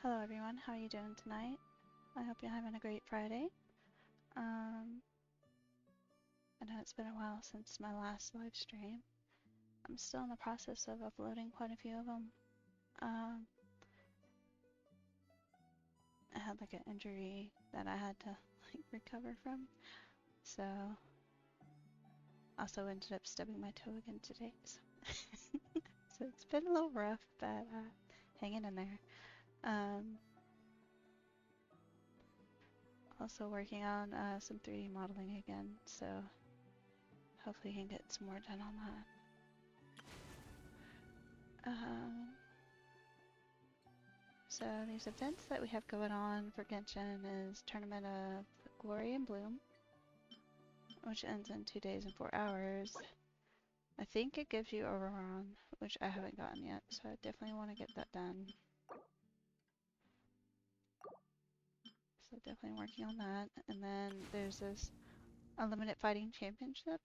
Hello everyone, how are you doing tonight? I hope you're having a great Friday. I know it's been a while since my last live stream. I'm still in the process of uploading quite a few of them. I had like an injury that I had to recover from, so also ended up stubbing my toe again today. So, so it's been a little rough, but hanging in there. Also working on some 3D modeling again, so hopefully I can get some more done on that. So these events that we have going on for Genshin is Tournament of Glory and Bloom, which ends in 2 days and 4 hours. I think it gives you Auroron, which I haven't gotten yet, so I definitely want to get that done. So definitely working on that. And then there's this Unlimited Fighting Championship,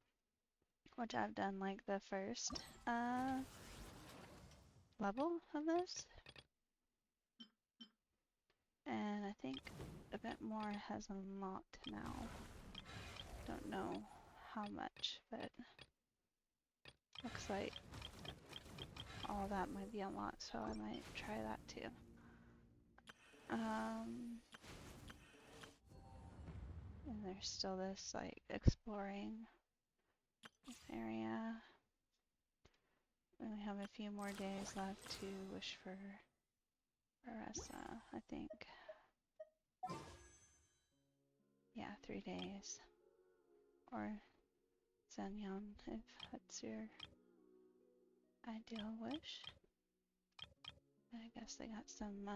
which I've done like the first level of this. And I think a bit more has unlocked now. Don't know how much, but looks like all that might be unlocked, so I might try that too. And there's still this like exploring this area. And we have a few more days left to wish for Aressa, I think. Yeah, 3 days. Or Zenyon, if that's your ideal wish. I guess they got some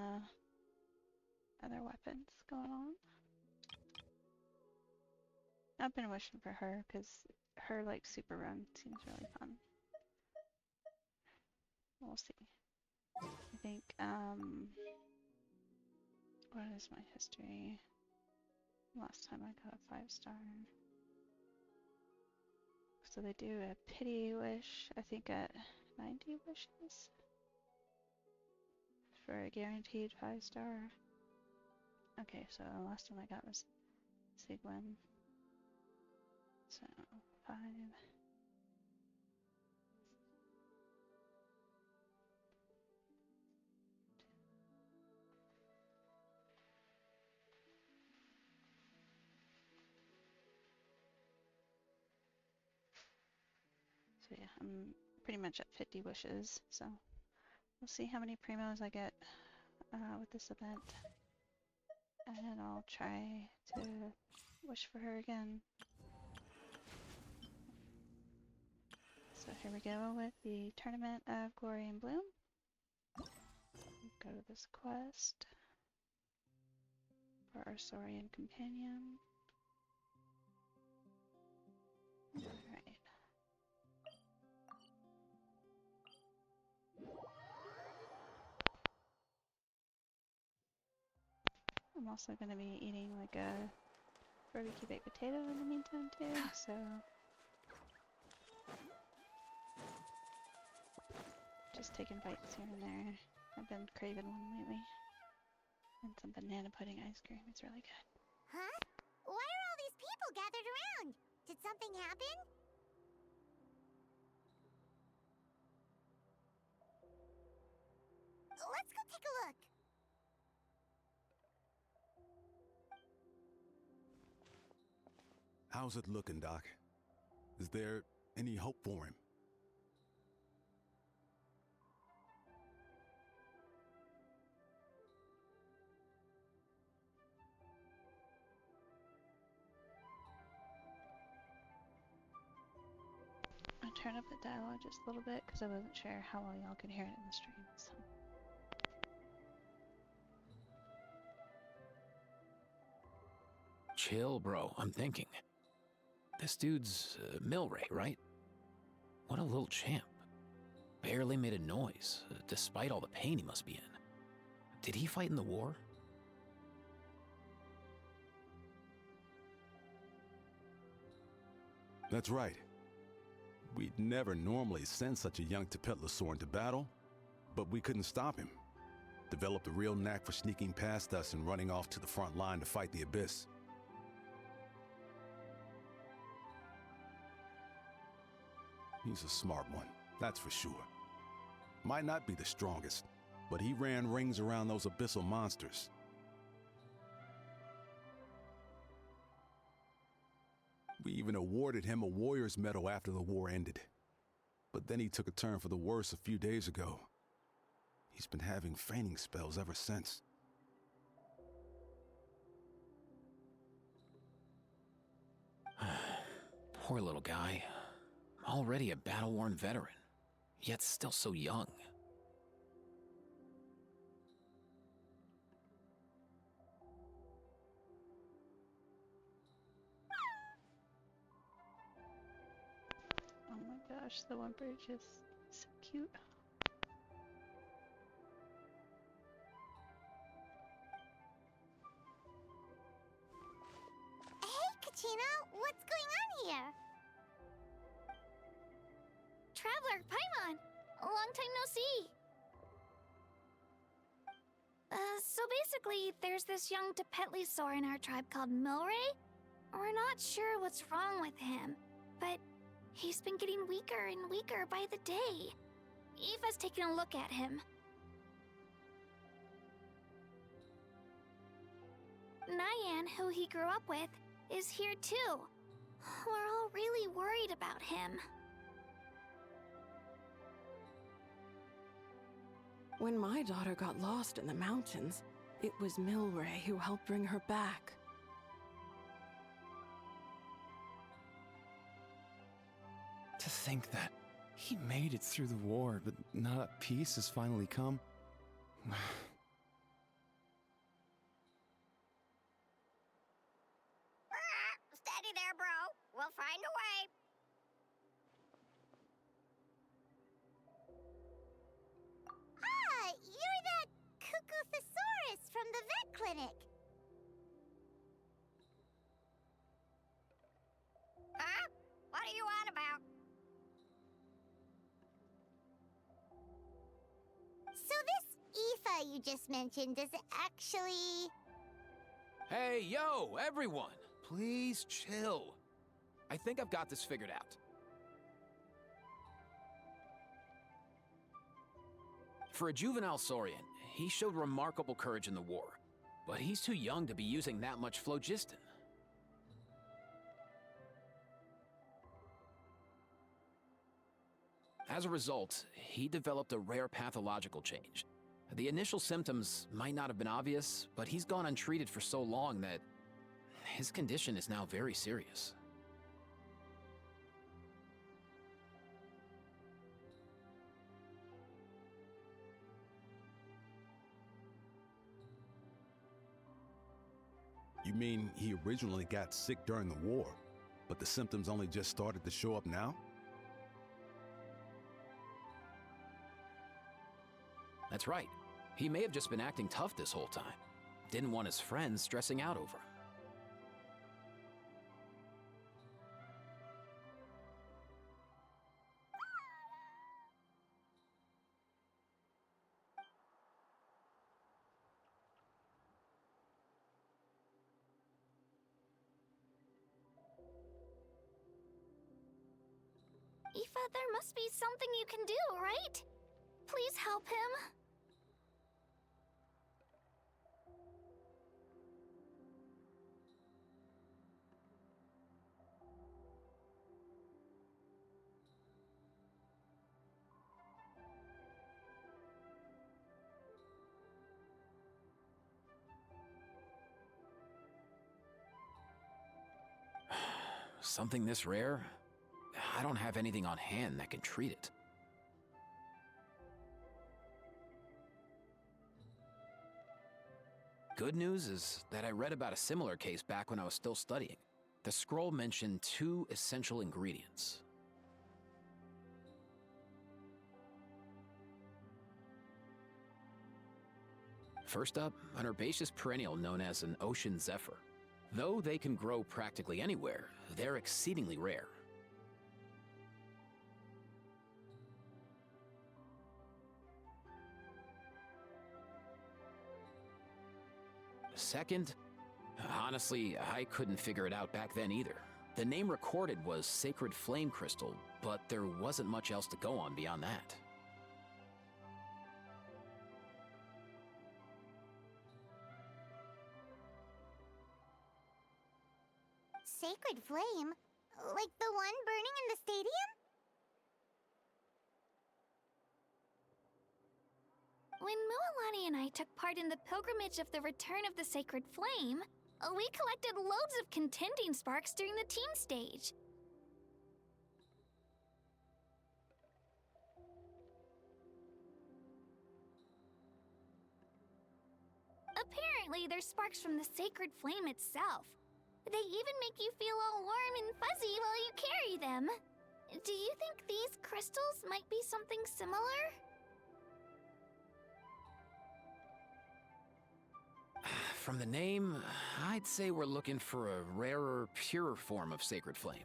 other weapons going on. I've been wishing for her because her like super run seems really fun. We'll see. I think what is my history? Last time I got a 5-star. So they do a pity wish, I think at 90 wishes for a guaranteed 5-star. Okay, so the last one I got was Sigwin. So 5. So yeah, I'm pretty much at 50 wishes. So we'll see how many primos I get with this event. And I'll try to wish for her again. So here we go with the Tournament of Glory and Bloom. Go to this quest for our Saurian companion. Alright. I'm also going to be eating like a barbecue baked potato in the meantime too, so just taking bites here and there. I've been craving one lately. And some banana pudding ice cream, it's really good. Huh? Why are all these people gathered around? Did something happen? Let's go take a look. How's it looking, Doc? Is there any hope for him? I turned up the dialogue just a little bit because I wasn't sure how well y'all could hear it in the stream. So. Chill, bro. I'm thinking. This dude's Milray, right? What a little champ. Barely made a noise, despite all the pain he must be in. Did he fight in the war? That's right. We'd never normally send such a young Tepetlosaur into battle, but we couldn't stop him. Developed a real knack for sneaking past us and running off to the front line to fight the Abyss. He's a smart one, that's for sure. Might not be the strongest, but he ran rings around those abyssal monsters. We even awarded him a Warrior's Medal after the war ended. But then he took a turn for the worse a few days ago. He's been having fainting spells ever since. Poor little guy. Already a battle-worn veteran, yet still so young. Oh my gosh, the one bridge is so cute. Hey, Kachina, what's going on here? Traveler, Paimon! A long time no see! So basically, there's this young Depetlisaur in our tribe called Milray. We're not sure what's wrong with him, but he's been getting weaker and weaker by the day. Aoife's taking a look at him. Nyan, who he grew up with, is here too. We're all really worried about him. When my daughter got lost in the mountains, it was Milray who helped bring her back. To think that he made it through the war, but now that peace has finally come. Steady there, bro. We'll find a way. Ah, you're that Cuckoo-thesaurus from the vet clinic. Huh? What are you on about? So this Aoife you just mentioned, does it actually... Hey, yo, everyone! Please chill. I think I've got this figured out. For a juvenile Saurian, he showed remarkable courage in the war, but he's too young to be using that much phlogiston. As a result, he developed a rare pathological change. The initial symptoms might not have been obvious, but he's gone untreated for so long that his condition is now very serious. You mean he originally got sick during the war, but the symptoms only just started to show up now? That's right. He may have just been acting tough this whole time. Didn't want his friends stressing out over him. Aoife, there must be something you can do, right? Please help him. Something this rare? I don't have anything on hand that can treat it. Good news is that I read about a similar case back when I was still studying. The scroll mentioned 2 essential ingredients. First up, an herbaceous perennial known as an ocean zephyr. Though they can grow practically anywhere, they're exceedingly rare. second? Honestly, I couldn't figure it out back then either. The name recorded was Sacred Flame Crystal, but there wasn't much else to go on beyond that. Sacred flame? Like the one burning in the stadium? When Mualani and I took part in the pilgrimage of the Return of the Sacred Flame, we collected loads of contending sparks during the team stage. Apparently, they're sparks from the sacred flame itself. They even make you feel all warm and fuzzy while you carry them. Do you think these crystals might be something similar? From the name, I'd say we're looking for a rarer, purer form of sacred flame.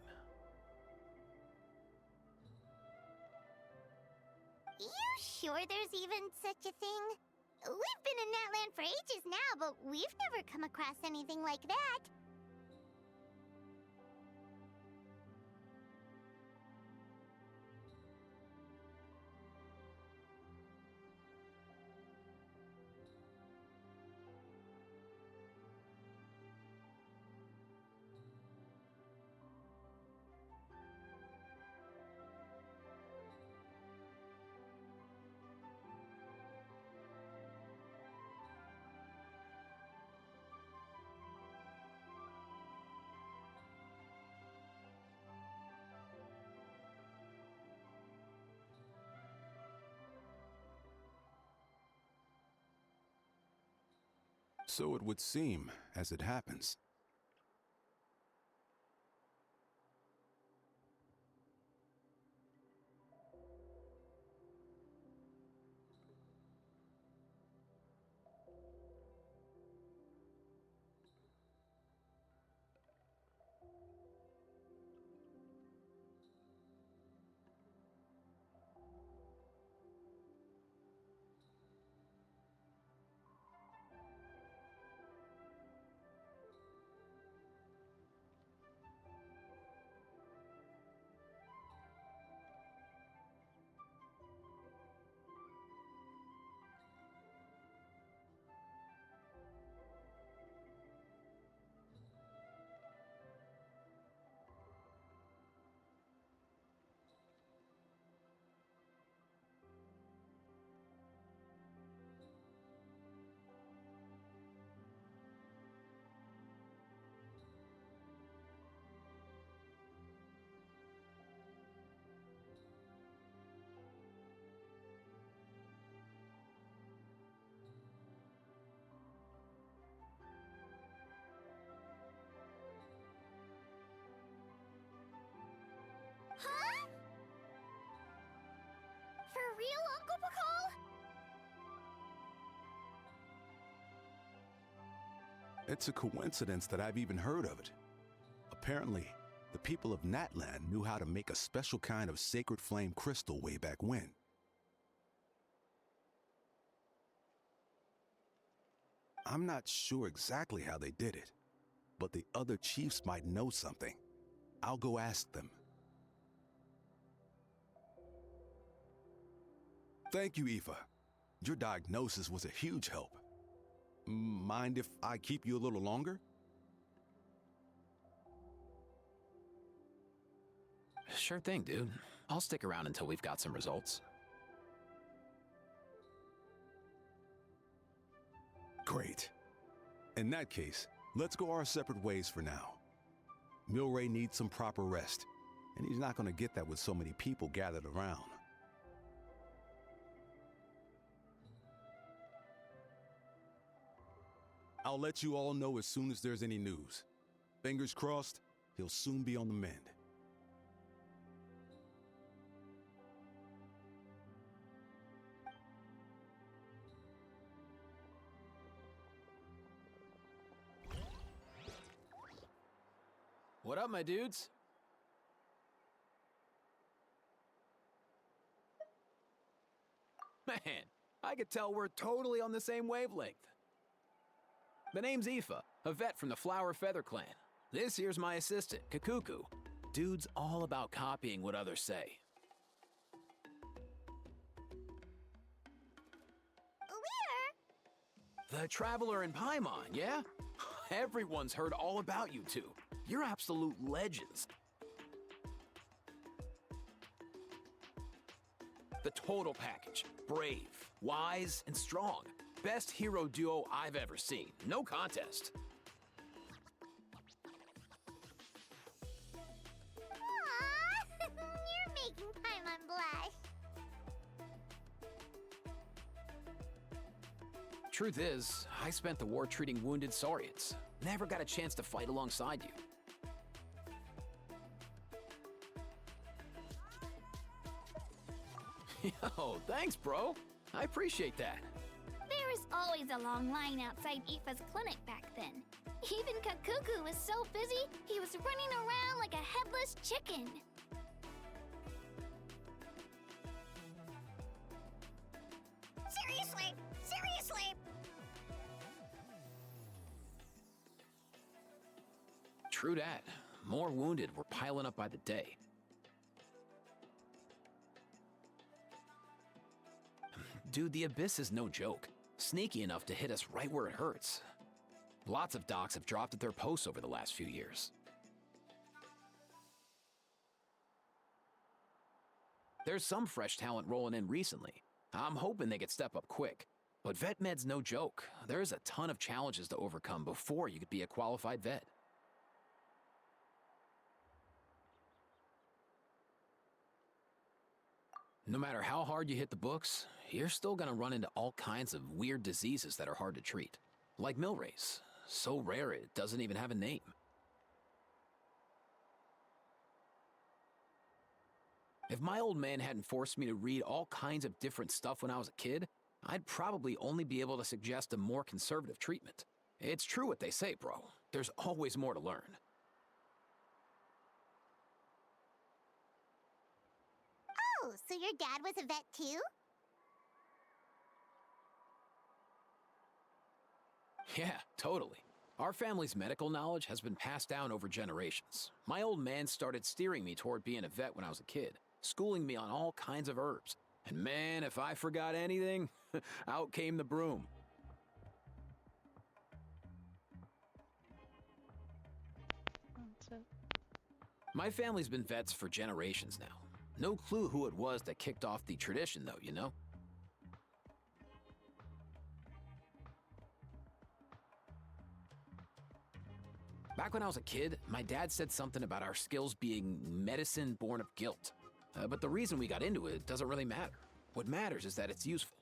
You sure there's even such a thing? We've been in that land for ages now, but we've never come across anything like that. So it would seem, as it happens. Huh? For real, Uncle Pakal? It's a coincidence that I've even heard of it. Apparently, the people of Natlan knew how to make a special kind of sacred flame crystal way back when. I'm not sure exactly how they did it, but the other chiefs might know something. I'll go ask them. Thank you, Aoife. Your diagnosis was a huge help. Mind if I keep you a little longer? Sure thing, dude. I'll stick around until we've got some results. Great. In that case, let's go our separate ways for now. Milray needs some proper rest, and he's not going to get that with so many people gathered around. I'll let you all know as soon as there's any news. Fingers crossed, he'll soon be on the mend. What up, my dudes? Man, I could tell we're totally on the same wavelength. The name's Aoife, a vet from the Flower Feather clan. This here's my assistant, Kakuku. Dude's all about copying what others say. Where? The Traveler in Paimon, yeah? Everyone's heard all about you two. You're absolute legends. The total package. Brave, wise, and strong. Best hero duo I've ever seen. No contest. Aww, you're making Paimon blush. Truth is, I spent the war treating wounded Saurians. Never got a chance to fight alongside you. Yo, thanks, bro. I appreciate that. There was always a long line outside Aoife's clinic back then. Even Kakuku was so busy, he was running around like a headless chicken. Seriously? Seriously? True that. More wounded were piling up by the day. Dude, the Abyss is no joke. Sneaky enough to hit us right where it hurts. Lots of docs have dropped at their posts over the last few years. There's some fresh talent rolling in recently. I'm hoping they could step up quick. But vet med's no joke. There's a ton of challenges to overcome before you could be a qualified vet. No matter how hard you hit the books, you're still gonna run into all kinds of weird diseases that are hard to treat. Like Milray's. So rare it doesn't even have a name. If my old man hadn't forced me to read all kinds of different stuff when I was a kid, I'd probably only be able to suggest a more conservative treatment. It's true what they say, bro. There's always more to learn. Oh, so your dad was a vet too? Yeah, totally. Our family's medical knowledge has been passed down over generations. My old man started steering me toward being a vet when I was a kid, schooling me on all kinds of herbs. And man, if I forgot anything, out came the broom. That's it. My family's been vets for generations now. No clue who it was that kicked off the tradition, though, you know? Back when I was a kid, my dad said something about our skills being medicine born of guilt. But the reason we got into it doesn't really matter. What matters is that it's useful.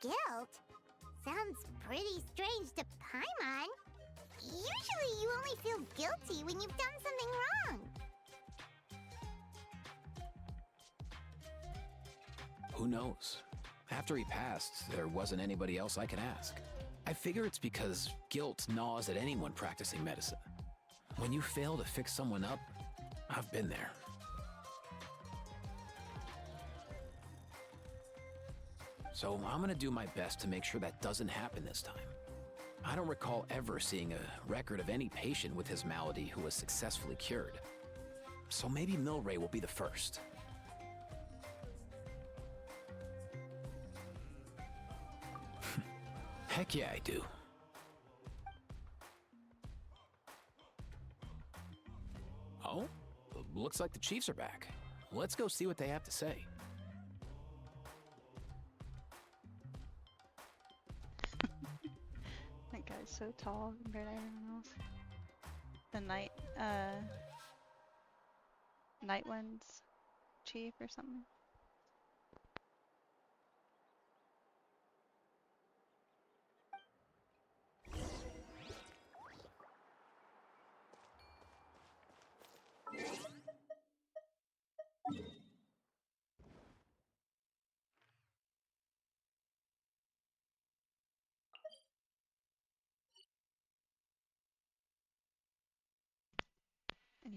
Guilt? Sounds pretty strange to Paimon. Usually you only feel guilty when you've done something wrong. Who knows? After he passed, there wasn't anybody else I could ask. I figure it's because guilt gnaws at anyone practicing medicine. When you fail to fix someone up, I've been there. So I'm gonna do my best to make sure that doesn't happen this time. I don't recall ever seeing a record of any patient with his malady who was successfully cured. So maybe Milray will be the first. Heck yeah, I do. Oh? Looks like the Chiefs are back. Let's go see what they have to say. That guy's so tall compared to everyone else. The Night Wind's chief or something.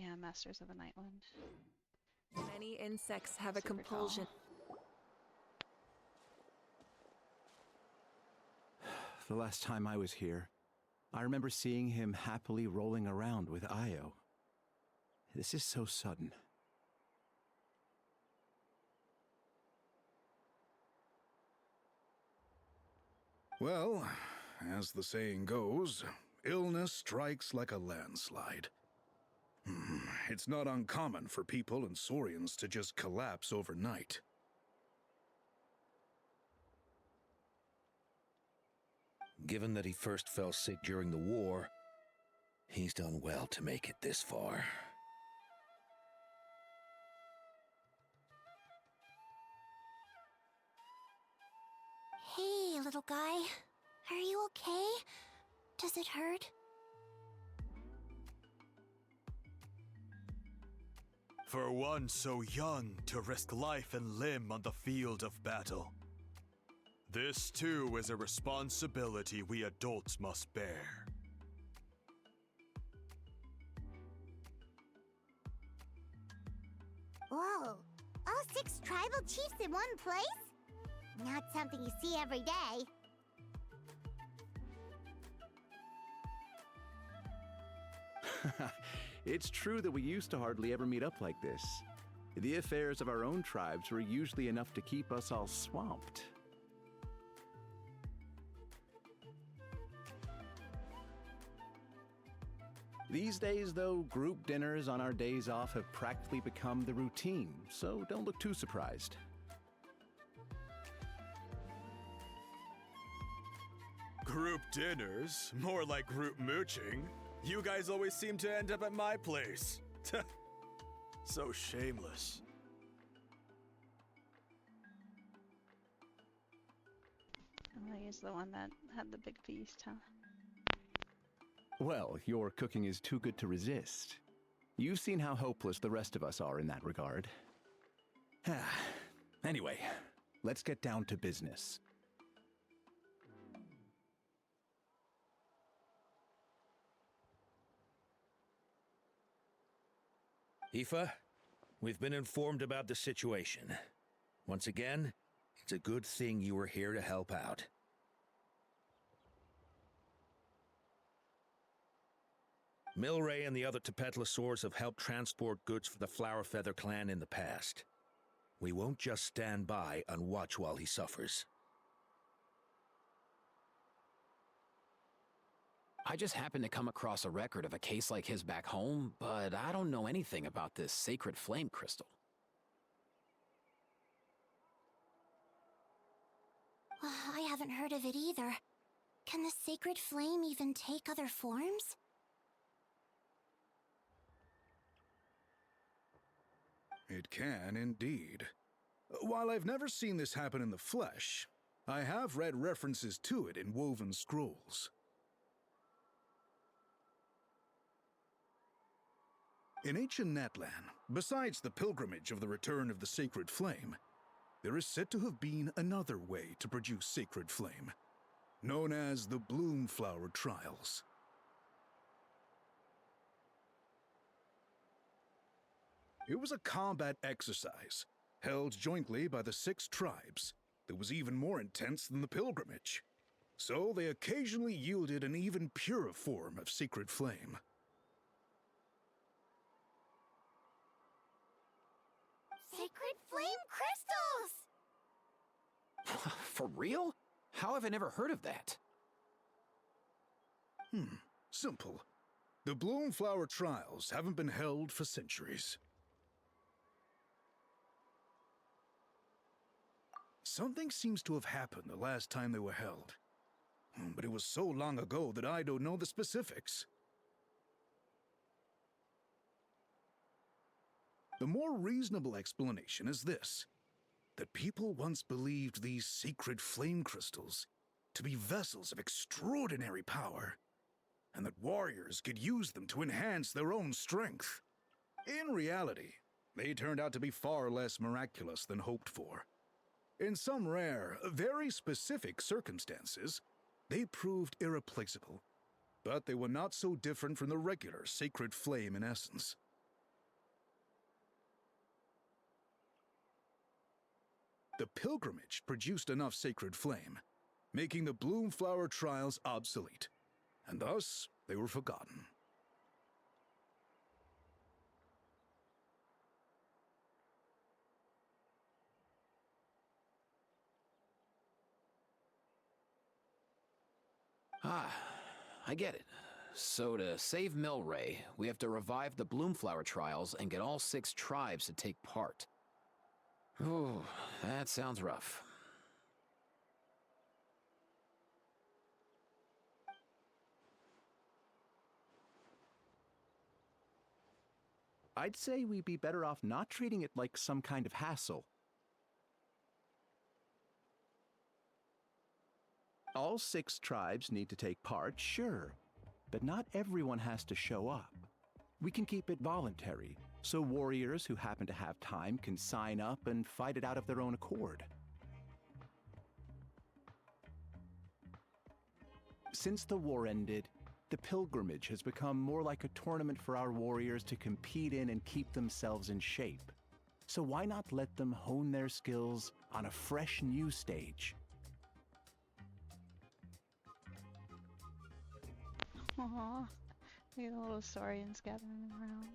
Yeah, Masters of the Night Wind. Many insects have a Super compulsion. tall. the last time I was here. I remember seeing him happily rolling around with Io. This is so sudden. Well, as the saying goes, illness strikes like a landslide. It's not uncommon for people and Saurians to just collapse overnight. Given that he first fell sick during the war, he's done well to make it this far. Hey, little guy. Are you okay? Does it hurt? For one so young to risk life and limb on the field of battle. This too is a responsibility we adults must bear. Whoa, all 6 tribal chiefs in one place? Not something you see every day. It's true that we used to hardly ever meet up like this. The affairs of our own tribes were usually enough to keep us all swamped. These days, though, group dinners on our days off have practically become the routine, so don't look too surprised. Group dinners? More like group mooching. You guys always seem to end up at my place. So shameless. He's the one that had the big feast, huh? Well, your cooking is too good to resist. You've seen how hopeless the rest of us are in that regard. Anyway, let's get down to business. Aoife, we've been informed about the situation. Once again, it's a good thing you were here to help out. Milray and the other Tepetlosaurs have helped transport goods for the Flower Feather clan in the past. We won't just stand by and watch while he suffers. I just happened to come across a record of a case like his back home, but I don't know anything about this sacred flame crystal. I haven't heard of it either. Can the sacred flame even take other forms? It can, indeed. While I've never seen this happen in the flesh, I have read references to it in woven scrolls. In ancient Natlan, besides the pilgrimage of the return of the sacred flame, there is said to have been another way to produce sacred flame, known as the Bloom Flower Trials. It was a combat exercise, held jointly by the 6 tribes, that was even more intense than the pilgrimage. So they occasionally yielded an even purer form of sacred flame. Sacred flame crystals! For real? How have I never heard of that? Simple. The Bloom Flower Trials haven't been held for centuries. Something seems to have happened the last time they were held. But it was so long ago that I don't know the specifics. The more reasonable explanation is this: that people once believed these sacred flame crystals to be vessels of extraordinary power, and that warriors could use them to enhance their own strength. In reality, they turned out to be far less miraculous than hoped for. In some rare, very specific circumstances, they proved irreplaceable, but they were not so different from the regular sacred flame in essence. The pilgrimage produced enough sacred flame making the Bloomflower trials obsolete, and thus they were forgotten. Ah, I get it. So to save Milray, we have to revive the Bloomflower trials and get all 6 tribes to take part. Ooh, that sounds rough. I'd say we'd be better off not treating it like some kind of hassle. All 6 tribes need to take part, sure, but not everyone has to show up. We can keep it voluntary, so warriors who happen to have time can sign up and fight it out of their own accord. Since the war ended, the pilgrimage has become more like a tournament for our warriors to compete in and keep themselves in shape. So why not let them hone their skills on a fresh new stage? Aww. We got the little saurians gathering around.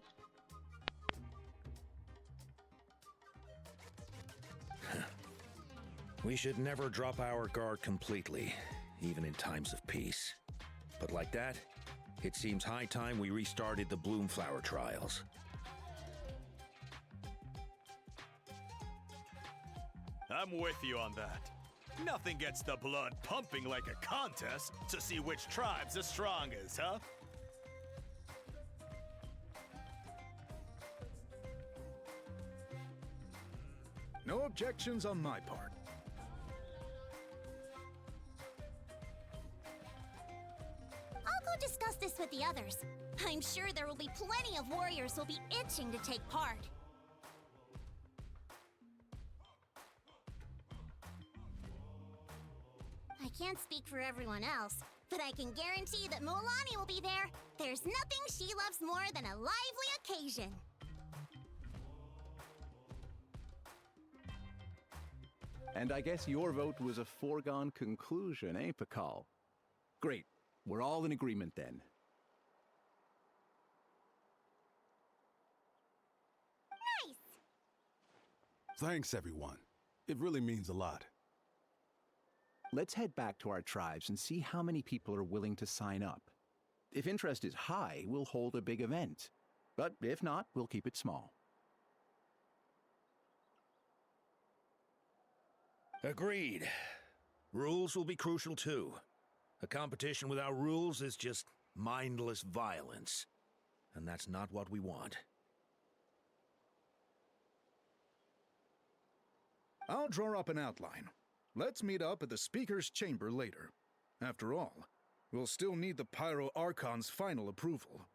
We should never drop our guard completely, even in times of peace. But like that, it seems high time we restarted the Bloomflower trials. I'm with you on that. Nothing gets the blood pumping like a contest to see which tribe's the strongest, huh? No objections on my part. I'll go discuss this with the others. I'm sure there will be plenty of warriors who'll be itching to take part. I can't speak for everyone else, but I can guarantee that Mualani will be there. There's nothing she loves more than a lively occasion. And I guess your vote was a foregone conclusion, eh, Pakal? Great. We're all in agreement then. Nice! Thanks, everyone. It really means a lot. Let's head back to our tribes and see how many people are willing to sign up. If interest is high, we'll hold a big event. But if not, we'll keep it small. Agreed. Rules will be crucial too. A competition without rules is just mindless violence. And that's not what we want. I'll draw up an outline. Let's meet up at the Speaker's Chamber later. After all, we'll still need the Pyro Archon's final approval.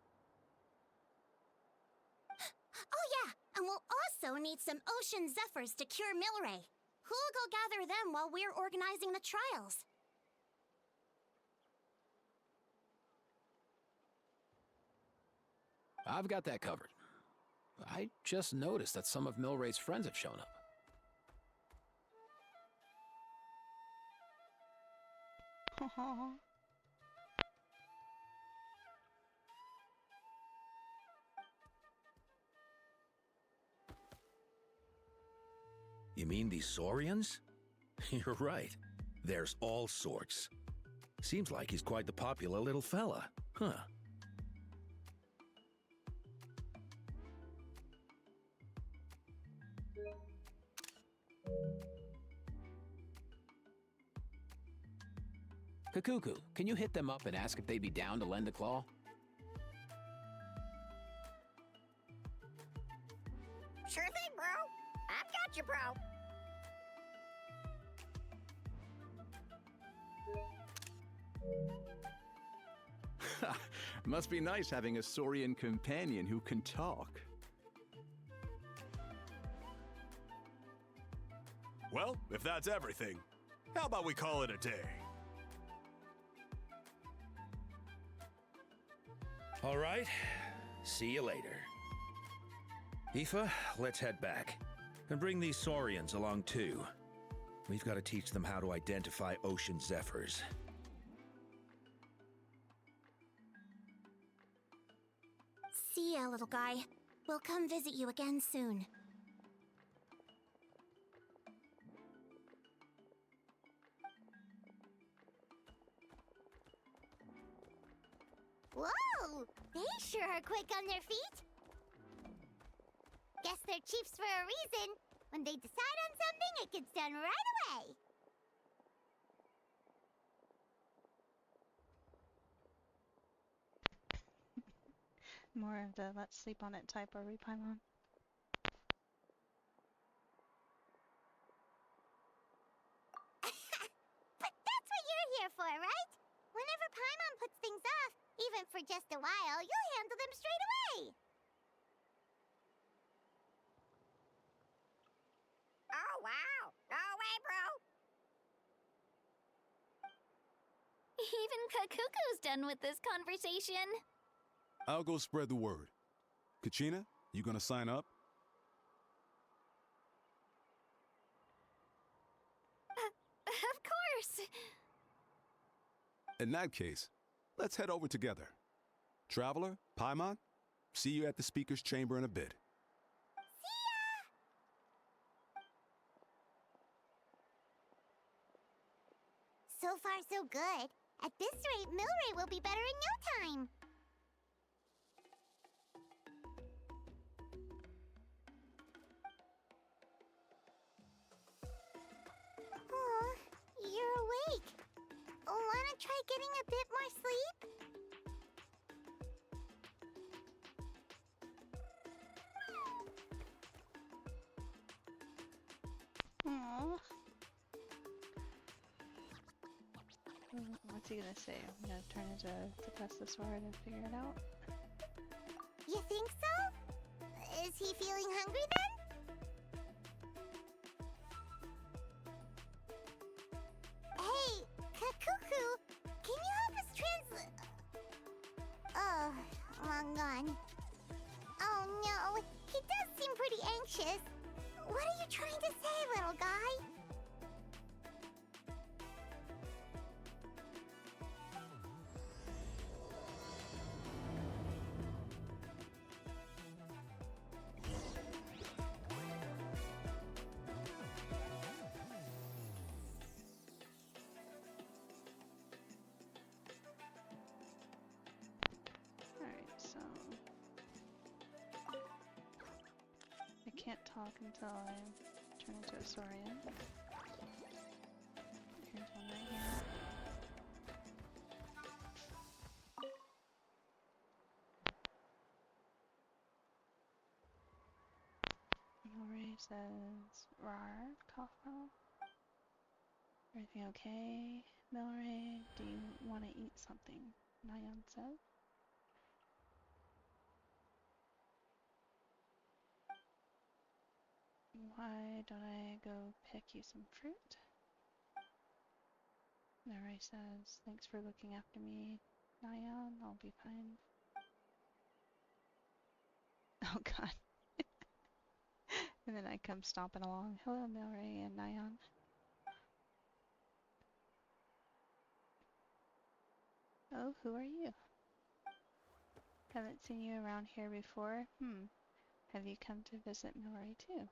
Oh yeah, and we'll also need some Ocean Zephyrs to cure Milray. Who'll go gather them while we're organizing the trials? I've got that covered. I just noticed that some of Milray's friends have shown up. Aww. You mean these Saurians? You're right. There's all sorts. Seems like he's quite the popular little fella, huh? Kakuku, can you hit them up and ask if they'd be down to lend a claw? Sure thing, bro. I've got you, bro. Must be nice having a Saurian companion who can talk. Well, if that's everything, how about we call it a day? All right. See you later. Aoife, let's head back. And bring these Saurians along too. We've got to teach them how to identify ocean zephyrs. See ya, little guy. We'll come visit you again soon. Whoa! They sure are quick on their feet. Guess they're chiefs for a reason. When they decide on something, it gets done right away. More of the let's sleep on it type, are we, Paimon? But that's what you're here for, right? Whenever Paimon puts things off, even for just a while, you'll handle them straight away. Oh, wow. No way, bro. Even Kakuku's done with this conversation. I'll go spread the word. Kachina, you gonna sign up? Of course. In that case, let's head over together. Traveler, Paimon, see you at the speaker's chamber in a bit. See ya! So far, so good. At this rate, Milray will be better in no time. Oh, you're awake. Wanna try getting a bit more sleep? Aww. What's he gonna say? I'm gonna turn into the sword and figure it out. You think so? Is he feeling hungry then? Hey, Kakuku, can you help us translate? Oh, long gone. Oh no, he does seem pretty anxious. What are you trying to say, little guy? Alright, so I can't talk until I turn into a Saurian. Here's one right here. Milray says, "Rar, Kafka. Everything okay? Milray, do you want to eat something?" Nayan says. "Why don't I go pick you some fruit?" Milray says, "Thanks for looking after me, Nayan. I'll be fine." Oh god. And then I come stomping along. "Hello, Milray and Nayan." "Oh, who are you? Haven't seen you around here before. Have you come to visit Milray too?"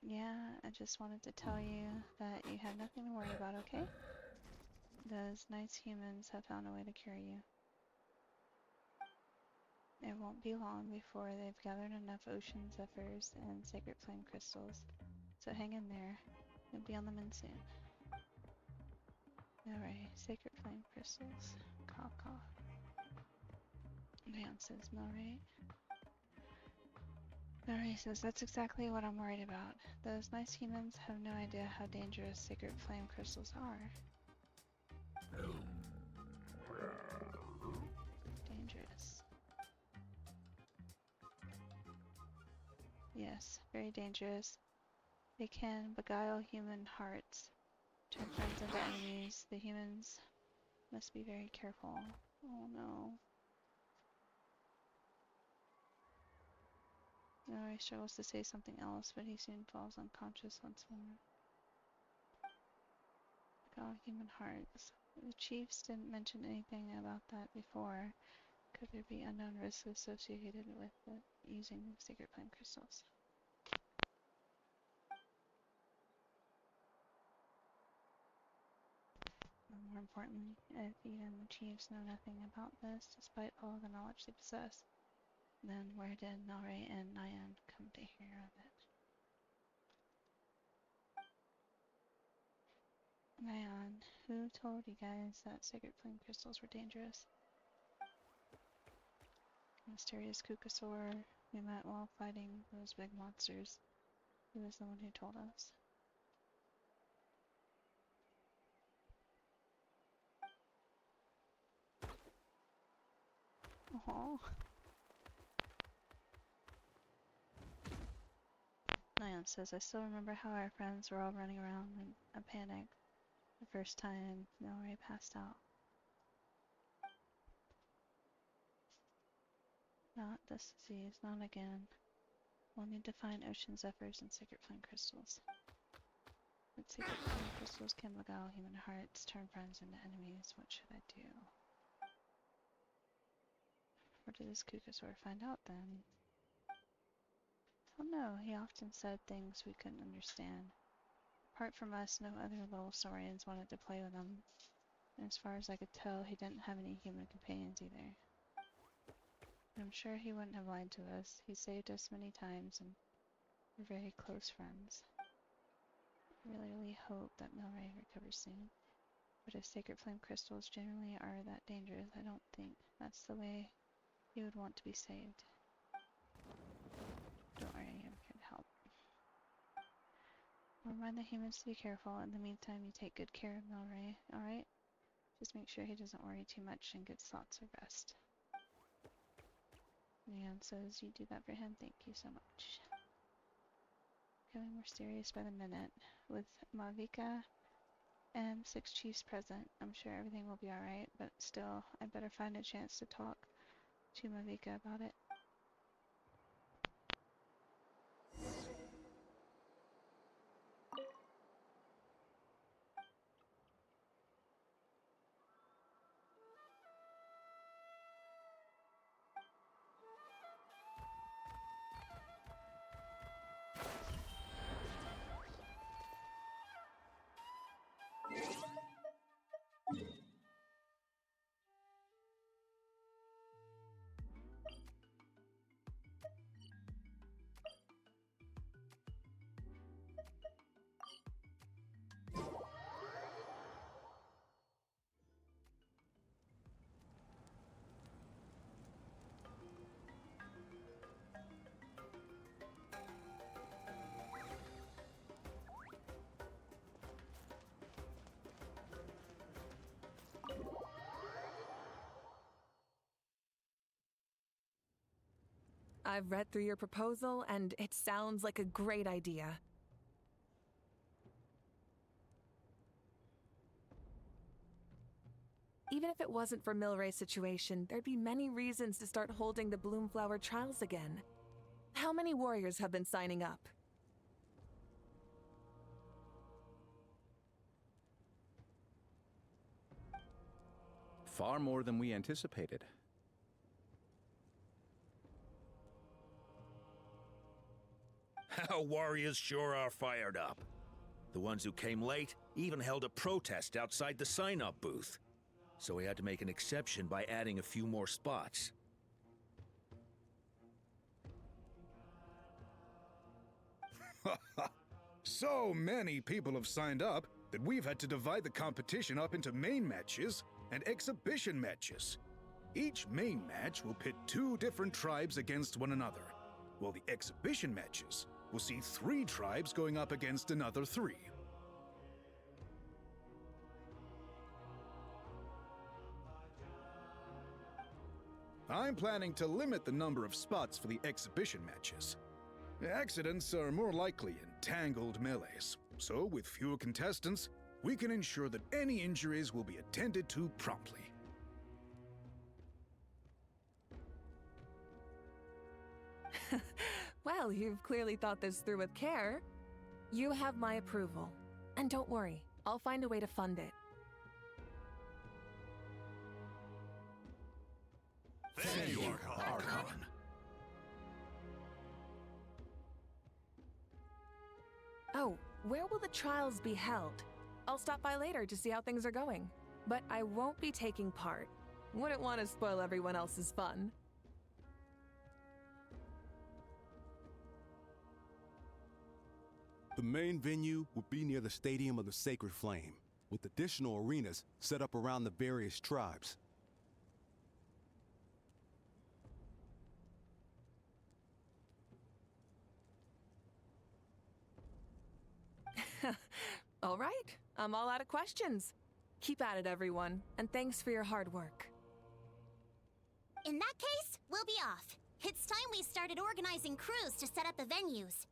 "Yeah, I just wanted to tell you that you have nothing to worry about, okay? Those nice humans have found a way to cure you. It won't be long before they've gathered enough ocean zephyrs and sacred flame crystals. So hang in there. You'll be on the mend soon." Milray, sacred flame crystals. Cough, cough. Leon says, "Milray." Milray says, "That's exactly what I'm worried about. Those nice humans have no idea how dangerous sacred flame crystals are." Dangerous. "Yes, very dangerous. They can beguile human hearts, turn friends into enemies. The humans must be very careful." Oh no. Milray struggles to say something else, but he soon falls unconscious once more. Like all human hearts. The chiefs didn't mention anything about that before. Could there be unknown risks associated with using sacred flame crystals? And more importantly, if even the chiefs know nothing about this, despite all the knowledge they possess, then where did Milray and Nyan come to hear of it? Nyan, who told you guys that sacred flame crystals were dangerous? Mysterious Kukasaur we met while fighting those big monsters. He was the one who told us. Oh. Nyan says, I still remember how our friends were all running around in a panic the first time Milray passed out. Not this disease, not again. We'll need to find ocean zephyrs and sacred flame crystals. With sacred flame crystals can beguile human hearts, turn friends into enemies. What should I do? Where did this Kukasaur find out then? Oh no, he often said things we couldn't understand. Apart from us, no other little saurians wanted to play with him. And as far as I could tell, he didn't have any human companions either. I'm sure he wouldn't have lied to us. He saved us many times, and we're very close friends. I really hope that Milray recovers soon. But if sacred flame crystals generally are that dangerous, I don't think that's the way he would want to be saved. Don't worry, I'm here to help. I'll remind the humans to be careful. In the meantime, you take good care of Milray, alright? Just make sure he doesn't worry too much and gets lots of rest. Nyan says you do that for him. Thank you so much. Becoming more serious by the minute. With Mavika and 6 chiefs present, I'm sure everything will be alright, but still, I better find a chance to talk to Mavika about it. I've read through your proposal, and it sounds like a great idea. Even if it wasn't for Milray's situation, there'd be many reasons to start holding the Bloomflower trials again. How many warriors have been signing up? Far more than we anticipated. Our warriors sure are fired up. The ones who came late even held a protest outside the sign-up booth. So we had to make an exception by adding a few more spots. So many people have signed up that we've had to divide the competition up into main matches and exhibition matches. Each main match will pit 2 different tribes against one another, while the exhibition matches will see 3 tribes going up against another 3. I'm planning to limit the number of spots for the exhibition matches. Accidents are more likely in tangled melees, so with fewer contestants, we can ensure that any injuries will be attended to promptly. Well, you've clearly thought this through with care. You have my approval. And don't worry, I'll find a way to fund it. Thank you, Archon. Oh, where will the trials be held? I'll stop by later to see how things are going. But I won't be taking part. Wouldn't want to spoil everyone else's fun. The main venue will be near the Stadium of the Sacred Flame, with additional arenas set up around the various tribes. All right, I'm all out of questions. Keep at it, everyone, and thanks for your hard work. In that case, we'll be off. It's time we started organizing crews to set up the venues.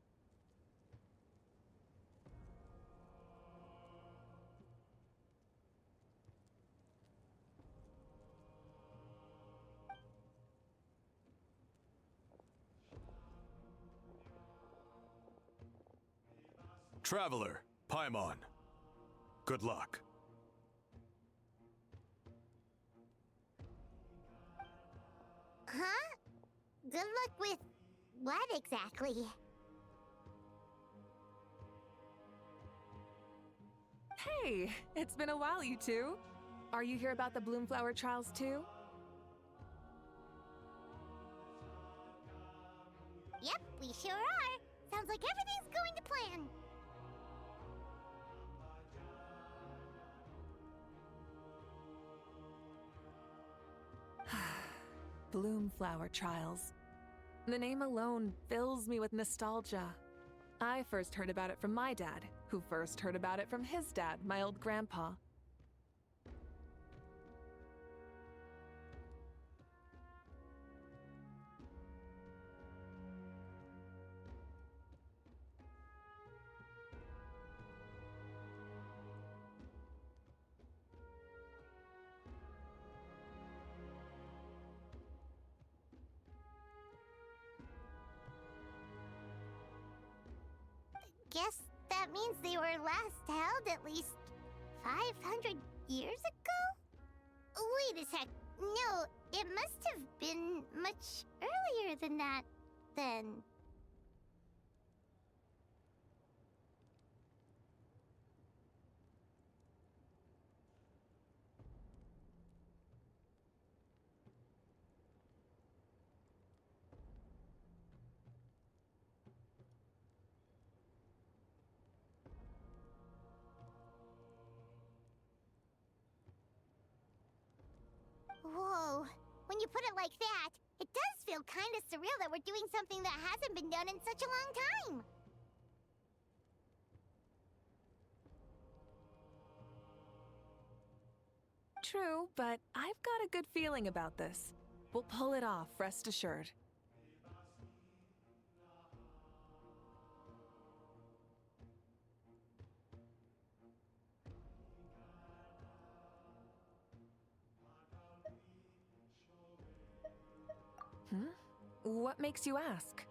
Traveler, Paimon. Good luck. Huh? Good luck with what exactly? Hey, it's been a while, you two. Are you here about the Bloomflower trials too? Yep, we sure are. Sounds like everything's going to plan. Bloomflower trials. The name alone fills me with nostalgia. I first heard about it from my dad, who first heard about it from his dad, my old grandpa. Guess that means they were last held at least 500 years ago? Wait a sec. No, it must have been much earlier than that, then. Whoa, when you put it like that, it does feel kind of surreal that we're doing something that hasn't been done in such a long time. True, but I've got a good feeling about this. We'll pull it off, rest assured. What makes you ask?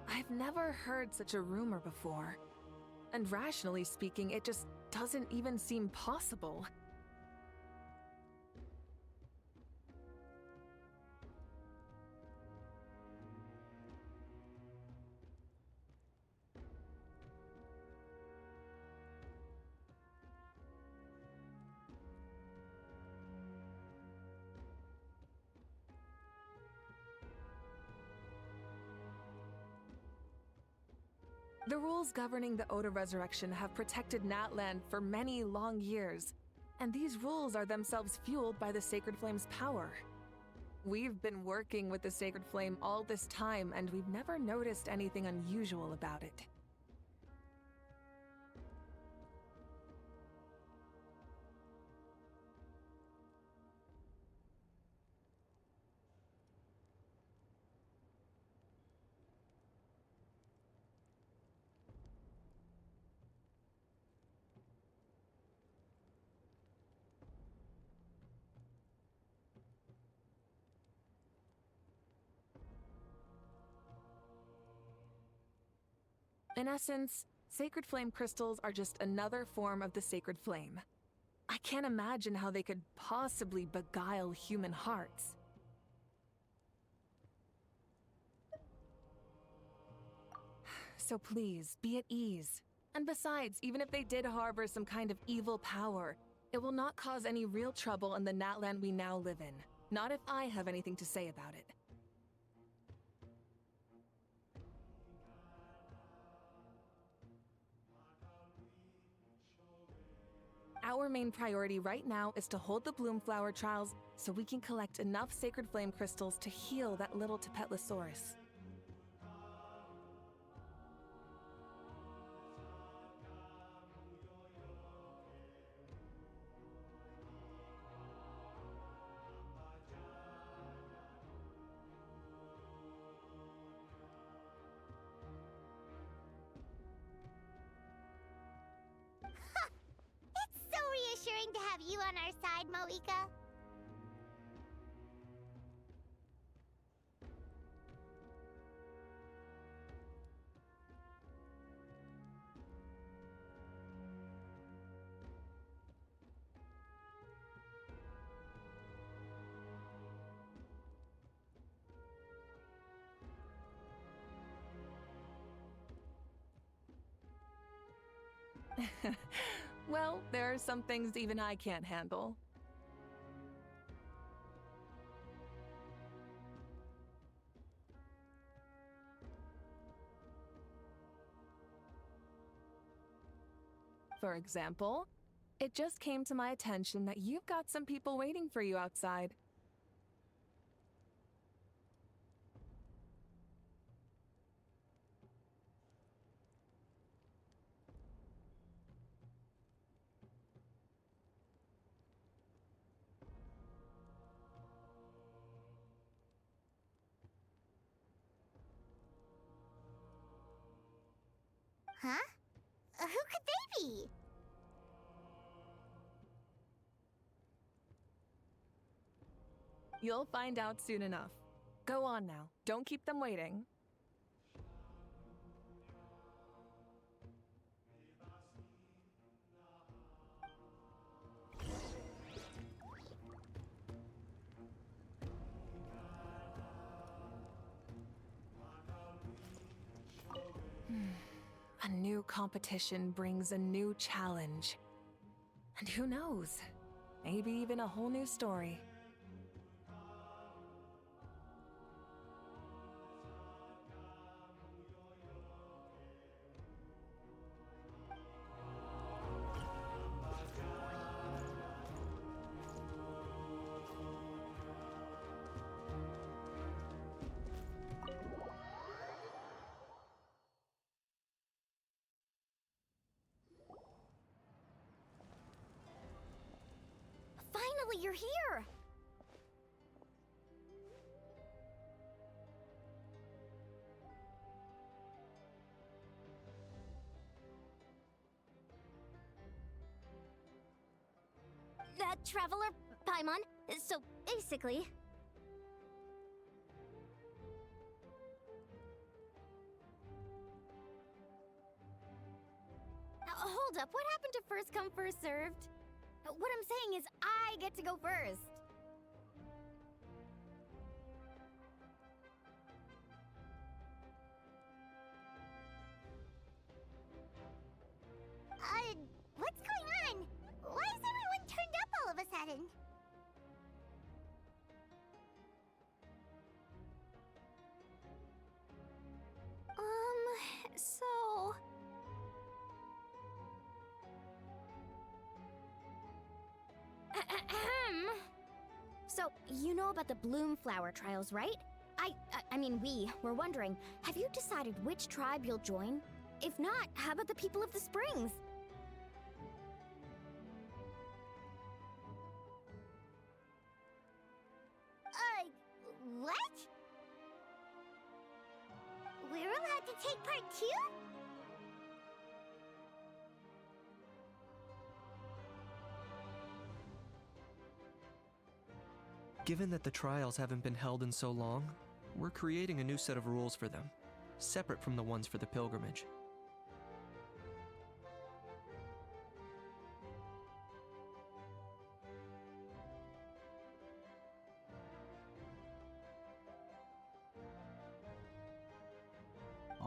I've never heard such a rumor before. And rationally speaking, it just doesn't even seem possible. The rules governing the Oda resurrection have protected Natland for many long years, and these rules are themselves fueled by the Sacred Flame's power. We've been working with the Sacred Flame all this time, and we've never noticed anything unusual about it. In essence, sacred flame crystals are just another form of the sacred flame. I can't imagine how they could possibly beguile human hearts. So please, be at ease. And besides, even if they did harbor some kind of evil power, it will not cause any real trouble in the Natland we now live in. Not if I have anything to say about it. Our main priority right now is to hold the Bloomflower trials so we can collect enough sacred flame crystals to heal that little Tapetlosaurus. It's so reassuring to have you on our side, Moika. Well, there are some things even I can't handle. For example, it just came to my attention that you've got some people waiting for you outside. Huh? Who could they be? You'll find out soon enough. Go on now. Don't keep them waiting. A new competition brings a new challenge. And who knows? Maybe even a whole new story. Finally, you're here! Traveler, Paimon. So, basically... Hold up, what happened to first come, first served? What I'm saying is I get to go first. What's going on? Why is everyone turned up all of a sudden? So... So, you know about the Bloomflower trials, right? I mean, we were wondering, have you decided which tribe you'll join? If not, how about the people of the Springs? What? We're allowed to take part too? Given that the trials haven't been held in so long, we're creating a new set of rules for them, separate from the ones for the pilgrimage.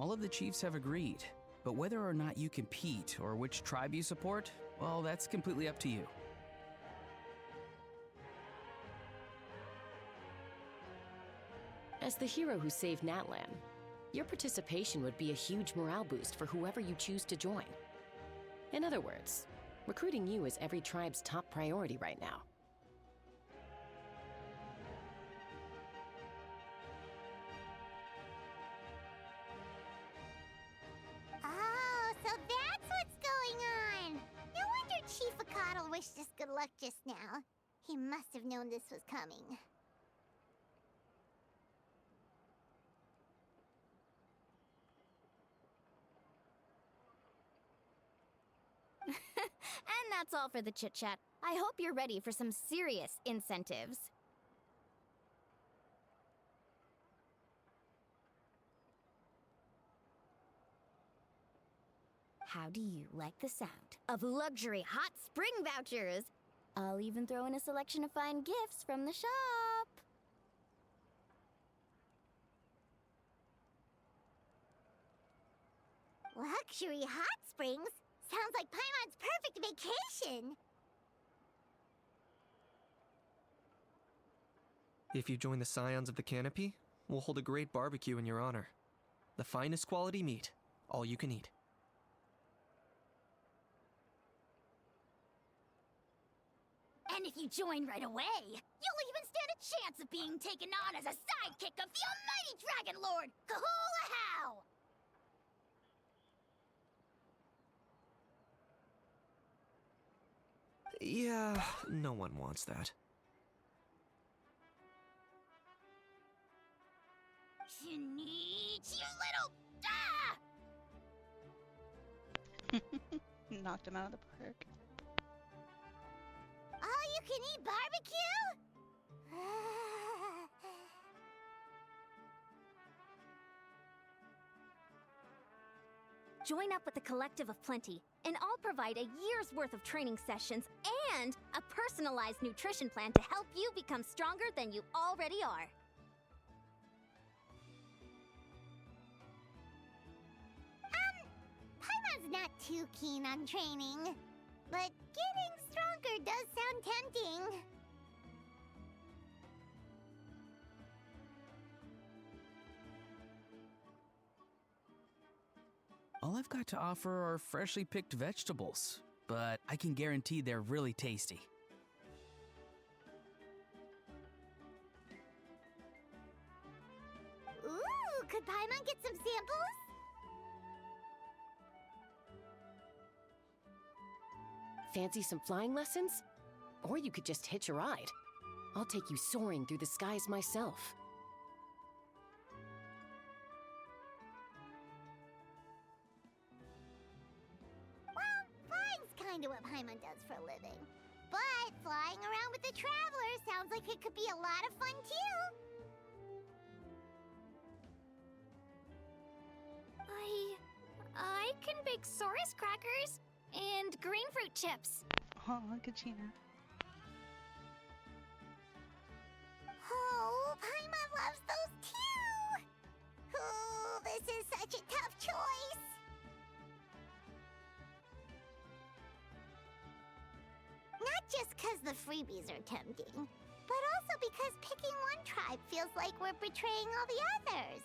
All of the chiefs have agreed, but whether or not you compete or which tribe you support, well, that's completely up to you. As the hero who saved Natlan, your participation would be a huge morale boost for whoever you choose to join. In other words, recruiting you is every tribe's top priority right now. Oh, so that's what's going on! No wonder Chief Akatl wished us good luck just now. He must have known this was coming. And that's all for the chit-chat. I hope you're ready for some serious incentives. How do you like the sound of luxury hot spring vouchers? I'll even throw in a selection of fine gifts from the shop. Luxury hot springs? Sounds like Paimon's perfect vacation! If you join the Scions of the Canopy, we'll hold a great barbecue in your honor. The finest quality meat, all you can eat. And if you join right away, you'll even stand a chance of being taken on as a sidekick of the almighty Dragon Lord, Kahula-How! Yeah, no one wants that. Sneech, you little... Knocked him out of the park. All-you-can-eat barbecue? Join up with the Collective of Plenty, and I'll provide a year's worth of training sessions and a personalized nutrition plan to help you become stronger than you already are. Paimon's not too keen on training, but getting stronger does sound tempting. All I've got to offer are freshly picked vegetables, but I can guarantee they're really tasty. Ooh, could Paimon get some samples? Fancy some flying lessons? Or you could just hitch a ride. I'll take you soaring through the skies myself. Well, flying's kinda what Paimon does for a living. But flying around with the Traveler sounds like it could be a lot of fun too. I can bake Saurus crackers and green fruit chips. Oh, look at Gina. Oh, Paimon loves those too! Oh, this is such a tough choice! Not just because the freebies are tempting, but also because picking one tribe feels like we're betraying all the others.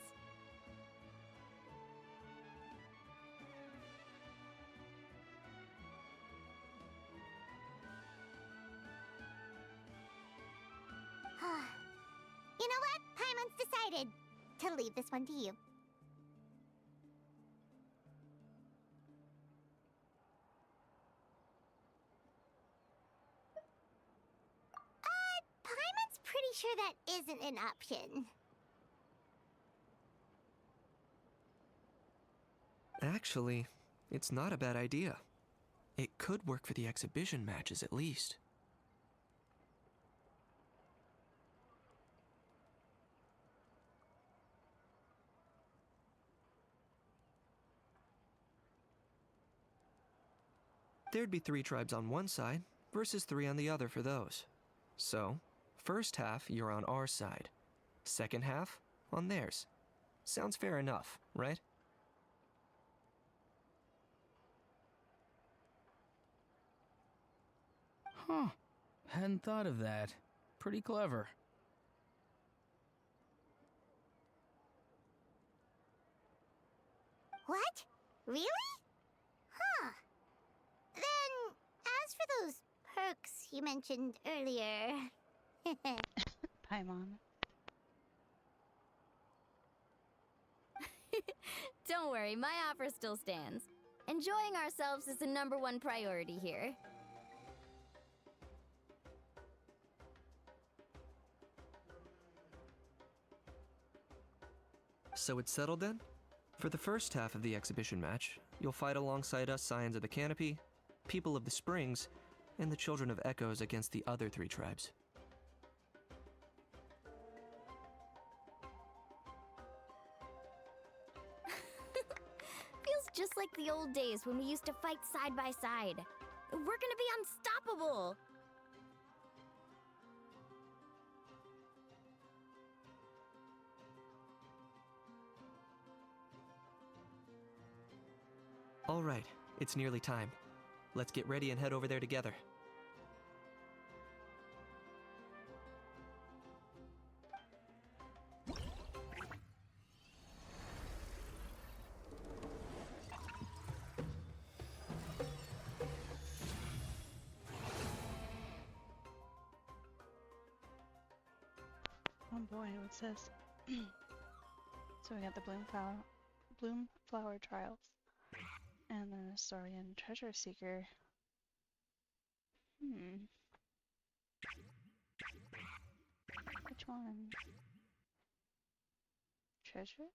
You know what? Paimon's decided to leave this one to you. Paimon's pretty sure that isn't an option. Actually, it's not a bad idea. It could work for the exhibition matches at least. There'd be 3 tribes on one side versus 3 on the other for those. So, first half you're on our side, second half on theirs. Sounds fair enough, right? Huh. Hadn't thought of that. Pretty clever. What? Really? Huh. Then, as for those perks you mentioned earlier... Paimon. Don't worry, my offer still stands. Enjoying ourselves is the #1 priority here. So it's settled then? For the first half of the exhibition match, you'll fight alongside us Scions of the Canopy, People of the Springs, and the Children of Echoes against the other 3 tribes. Feels just like the old days when we used to fight side by side. We're gonna be unstoppable! All right, it's nearly time. Let's get ready and head over there together. Oh boy, what's this? So we got the bloom flower trials. And the Saurian treasure seeker. Which one? Treasure?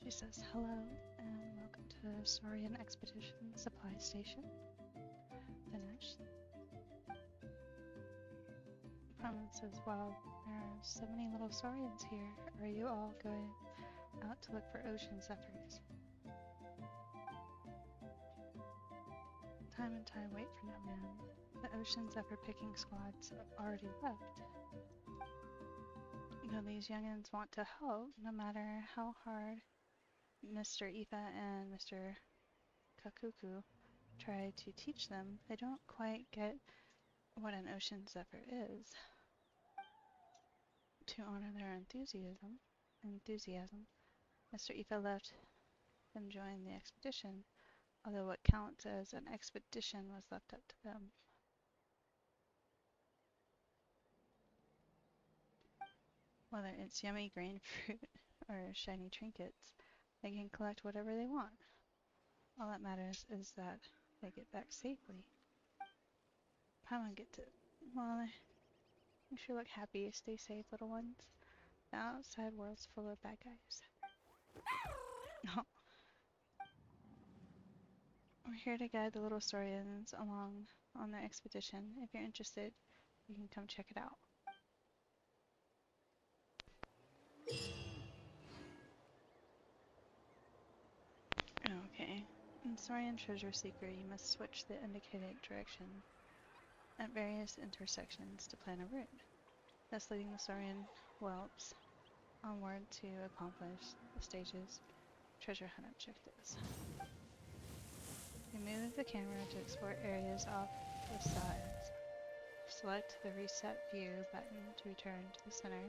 She says hello and welcome to Saurian Expedition Supply Station. Finished. Paimon says, wow, there are so many little Saurians here. Are you all going out to look for ocean zephyrs? Time and tide wait for no man. The ocean zephyr picking squads have already left. Though these youngins want to help, no matter how hard Mr. Aoife and Mr. Kakuku try to teach them, they don't quite get what an ocean zephyr is. To honor their enthusiasm, Mr. Aoife left them join the expedition, although what counts as an expedition was left up to them. Whether it's yummy grain fruit or shiny trinkets, they can collect whatever they want. All that matters is that they get back safely. Paimon gets it. Well, you sure look happy. Stay safe, little ones. The outside world's full of bad guys. Oh. We're here to guide the little Saurians along on their expedition. If you're interested, you can come check it out. Okay. In Saurian Treasure Seeker, you must switch the indicated direction at various intersections to plan a route, thus leading the Saurian whelps onward to accomplish the stages treasure hunt objectives. Remove the camera to explore areas off the sides. Select the Reset View button to return to the center,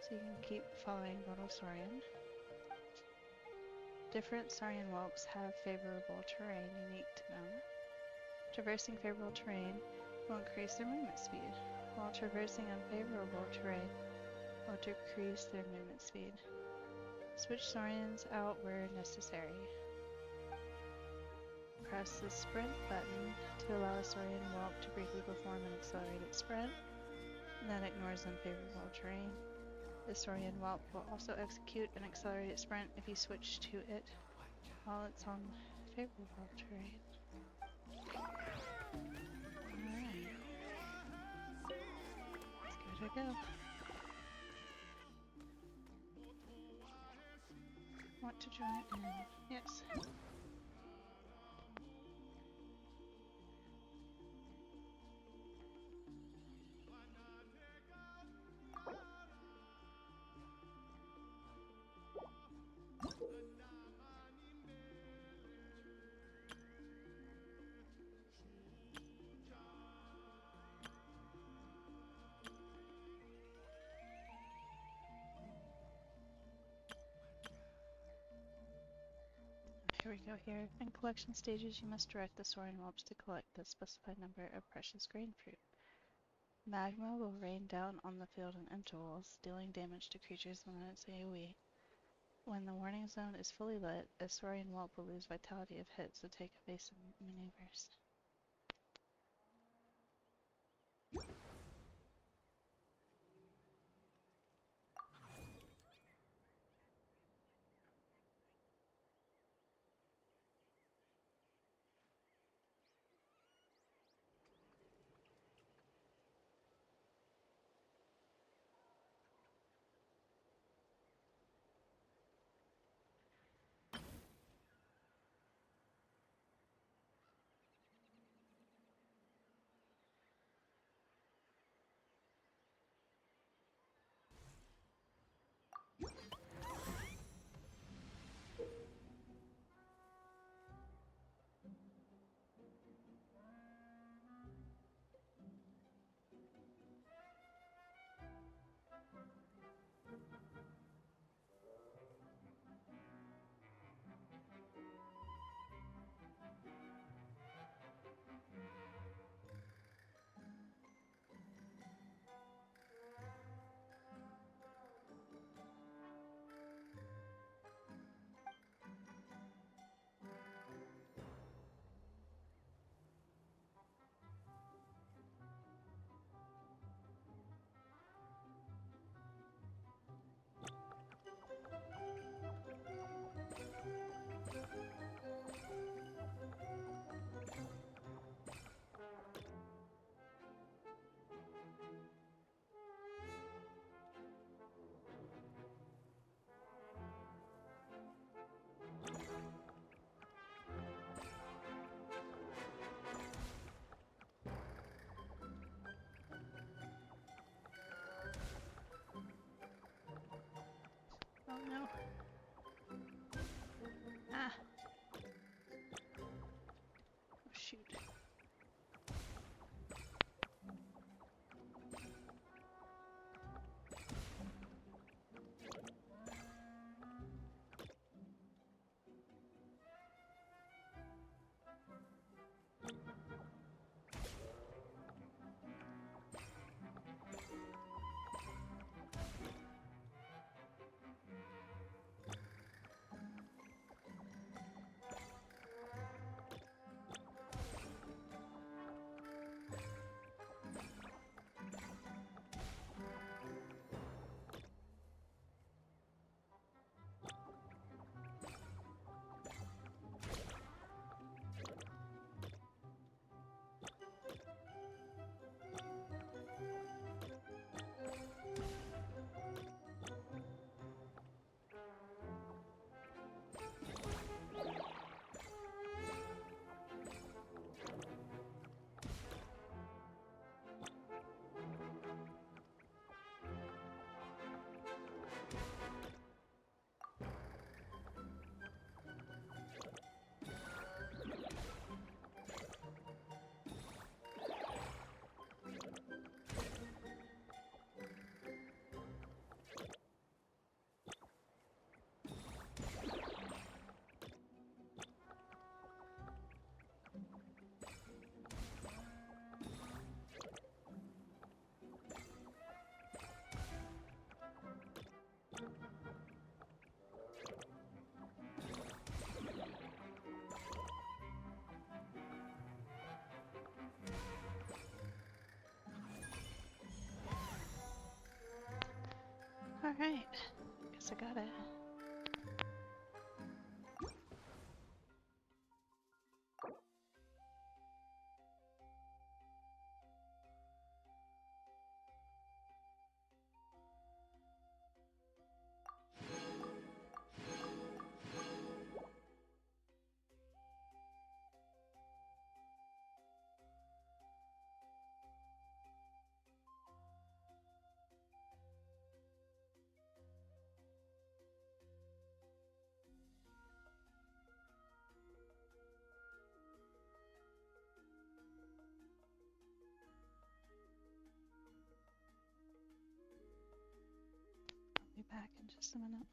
so you can keep following little Saurian. Different Saurian whelps have favorable terrain unique to them. Traversing favorable terrain will increase their movement speed, while traversing unfavorable terrain will decrease their movement speed. Switch Saurians out where necessary. Press the sprint button to allow a Saurian whelp to briefly perform an accelerated sprint, and that ignores unfavorable terrain. The Saurian whelp will also execute an accelerated sprint if you switch to it while it's on favorable terrain. Alright. Let's give it a go. Want to join in? Yes. Here we go here. In collection stages, you must direct the Saurian whelps to collect the specified number of precious grain fruit. Magma will rain down on the field in intervals, dealing damage to creatures within its AoE. When the warning zone is fully lit, a Saurian whelp will lose vitality if hit, so take evasive maneuvers. Alright, guess I got it. I'll be back in just a minute.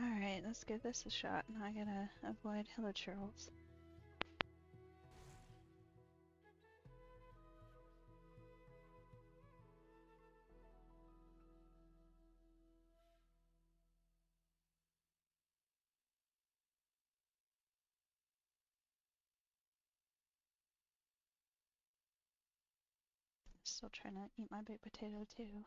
Alright, let's give this a shot. Now I gotta avoid hilichurls. Still trying to eat my baked potato too.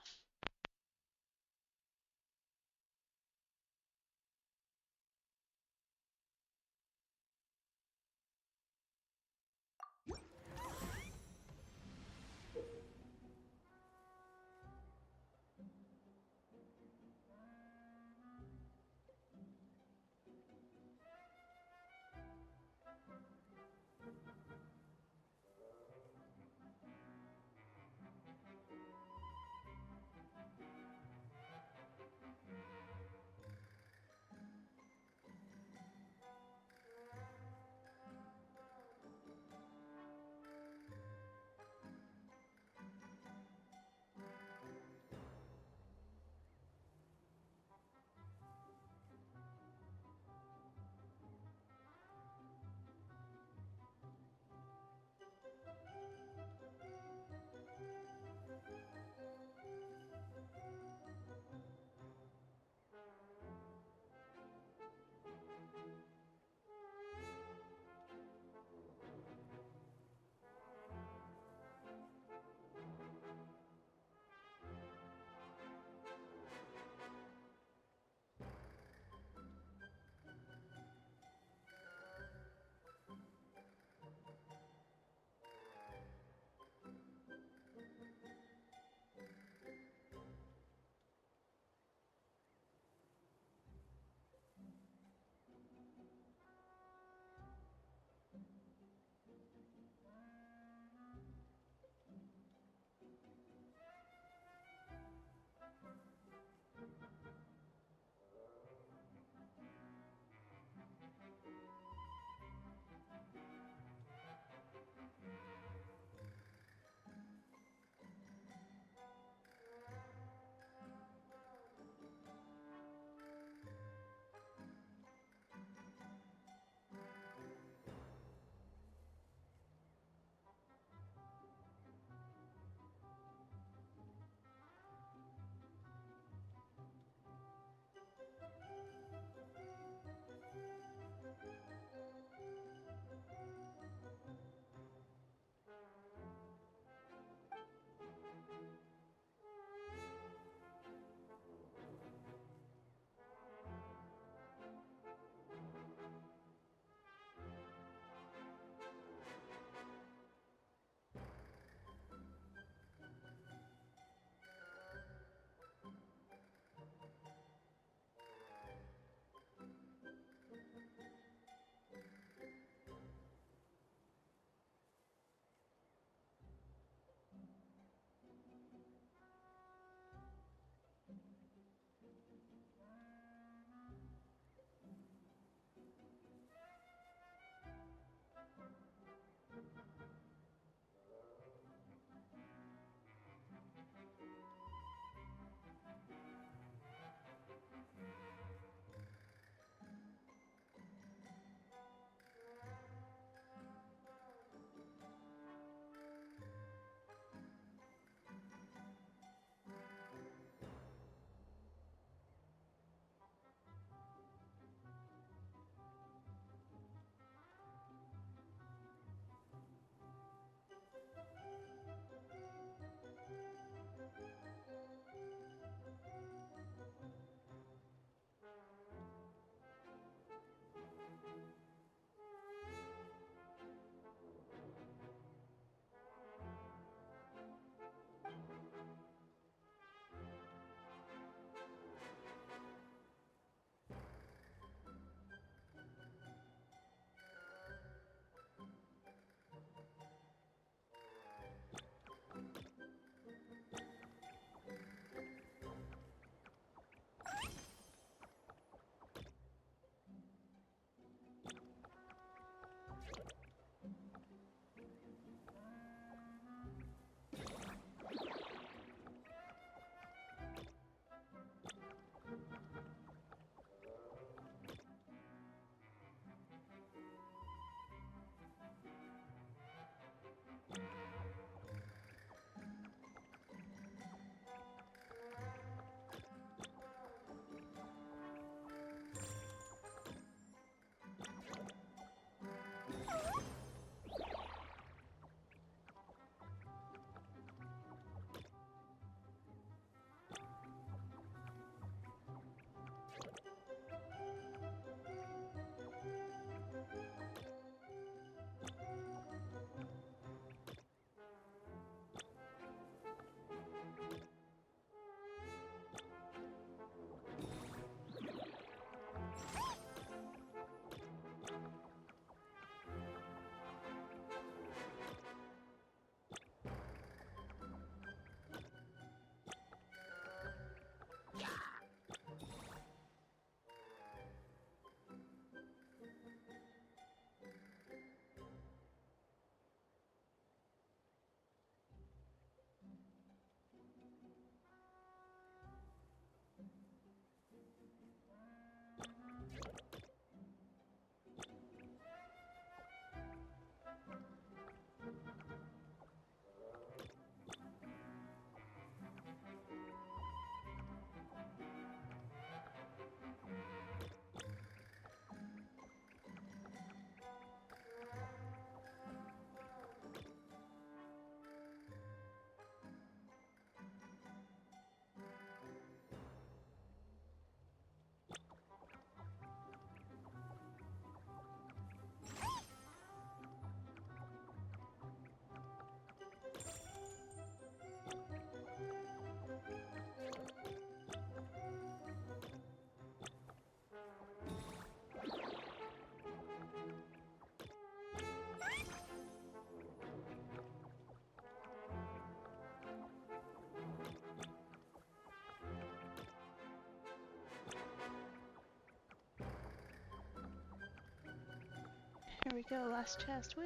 we go, last chest. Woo!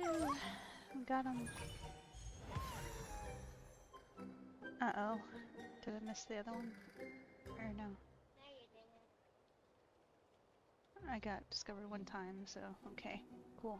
We got him. Uh-oh. Did I miss the other one? Or no? I got discovered one time, so okay. Cool.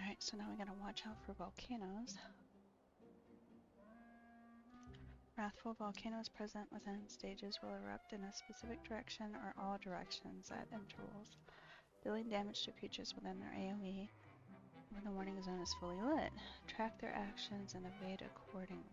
Alright, so now we gotta watch out for volcanoes. Wrathful volcanoes present within stages will erupt in a specific direction or all directions at intervals, dealing damage to creatures within their AoE when the warning zone is fully lit. Track their actions and evade accordingly.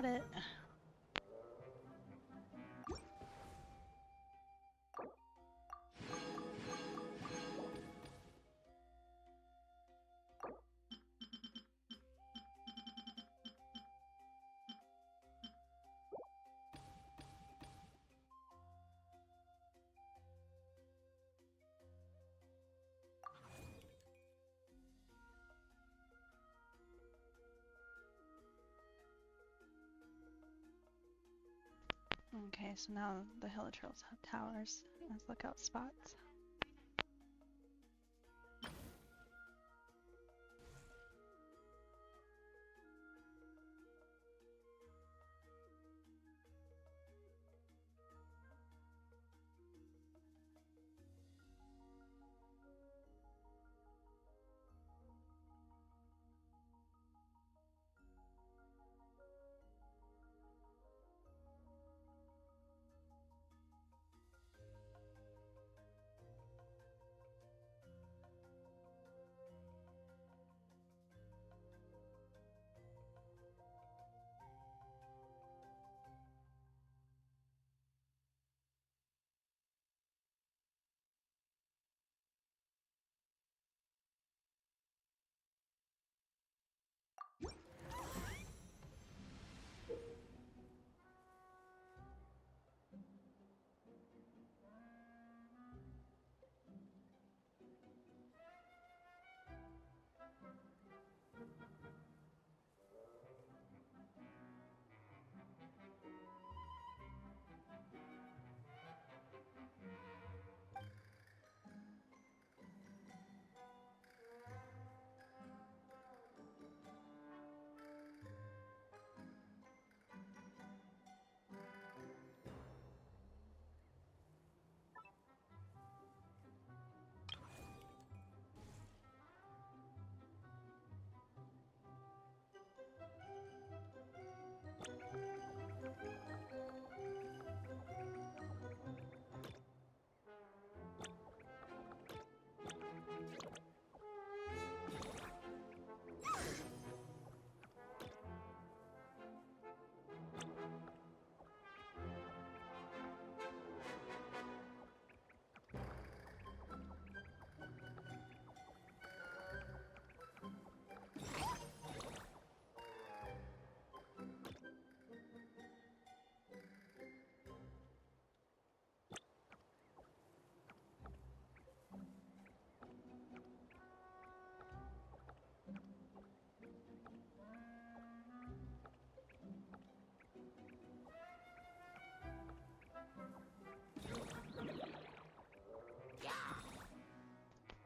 got it. Okay, so now the Hilichurls have towers as lookout spots.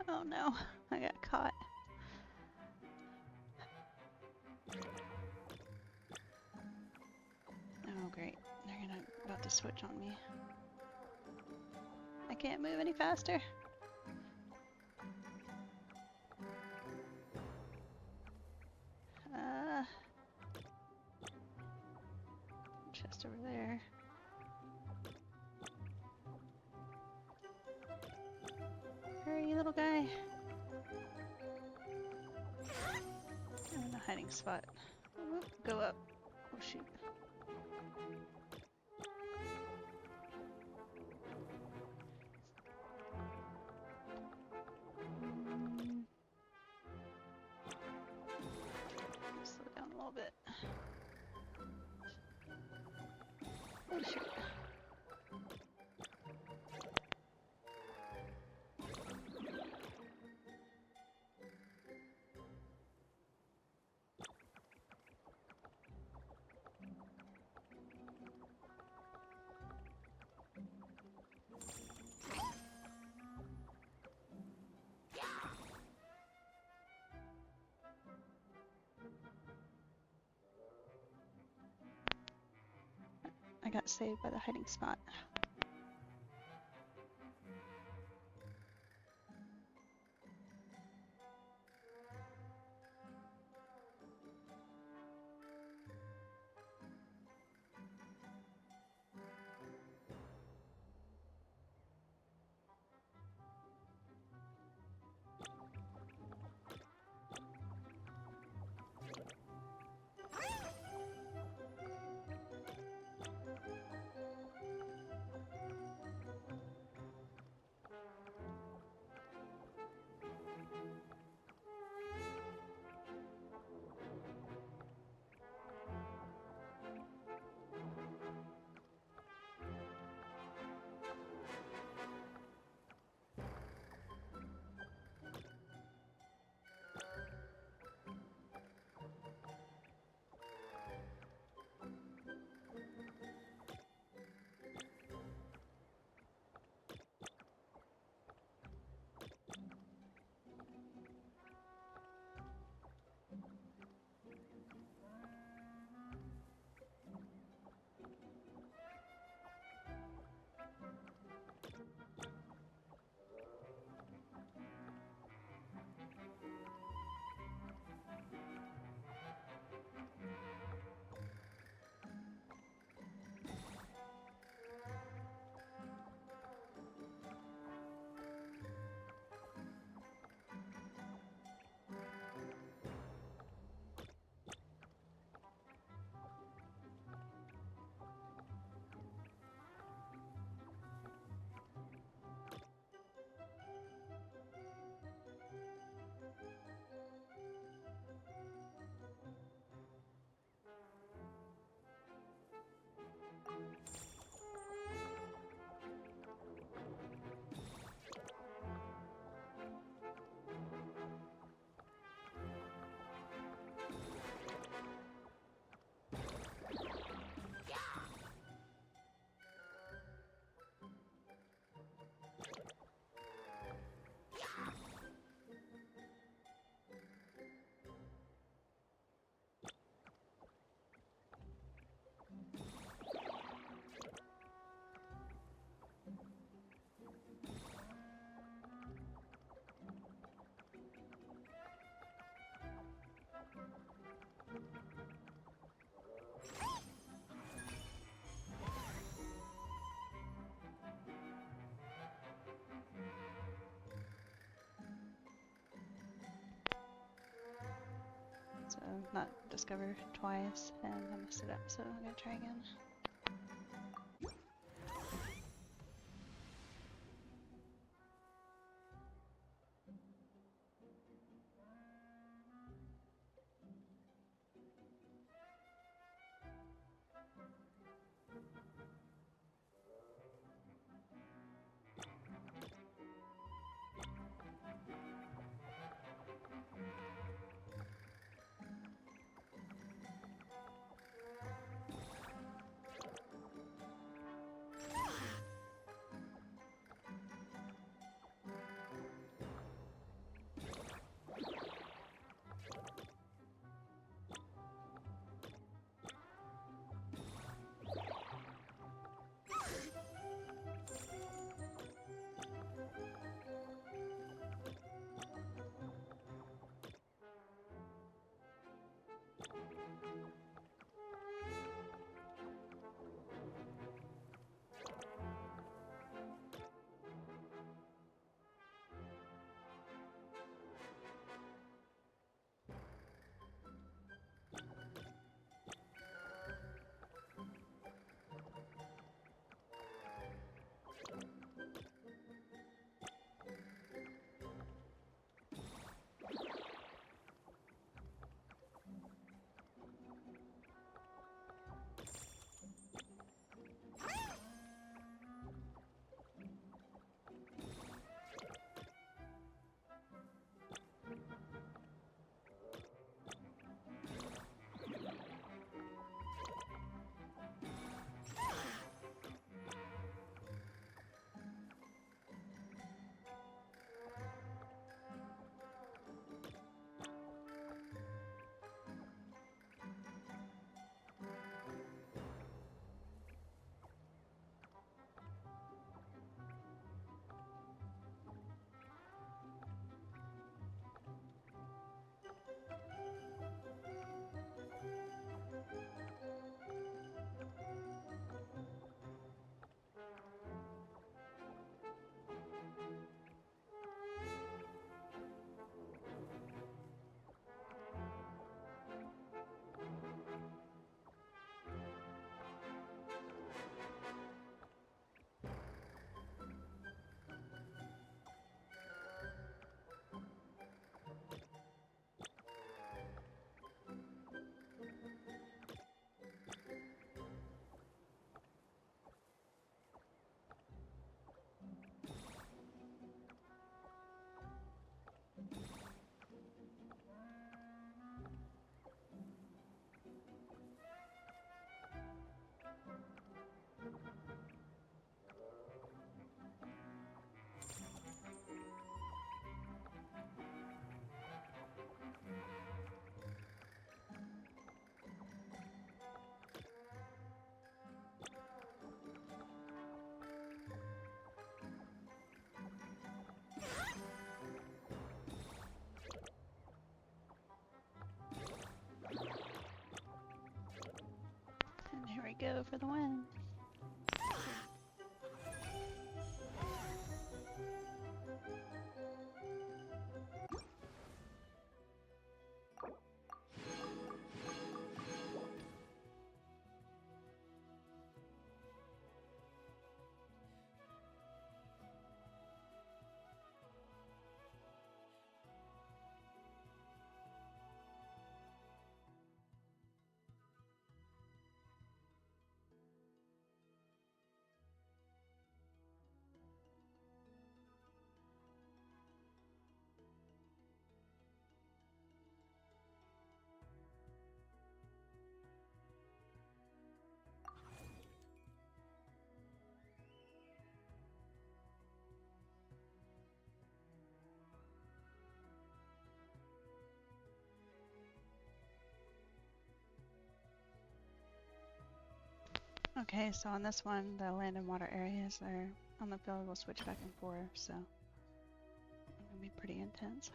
Oh no, I got caught. Oh great, they're about to switch on me. I can't move any faster. Chest over there. Hurry, little guy. I'm in a hiding spot. Whoop, go up. Oh shoot. Slow down a little bit. Oh shoot. I got saved by the hiding spot. not discover twice, and I messed it up, so I'm gonna try again. And here we go for the win. Okay, so on this one, the land and water areas are on the field will switch back and forth, so it's gonna be pretty intense.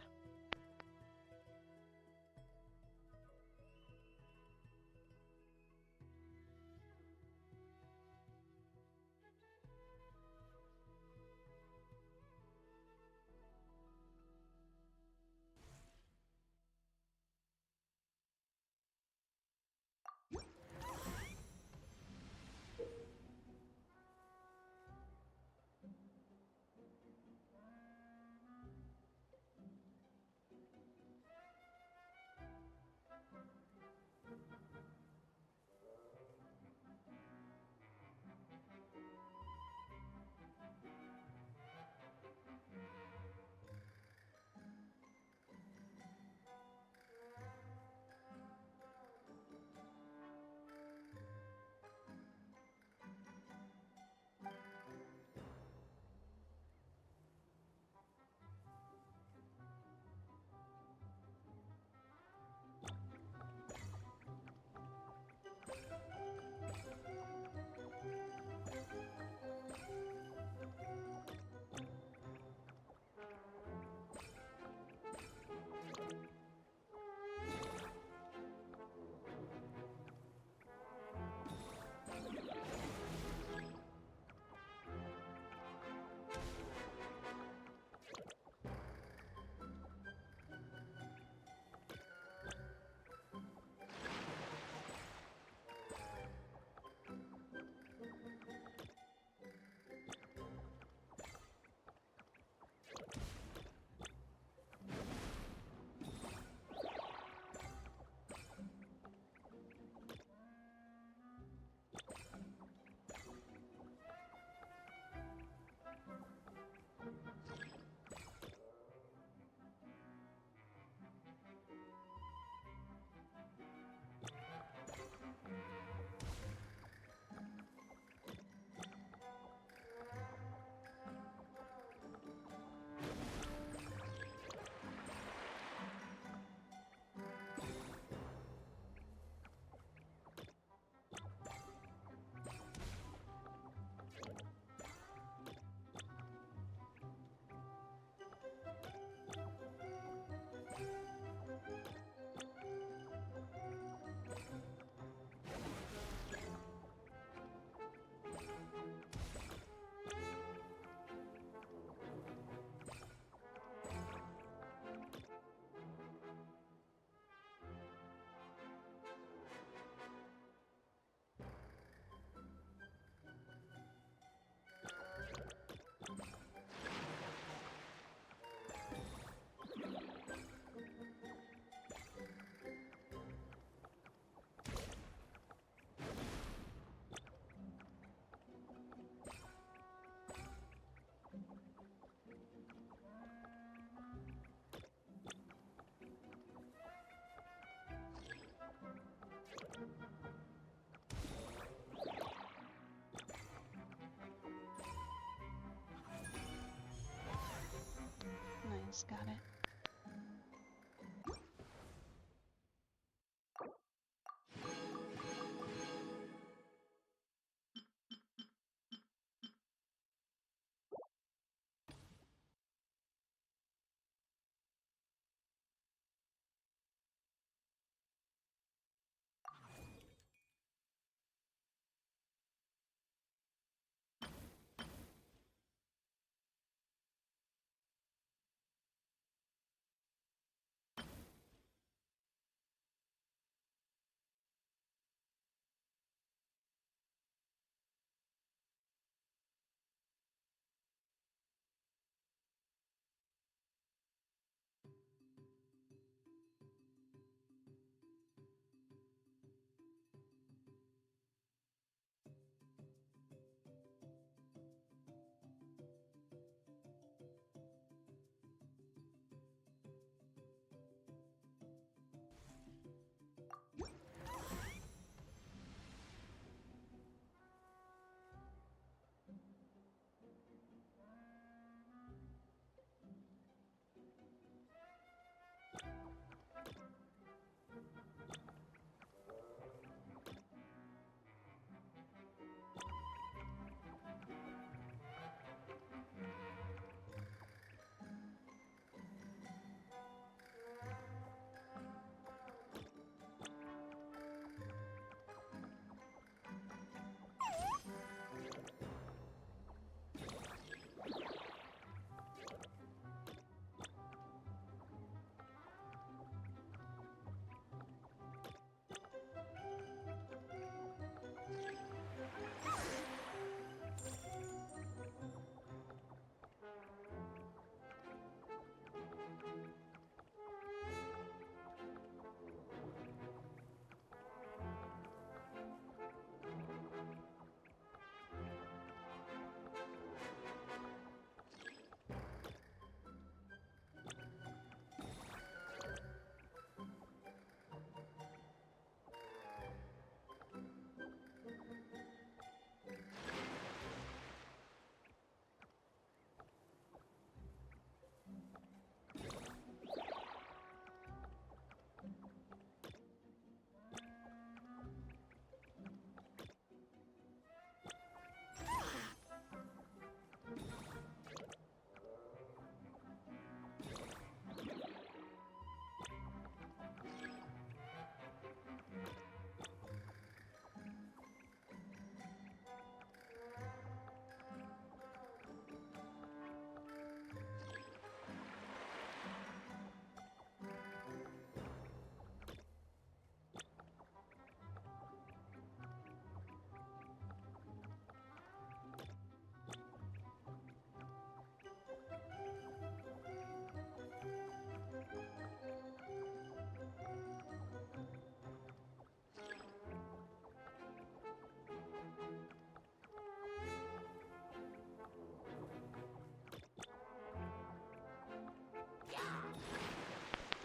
Yes, got it.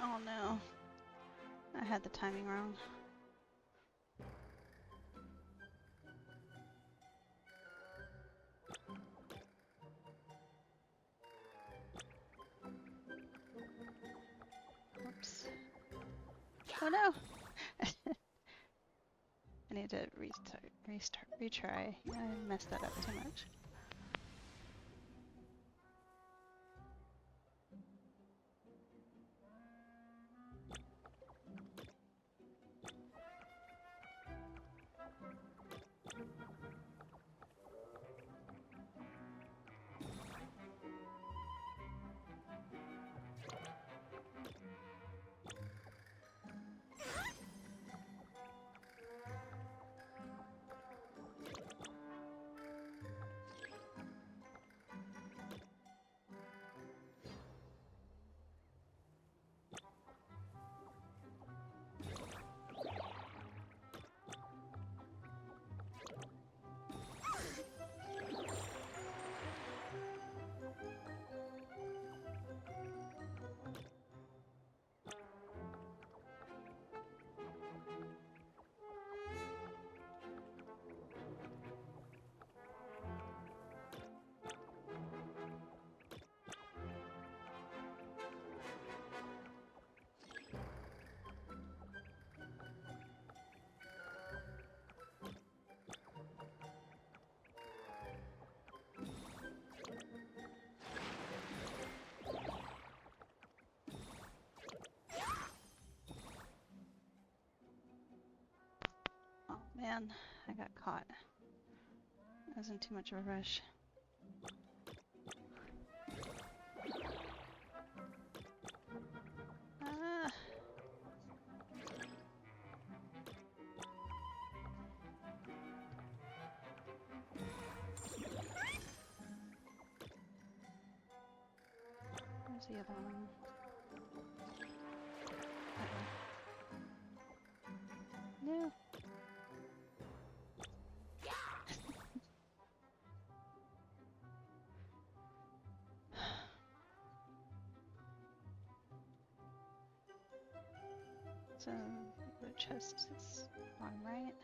Oh no. I had the timing wrong. Oops. Oh no! I need to retry. Yeah, I messed that up too much. man, I got caught. I was in too much of a rush. Ah. Where's the other one? No. So the chest is bottom right.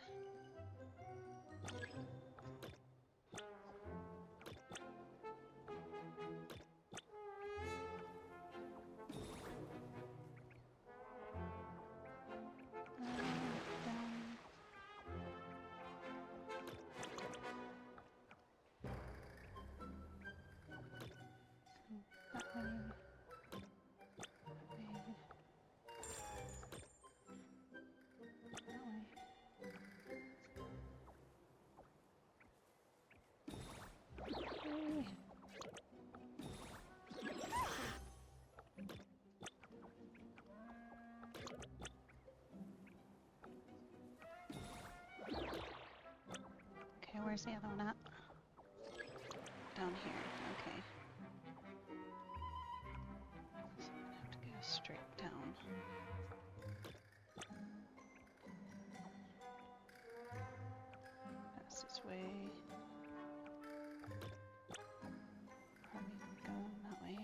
Down. That way. That way. Hey. Okay, where's the other one at? Down here, okay. So I'm gonna have to go straight down. Pass this way. Probably going that way.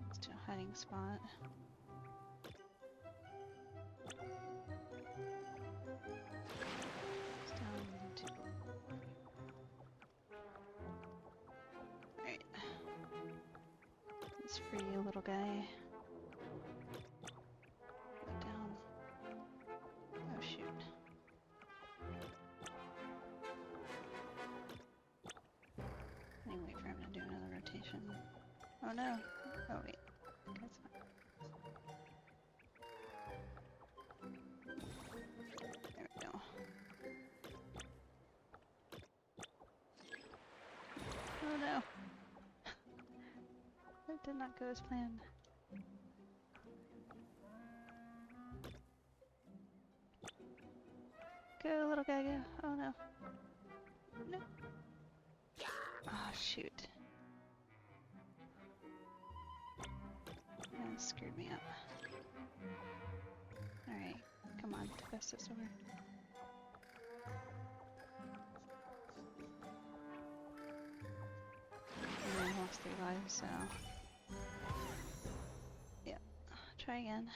Let's do a hiding spot. It's down to... Alright. It's for you, little guy. Go down. Oh shoot. I need to wait for him to do another rotation. Oh no. Oh wait. That's fine. There we go. Oh no. That did not go as planned. Go, little guy, go. Oh no. No. Oh shoot. That screwed me up. Alright, come on, best of sword. And I lost 3 lives, so... Yep, try again.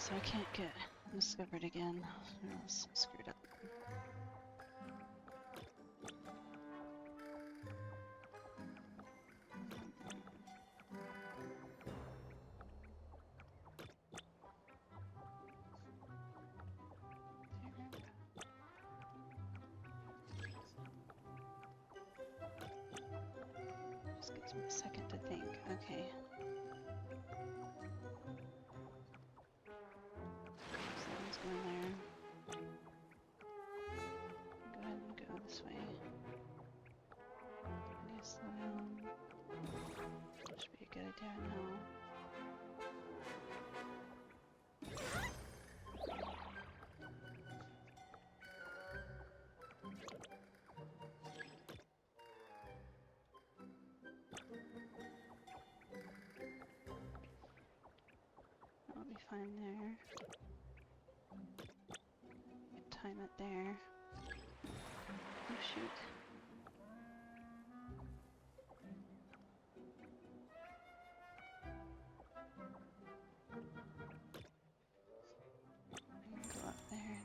So I can't get discovered again. Or else screwed up. Just gives me a second to think. Okay. Someone's going there. Go ahead and go this way. I need to slow down. Should be a good idea now. I'll be fine there. Time it there. Oh shoot. I can go up there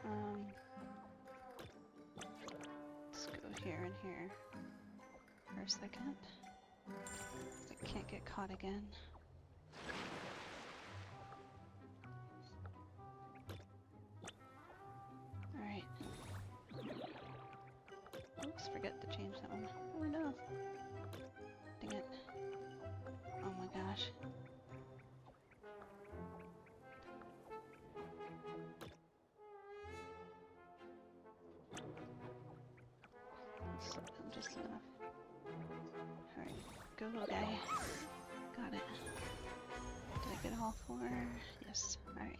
and let's go here and here for a second. I can't get caught again. Alright. Oops, forget to change that one. Oh no. Dang it. Oh my gosh. Just enough. Alright, go little guy. Got it. Did I get all four? Yes. Alright.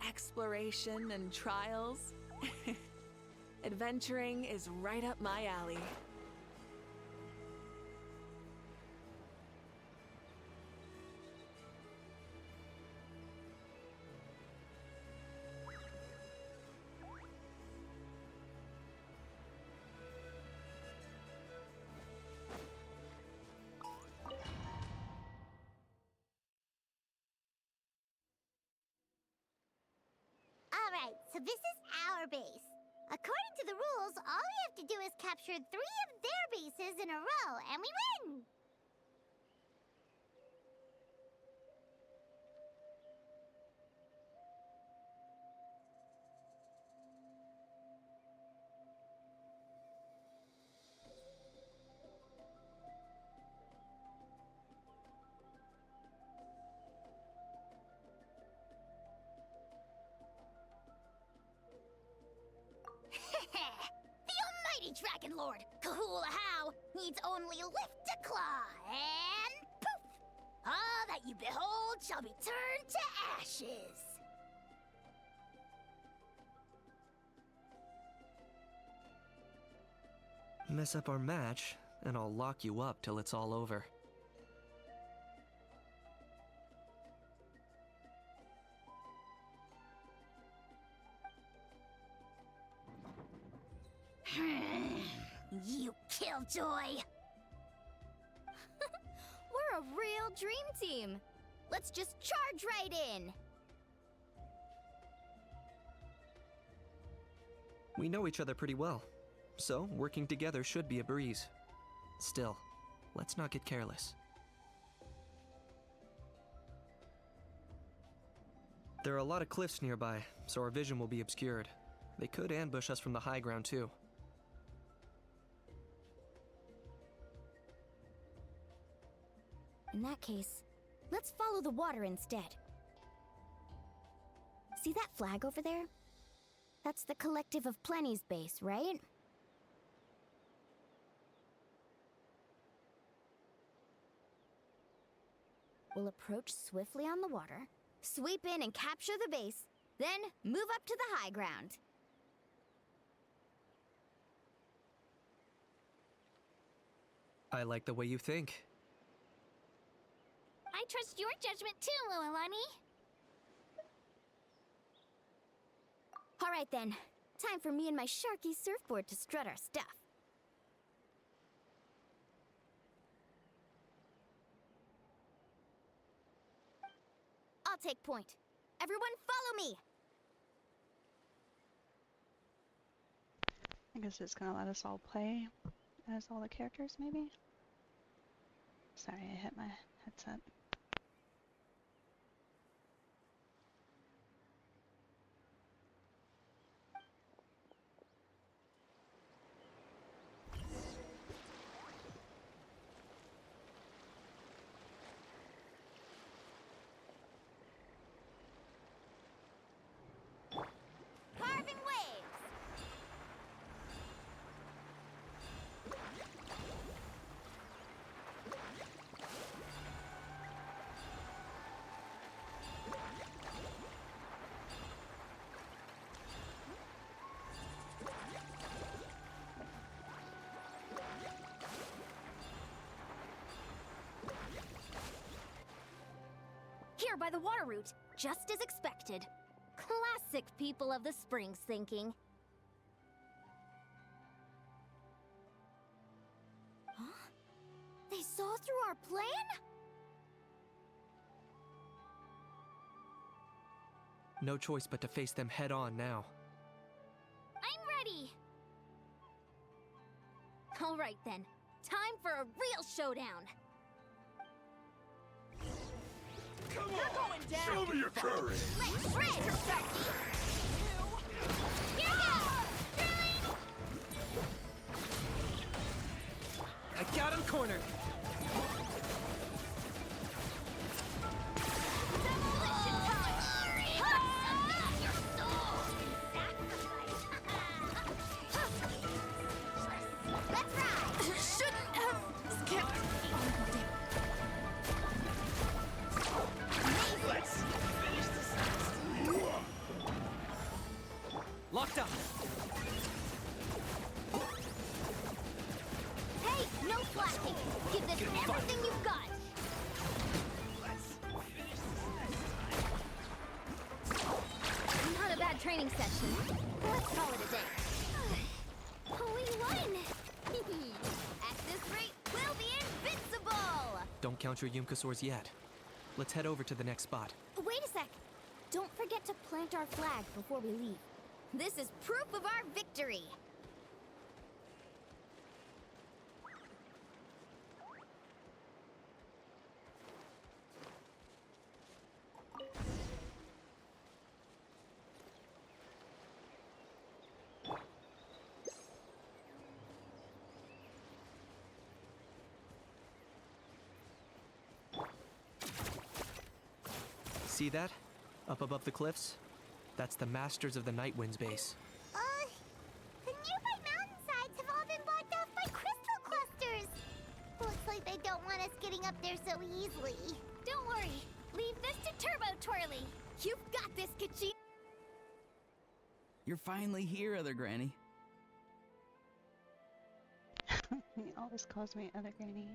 Exploration and trials. Adventuring is right up my alley. Alright, so this is our base. According to the rules, all we have to do is capture 3 of their bases in a row, and we win! The almighty Dragon Lord, Kahula-How, needs only lift a claw, and poof! All that you behold shall be turned to ashes. Mess up our match, and I'll lock you up till it's all over. You killjoy! We're a real dream team. Let's just charge right in. We know each other pretty well, so working together should be a breeze. Still, let's not get careless. There are a lot of cliffs nearby, so our vision will be obscured. They could ambush us from the high ground too. In that case, let's follow the water instead. See that flag over there? That's the Collective of Plenty's base, right? We'll approach swiftly on the water, sweep in and capture the base, then move up to the high ground. I like the way you think. I trust your judgment too, Lualani. All right then, time for me and my Sharky surfboard to strut our stuff. I'll take point. Everyone follow me! I guess it's gonna let us all play as all the characters, maybe? Sorry, I hit my headset. Carving waves! Here by the water route, just as expected. Classic people of the Springs thinking. Huh? They saw through our plan? No choice but to face them head on now. I'm ready! All right then, time for a real showdown. Come You're on! going down! Show me your courage! Let's shred her, Sharky! Here goes! I got him cornered! Demolition time! Your soul! Let's ride! Shouldn't have skipped. Let's finish this. Locked up! Hey, no slacking! Give this everything you've got! Not a bad training session. Let's call it a day. We won! At this rate, we'll be invincible! Don't count your Yumka swords yet. Let's head over to the next spot. Wait a sec. Don't forget to plant our flag before we leave. This is proof of our victory! See that? Up above the cliffs? That's the Masters of the Night Wind's base. The nearby mountainsides have all been blocked off by crystal clusters. Looks like they don't want us getting up there so easily. Don't worry. Leave this to Turbo Twirly. You've got this, Kachi. You're finally here, Other Granny. He always calls me Other Granny.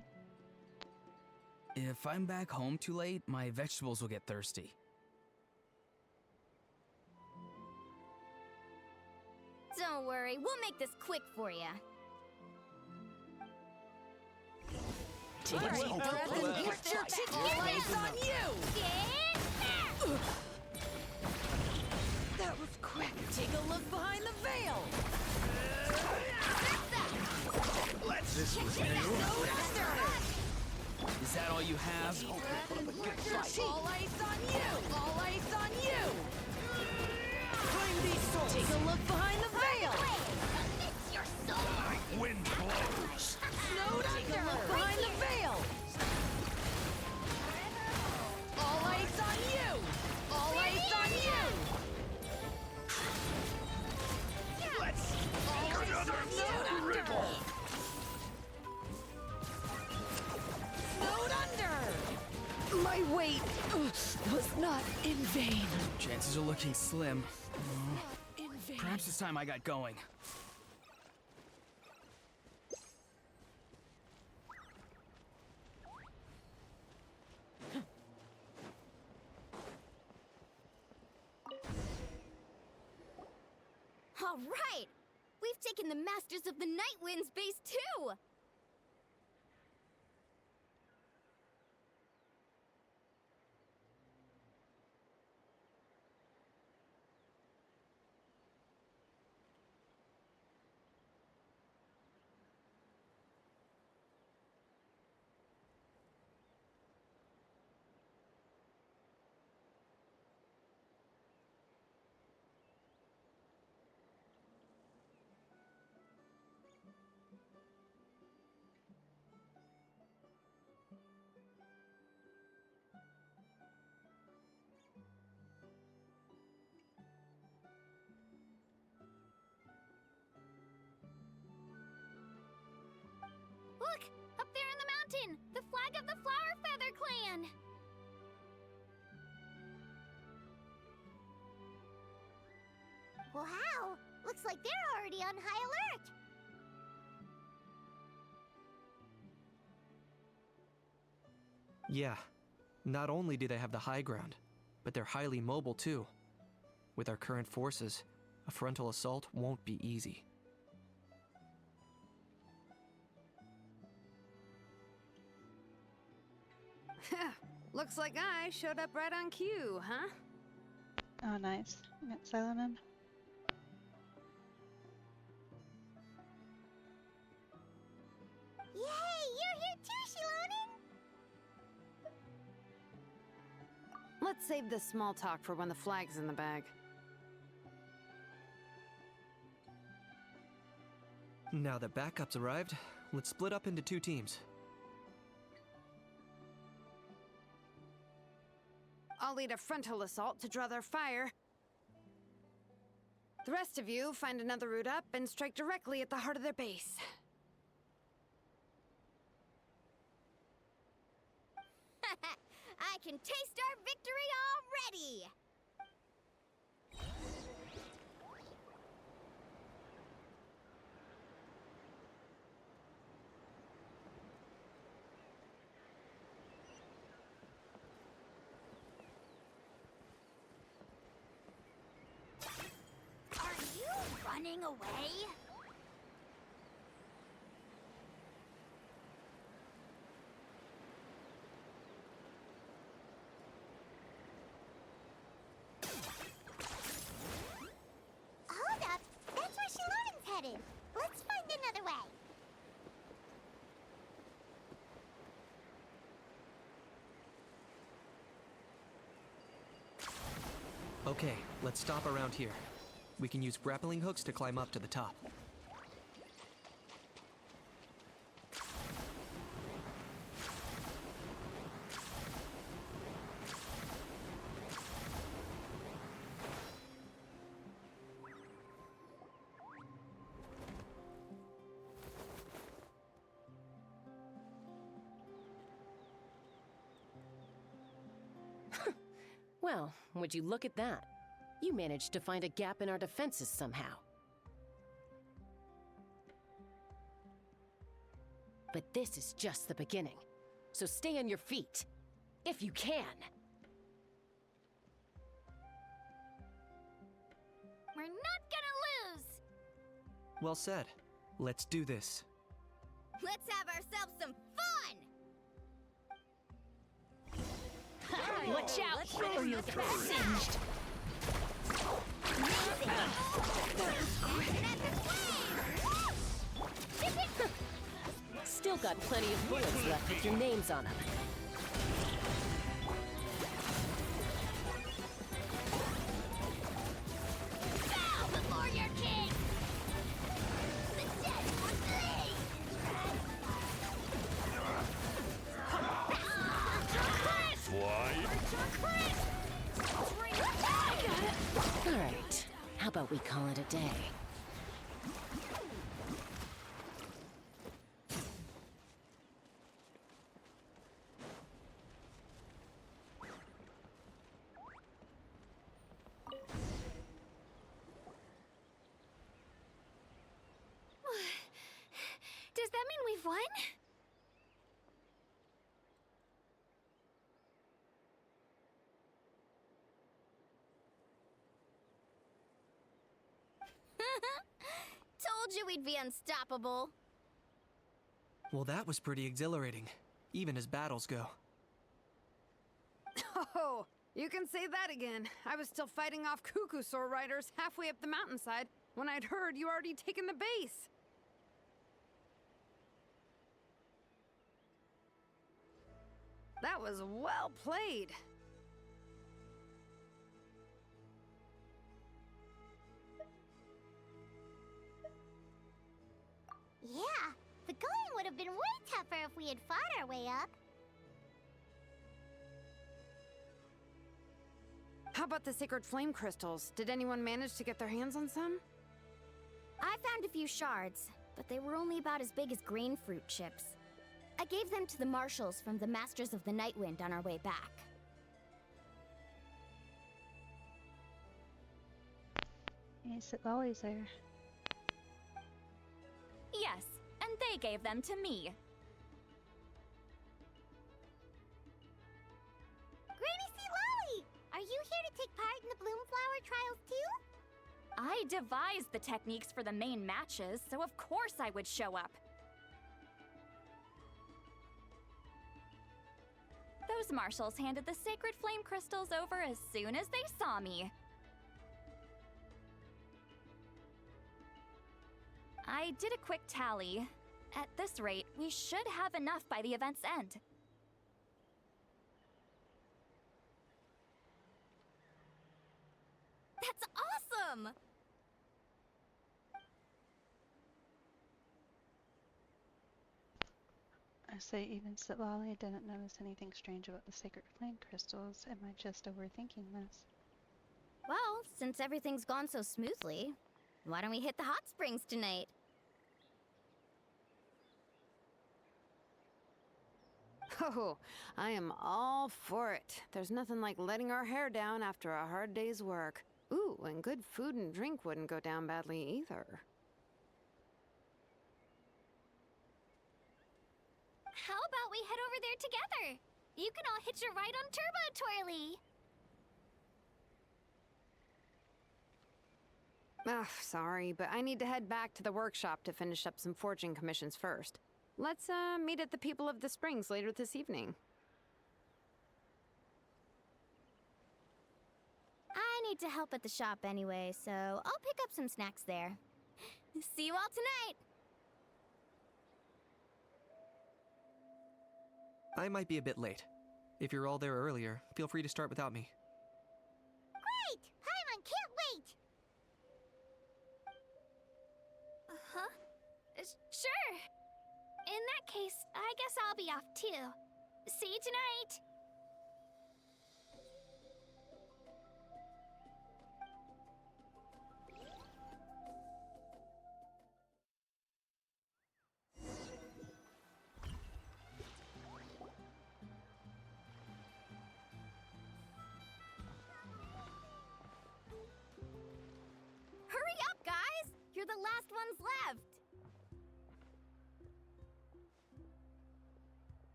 If I'm back home too late, my vegetables will get thirsty. Don't worry, we'll make this quick for you. Take a deep breath and get your All eyes on you! That was quick. Take a look behind the veil. This was new. Is that all you have? All ice on you. All ice on you. Climb these souls. Take a look behind the veil. It's your sword! Wind blows. Snowed Take a look behind the veil. All ice on you. All ice on you. Let's All ice another on you. ripple. Snowed under. My weight was not in vain. Chances are looking slim. In vain. Perhaps it's time I got going. All right! We've taken the Masters of the Night Wind's base, too! Look! Up there in the mountain! The flag of the Flower Feather Clan! Wow! Looks like they're already on high alert! Yeah, not only do they have the high ground, but they're highly mobile too. With our current forces, a frontal assault won't be easy. Looks like I showed up right on cue, huh? Oh, nice. You got Silonin. Yay! You're here too, Shilonin! Let's save this small talk for when the flag's in the bag. Now that backup's arrived, let's split up into two teams. I'll lead a frontal assault to draw their fire. The rest of you find another route up and strike directly at the heart of their base. I can taste our victory already! Are you running away? Okay, let's stop around here. We can use grappling hooks to climb up to the top. Well, would you look at that? You managed to find a gap in our defenses somehow. But this is just the beginning. So stay on your feet. If you can. We're not gonna lose! Well said. Let's do this. Let's have ourselves some fun! Watch out, or you'll get singed. Still got plenty of bullets left with your names on them. Bow before your king! The dead will bleed! All right, how about we call it a day? Does that mean we've won? Told you we'd be unstoppable. Well, that was pretty exhilarating, even as battles go. Oh, you can say that again. I was still fighting off Cuckoosaur riders halfway up the mountainside when I'd heard you already taken the base. That was well played. Yeah, the going would have been way tougher if we had fought our way up. How about the sacred flame crystals? Did anyone manage to get their hands on some? I found a few shards, but they were only about as big as grain fruit chips. I gave them to the marshals from the Masters of the Nightwind on our way back. Yes, Lolly's there. Yes, and they gave them to me. Granny C. Lolly! Are you here to take part in the Bloomflower trials too? I devised the techniques for the main matches, so of course I would show up. Those marshals handed the sacred flame crystals over as soon as they saw me. I did a quick tally. At this rate, we should have enough by the event's end. That's awesome! I say even Sitlali didn't notice anything strange about the sacred flame crystals. Am I just overthinking this? Well, since everything's gone so smoothly, why don't we hit the hot springs tonight? Oh, I am all for it. There's nothing like letting our hair down after a hard day's work. Ooh, and good food and drink wouldn't go down badly either. How about we head over there together? You can all hitch a ride on Turbo Twirly. Ugh, sorry, but I need to head back to the workshop to finish up some forging commissions first. Let's, meet at the People of the Springs later this evening. I need to help at the shop anyway, so I'll pick up some snacks there. See you all tonight! I might be a bit late. If you're all there earlier, feel free to start without me. Great! case, I guess I'll be off too. See you tonight! Hurry up, guys! You're the last ones left!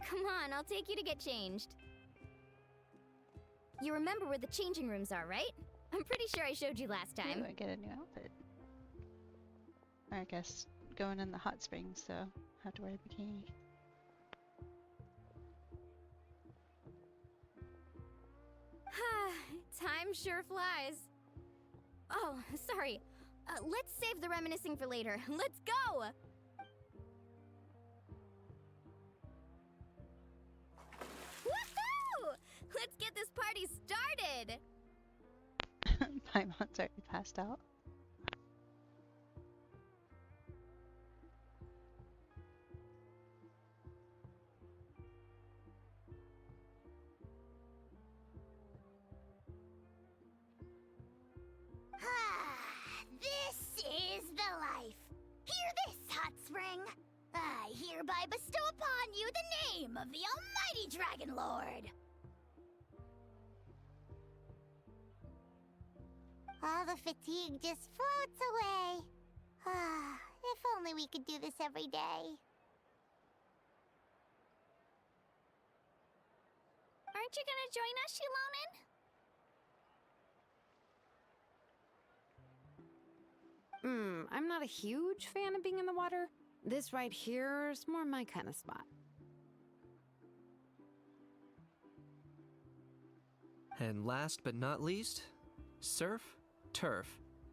Come on, I'll take you to get changed. You remember where the changing rooms are, right? I'm pretty sure I showed you last time. Ooh, I get a new outfit. I guess going in the hot springs, so I have to wear a bikini. Time sure flies. Oh, sorry. Let's save the reminiscing for later. Let's go! Woohoo! Let's get this party started! Paimon's already passed out. This is the life. Hear this, hot spring. I hereby bestow upon you the name of the almighty Dragon Lord. All the fatigue just floats away. If only we could do this every day. Aren't you gonna join us, Shilonen? I'm not a huge fan of being in the water. This right here is more my kind of spot. And last but not least, surf, turf,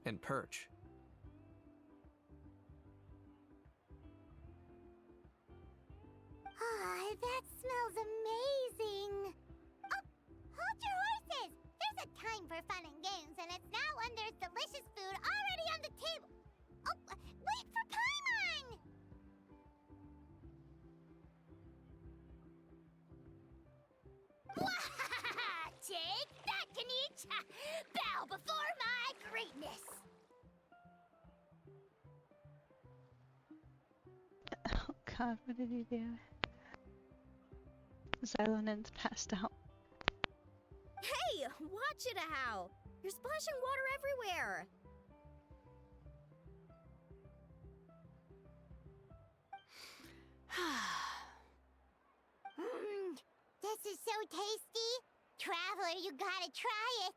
and perch. That smells amazing. Oh, hold your horses. There's a time for fun and games, and it's now when there's delicious food already on the table. Oh, wait for Paimon! Take that, Kanich! Bow before my greatness! Oh god, what did he do? Xylonen's passed out. Hey, watch it, how! You're splashing water everywhere! This is so tasty! Traveler, you gotta try it!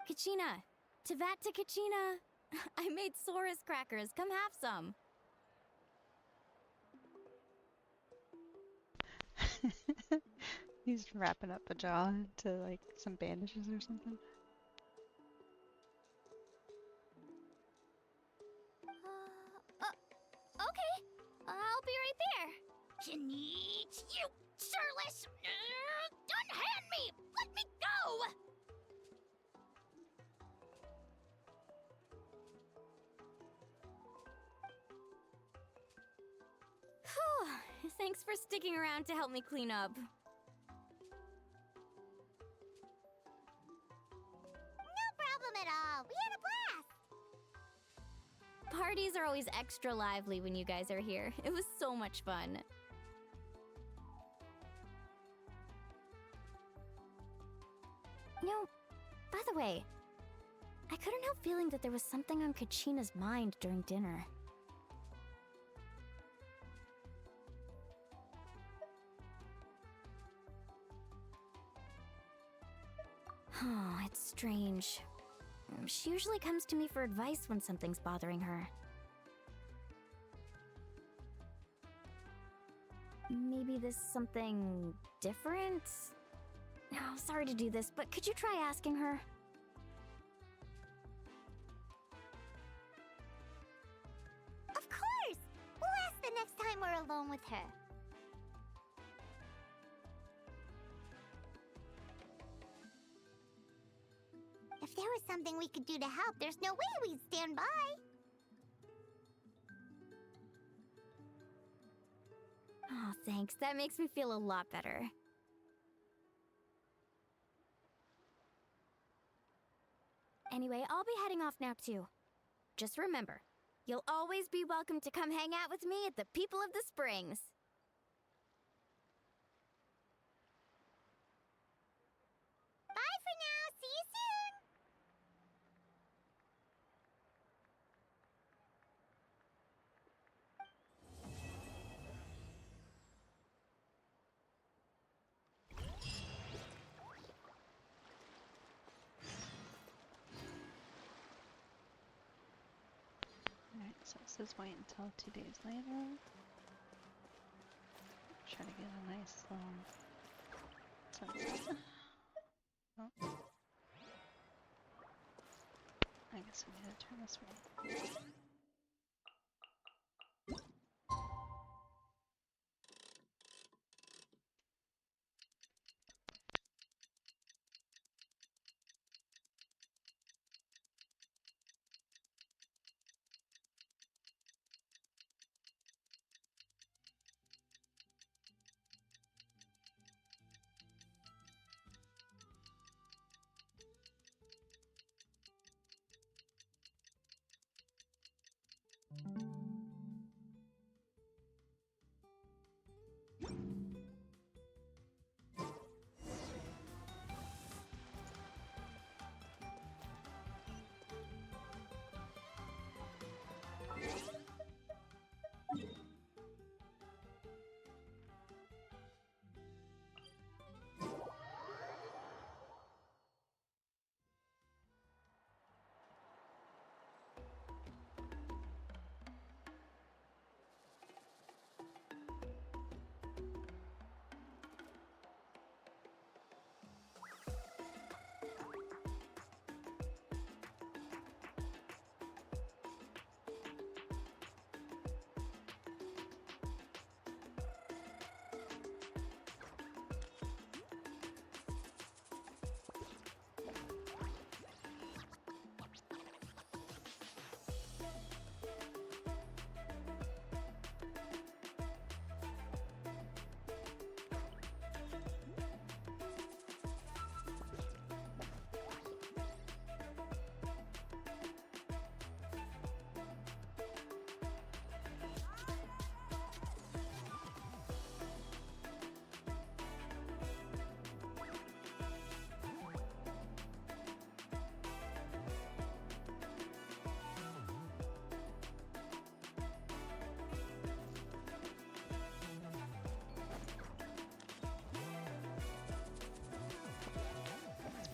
Kachina! Tevat to Kachina! I made Saurus crackers. Come have some. He's wrapping up a jaw into like some bandages or something. Okay. I'll be right there. Kanich, you surless! Unhand me! Let me go! Whew. Thanks for sticking around to help me clean up. No problem at all. We had a blast. Parties are always extra lively when you guys are here. It was so much fun. No, by the way, I couldn't help feeling that there was something on Kachina's mind during dinner. Oh, it's strange. She usually comes to me for advice when something's bothering her. Maybe this something different? No, sorry to do this, but could you try asking her? Of course! We'll ask the next time we're alone with her. If there was something we could do to help, there's no way we'd stand by. Oh, thanks. That makes me feel a lot better. Anyway, I'll be heading off now too. Just remember, you'll always be welcome to come hang out with me at the People of the Springs. Bye for now. See you soon. Alright, so it says wait until 2 days later. Try to get a nice sunset. Oh. I guess we need to turn this way.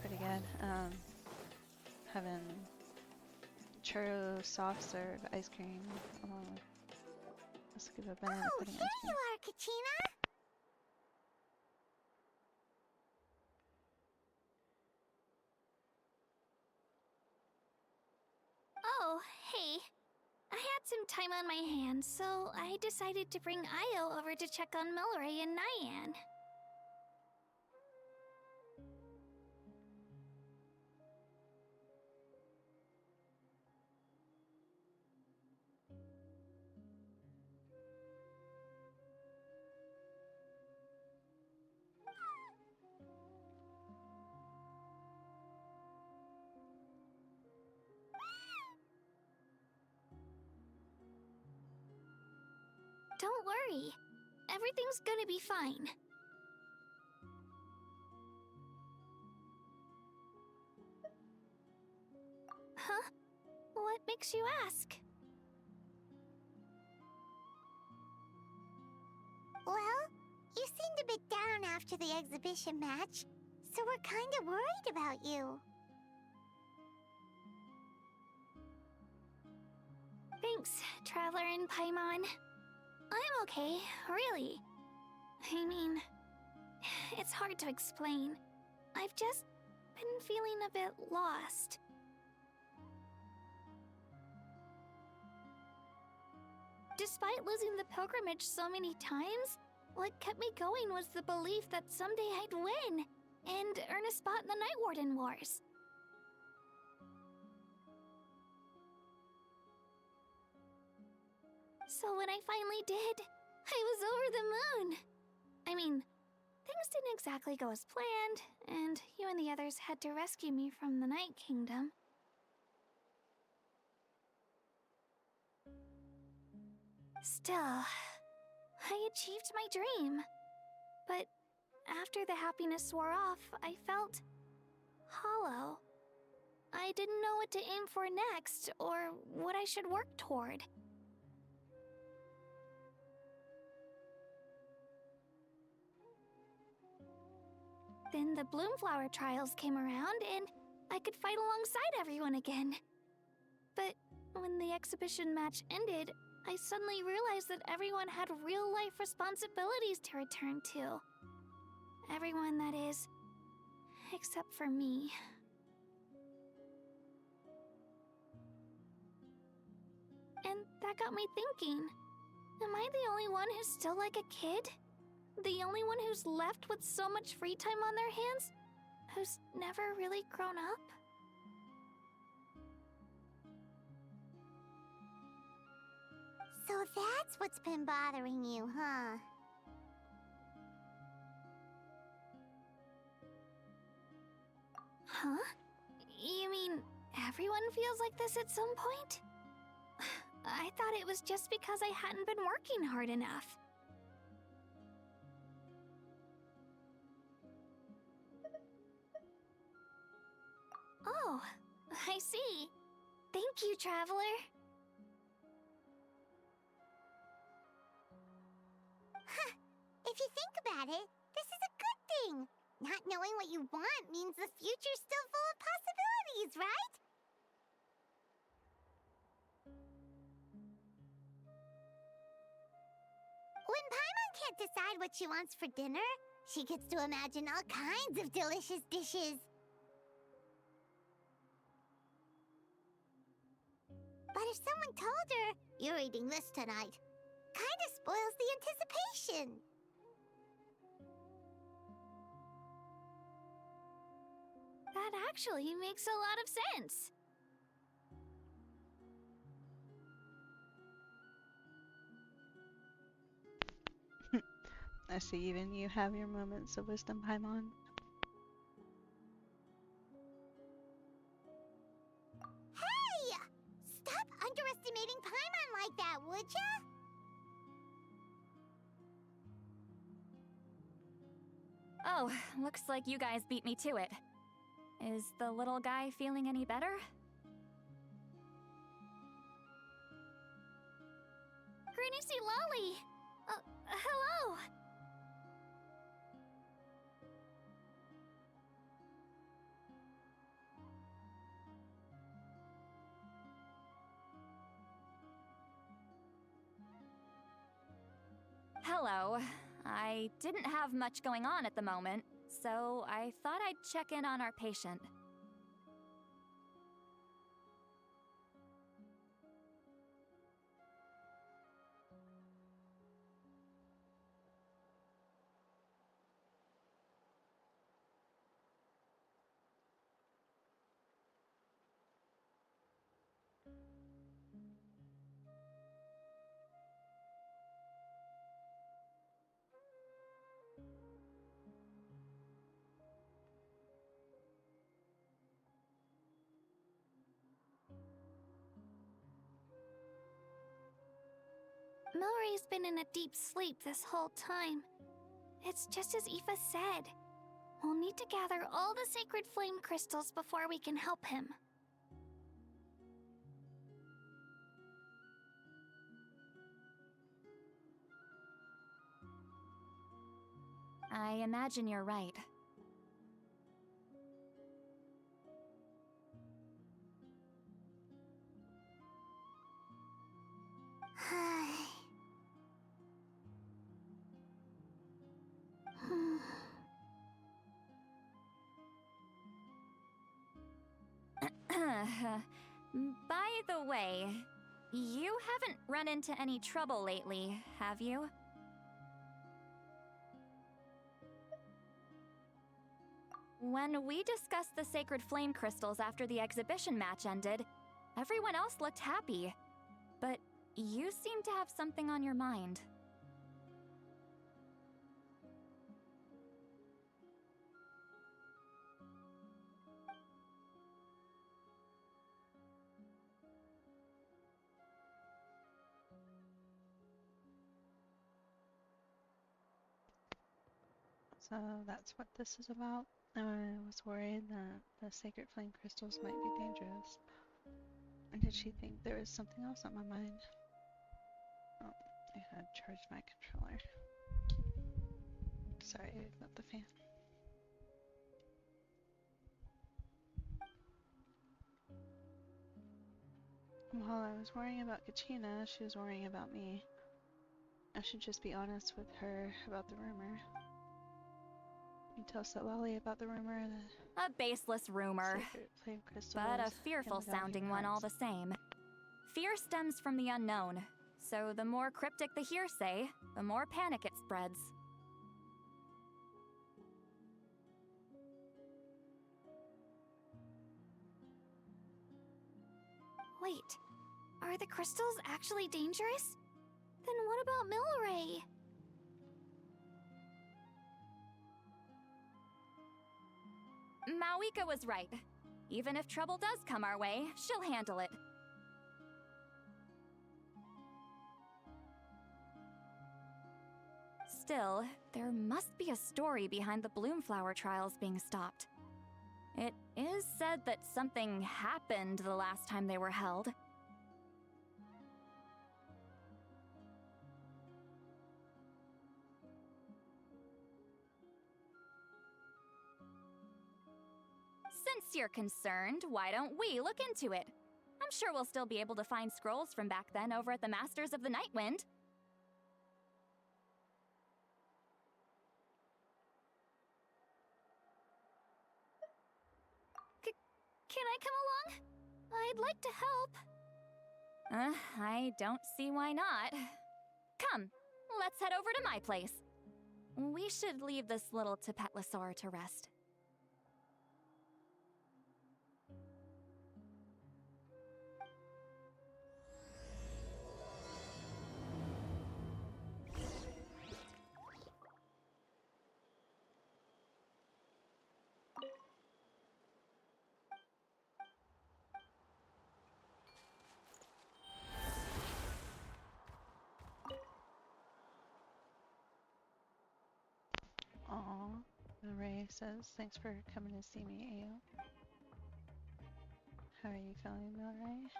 Pretty good. Having churro soft serve ice cream along with a scoop of banana Oh, pudding here ice cream. you are, Kachina. Oh, hey. I had some time on my hands, so I decided to bring Io over to check on Milray and Nyan. Don't worry. Everything's gonna be fine. Huh? What makes you ask? Well, you seemed a bit down after the exhibition match, so we're kinda worried about you. Thanks, Traveler and Paimon. I'm okay, really. I mean, it's hard to explain. I've just been feeling a bit lost. Despite losing the pilgrimage so many times, what kept me going was the belief that someday I'd win and earn a spot in the Night Warden Wars. So when I finally did, I was over the moon. I mean, things didn't exactly go as planned, and you and the others had to rescue me from the Night Kingdom. Still, I achieved my dream. But after the happiness wore off, I felt hollow. I didn't know what to aim for next, or what I should work toward. Then the Bloomflower trials came around, and I could fight alongside everyone again. But when the exhibition match ended, I suddenly realized that everyone had real-life responsibilities to return to. Everyone, that is. Except for me. And that got me thinking. Am I the only one who's still like a kid? The only one who's left with so much free time on their hands? Who's never really grown up? So that's what's been bothering you, huh? Huh? You mean everyone feels like this at some point? I thought it was just because I hadn't been working hard enough. Oh, I see. Thank you, Traveler. Huh. If you think about it, this is a good thing. Not knowing what you want means the future's still full of possibilities, right? When Paimon can't decide what she wants for dinner, she gets to imagine all kinds of delicious dishes. But if someone told her, "You're eating this tonight," kinda spoils the anticipation. That actually makes a lot of sense. I see even you have your moments of wisdom, Paimon. Hey! Stop underestimating Paimon like that, would ya? Oh, looks like you guys beat me to it. Is the little guy feeling any better? Granny C. Lolly! Hello! Hello. I didn't have much going on at the moment, so I thought I'd check in on our patient. Milry's been in a deep sleep this whole time. It's just as Aoife said. We'll need to gather all the sacred flame crystals before we can help him. I imagine you're right. By the way, you haven't run into any trouble lately, have you? When we discussed the sacred flame crystals after the exhibition match ended, everyone else looked happy. But you seem to have something on your mind. So that's what this is about. I was worried that the sacred flame crystals might be dangerous. Or did she think there was something else on my mind? Oh, I gotta charge my controller. Sorry, I got the fan. While I was worrying about Kachina, she was worrying about me. I should just be honest with her about the rumor. You tell Salali about the rumor that... A baseless rumor, sacred flame crystal but a was fearful handed out sounding human one all hearts. the same. Fear stems from the unknown, so the more cryptic the hearsay, the more panic it spreads. Wait, are the crystals actually dangerous? Then what about Milray? Mawika was right. Even if trouble does come our way, she'll handle it. Still, there must be a story behind the Bloomflower trials being stopped. It is said that something happened the last time they were held. Since you're concerned, why don't we look into it? I'm sure we'll still be able to find scrolls from back then over at the Masters of the Nightwind. Can I come along? I'd like to help. I don't see why not. Come, let's head over to my place. We should leave this little Tepetlosaur to rest. Aw, Ray says, thanks for coming to see me, Ayo. How are you feeling, Ray?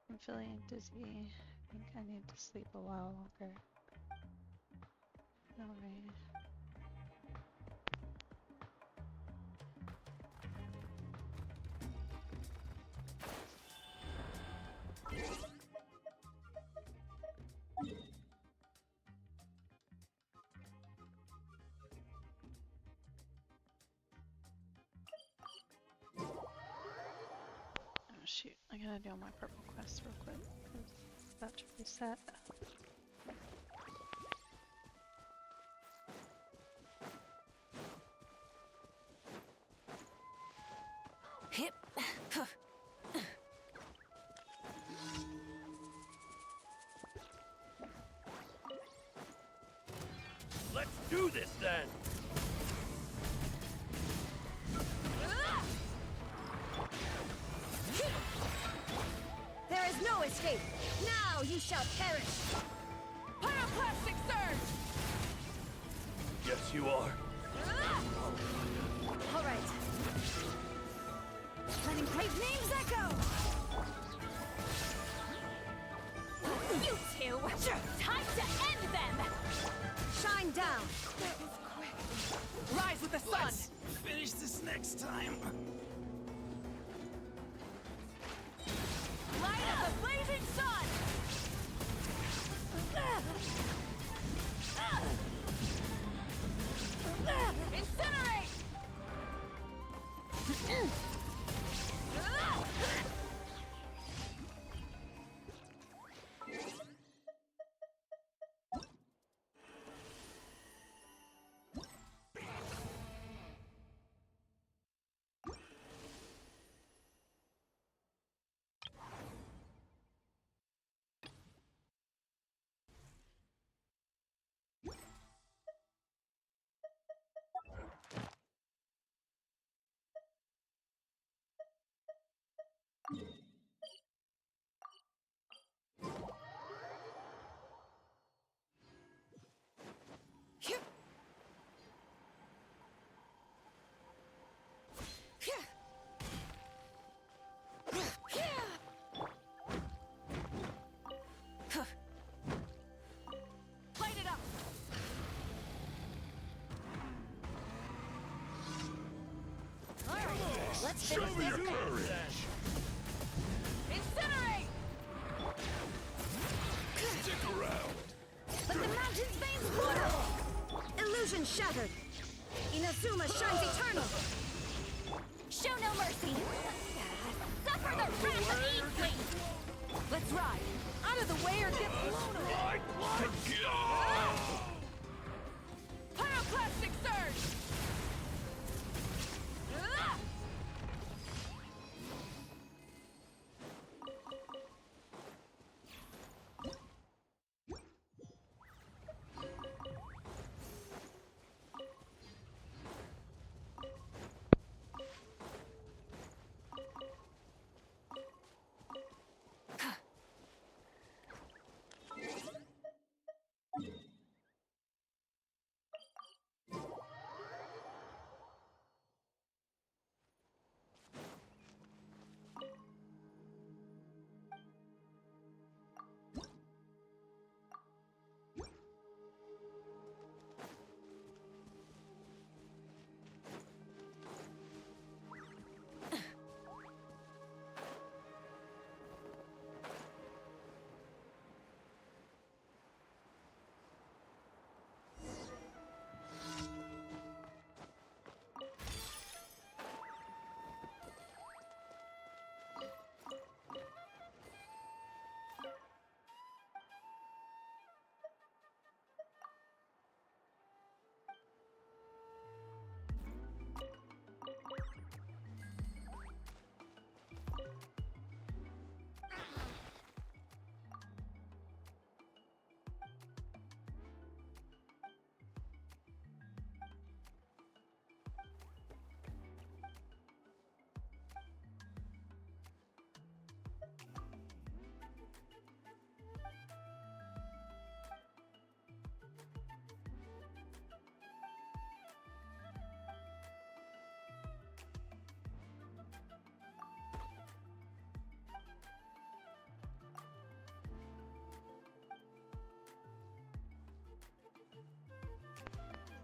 I'm feeling dizzy. I think I need to sleep a while longer. Ray. Oh shoot, I gotta do my purple quest real quick, because it's about to reset. Hip. Let's do this then! There is no escape! Now you shall perish! Pyroclastic surge! Yes, you are. Alright. Letting great names echo! You two! Time to end them! Shine down! That was quick. Rise with the sun! Let's finish this next time. Light of the blazing sun! Incinerate! Let's Show finish me this your thing. courage! Incinerate! Stick around! Let the mountain's veins water! Illusion shattered! Inazuma shines eternal! Show no mercy! Suffer the wrath of Eatley! Let's ride! Out of the way or get blown away! Pyroclastic surge! Ah!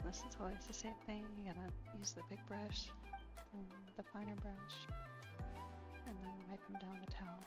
This is always the same thing. You gotta use the big brush and the finer brush, and then wipe them down the towel.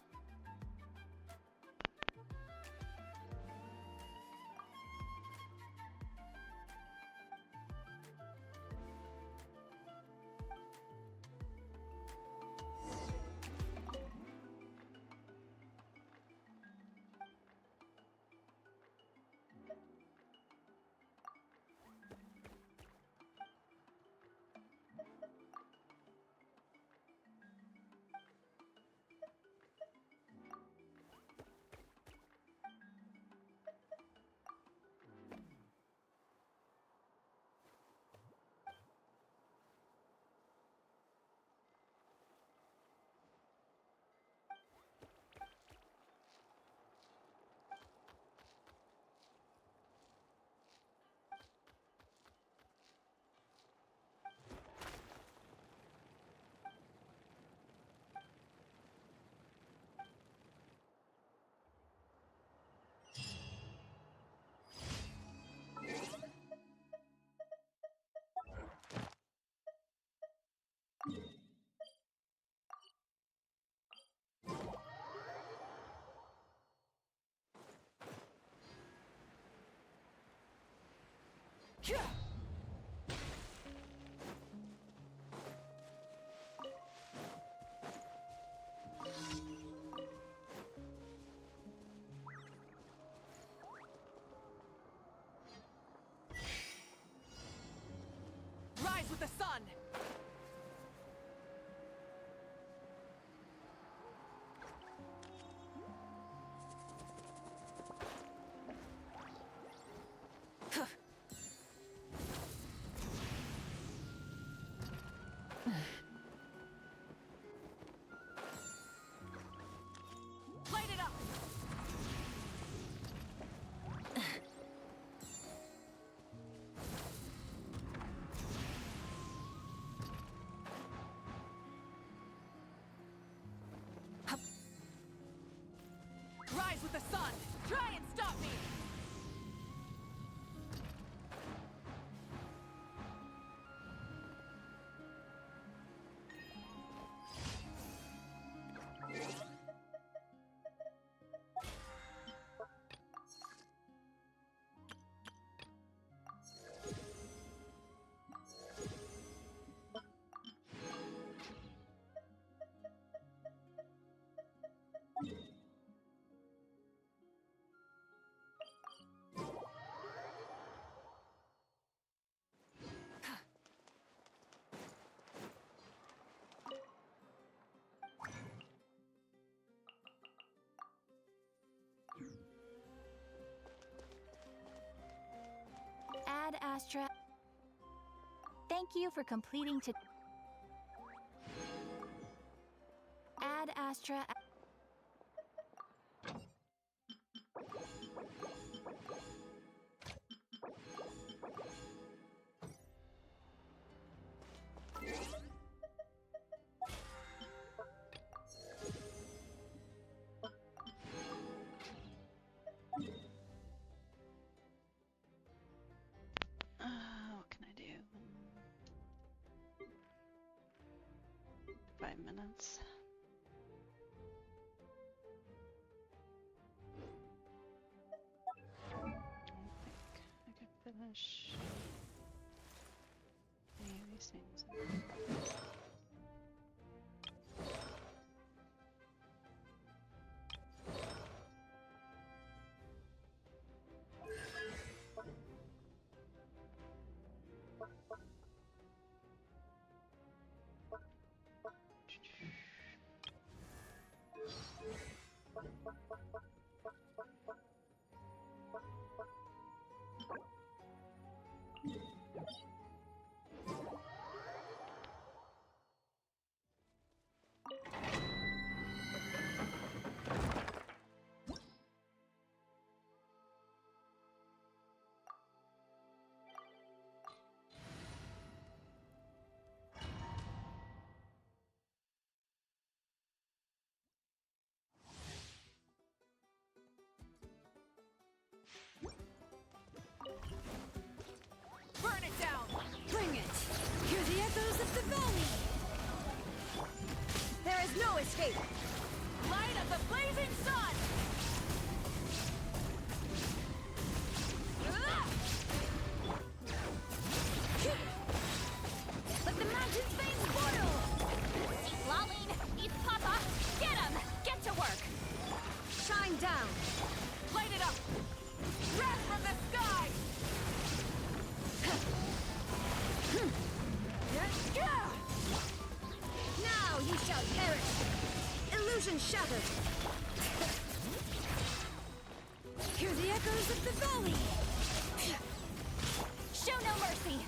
Rise with the sun! Light it up! Rise with the sun! Try and stop me! Astra. Thank you for completing to. Add Astra. What can I do? 5 minutes. I think I could finish any of these things. Burn it down! Bring it! Hear the echoes of the valley! There is no escape! Light of the blazing sun! Let the mountain's veins boil! Lolling, eat Papa! Get him! Get to work! Shine down! Light it up! Wrath from the sky! Now you shall perish! Illusion shattered! Hear the echoes of the valley! Show no mercy!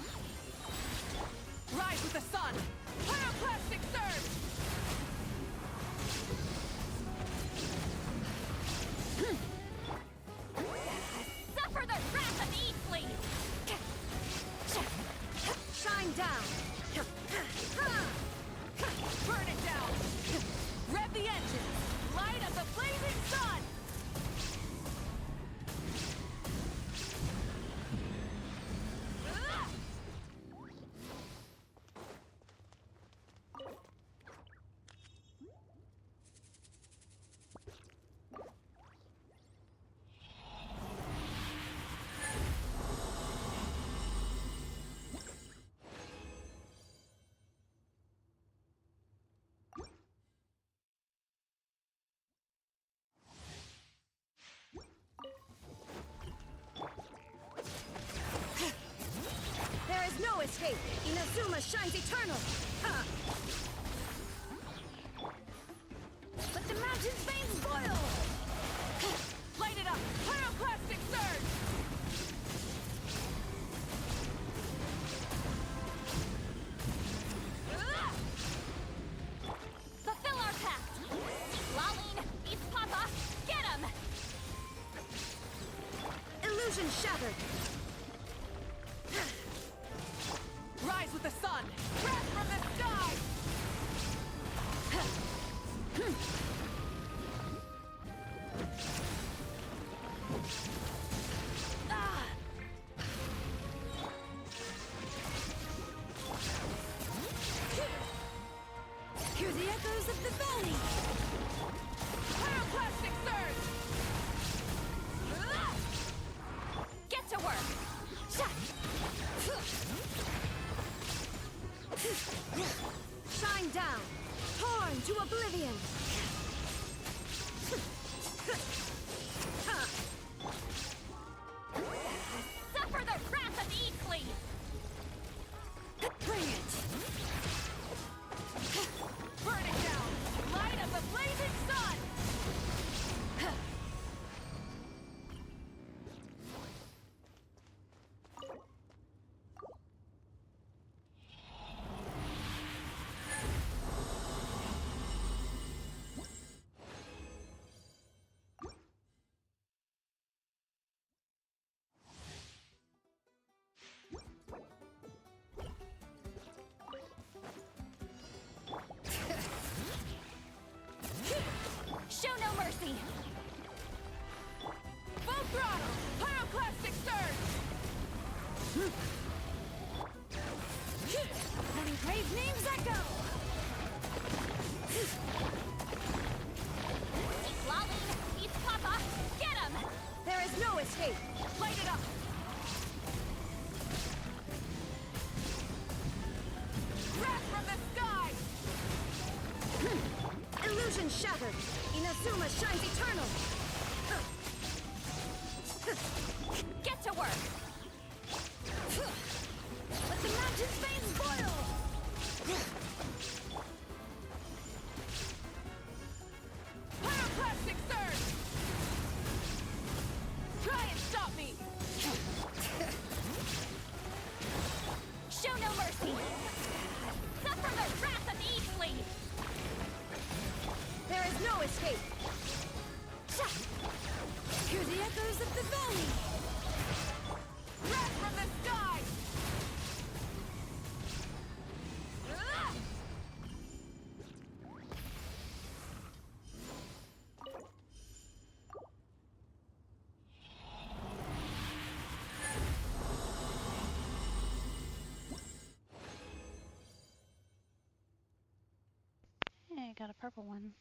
Rise with the sun! Pyroclastic surge! Suffer the wrath of Eastleaf! Shine down! Burn it down! Rev the engine! Light of the blazing sun! There is no escape! Inazuma shines eternal! Ha! Let the mountain's veins boil! Light it up! Pyroclastic surge! Fulfill our pact! Lolling, eat Papa! Get him! Illusion shattered! Rise with the sun! Wrath from the sky! Hear the echoes of the valley! Pyroclastic surge! Get to work! Shine down! Torn to oblivion! Suffer the wrath of Eastleaf! Bring it! Burn it down! Light of the blazing sun! Letting grave names echo! Lolly, eats Papa! Get him! There is no escape! Light it up! Wrath from the sky! Illusion shattered! Inazuma shines eternal! Get to work! Let the mountain's veins boil! Pyroclastic surge! Try and stop me! Show no mercy! Suffer the wrath of Eastly! There is no escape! Hear the echoes of the valley! Wrath from the sky! Hey, got a purple one.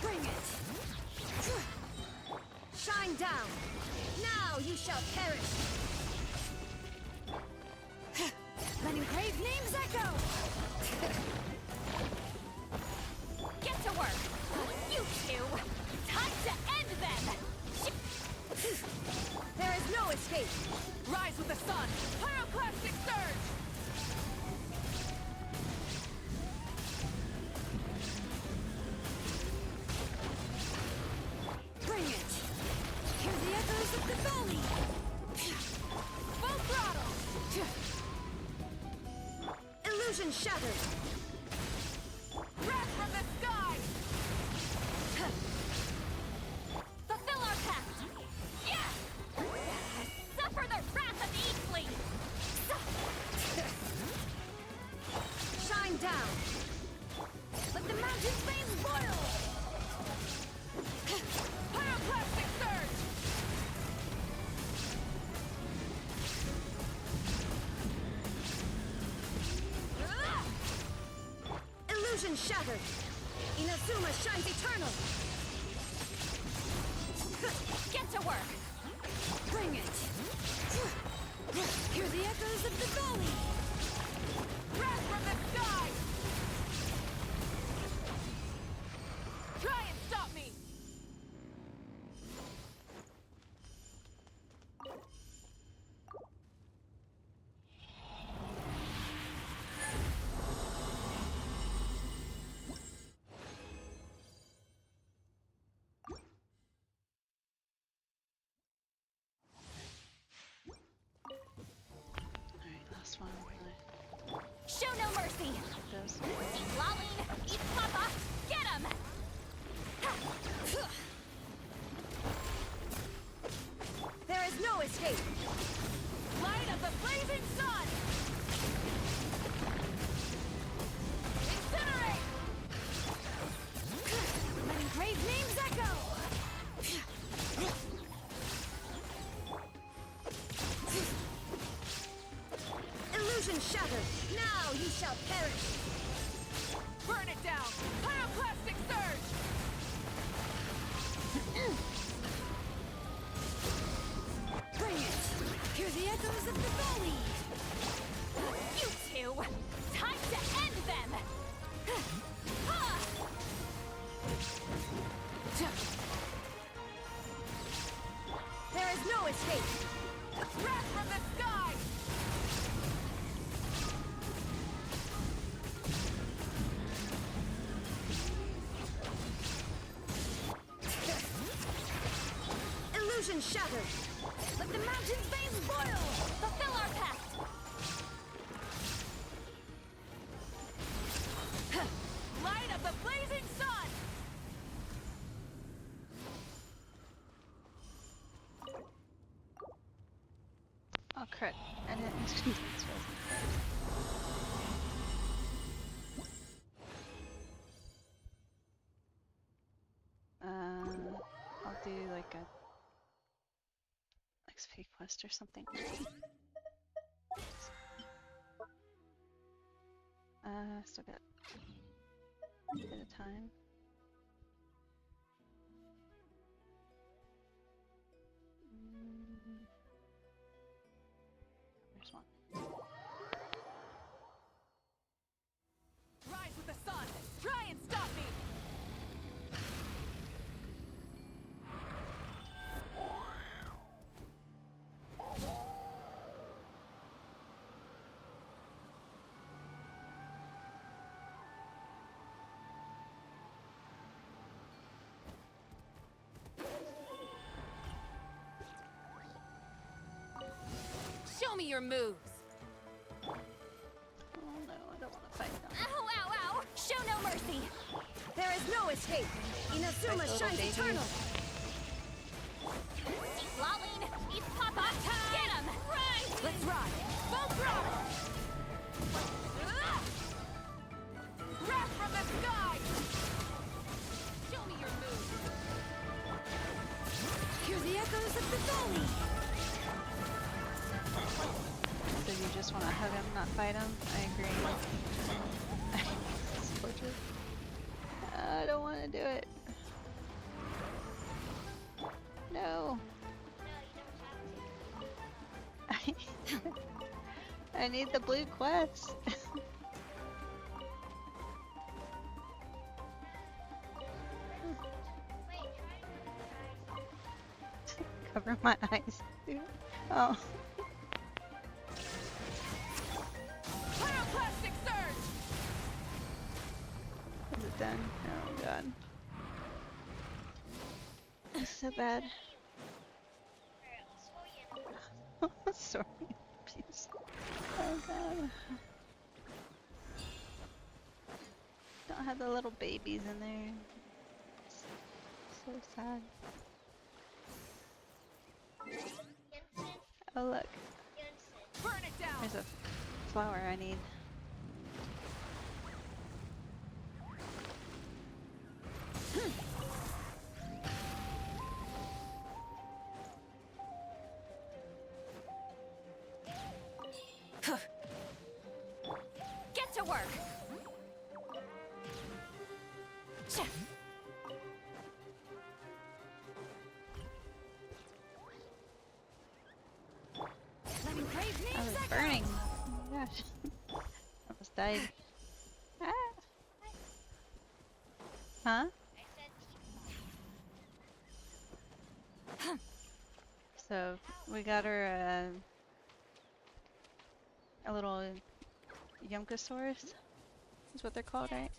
Bring it! Shine down! Now you shall perish! Letting grave names echo! Get to work! You two! Time to end them! There is no escape! Rise with the sun! Pyroclastic surge! Bring it! Hear the echoes of the valley! Full throttle! Illusion shattered! Wrath from the sky! Fulfill our pact! Yes! Suffer the wrath of Eastly! Shine down! Let the mountain's veins boil! Pyroclastic surge! Illusion shattered! Inazuma shines eternal! Get to work! Bring it! Hear the echoes of the valley! Wrath from the sky! Try and stop me! Alright, last one. Show no mercy! Those. Lolly, eats Papa! Get him! There is no escape! Light of the blazing sun! Incinerate! Letting grave names echo! Illusion shattered! Now you shall perish! Burn it down! Pyroclastic surge! Bring it! Hear the echoes of the valley! You two! Time to end them! Ha! There is no escape! Wrath from the sky! Illusion shattered! Let the mountain's veins boil! Fulfill our pact! Light of the blazing sun! Oh, crit. I didn't instant spells. do like a XP quest or something. Still got a bit of time. There's one. Rise with the sun! Try and stop me! Show me your moves! Oh no, I don't want to fight them. Ow, ow, ow! Show no mercy! There is no escape. Inazuma shines eternal. He's lolling! He's pop-up! Get him! Right! Let's ride. Full throttle! Wrath from the sky! Show me your moves! Hear the echoes of the valley. So you just want to hug him, not fight him? I agree. Scorches. I don't want to do it. No. I need the blue quest. Cover my eyes, dude. Oh. Pyroclastic surge! Is it done? Oh god. It's so bad. Sorry. Please. Oh god. Don't have the little babies in there. It's so sad. Oh look. Burn it down! There's a flower I need. Get to work! Let me crave I names was echo. burning. Oh my gosh. Almost died. Ah. Huh? So we got her a little Yunkosaurus. Is what they're called, right?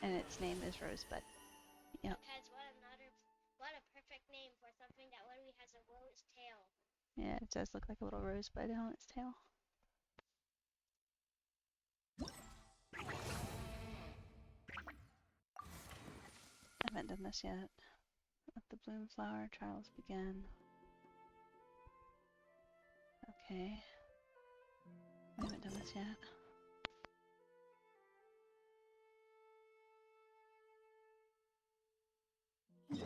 And its name is Rosebud. Yep. Because what a perfect name for something that literally has a rose tail. Yeah, it does look like a little rosebud on its tail. I haven't done this yet. Let the bloom flower trials begin. Okay. I haven't done this yet. Oh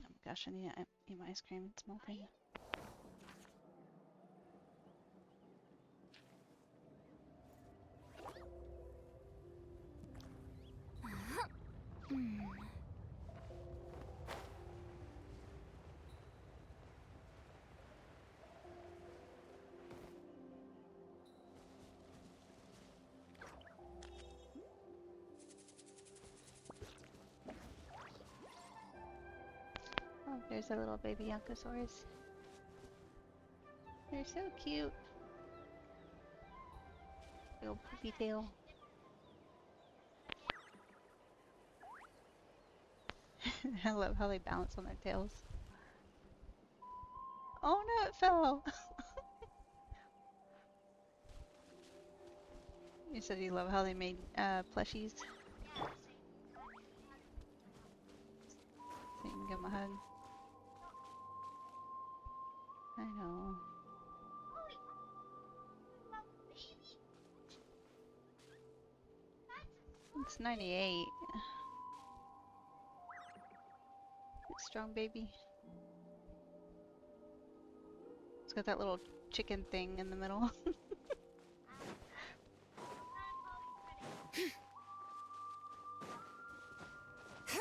my gosh, I need to eat my ice cream. It's melting. Oh, there's a little baby Yunkosaurus. They're so cute. Little poofy tail. I love how they bounce on their tails. Oh no, it fell! You said you love how they made plushies. So you can give them a hug. I know. It's 98. Strong baby. It's got that little chicken thing in the middle.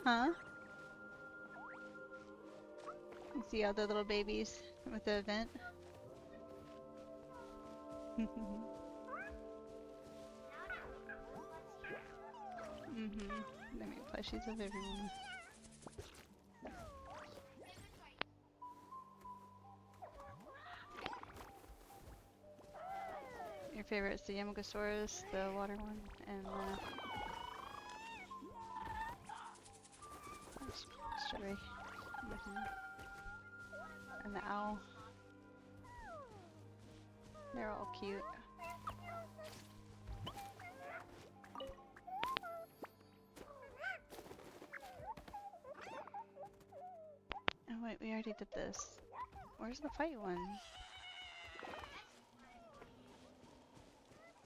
Huh? You see all the little babies with the event? They make plushies of everyone. Your favorite is the Yamagosaurus, the water one, and strawberry. And the owl. They're all cute. Oh wait, we already did this. Where's the fight one?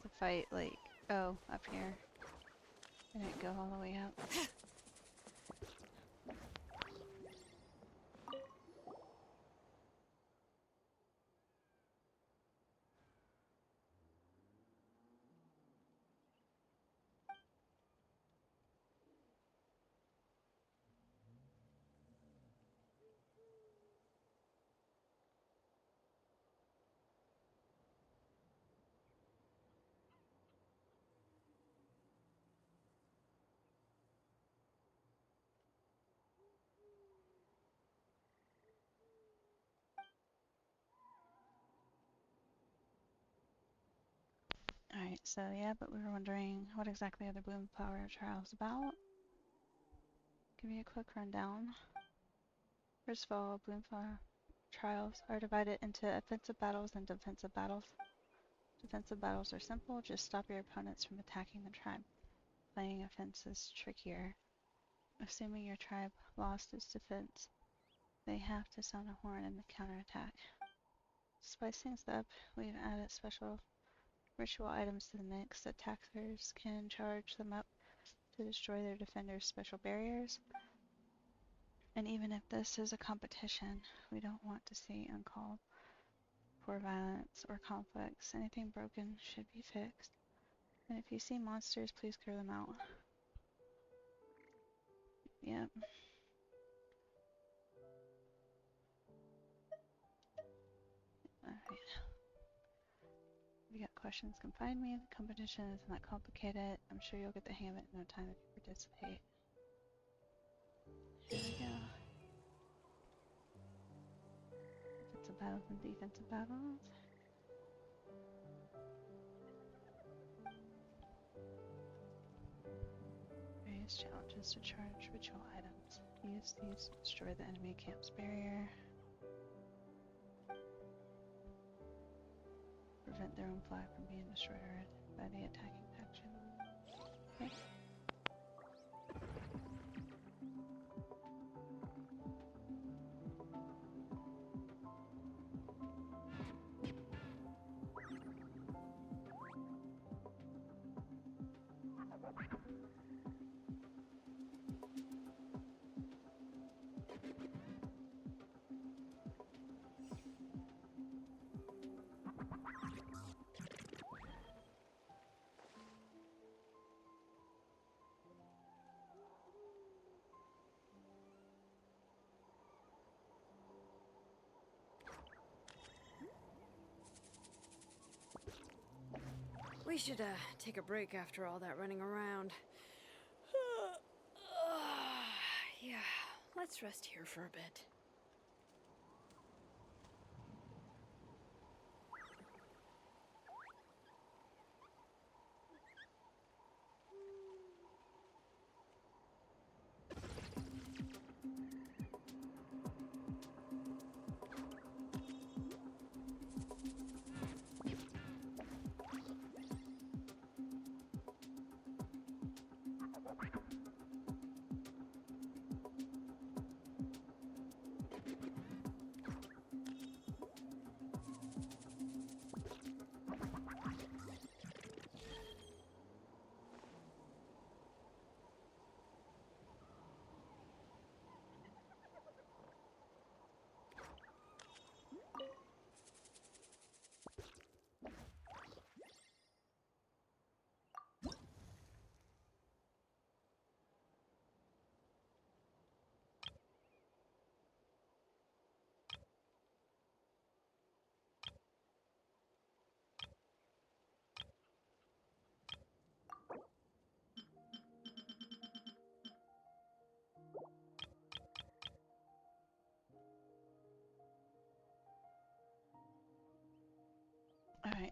The fight, like, oh, up here. I didn't go all the way up. Alright, so yeah, but we were wondering what exactly are the Bloom Flower Trials about? Give you a quick rundown. First of all, Bloom Flower Trials are divided into offensive battles and defensive battles. Defensive battles are simple, just stop your opponents from attacking the tribe. Playing offense is trickier. Assuming your tribe lost its defense, they have to sound a horn in the counterattack. To spice things up, we've added special ritual items to the mix. Attackers can charge them up to destroy their defenders' special barriers. And even if this is a competition, we don't want to see uncalled for violence or conflicts. Anything broken should be fixed. And if you see monsters, please clear them out. Yep. Alright. If you got questions, can find me. The competition is not complicated. I'm sure you'll get the hang of it in no time if you participate. Here we go. Offensive battles and defensive battles. Various challenges to charge ritual items. Use these to destroy the enemy camp's barrier. Prevent their own flag from being destroyed by the attacking faction. Okay. We should take a break after all that running around. Yeah, let's rest here for a bit.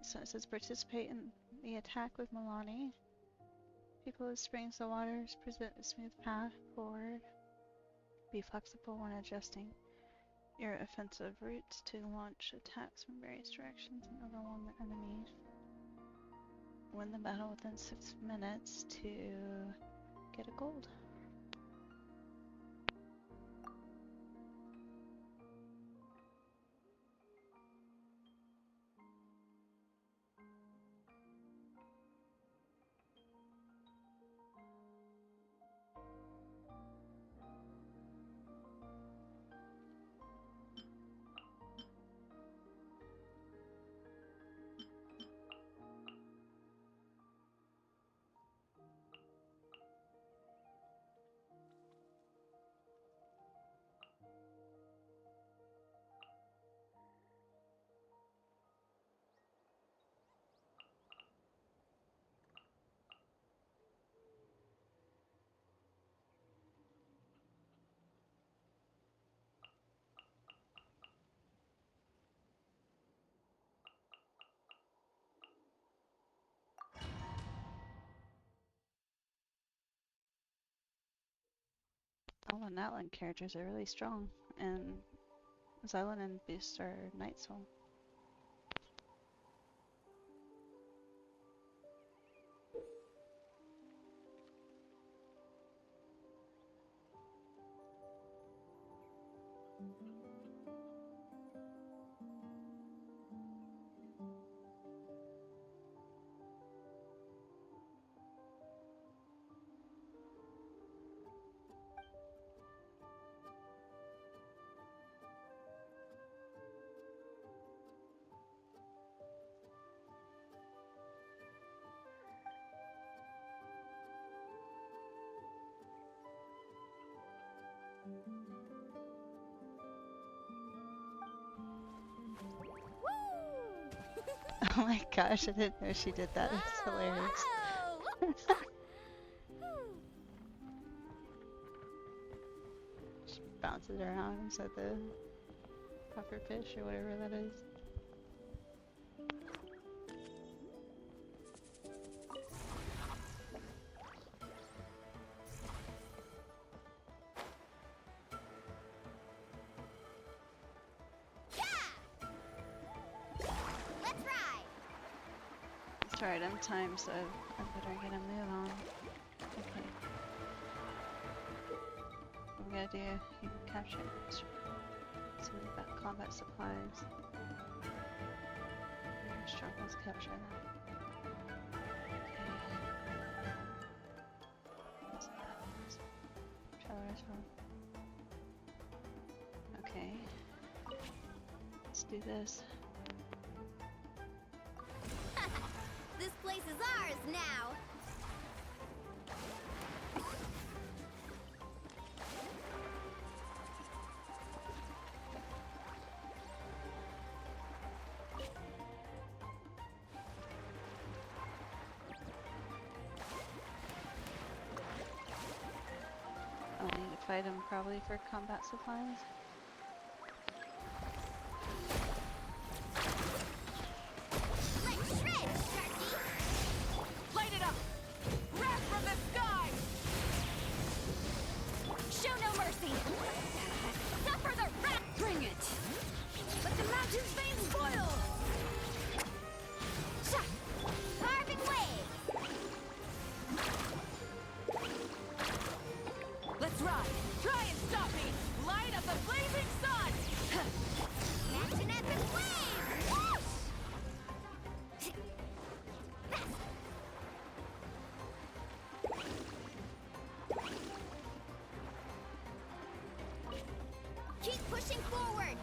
so it says participate in the attack with Milani. People of springs, the waters present a smooth path forward. Be flexible when adjusting your offensive routes to launch attacks from various directions and overwhelm the enemies. Win the battle within 6 minutes to get a gold. All the Natlan characters are really strong, and Xylonin boosts our Night Soul. Oh my gosh, I didn't know she did that. That's hilarious. She bounces around inside the puffer fish or whatever that is. It's alright, I'm timed, so I better get a move on. Okay. What we gotta do, you can capture some combat supplies. Your struggles, capture that. Okay. Let's do this. This place is ours now! I'll need to fight him probably for combat supplies. Light it up! Wrath from the sky! Show no mercy! Suffer the wrath! Bring it! Let the mountain's veins boil! Carving waves! Let's ride! Try and stop me! Light up the blazing sun! Catch an epic wave! Whoosh! Keep pushing forward!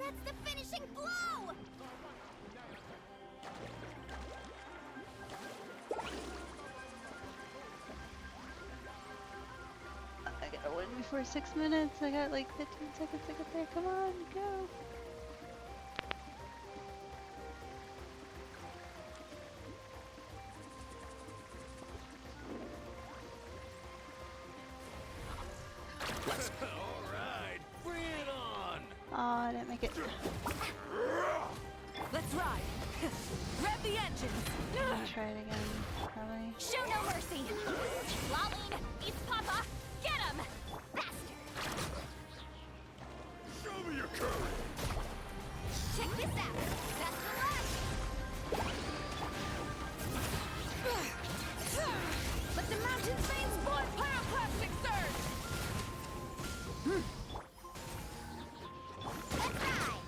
That's the finishing blow! I gotta win before 6 minutes. I got like 15 seconds to get there. Come on, go. All right, bring it on. Aw, I didn't make it. Let's ride! Rev the engines! Try it again, probably. Show no mercy! Lolene, it's Papa! Get him! Faster! Show me your courage. Check this out! That's the launch! Let the mountain veins boil pyroclastic surge! Let's ride!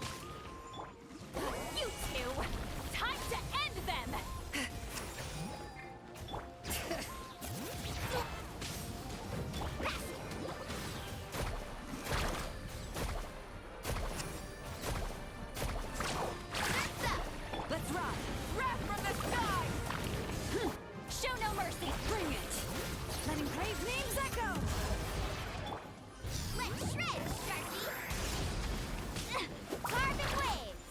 You two! Time to end them! Let's ride! Wrath from the skies! Show no mercy! Bring it! Letting praise names echo! Let's shred, Sharky! Carbon waves!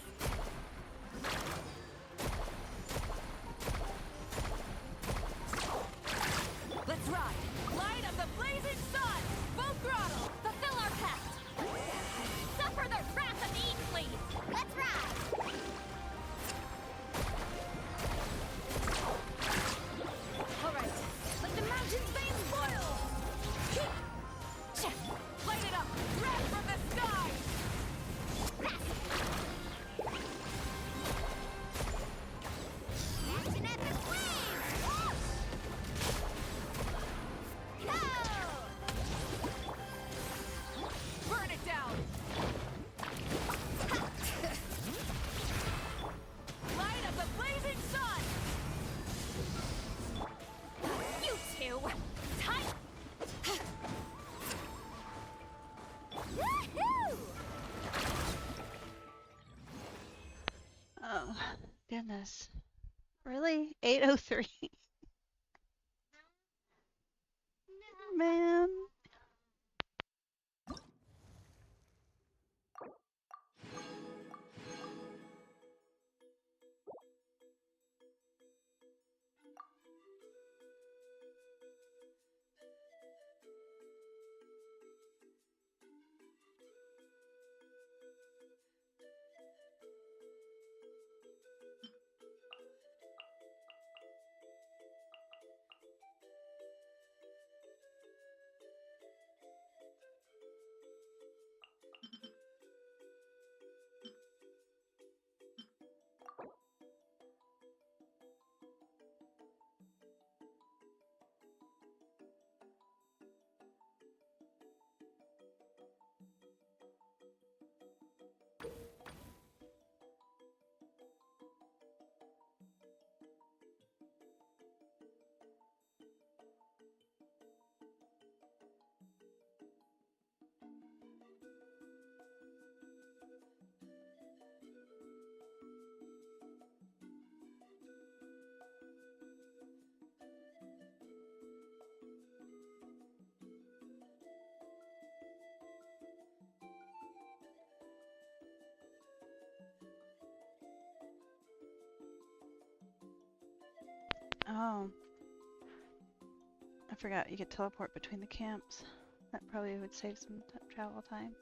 Let's ride! Light of the blazing sun! Full throttle! Fulfill our pact! Suffer the wrath of the Eatfleet! Let's ride! Alright, let the mountain's veins boil! Light it up! Wrath from the skies! Action at the flames! Go! Burn it down! Light of the blazing sun! You two! Time! Woohoo! Oh, goodness. Really? 8:03. Man. Oh. I forgot you could teleport between the camps. That probably would save some travel time.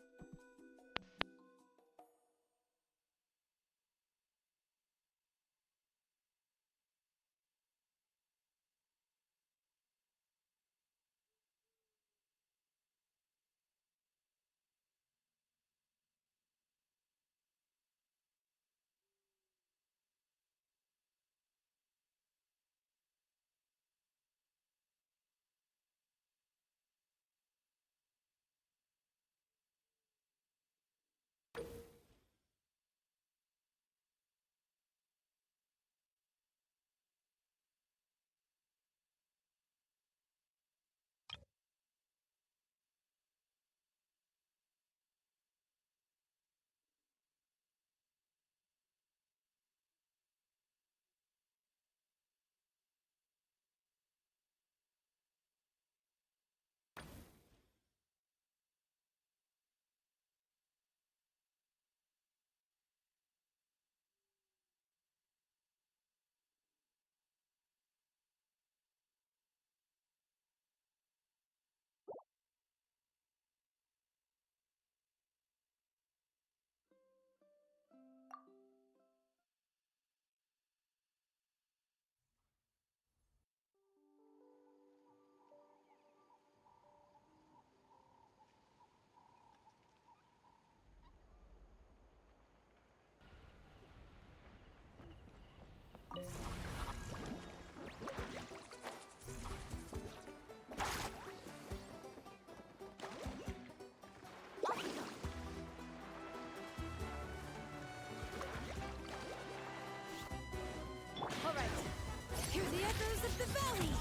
the valley!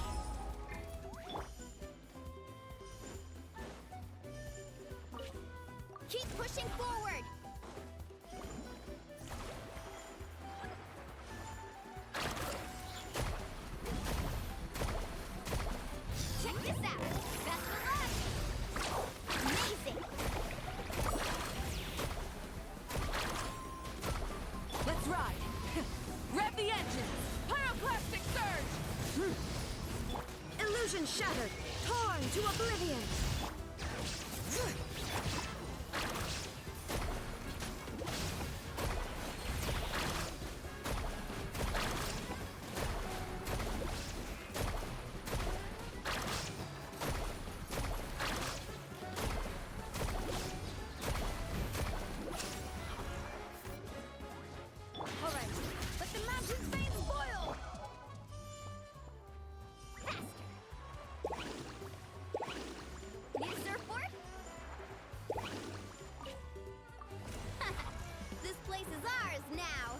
Keep pushing forward! Check this out! Best of luck! Amazing! Let's ride! Rev the engines! Pyroclastic surge! Illusion shattered! Torn to oblivion! Alright, let the mountain's veins boil! Need a surfboard? This place is ours now!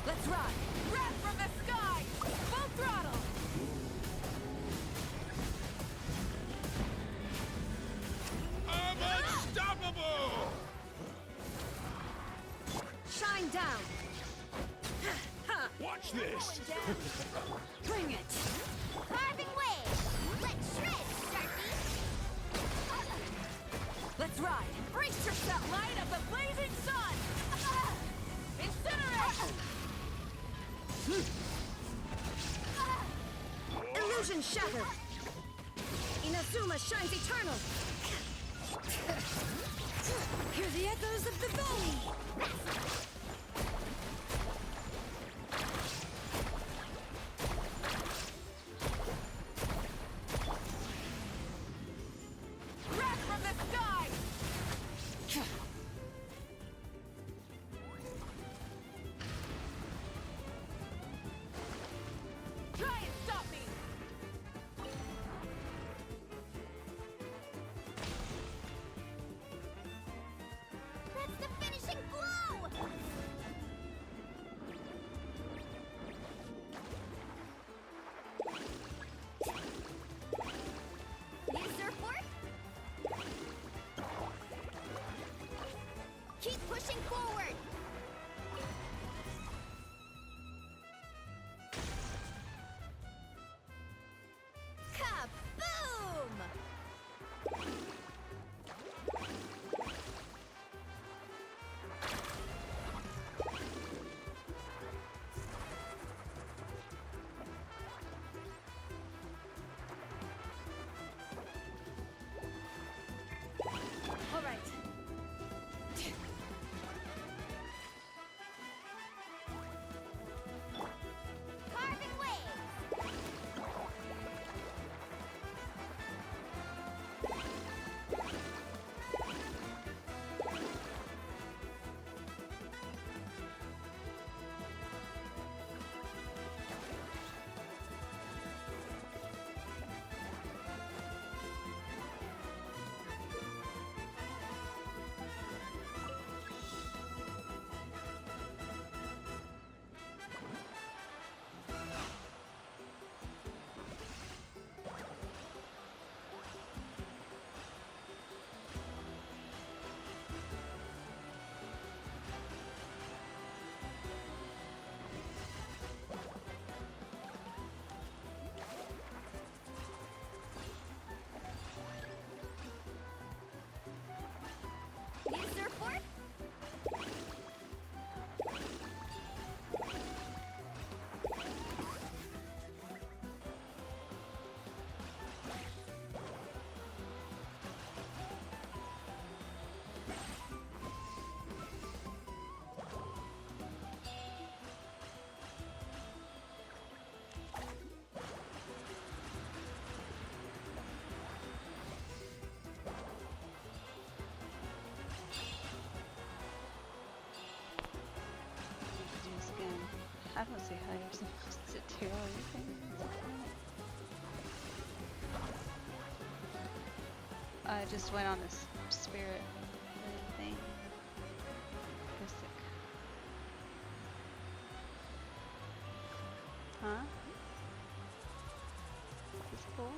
Let's ride! Wrath from the sky! Full throttle! I'm unstoppable! Shine down! Watch this! Bring it! Carving waves! Let's shred, Sharky! Let's ride! Brace yourself! Light of the blazing sun! Incinerate! Illusion shattered! Inazuma shines eternal! Hear the echoes of the valley! Wrath from the sky! Try and stop me! That's the finishing blow! Need a surfboard? Keep pushing forward! Kaboom! Alright. Carving waves! Need a surfboard? I don't see how you're supposed to do anything. I just went on this spirit thing. Mystic. Huh? This is cool.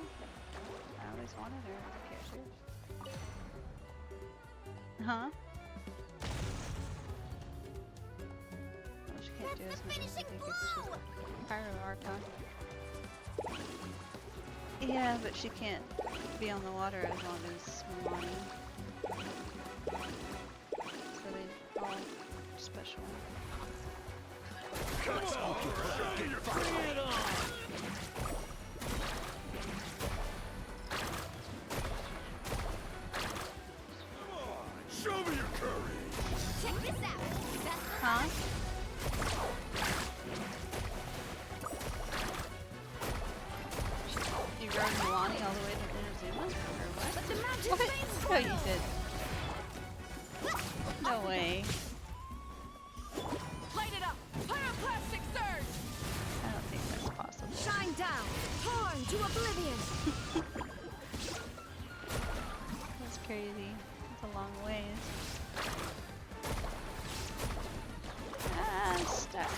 I always wanted her as a character. Huh? Well, she can't do as much as I think it's Pyro Archon. Yeah, but she can't be on the water as long as Milani. So they all special. Come on! Bring it on! Show me your courage! Check this out! Huh? You rode Milani all the way to Inazuma? Or what? Let the mountain flames No, you did. No way. Light it up! Pyroclastic surge! I don't think that's possible. Shine down! Torn to oblivion! That's crazy. It's a long ways. Ah, I'm stuck.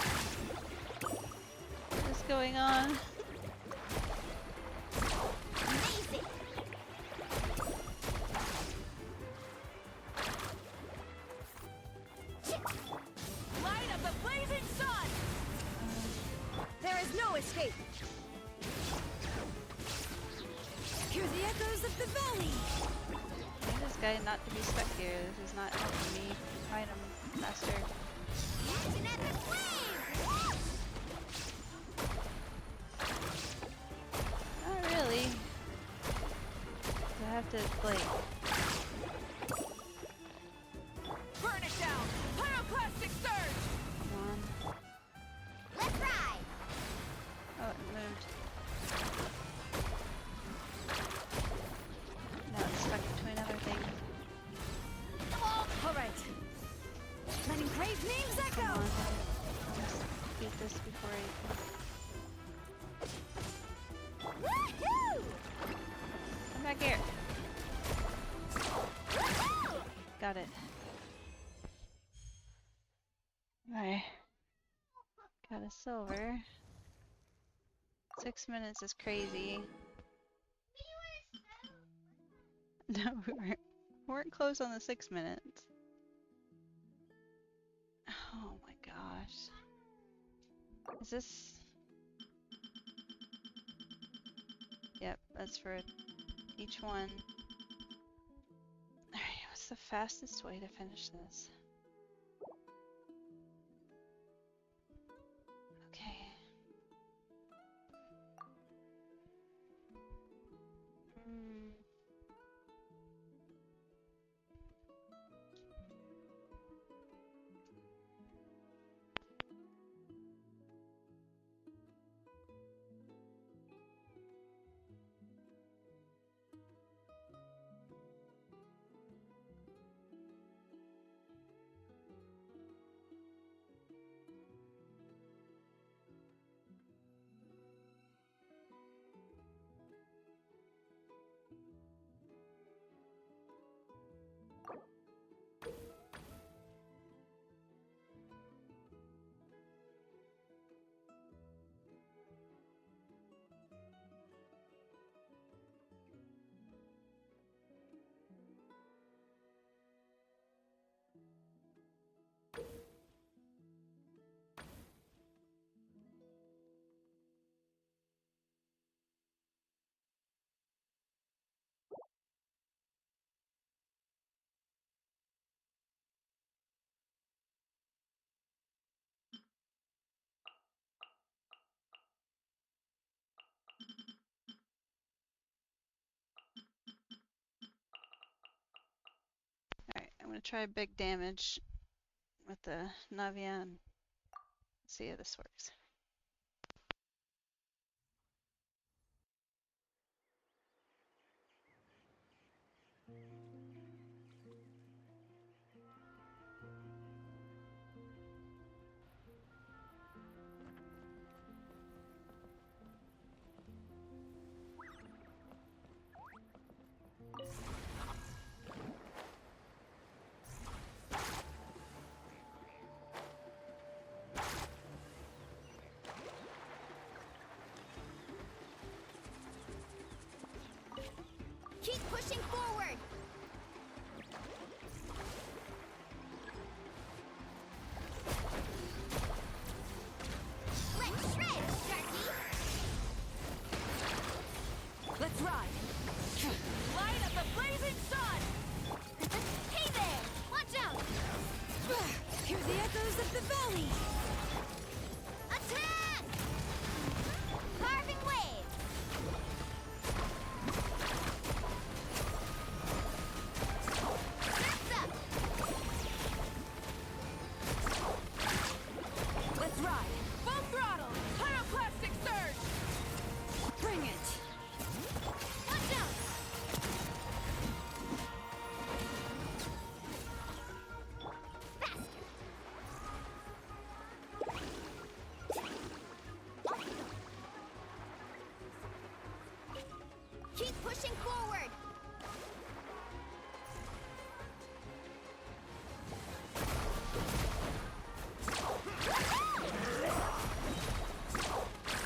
What is going on? Amazing! Light of the blazing sun! There is no escape! Hear the echoes of the valley! Need this guy not to be stuck here. This is not helping me fight him faster. Action at the flame! Not really. I have to, like... Burn it down! Pyroclastic surge! Come on. Let's ride! Oh, it moved. Now it's stuck between other things. All right. Letting brave names Come echo! on. Let's beat this before I... Woohoo! Come back here. Got it. Alright. Got a silver. 6 minutes is crazy. No, we weren't close on the 6 minutes. Oh my gosh. Is this... Yep, that's for each one. Alright, what's the fastest way to finish this? Okay. Alright, I'm gonna try big damage with the Navia and see how this works. pushing forward! Let's shred, Sharky! Let's ride! Light up the blazing sun! Hey there! Watch out! Hear the echoes of the valley! Attack! Carving wave! Surf's up! Let's ride! Full throttle! Pyroclastic surge! Bring it! Watch out! Faster! Keep pushing forward!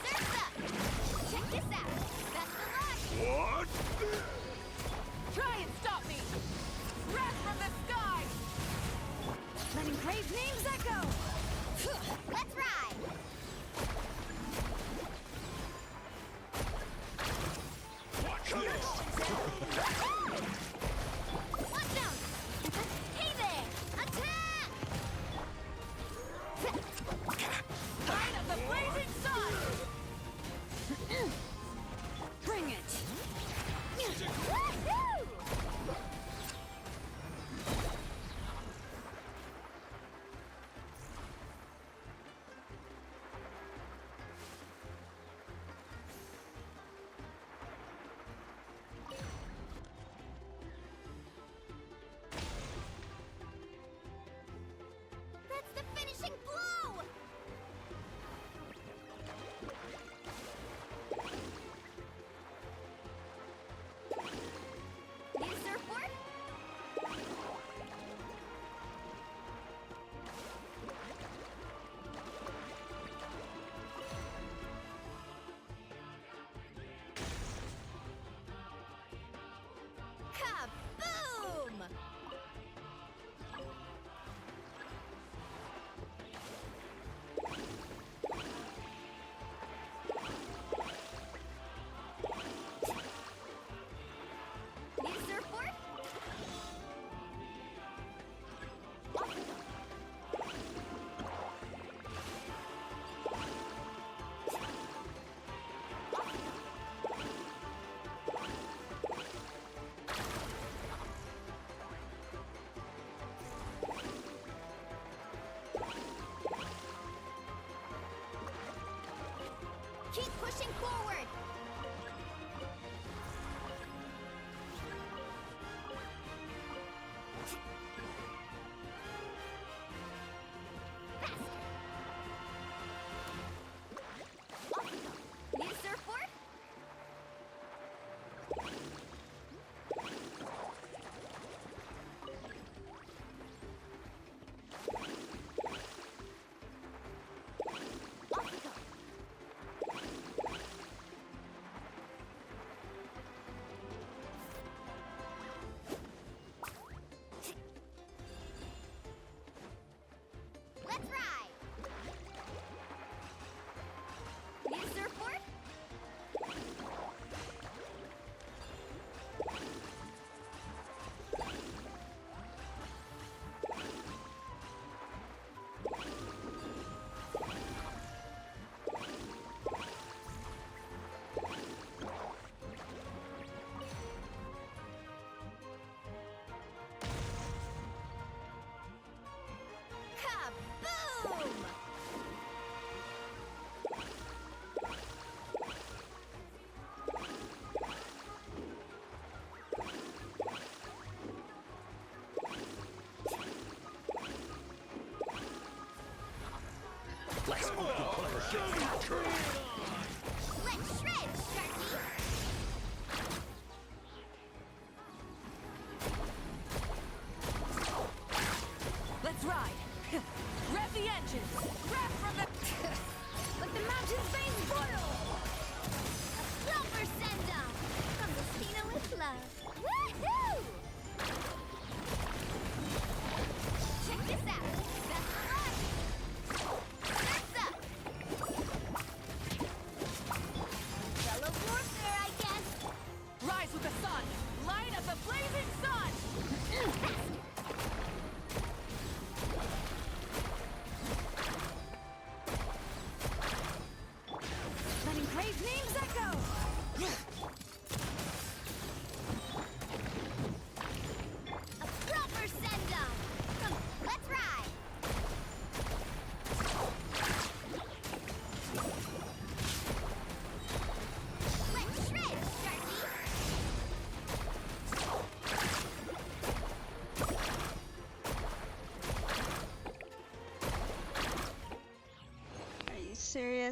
Surf's up! Check this out! Best of luck! What? Try and stop me! Wrath from the sky! Let engraved names echo! Let's ride! Watch out! Hey there! Attack! Light of the blazing sun! Bring it! Woohoo!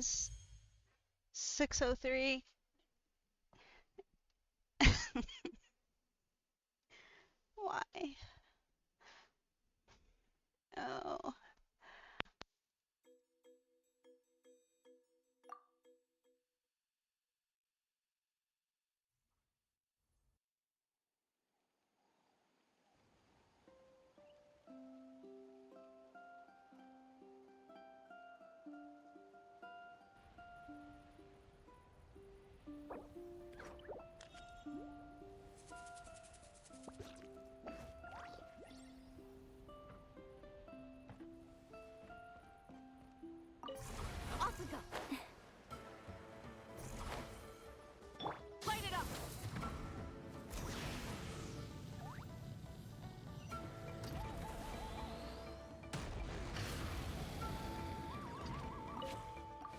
is 6:03. Why? Oh. Off we go. Light it up.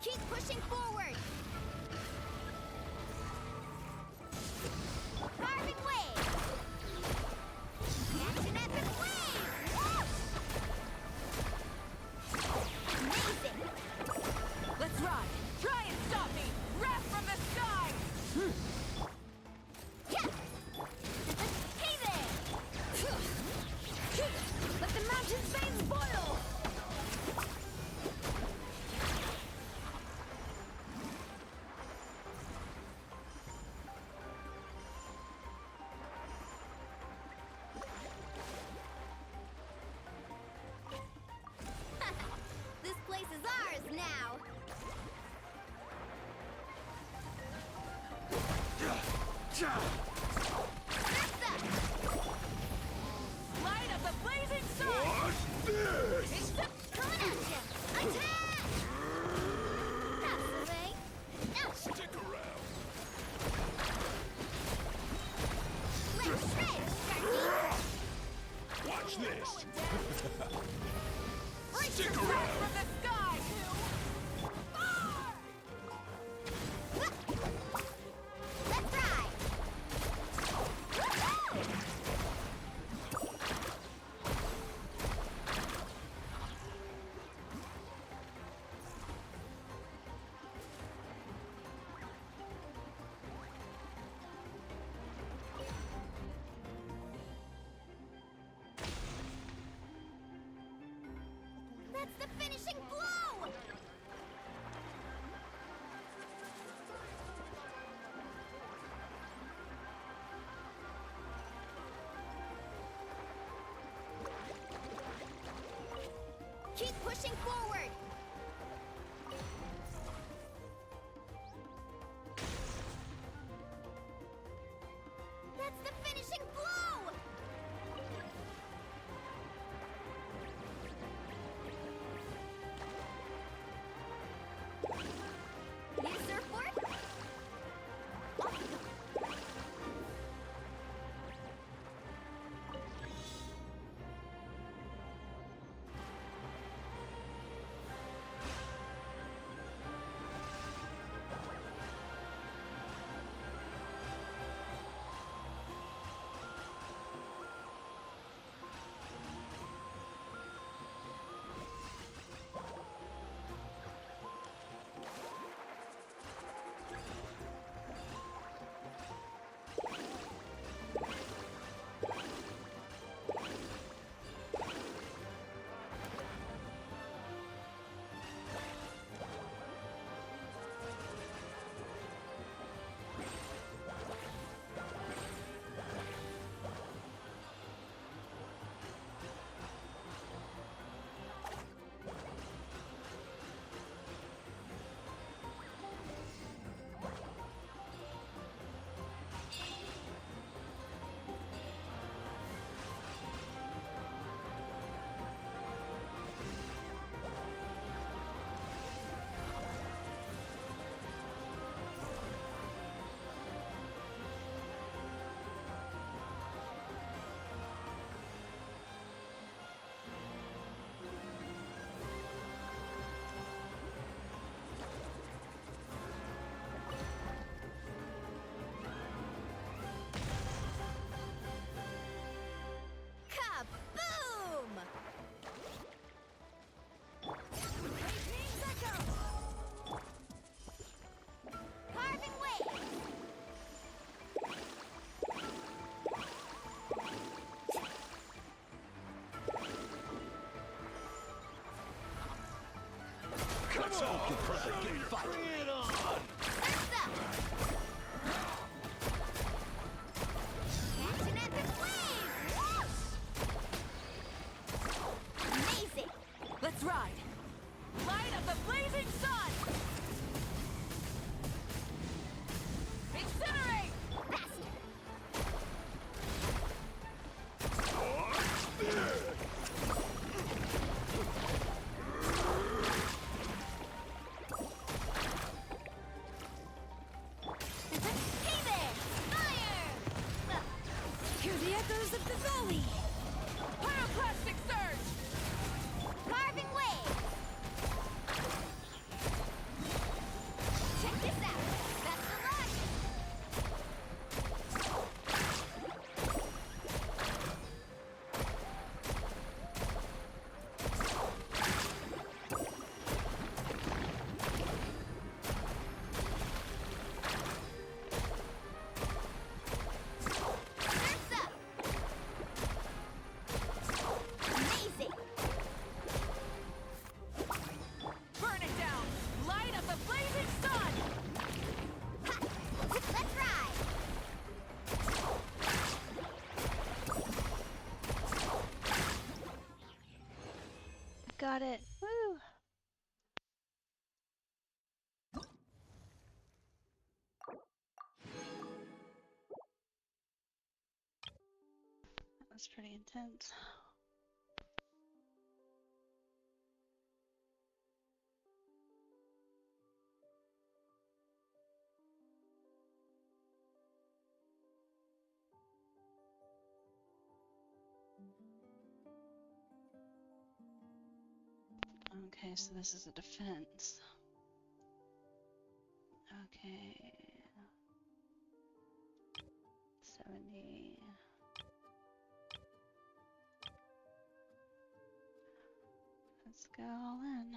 Keep pushing forward. Carving wave. Catch an epic wave. Amazing. Let's ride. Try and stop me. Wrath from the sky. Yeah. Hey there. Let the mountain's veins boil. This place is ours now. Light up the blazing sun. What's this? It's the Coming at you. Attack! That's the way. Now Stick around. let's shred, Sharky. Watch this. Right Stick to around. wrath from the sky. Let's ride. Woohoo! That's the finishing blow! Keep pushing forward! That's the finishing blow! Your perfect game fight. Bring it on! Catch an epic wave! Amazing! Let's ride! Light of the blazing sun! Incinerate! Hey there! Fire! Hear the echoes of the valley! Pyroclastic surge! Carving wave! Check this out! That's the launch! Surf's up! Amazing! Burn it down! Light of the blazing sun! Ha! Let's ride! Got it. Woo! That was pretty intense. Okay, so this is a defense. Okay. 70. Let's go all in.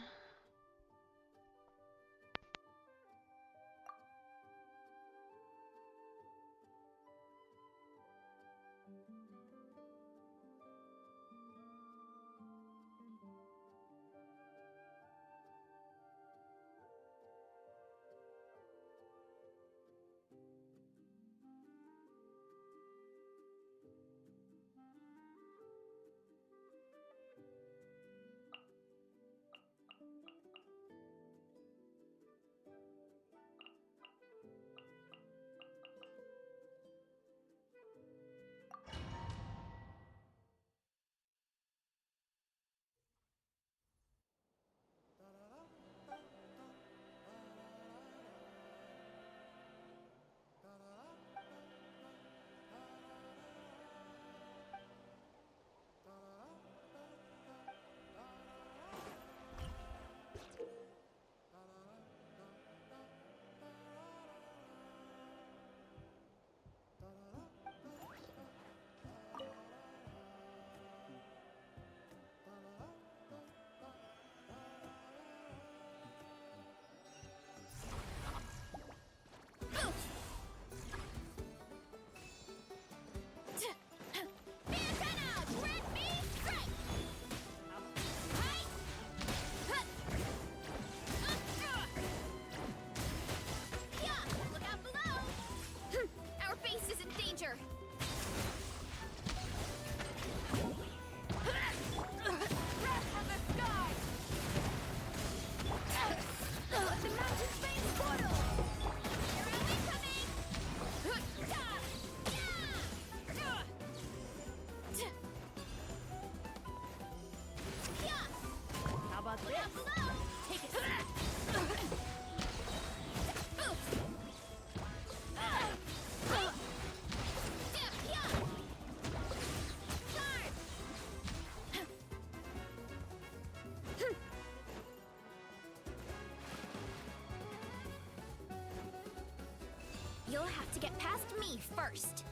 You'll have to get past me first.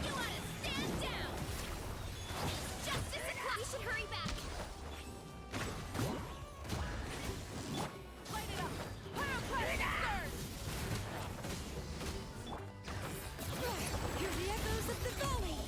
You want to stand down! Justice and we should hurry back! Light it up! Pyroclastic surge! Hear the echoes of the valley!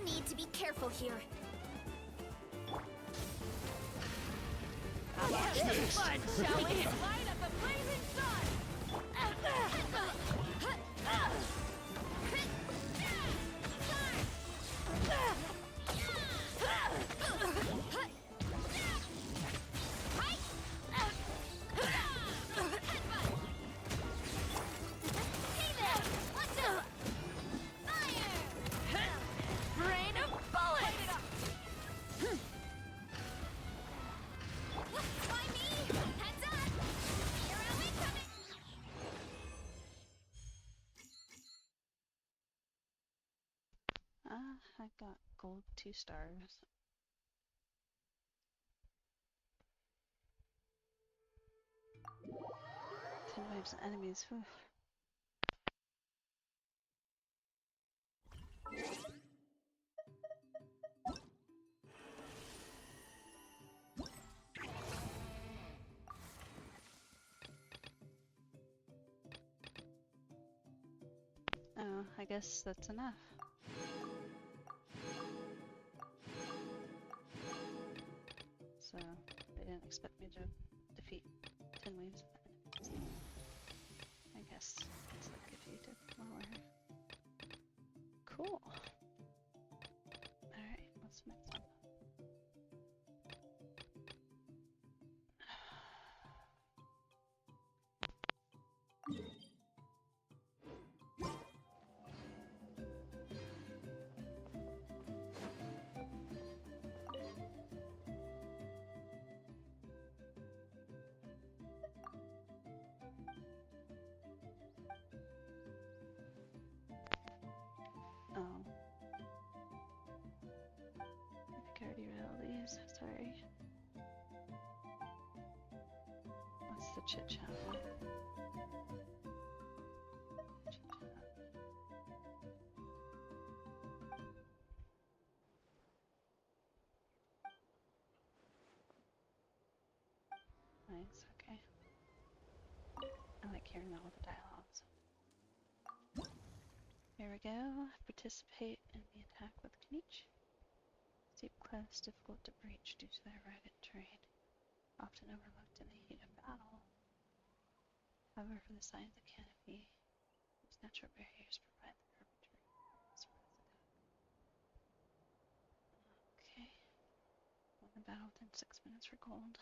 need to be careful here. Watch this! Fun, shall we? Light up the blazing sun! Rain of bullets! By me! Heads up! Hero incoming! I got gold 2 stars. Ten waves of enemies. Whew. Oh, I guess that's enough. So, they didn't expect me to defeat 10 waves of enemies. I guess it's like if you did lower. Cool. Alright, let's mix up. Oh. I think I already read all these. Sorry. What's the chit chat one? Chit chat. Nice, okay. I like hearing all the dialogues. Here we go. Participate in the attack with Kniech. Steep cliffs difficult to breach due to their rugged terrain, often overlooked in the heat of battle. However, for the size of the canopy, these natural barriers provide the perfect terrain for surprise attack. Okay. Win the battle within 6 minutes for gold.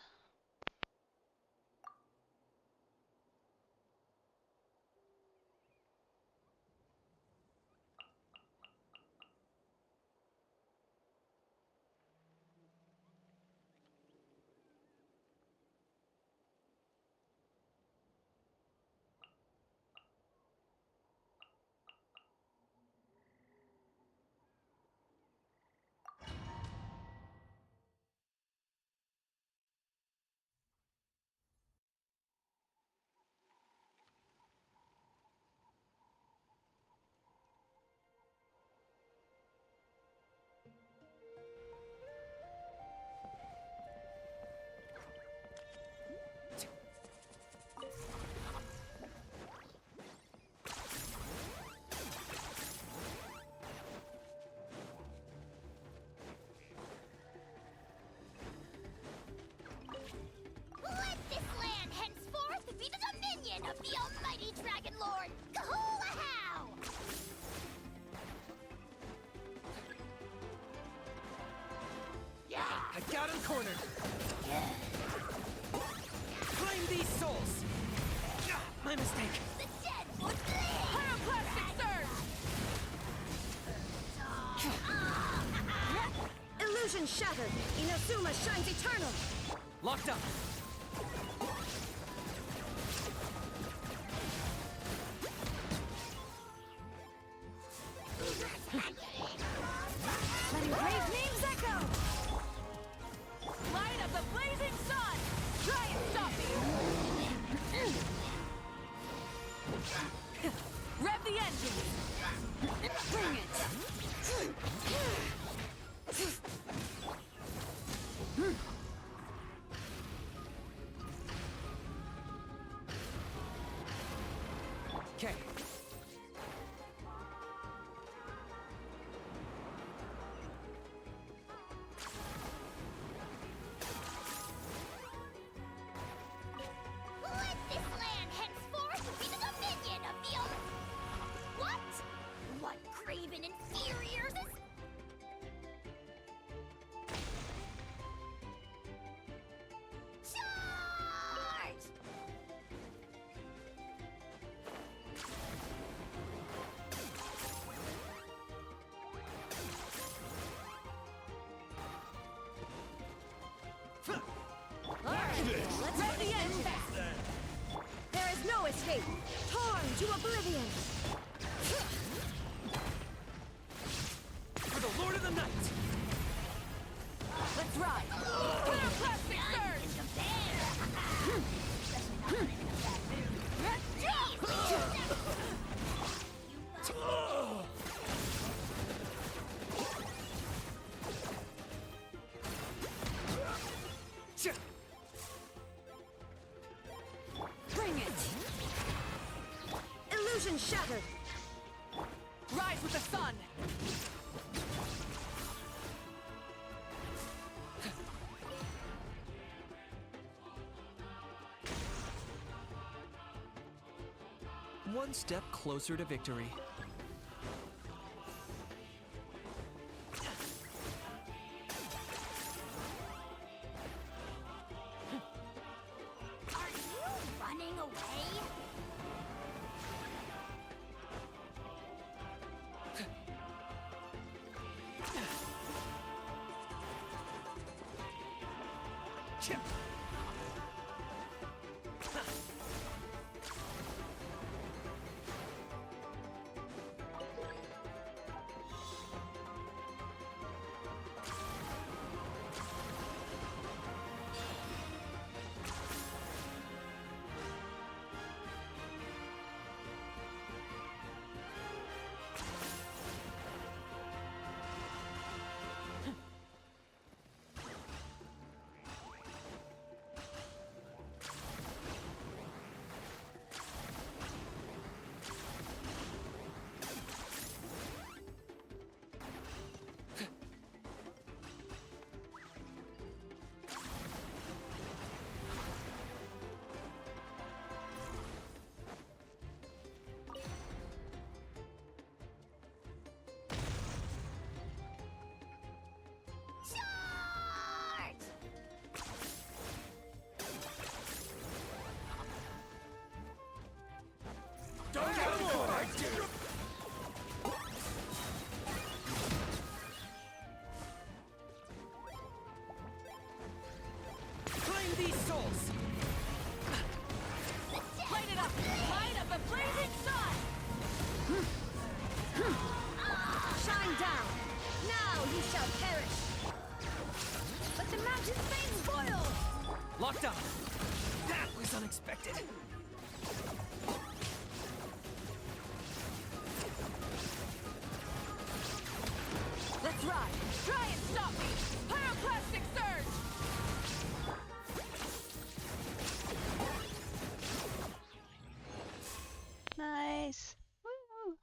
Let this land henceforth be the dominion of the almighty Dragon Lord, Kahulahau! Yeah! I got him cornered! Claim these souls! My mistake! The dead would bleed! Pyroclastic surge! Illusion shattered! Inazuma shines eternal! Locked up! Letting brave names echo! Light up the blazing sun! Try and stop me! Rev the engine! Bring it! Okay. Let's have the end test. There is no escape. Torn to oblivion. For the Lord of the Night! Let's ride. Plastic surge! Bring it. Illusion shattered. Rise with the sun! One step closer to victory. Are you running away? Claim these souls! Light it up! Light up a blazing sun! Shine down. Now you shall perish. Let the mountain flames boil. Locked on! That was unexpected! Let's ride! Try and stop me! Pyroclastic surge! Nice. Woo.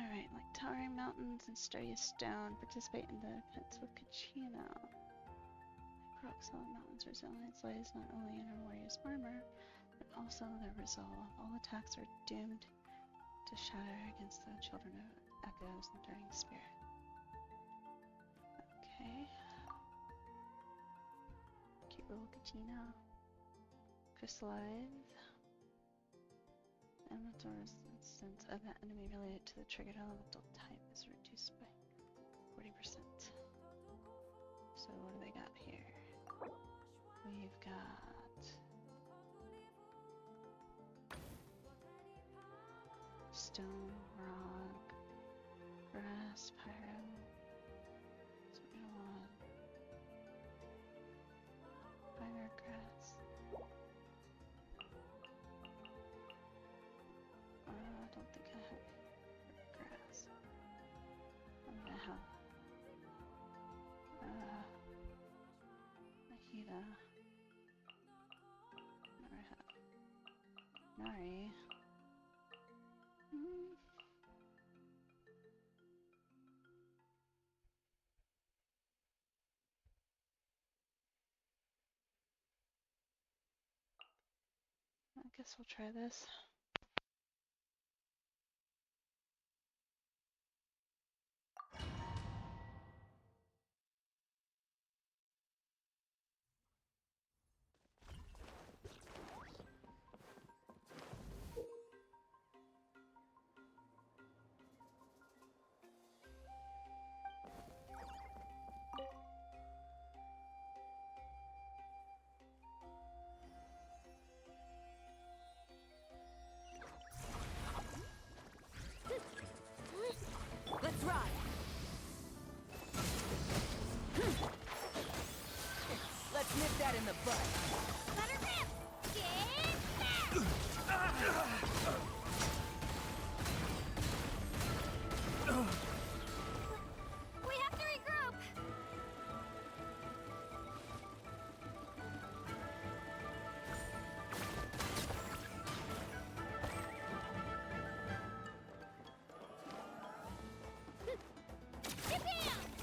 Alright, like towering mountains and sturdy stone, participate in the defense with Kachina. Rock solid mountains' resilience lies not only in our warriors' armor, but also their resolve. All attacks are doomed to shatter against the children of Echo's enduring spirit. Okay. Cute little Kachina. Crystallize. Elemental resistance of an enemy related to the triggered elemental type is reduced by 40%. So what do they got here? We've got stone, rock, grass, pyro. So we're gonna want fire grass. I don't think I have grass. I'm gonna have Mahita. Never have Nari. guess we'll try this. Let's ride! Let's nip that in the bud. Let her rip! Get We have to regroup.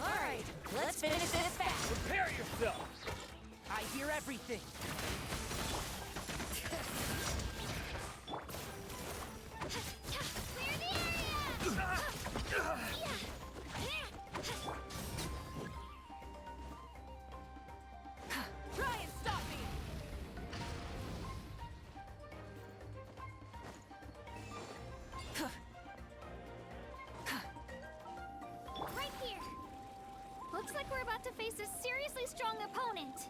All right, let's finish this fast. Prepare yourselves! I hear everything. Clear the area! Try and stop me! Right here. Looks like we're about to face a seriously strong opponent.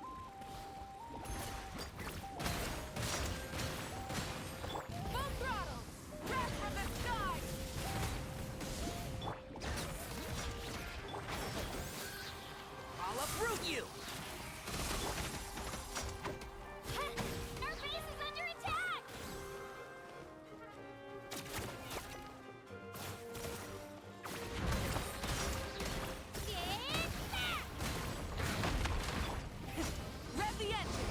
Full throttle! Wrath from the sky! I'll uproot you! Our base is under attack! Rev the engine!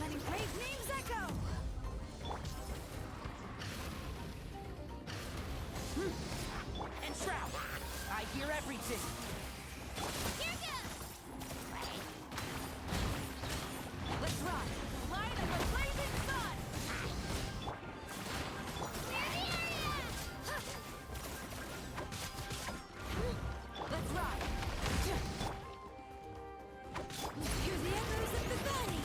Letting brave names echo! And Shroud! I hear everything! Here goes! Let's ride! Light of the blazing sun! Clear the area! Let's ride! Hear the echoes of the valley!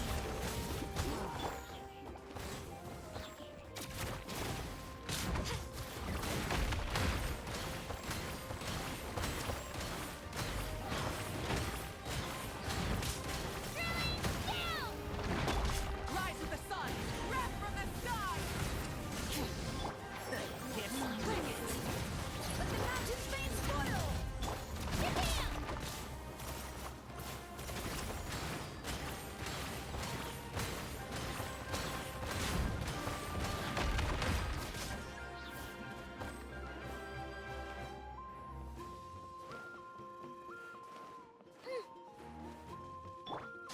Rise of the sun! Wrath from the sky! Can't bring it! Let the mountain's vein spoil!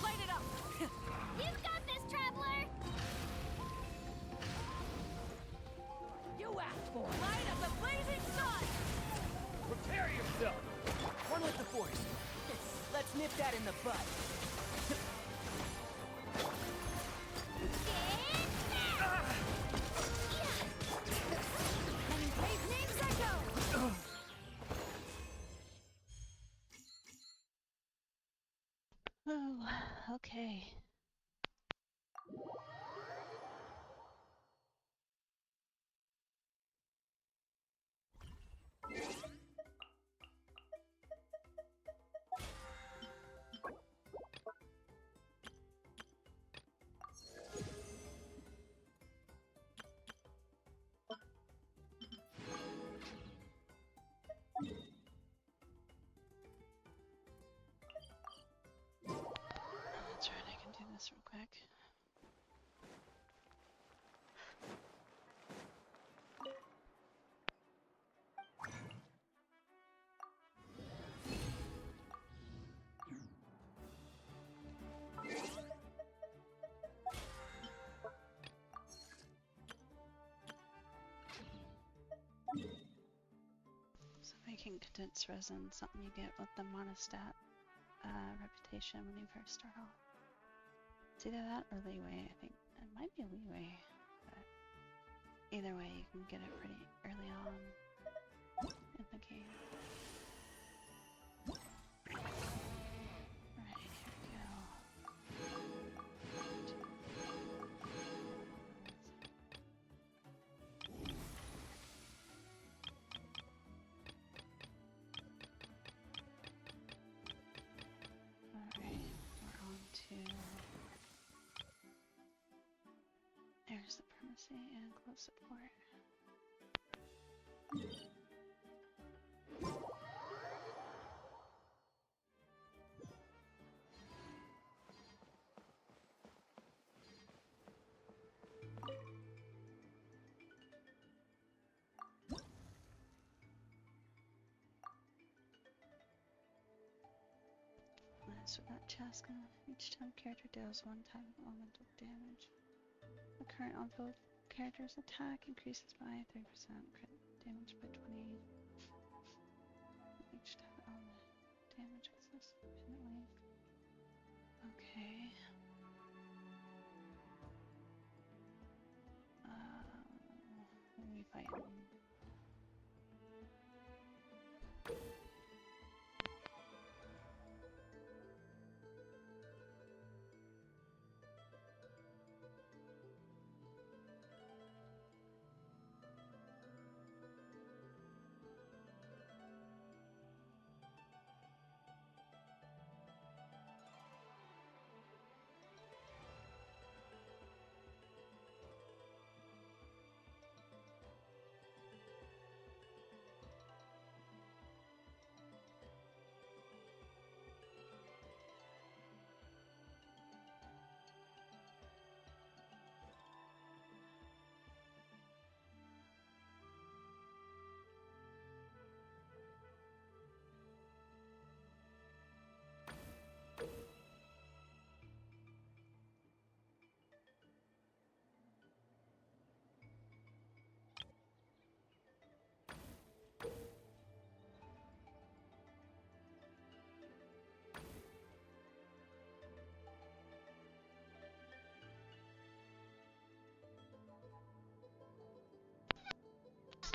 Light it up! You've got this, traveler! You asked for it! Light of the blazing sun! Prepare yourself! One with the force. Let's nip that in the bud. Letting brave names echo! Oh, okay. That's right, I can do this real quick. So making condensed resin, something you get with the monostat reputation when you first start off. It's either that or leeway, I think. It might be leeway, but either way, you can get it pretty early on in the game. Alright, here we go. Alright, we're on to... There's the primacy and close support. So that chest each time character deals one time elemental damage. The current on both characters' attack increases by 3%, crit damage by 20. Each time element damage exists infinitely. Okay. What are we fighting?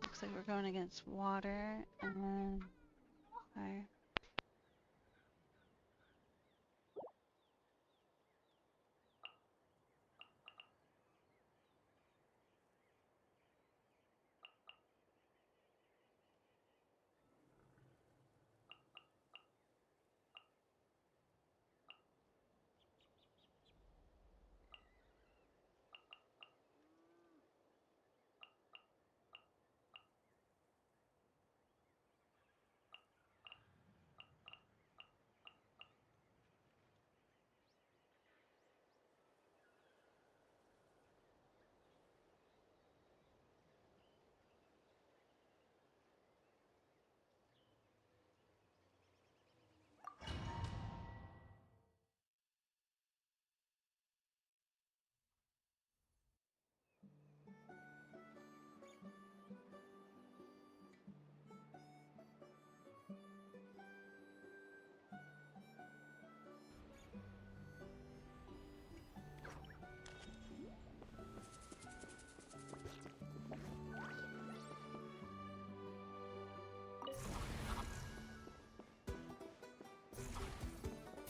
Looks like we're going against water and fire.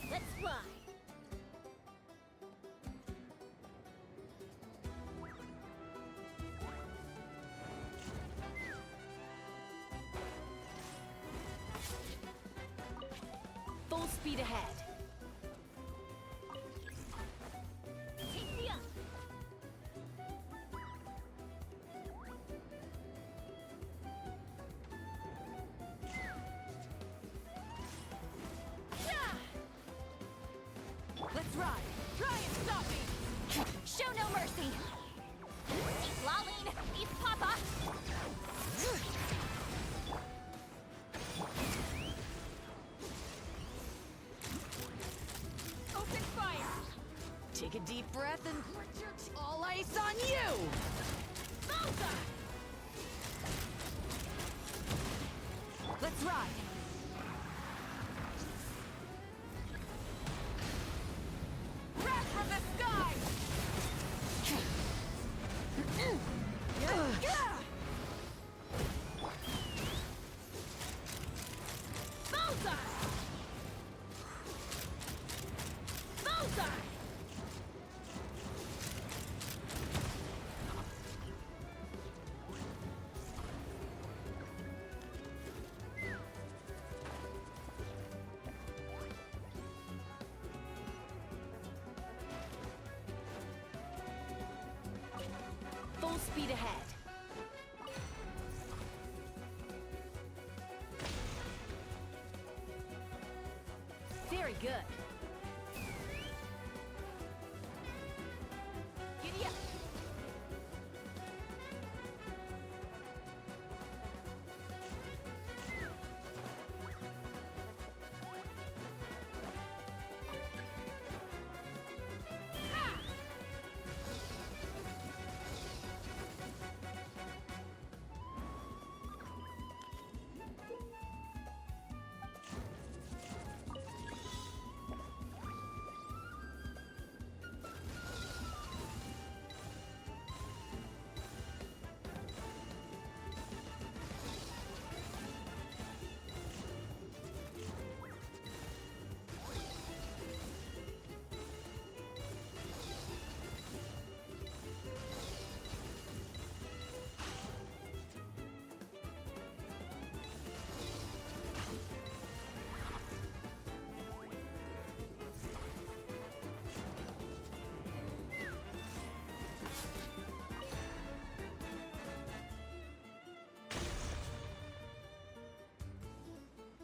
Let's fly! Full speed ahead. Take me up! Let's ride! Try and stop me! Show no mercy! Eat Laline! Eat Papa! Open fire! Take a deep breath and all ice on you! Bullseye! Let's ride! Wrath from the sky! speed ahead. Very good. Giddy up.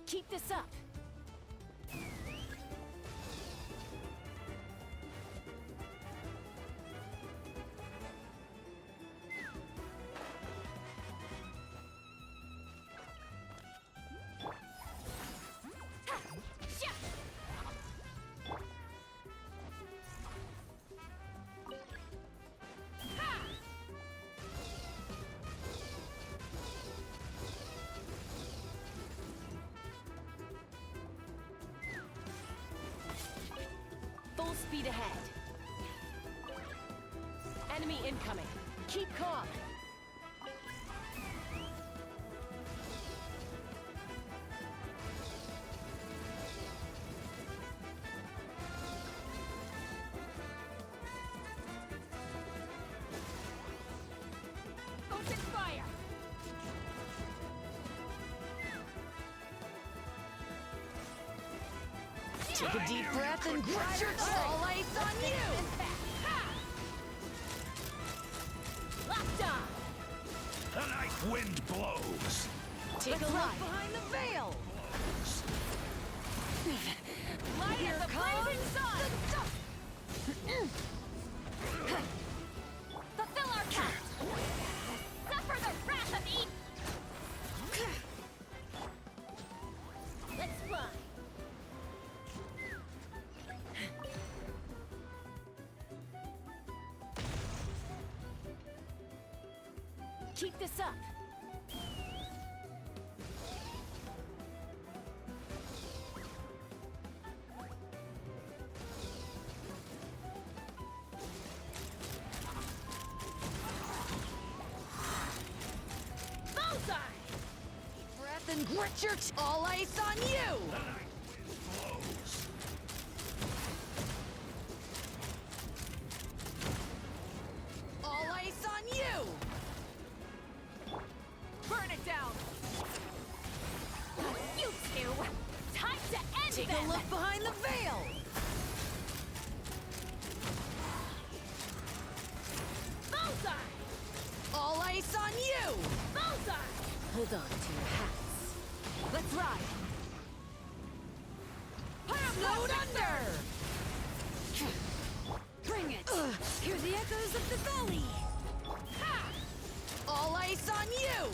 Keep this up. Full speed ahead. Enemy incoming. Keep calm. Open fire. Take a deep breath and grab your all ice on you! Locked on! The night wind blows. Take a look behind the veil! Light Here as a comes blazing sun! Fulfill our count! Suffer the wrath of Eden! Let's fly! Keep this up. Bullseye! Breath and grit your all ice on you! All ice on you! Burn it down! You two! Time to end Take them! a look behind the veil! Bullseye! All ice on you! Bullseye! Hold on to your hats. Let's ride! Snowed under! Bring it! Hear the echoes of the valley! All ice on you!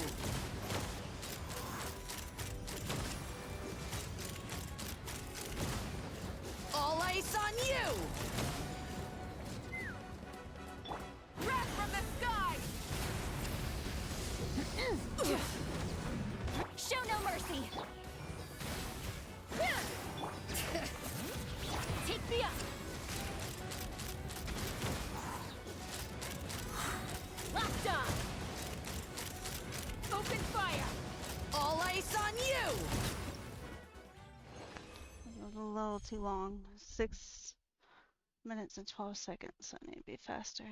All ice on you! Wrath from the sky! Show no mercy! Take me up! Locked on! Open fire! All ice on you! It was a little too long. 6 minutes and 12 seconds. I need to be faster.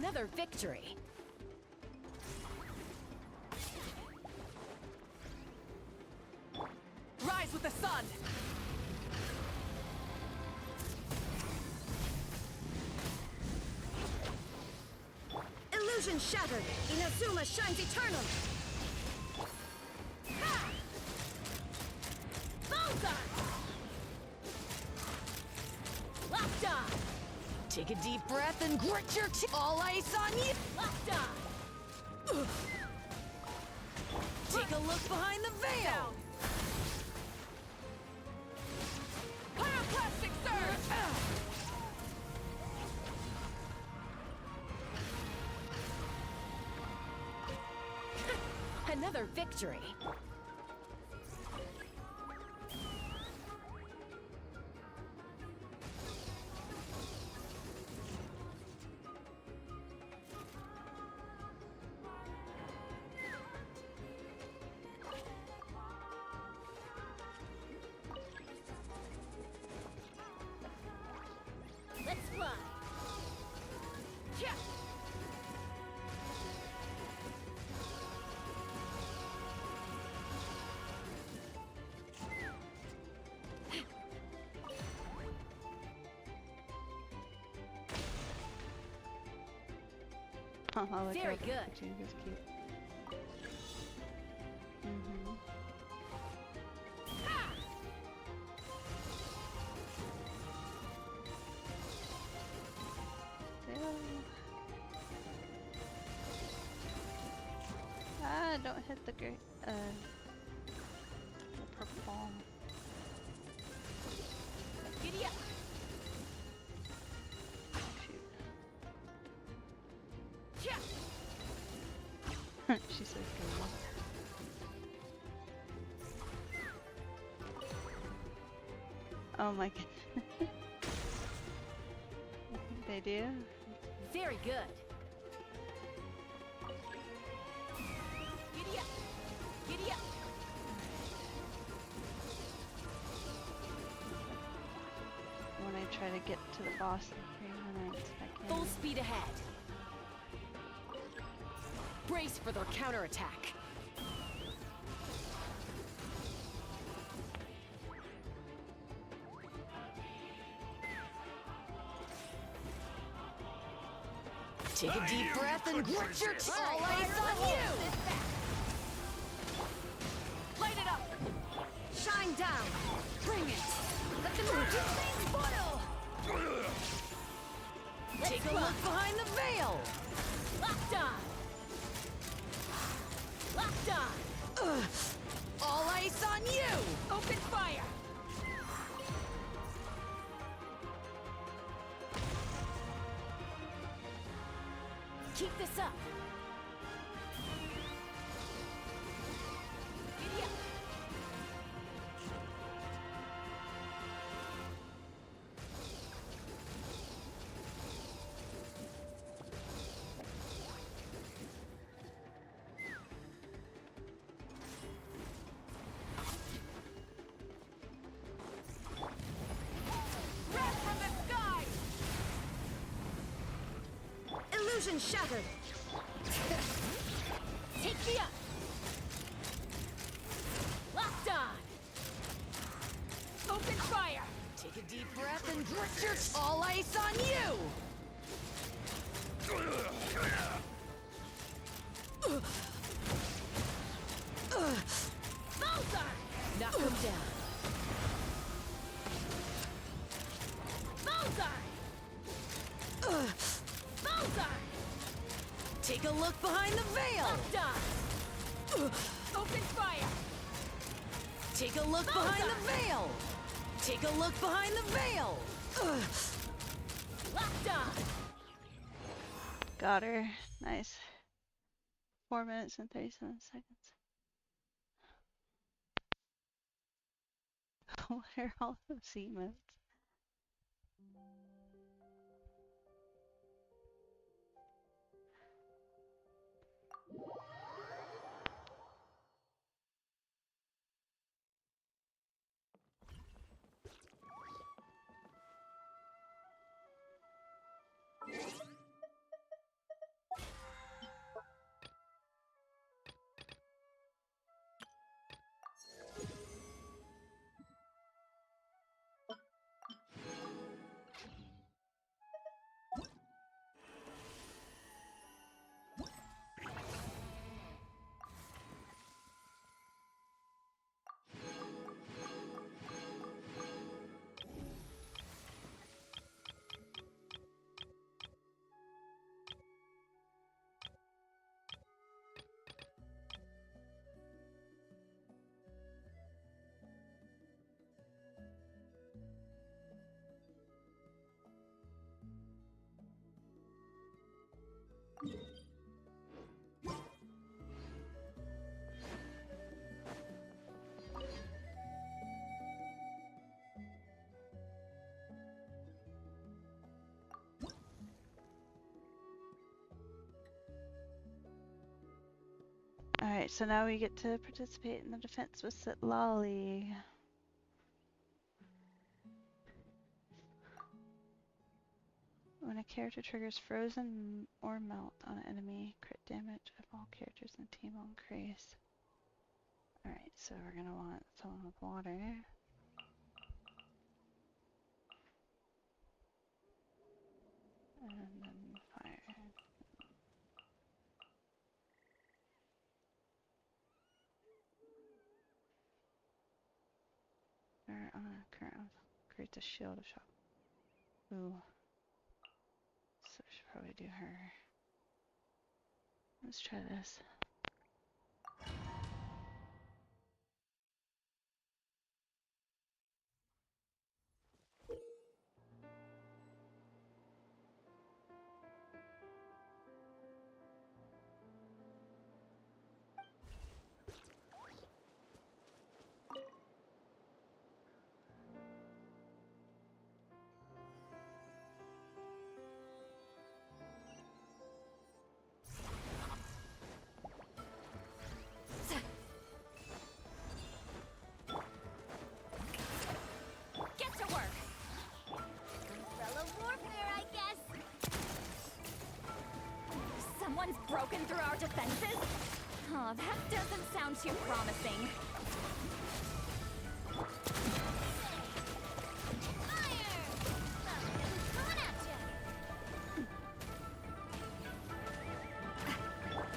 Another victory. Rise with the sun! Illusion shattered! Inazuma shines eternal! Ha! Bullseye! Locked on! Take a deep breath and grit your teeth. All ice on you! Locked on! Take a look behind the veil! Pyroclastic surge! Another victory. Let's fly! Yeah! Oh, look Very how good. Pikachu is cute. Mm-hmm. Ah, don't hit the the purple ball. Giddy up! Oh, shoot. Yeah! She says go. Oh my god. They do? Very good. Giddy up! Giddy up! When I try to get to the boss in 3 minutes, I can't. Full speed ahead. Brace for their counterattack. Take a deep breath and grit your teeth. All eyes on you! Light it up! Shine down! Bring it! Let the mountain flames boil! Take a look behind the veil! Locked on! Locked on! All ice on you! Open fire! Keep this up! Giddy up! Breath from the sky! Illusion shattered! Take me up! Locked on! Open fire! Take a deep breath and grit your teeth. All ice on you! Bullseye! Knock him down. Bullseye! Bullseye! Take a look behind the veil! Locked on! Open fire! Take a look behind the veil! Take a look behind the veil! Locked on! Got her. Nice. 4 minutes and 37 seconds. What are all those emotes? Alright, so now we get to participate in the defense with Sitlali. When a character triggers frozen or melt on an enemy, crit damage of all characters in the team will increase. Alright, so we're gonna want someone with water. And then fire. Current creates a shield of shock. Ooh. So we should probably do her. Let's try this. Get to work! Umbrella warfare, I guess! Someone's broken through our defenses? Oh, that doesn't sound too promising.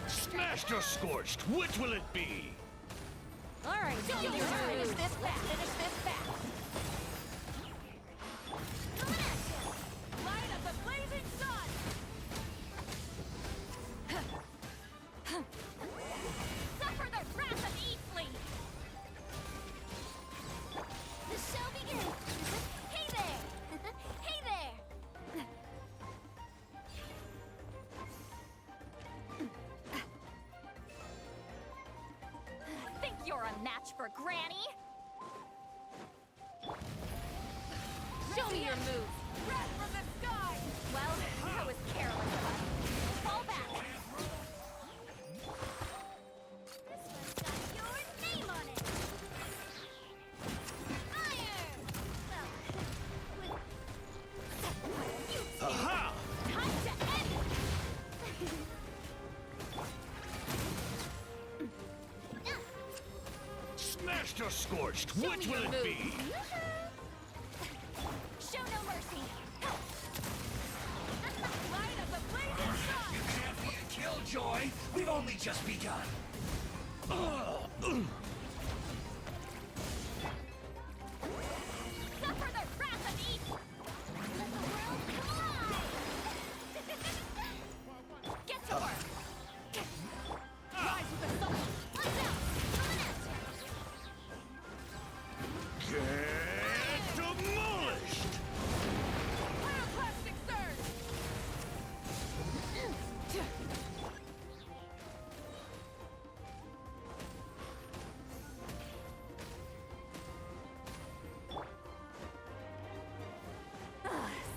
Smashed or scorched, which will it be? Alright, finish this fast! Finish this fast! Light of the blazing sun! Suffer the wrath of Eatley! The show begins! Hey there! Hey there! Think you're a match for Granny? Show me your moves! Wrath from the sky! Well, that was careless of us. Fall back! This one's got your name on it! Fire! Aha! Time to end it! Smashed or scorched, which will it be? Show no mercy! Light of the blazing sun! You can't be a killjoy! We've only just begun! Suffer the wrath of Eatley! Let the world collide! Get to work! Rise with the sun! Lights out! Coming at ya! Get demolished! Pyroclastic surge!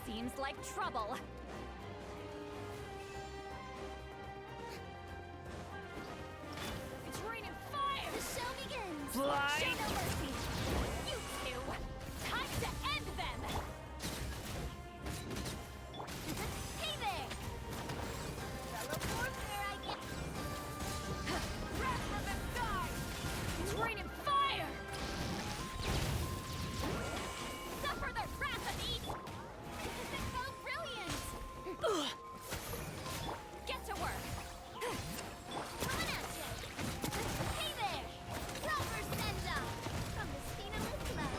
Seems like trouble. It's raining fire! The show begins! Fly! Show no mercy! You two! Time to end them! Hey there! Fellow warfare, I guess! Wrath from the sky! It's raining fire! Suffer the wrath of Eatley! So brilliant! Get to work! Coming at ya! Hey there! Rubber send-up! From the Spinal Club!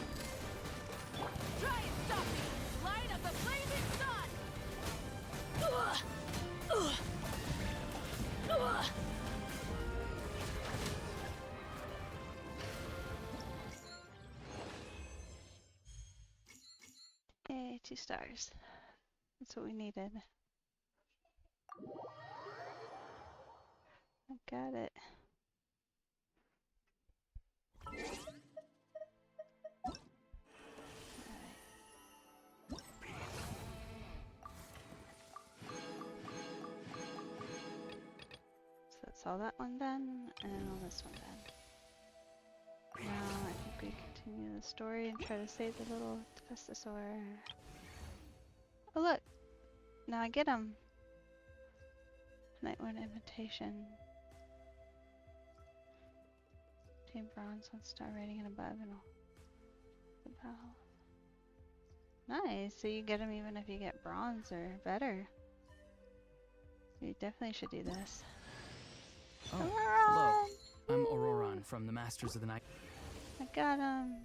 Try and stop me! Light of the blazing sun! Yay, 2 stars. That's what we needed. I got it. So that's that's all that one done, and all this one done. Now I think we continue the story and try to save the little Testosaur. Oh look! Now I get him! Nightwood invitation. Team Bronze, 1-star rating and above and all. The battle. Nice, so you get him even if you get bronze or better. You definitely should do this. Oh, Auroron! hello. I'm Auroron from the Masters of the Night. I got him.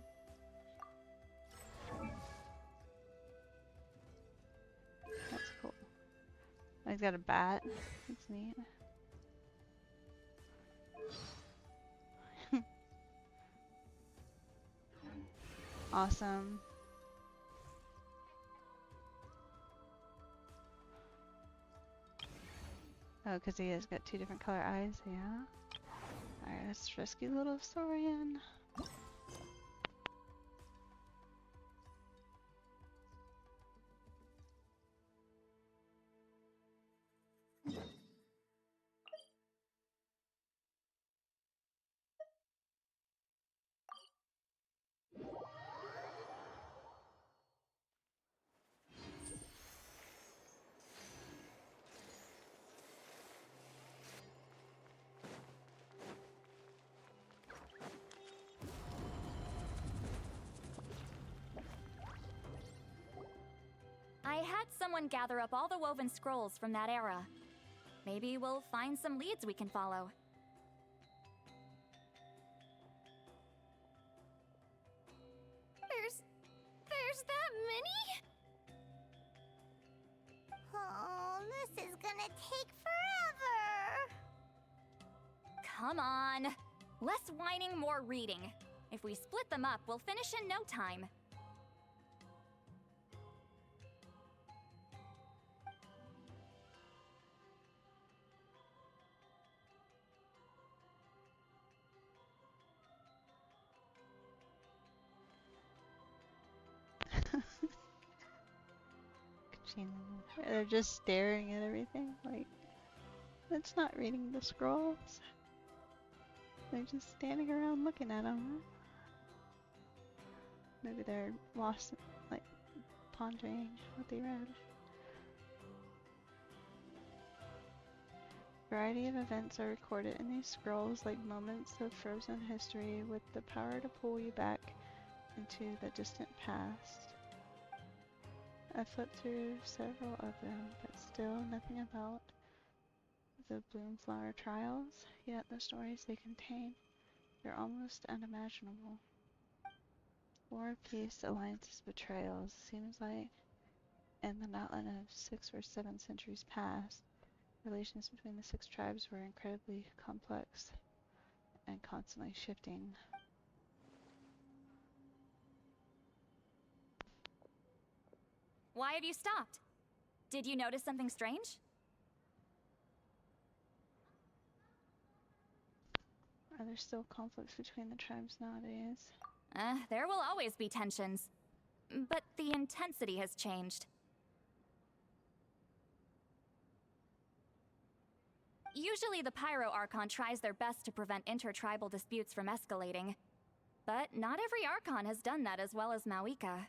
That's cool. Oh, he's got a bat. That's neat. Awesome. Oh, because he has got 2 different color eyes, yeah. Alright, let's rescue little Saurian. I had someone gather up all the woven scrolls from that era. Maybe we'll find some leads we can follow. There's that many? Oh, this is gonna take forever. Come on! Less whining, more reading. If we split them up, we'll finish in no time. They're just staring at everything, like, it's not reading the scrolls. They're just standing around looking at them. Maybe they're lost, like, pondering what they read. Variety of events are recorded in these scrolls, like moments of frozen history with the power to pull you back into the distant past. I flipped through several of them, but still nothing about the Bloomflower trials, yet the stories they contain, they're almost unimaginable. War, peace, alliances, betrayals. Seems like in the outline of 6 or 7 centuries past, relations between the 6 tribes were incredibly complex and constantly shifting. Why have you stopped? Did you notice something strange? Are there still conflicts between the tribes nowadays? There will always be tensions. But the intensity has changed. Usually the Pyro Archon tries their best to prevent intertribal disputes from escalating. But not every Archon has done that as well as Mawika.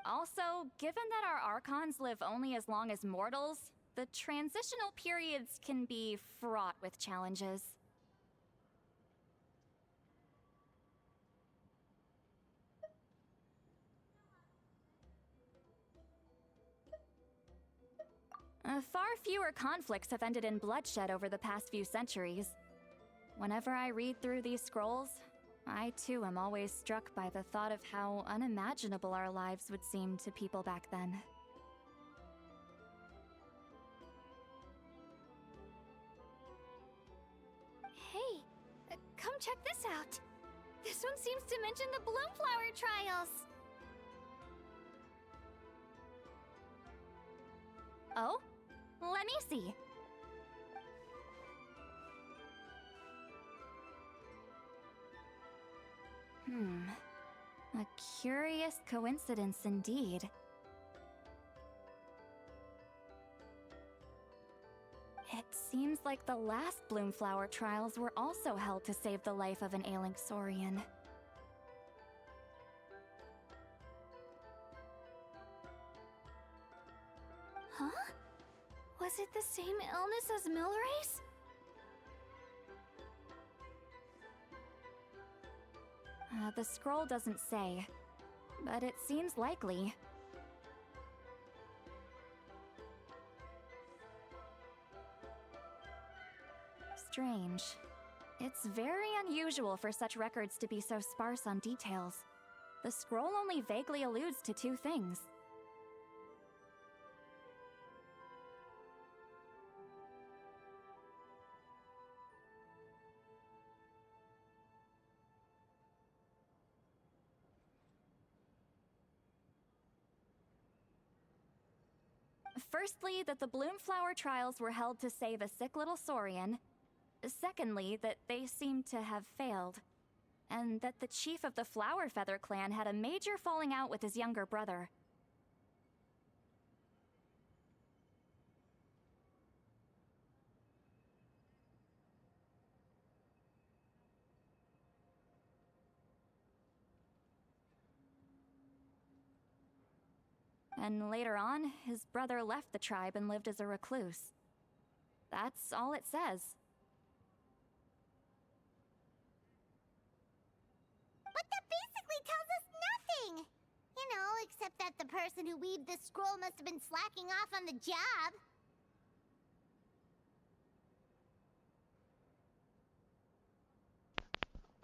Also, given that our Archons live only as long as mortals, the transitional periods can be fraught with challenges. Far fewer conflicts have ended in bloodshed over the past few centuries. Whenever I read through these scrolls, I too am always struck by the thought of how unimaginable our lives would seem to people back then. Hey, come check this out. This one seems to mention the Bloomflower trials. Oh? Let me see. A curious coincidence indeed. Seems like the last Bloomflower trials were also held to save the life of an ailing Saurian. Huh? Was it the same illness as Milray's? The scroll doesn't say, but it seems likely. Strange. It's very unusual for such records to be so sparse on details. The scroll only vaguely alludes to two things. Firstly, that the Bloomflower trials were held to save a sick little Saurian. Secondly, that they seemed to have failed. And that the chief of the Flower Feather clan had a major falling out with his younger brother. And later on, his brother left the tribe and lived as a recluse. That's all it says. But that basically tells us nothing! You know, except that the person who weaved this scroll must have been slacking off on the job.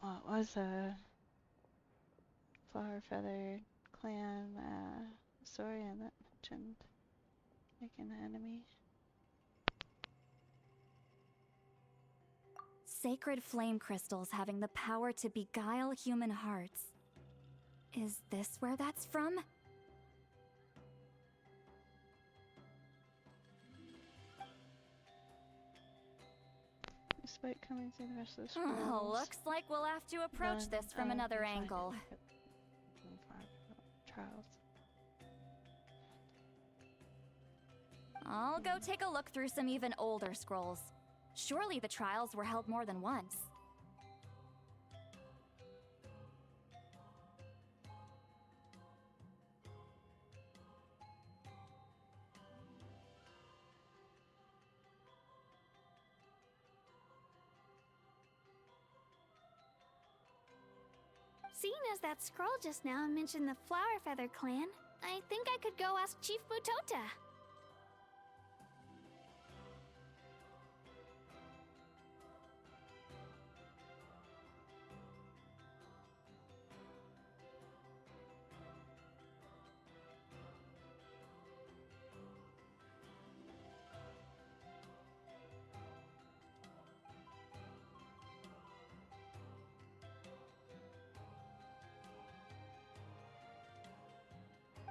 Well, it was a Flower Feather clan Saurian that mentioned making an enemy. Sacred flame crystals having the power to beguile human hearts. Is this where that's from? Despite coming through the rest of the scrolls. Oh, looks like we'll have to approach this from another angle. Trials. I'll go take a look through some even older scrolls. Surely the trials were held more than once. Seeing as that scroll just now mentioned the Flower Feather clan, I think I could go ask Chief Butota.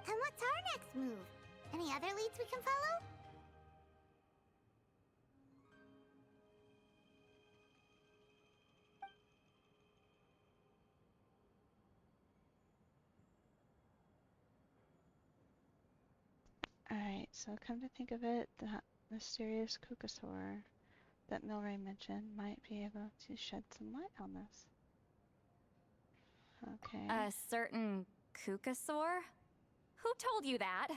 And what's our next move? Any other leads we can follow? Alright, so come to think of it, the mysterious Kukasaur that Milray mentioned might be able to shed some light on this. Okay. A certain Kukasaur? Who told you that?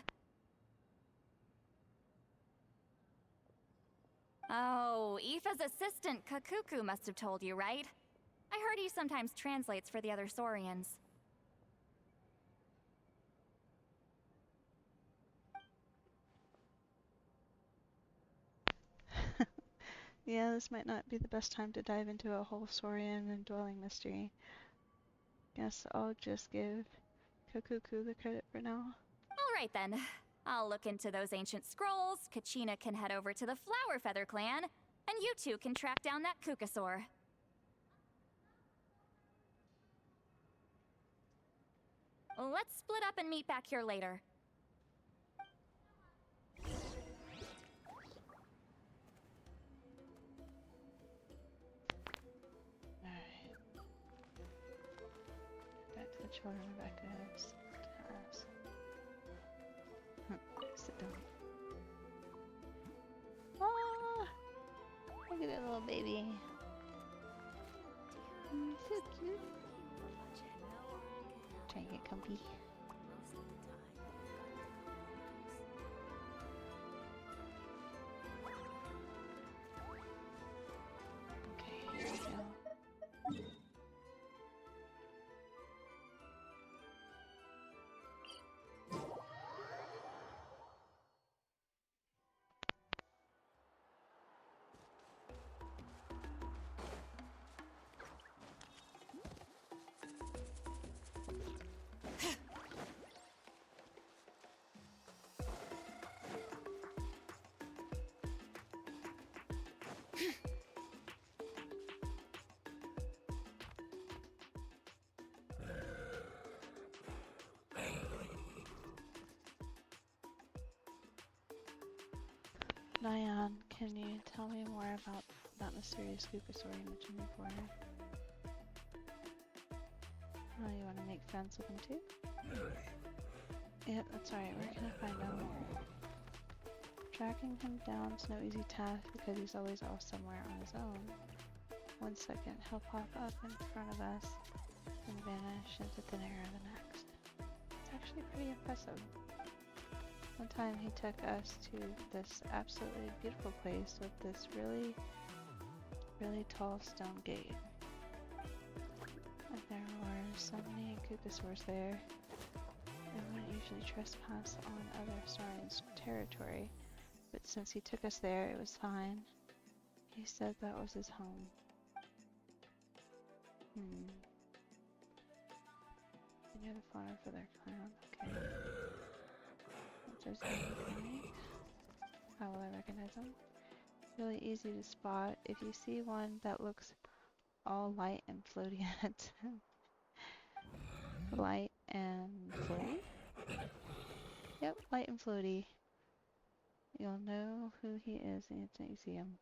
Oh, Aoife's assistant, Kakuku, must have told you, right? I heard he sometimes translates for the other Saurians. Yeah, this might not be the best time to dive into a whole Saurian and dwelling mystery. Guess I'll just give Kakuku the credit for now. Alright then. I'll look into those ancient scrolls, Kachina can head over to the Flower Feather clan, and you two can track down that Kukasaur. Let's split up and meet back here later. Back to the children, back to us. Sit down. Ah! Look at that little baby. So cute. Trying to get comfy. Okay, here we go. Nyan, can you tell me more about that mysterious Goopasaur you mentioned before? Oh, you want to make friends with him too? Yep, that's right. Where can I find him? Tracking him down's no easy task because he's always off somewhere on his own. 1 second, he'll pop up in front of us and vanish into thin air the next. It's actually pretty impressive. One time he took us to this absolutely beautiful place with this really tall stone gate. And there were so many Goopasaurs there. They wouldn't usually trespass on other Saurians' territory, but since he took us there, it was fine. He said that was his home. They knew the fauna for their clan. Okay. If there's anything, how will I recognize them? Really easy to spot. If you see one that looks all light and floaty light and floaty? Yep, light and floaty. You'll know who he is the instant you see him.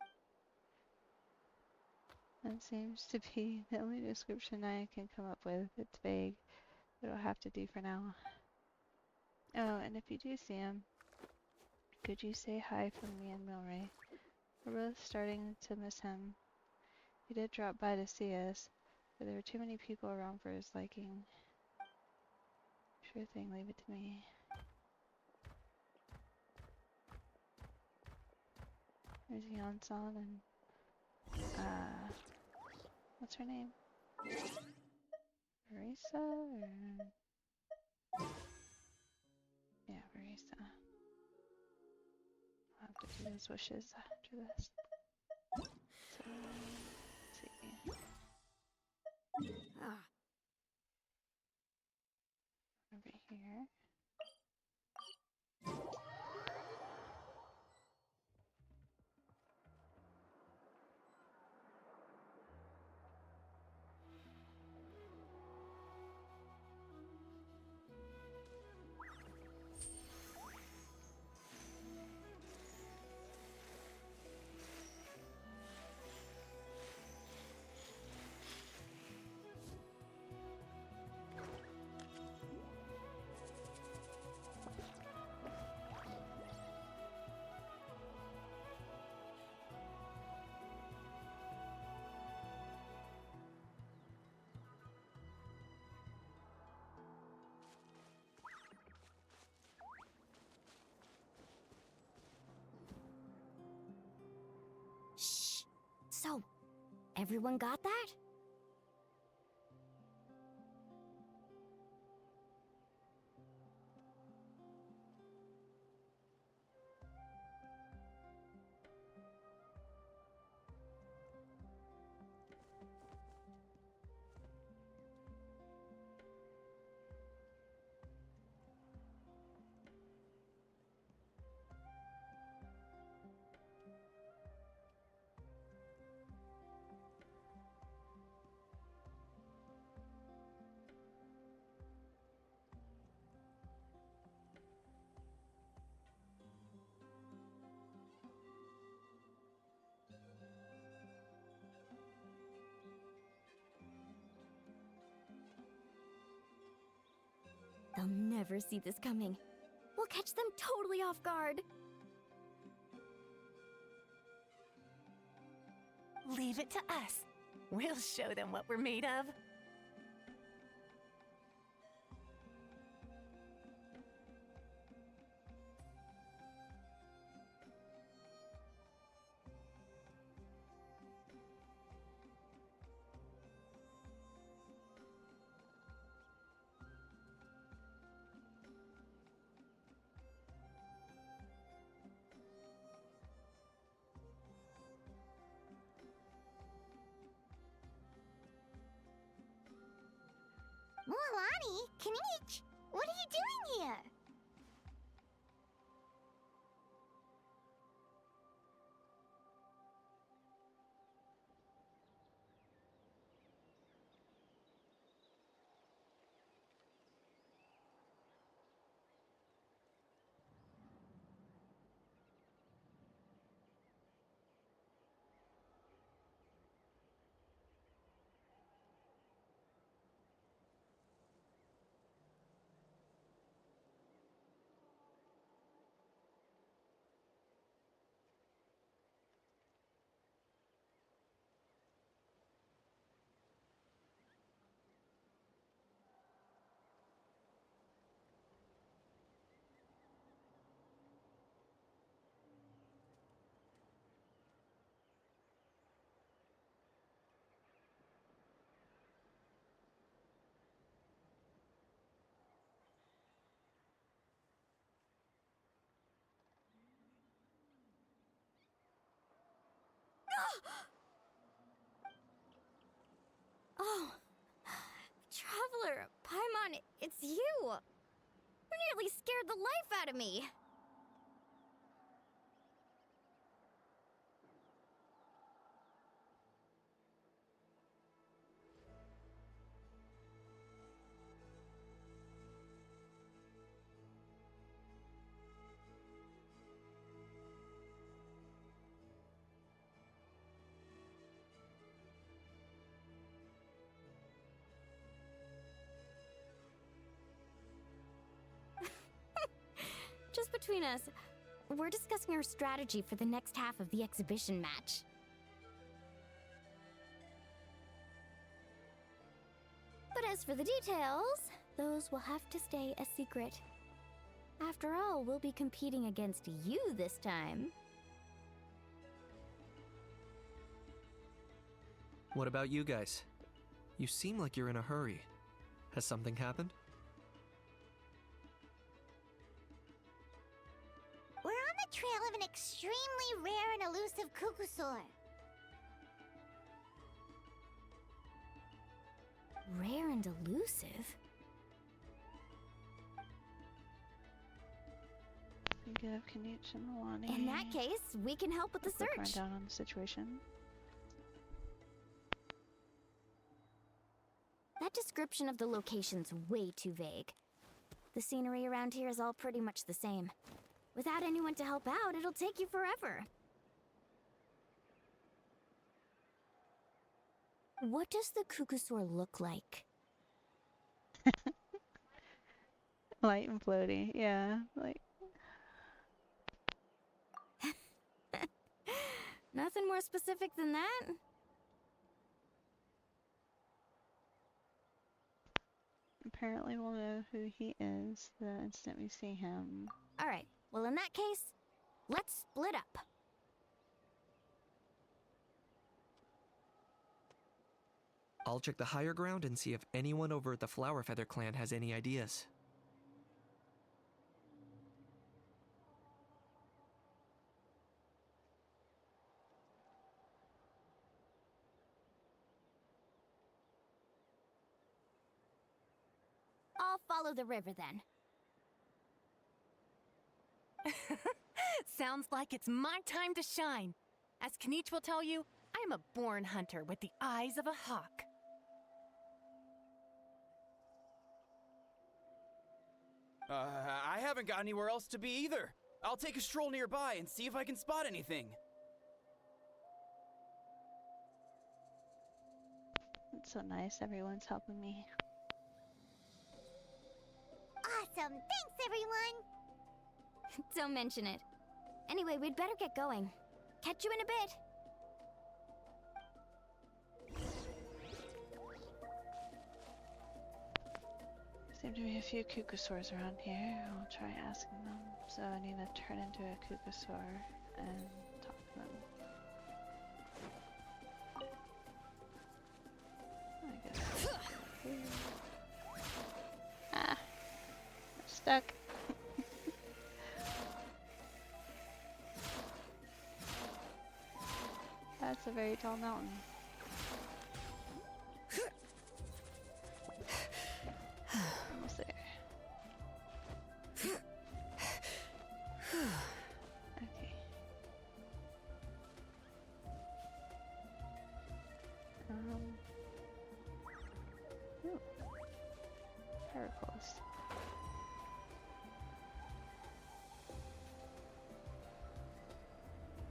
That seems to be the only description I can come up with. It's vague, but it'll have to do for now. Oh, and if you do see him, could you say hi from me and Milray? We're both starting to miss him. He did drop by to see us, but there were too many people around for his liking. Sure thing, leave it to me. There's Yansan and, what's her name? Marisa or... Yeah, Marisa. I'll have to do those wishes after this. So, let's see. Over here. Shh. So, everyone got that? They'll never see this coming. We'll catch them totally off guard. Leave it to us. We'll show them what we're made of. Mualani, Kanich, what are you doing here? Oh, Traveler, Paimon, it's you! You nearly scared the life out of me! Just between us, we're discussing our strategy for the next half of the exhibition match. But as for the details, those will have to stay a secret. After all, we'll be competing against you this time. What about you guys? You seem like you're in a hurry. Has something happened? We're on the trail of an extremely rare and elusive Kukusaur. Rare and elusive? Give Kanich and Milani. In that case, we can help with the quick search. rundown on the situation. That description of the location's way too vague. The scenery around here is all pretty much the same. Without anyone to help out, it'll take you forever. What does the Kukusaur look like? Light and floaty, yeah. Like Nothing more specific than that? apparently we'll know who he is the instant we see him. Alright, well in that case, let's split up. I'll check the higher ground and see if anyone over at the Flower Feather clan has any ideas. I'll follow the river then. Sounds like it's my time to shine. As Kanich will tell you, I'm a born hunter with the eyes of a hawk. I haven't got anywhere else to be either. I'll take a stroll nearby and see if I can spot anything. It's so nice, everyone's helping me. Awesome! Thanks, everyone! Don't mention it. Anyway, we'd better get going. Catch you in a bit. Seem to be a few Kukasaurs around here. I'll try asking them. So I need to turn into a Kukasaur and talk to them. I guess. Ah! I'm stuck. That's a very tall mountain. Almost there. Okay. Ooh. Paraclose.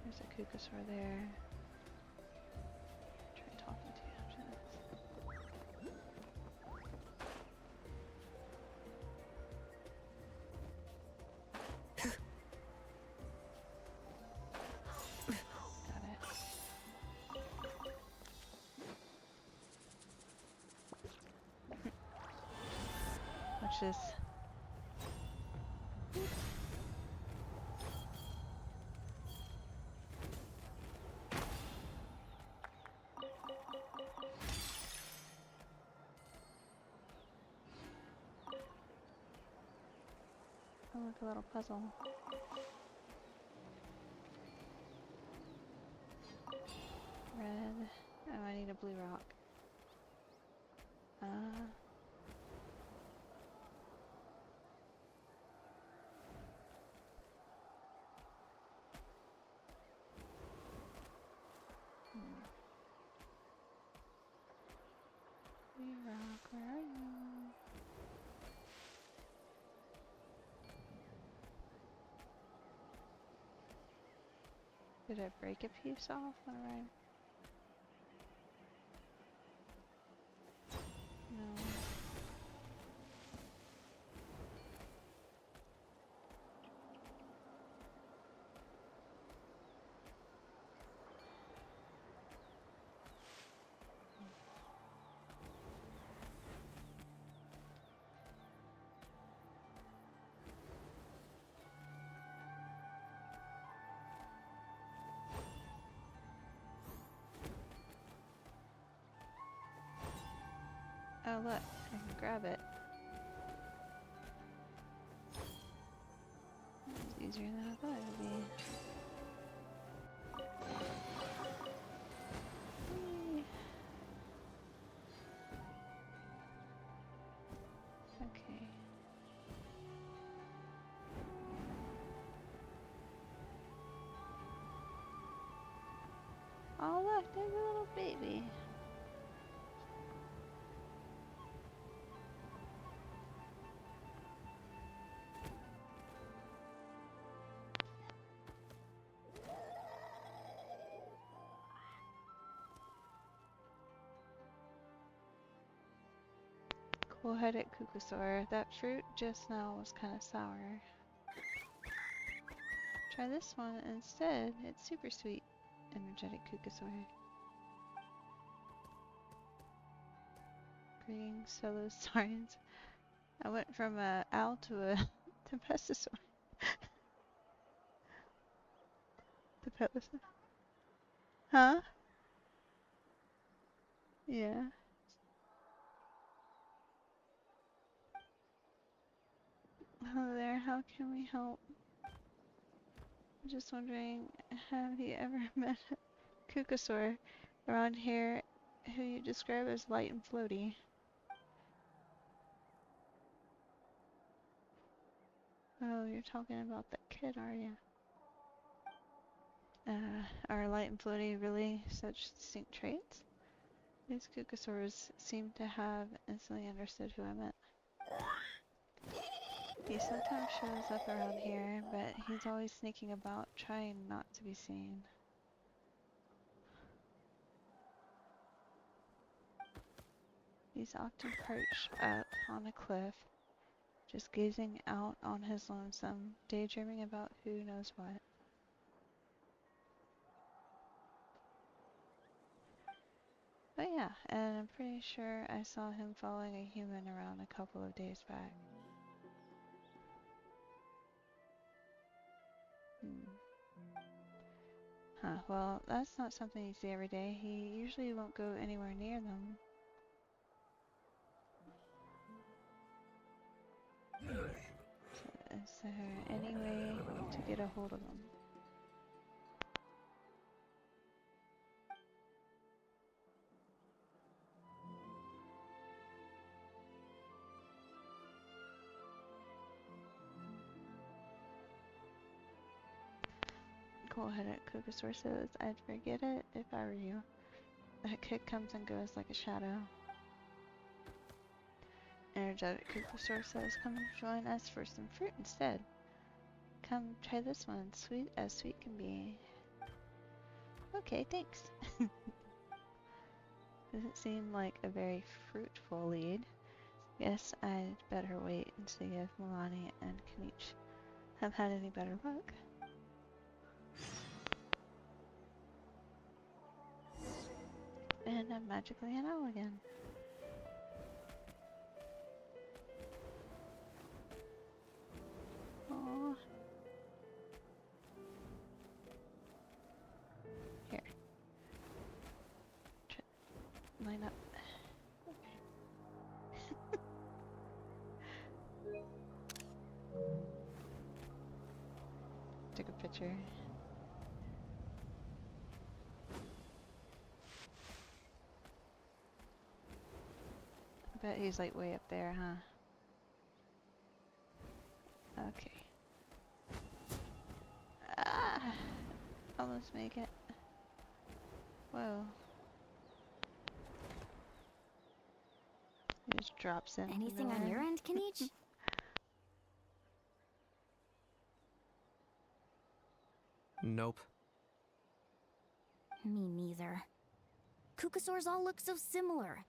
There's a Kukasaur there. Try talking to you after this. Got it. Watch this. Oh, look, a little puzzle. Red. Oh, I need a blue rock. Blue rock, where are you? Did I break a piece off? Whenever I... No. Oh look, I can grab it. That was easier than I thought it would be. Whee. Okay. Oh look, there's a little baby. Cool-headed Kukusaur. That fruit just now was kind of sour. Try this one instead. It's super sweet. Energetic Kukusaur. Greeting solo signs. I went from a owl to a Tempestosaur. Tempestosaur. Huh? Yeah. Hello there, how can we help? I'm just wondering, have you ever met a Kukusaur around here who you describe as light and floaty? Oh, you're talking about that kid, are you? Are light and floaty really such distinct traits? These Kukusaurs seem to have instantly understood who I meant. He sometimes shows up around here, but he's always sneaking about, trying not to be seen. He's often perched up on a cliff, just gazing out on his lonesome, daydreaming about who knows what. But yeah, and I'm pretty sure I saw him following a human around a couple of days back. Huh, well, that's not something you see every day. He usually won't go anywhere near them. So, is there any way to get a hold of him? Cool-headed Kukasaur says, I'd forget it if I were you. That kid comes and goes like a shadow. Energetic Kukasaur says, come join us for some fruit instead. Come try this one, sweet as sweet can be. Okay, thanks. Doesn't seem like a very fruitful lead. Guess I'd better wait and see if Milani and Kanich have had any better luck. And I'm magically an owl again. Aww. Here. Line up. Take a picture. I bet he's like way up there, huh? Okay. Ah! Almost make it. Whoa. He just drops in. Anything on your end, Kanich? Nope. Me neither. Kukasaurs all look so similar.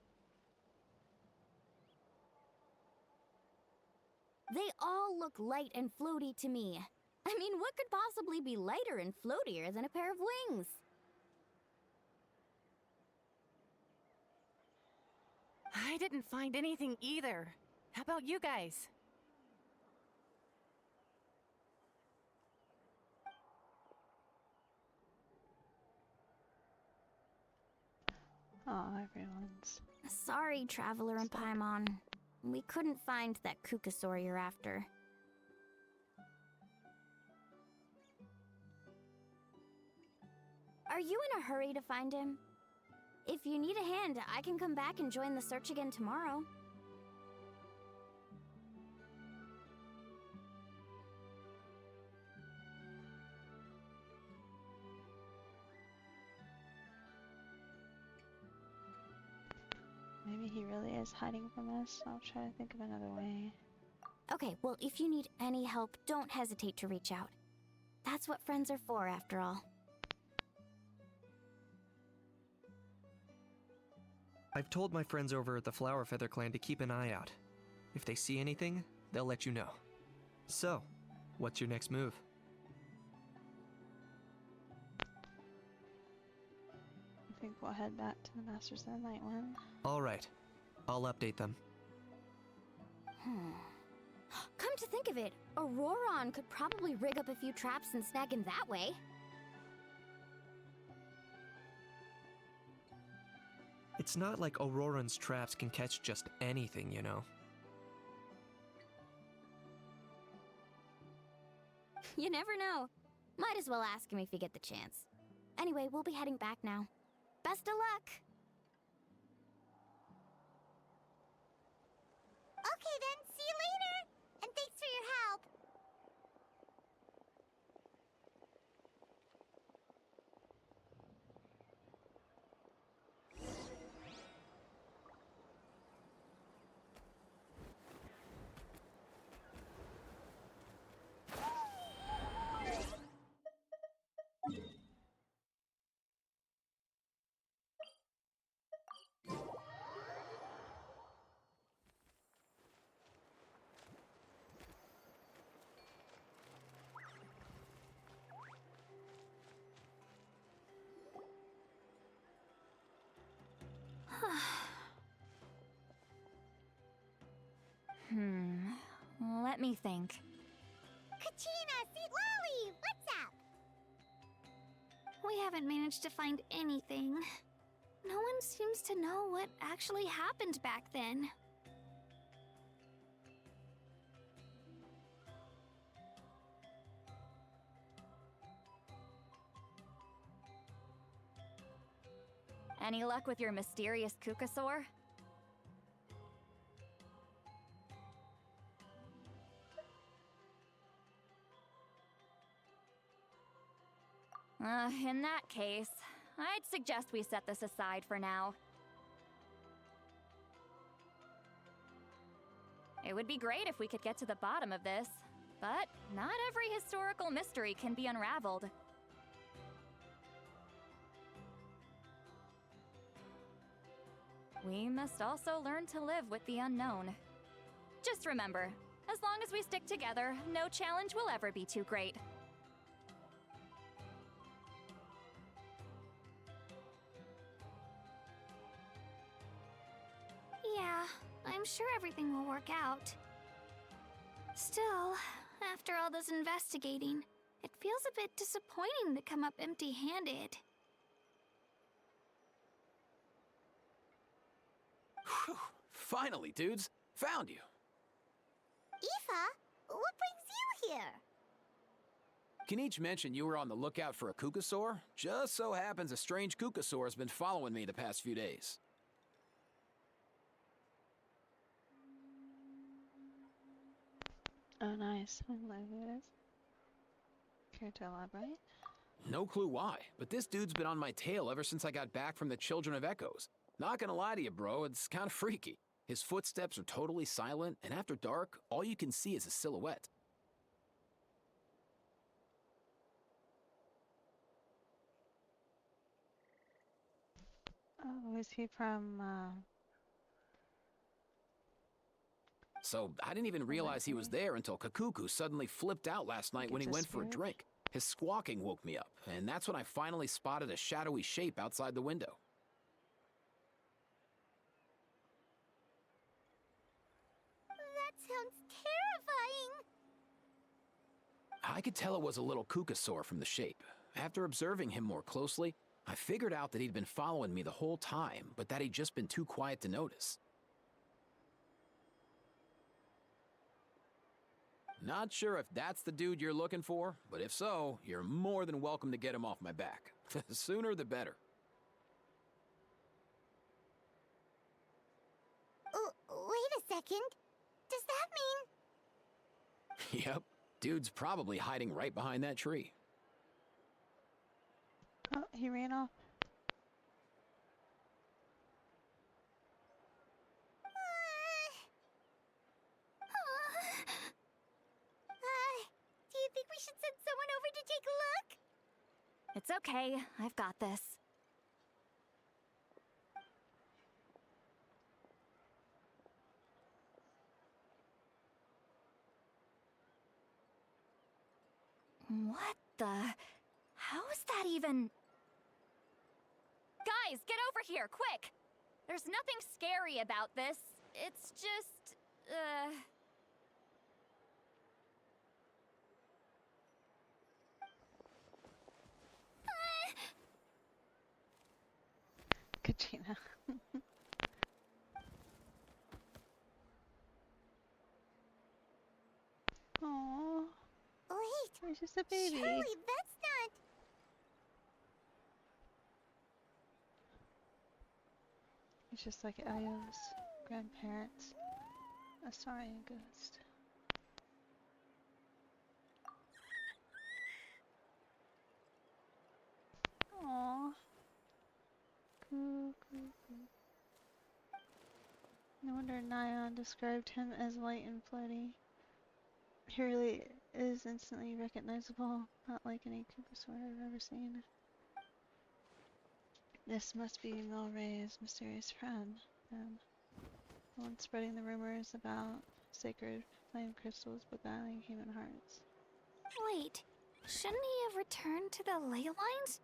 They all look light and floaty to me. I mean, what could possibly be lighter and floatier than a pair of wings? I didn't find anything either. How about you guys? Aw, everyone's. Sorry, Traveler and Paimon. We couldn't find that Kukasaur you're after. Are you in a hurry to find him? If you need a hand, I can come back and join the search again tomorrow. Maybe he really is hiding from us. I'll try to think of another way. Okay, well, if you need any help, don't hesitate to reach out. That's what friends are for, after all. I've told my friends over at the Flower Feather Clan to keep an eye out. If they see anything, they'll let you know. So, what's your next move? I think we'll head back to the Masters of the Night one. Alright, I'll update them. Come to think of it, Auroron could probably rig up a few traps and snag him that way. It's not like Auroran's traps can catch just anything, you know. You never know. Might as well ask him if you get the chance. Anyway, we'll be heading back now. Best of luck! Okay then, see you later! And thanks for your help! Let me think. Kachina, Seat Lolly, what's up? We haven't managed to find anything. No one seems to know what actually happened back then. Any luck with your mysterious Kukasaur? In that case, I'd suggest we set this aside for now. It would be great if we could get to the bottom of this, but not every historical mystery can be unraveled. We must also learn to live with the unknown. Just remember, as long as we stick together, no challenge will ever be too great. Yeah, I'm sure everything will work out. Still, after all this investigating, it feels a bit disappointing to come up empty-handed. Whew. Finally, dudes. Found you. Aoife, what brings you here? Kinich mentioned you were on the lookout for a Kukasaur. Just so happens a strange Kukasaur has been following me the past few days. Oh, nice. I love it. Care to elaborate? No clue why, but this dude's been on my tail ever since I got back from the Children of Echoes. Not gonna lie to you, bro, it's kind of freaky. His footsteps are totally silent, and after dark, all you can see is a silhouette. Oh, is he from, So I didn't even realize he was there until Kakuku suddenly flipped out last night when he went for a drink. His squawking woke me up, and that's when I finally spotted a shadowy shape outside the window. That sounds terrifying. I could tell it was a little Kukasaur from the shape. After observing him more closely, I figured out that he'd been following me the whole time, but that he'd just been too quiet to notice. Not sure if that's the dude you're looking for, but if so, you're more than welcome to get him off my back. The sooner the better. Wait a second. Does that mean... Yep, dude's probably hiding right behind that tree. Oh, he ran off. Do you think we should send someone over to take a look? It's okay, I've got this. What the? How is that even? Guys, get over here, quick! There's nothing scary about this. It's just, Kachina. Aww. Wait. He's just a baby. Surely that's not... It's just like Ayo's grandparents. A Saurian ghost. Aww. Cool. No wonder Nyan described him as light and floaty. He really is instantly recognizable, not like any Kukasaur I've ever seen. This must be Milray's mysterious friend, then. The one spreading the rumors about sacred flame crystals beguiling human hearts. Wait, shouldn't he have returned to the ley lines?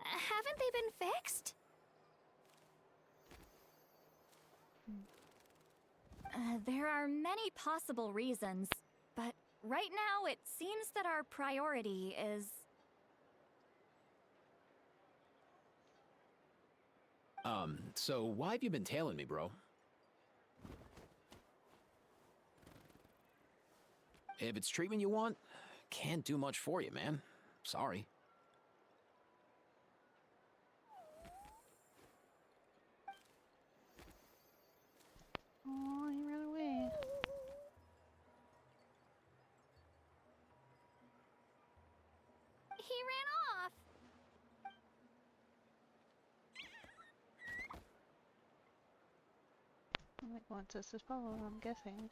Haven't they been fixed? There are many possible reasons, but right now it seems that our priority is... So why have you been tailing me, bro? If it's treatment you want, can't do much for you, man. Sorry. Oh, he ran away. He ran off. Like, wants us to follow, I'm guessing.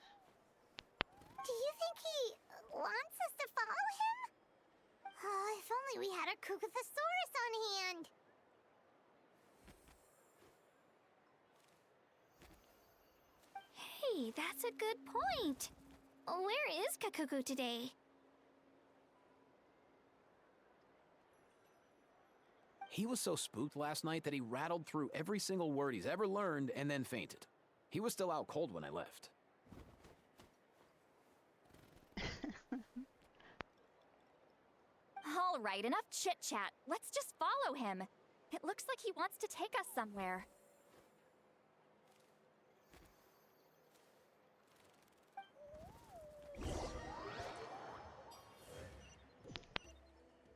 Do you think he wants us to follow him? Oh, if only we had a Kukathosaurus on hand. Hey, that's a good point. Where is Kakuku today? He was so spooked last night that he rattled through every single word he's ever learned and then fainted. He was still out cold when I left. All right, enough chit-chat. Let's just follow him. It looks like he wants to take us somewhere.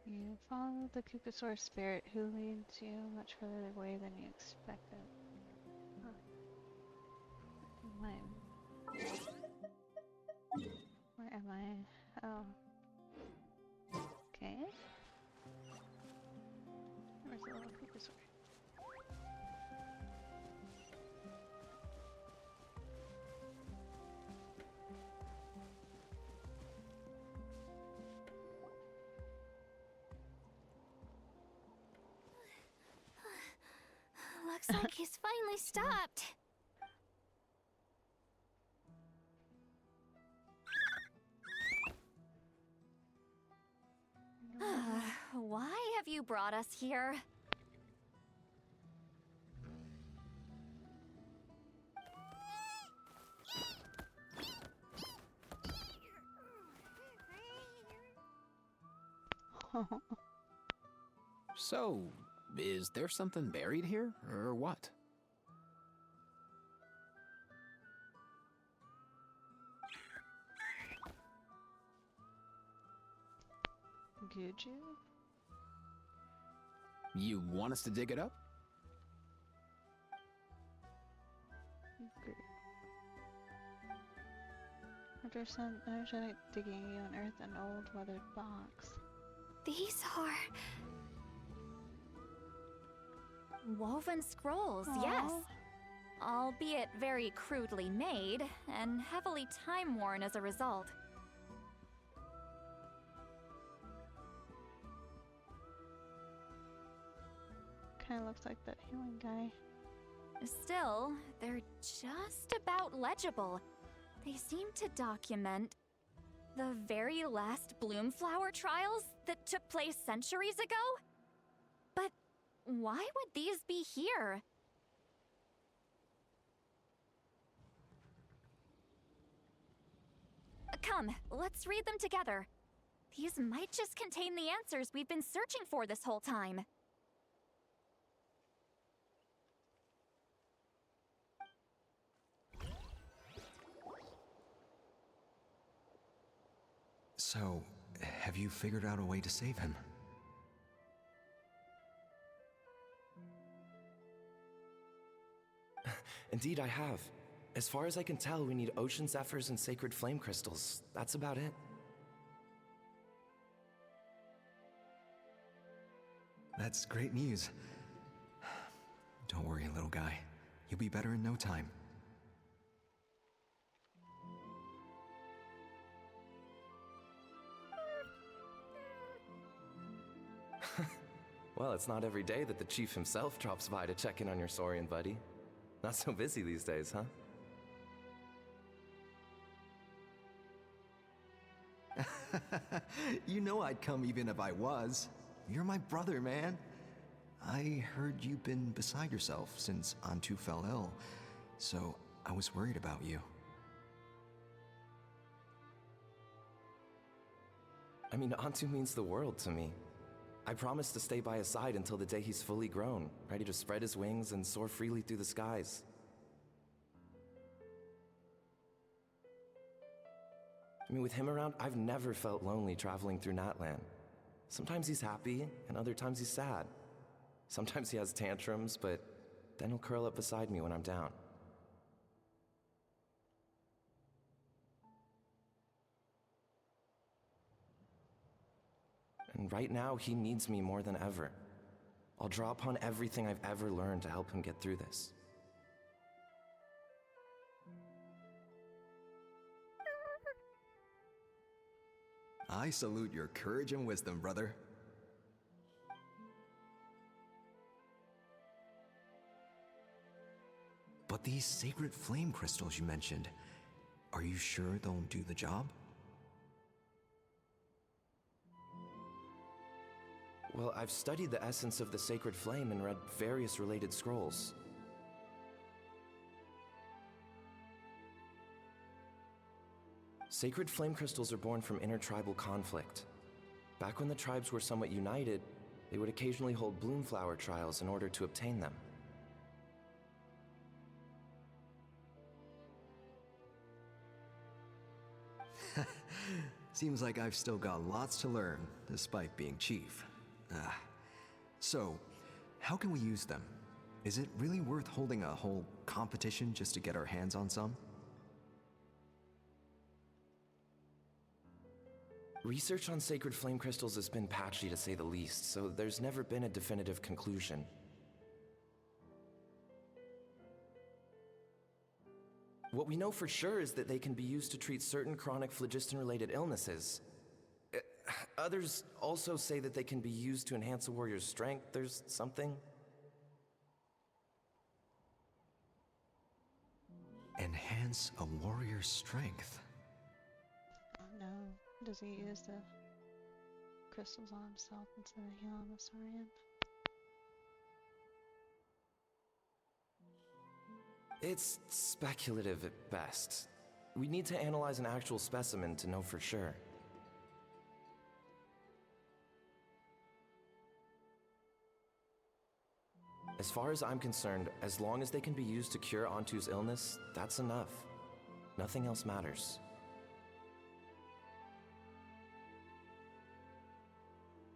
You follow the Kukasaur spirit who leads you much further away than you expected. Huh. Where am I? Oh. Okay. Where's the little Kukasaur? Looks like he's finally stopped. Why have you brought us here? So, is there something buried here, or what? Could you? You want us to dig it up? Great. After some energetic digging, you unearth an old weathered box. These are... Woven scrolls, Aww. yes. Albeit very crudely made, and heavily time-worn as a result. Kinda looks like that healing guy. Still, they're just about legible. They seem to document the very last Bloomflower trials that took place centuries ago? But why would these be here? Come, let's read them together. These might just contain the answers we've been searching for this whole time. So, have you figured out a way to save him? Indeed, I have. As far as I can tell, we need ocean zephyrs and sacred flame crystals. That's about it. That's great news. Don't worry, little guy. You'll be better in no time. Well, it's not every day that the chief himself drops by to check in on your Saurian buddy. Not so busy these days, huh? You know I'd come even if I was. You're my brother, man. I heard you've been beside yourself since Antu fell ill, so I was worried about you. I mean, Antu means the world to me. I promise to stay by his side until the day he's fully grown, ready to spread his wings and soar freely through the skies. I mean, with him around, I've never felt lonely traveling through Natlan. Sometimes he's happy, and other times he's sad. Sometimes he has tantrums, but then he'll curl up beside me when I'm down. And right now, he needs me more than ever. I'll draw upon everything I've ever learned to help him get through this. I salute your courage and wisdom, brother. But these sacred flame crystals you mentioned, are you sure they'll do the job? Well, I've studied the essence of the sacred flame and read various related scrolls. Sacred flame crystals are born from intertribal conflict. Back when the tribes were somewhat united, they would occasionally hold bloomflower trials in order to obtain them. Seems like I've still got lots to learn, despite being chief. So, how can we use them? Is it really worth holding a whole competition just to get our hands on some? Research on sacred flame crystals has been patchy to say the least, so there's never been a definitive conclusion. What we know for sure is that they can be used to treat certain chronic phlogiston-related illnesses. Others also say that they can be used to enhance a warrior's strength. There's something. Enhance a warrior's strength? Oh no. Does he use the crystals on himself instead of healing the Saurian? It's speculative at best. We need to analyze an actual specimen to know for sure. As far as I'm concerned, as long as they can be used to cure Antu's illness, that's enough. Nothing else matters.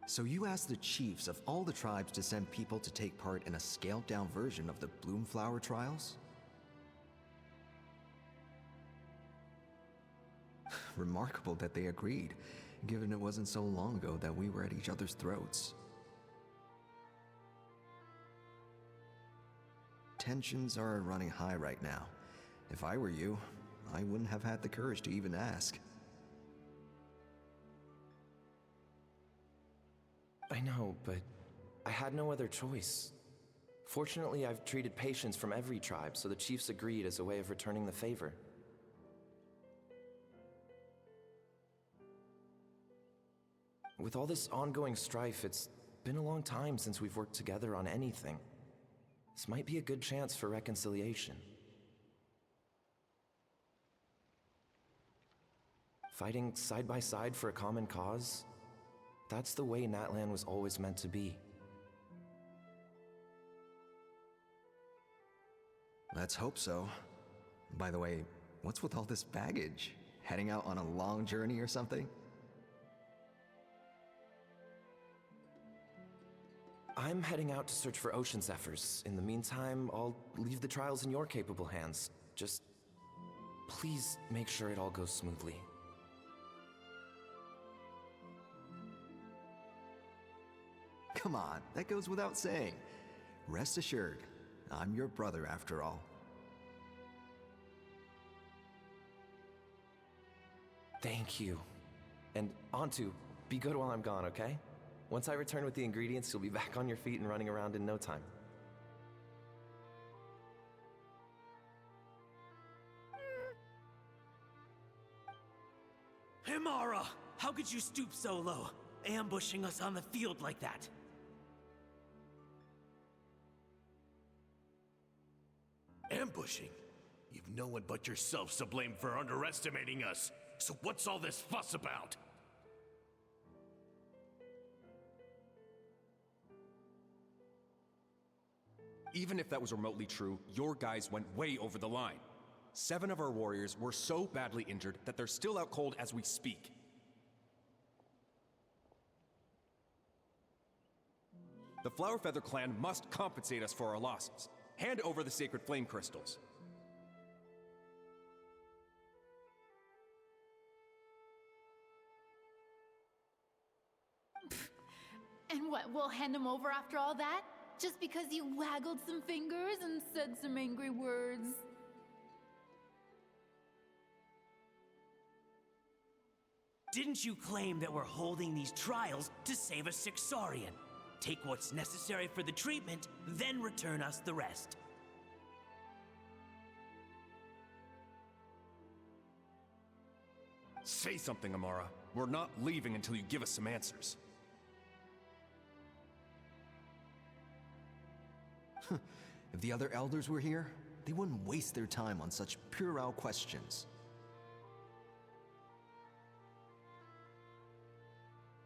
So you asked the chiefs of all the tribes to send people to take part in a scaled-down version of the Bloomflower trials? Remarkable that they agreed, given it wasn't so long ago that we were at each other's throats. Tensions are running high right now. If I were you, I wouldn't have had the courage to even ask. I know, but I had no other choice. Fortunately, I've treated patients from every tribe, so the chiefs agreed as a way of returning the favor. With all this ongoing strife, it's been a long time since we've worked together on anything. This might be a good chance for reconciliation. Fighting side by side for a common cause? That's the way Natlan was always meant to be. Let's hope so. By the way, what's with all this baggage? Heading out on a long journey or something? I'm heading out to search for ocean zephyrs. In the meantime, I'll leave the trials in your capable hands. Just please make sure it all goes smoothly. Come on, that goes without saying. Rest assured, I'm your brother after all. Thank you. And Antu, be good while I'm gone, okay? Once I return with the ingredients, you'll be back on your feet and running around in no time. Himara! How could you stoop so low, ambushing us on the field like that? Ambushing? You've no one but yourself to blame for underestimating us. So what's all this fuss about? Even if that was remotely true, your guys went way over the line. 7 of our warriors were so badly injured that they're still out cold as we speak. The Flower Feather clan must compensate us for our losses. Hand over the sacred flame crystals. And what, we'll hand him over after all that? Just because you waggled some fingers and said some angry words? Didn't you claim that we're holding these trials to save a sick Saurian? Take what's necessary for the treatment, then return us the rest. Say something, Amara. We're not leaving until you give us some answers. If the other elders were here, they wouldn't waste their time on such puerile questions.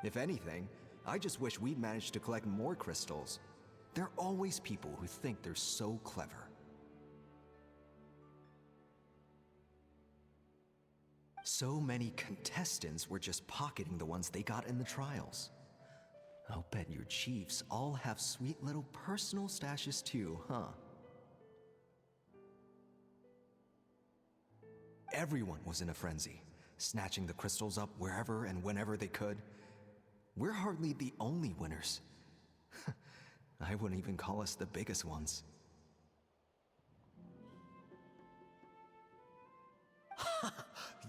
If anything, I just wish we'd managed to collect more crystals. There are always people who think they're so clever. So many contestants were just pocketing the ones they got in the trials. I'll bet your chiefs all have sweet little personal stashes too, huh? Everyone was in a frenzy, snatching the crystals up wherever and whenever they could. We're hardly the only winners. I wouldn't even call us the biggest ones.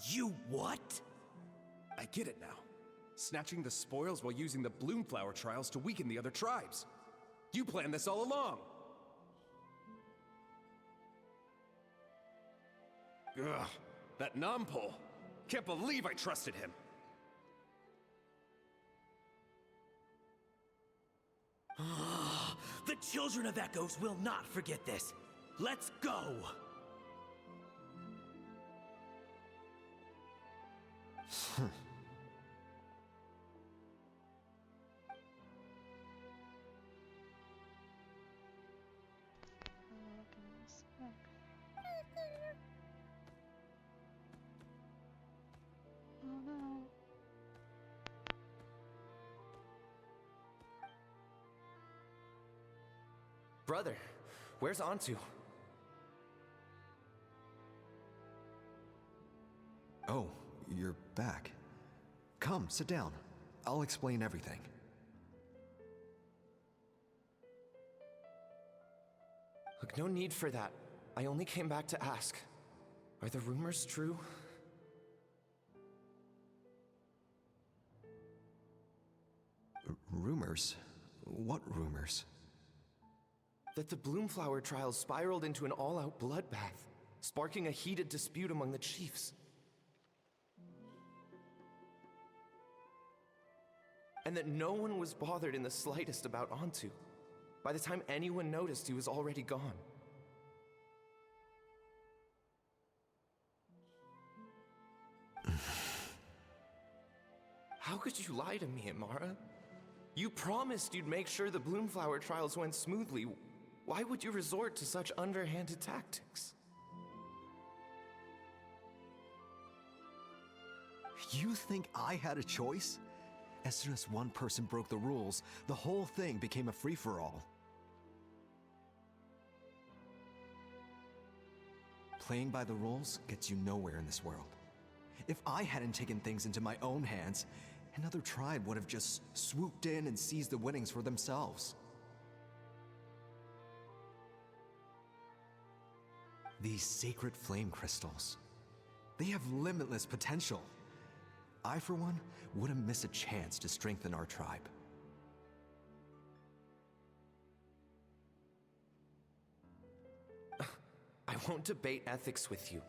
You what? I get it now. Snatching the spoils while using the Bloomflower trials to weaken the other tribes. You planned this all along! Ugh, that Nompole. Can't believe I trusted him. The Children of Echoes will not forget this. Let's go! Oh no. Brother, where's Antu? Oh, you're back. Come, sit down. I'll explain everything. Look, no need for that. I only came back to ask. Are the rumors true? Rumors? What rumors? That the Bloomflower trials spiraled into an all-out bloodbath, sparking a heated dispute among the chiefs. And that no one was bothered in the slightest about Antu. By the time anyone noticed, he was already gone. How could you lie to me, Amara? You promised you'd make sure the Bloomflower trials went smoothly. Why would you resort to such underhanded tactics? You think I had a choice? As soon as one person broke the rules, the whole thing became a free-for-all. Playing by the rules gets you nowhere in this world. If I hadn't taken things into my own hands, another tribe would have just swooped in and seized the winnings for themselves. These sacred flame crystals, they have limitless potential. I, for one, wouldn't miss a chance to strengthen our tribe. I won't debate ethics with you.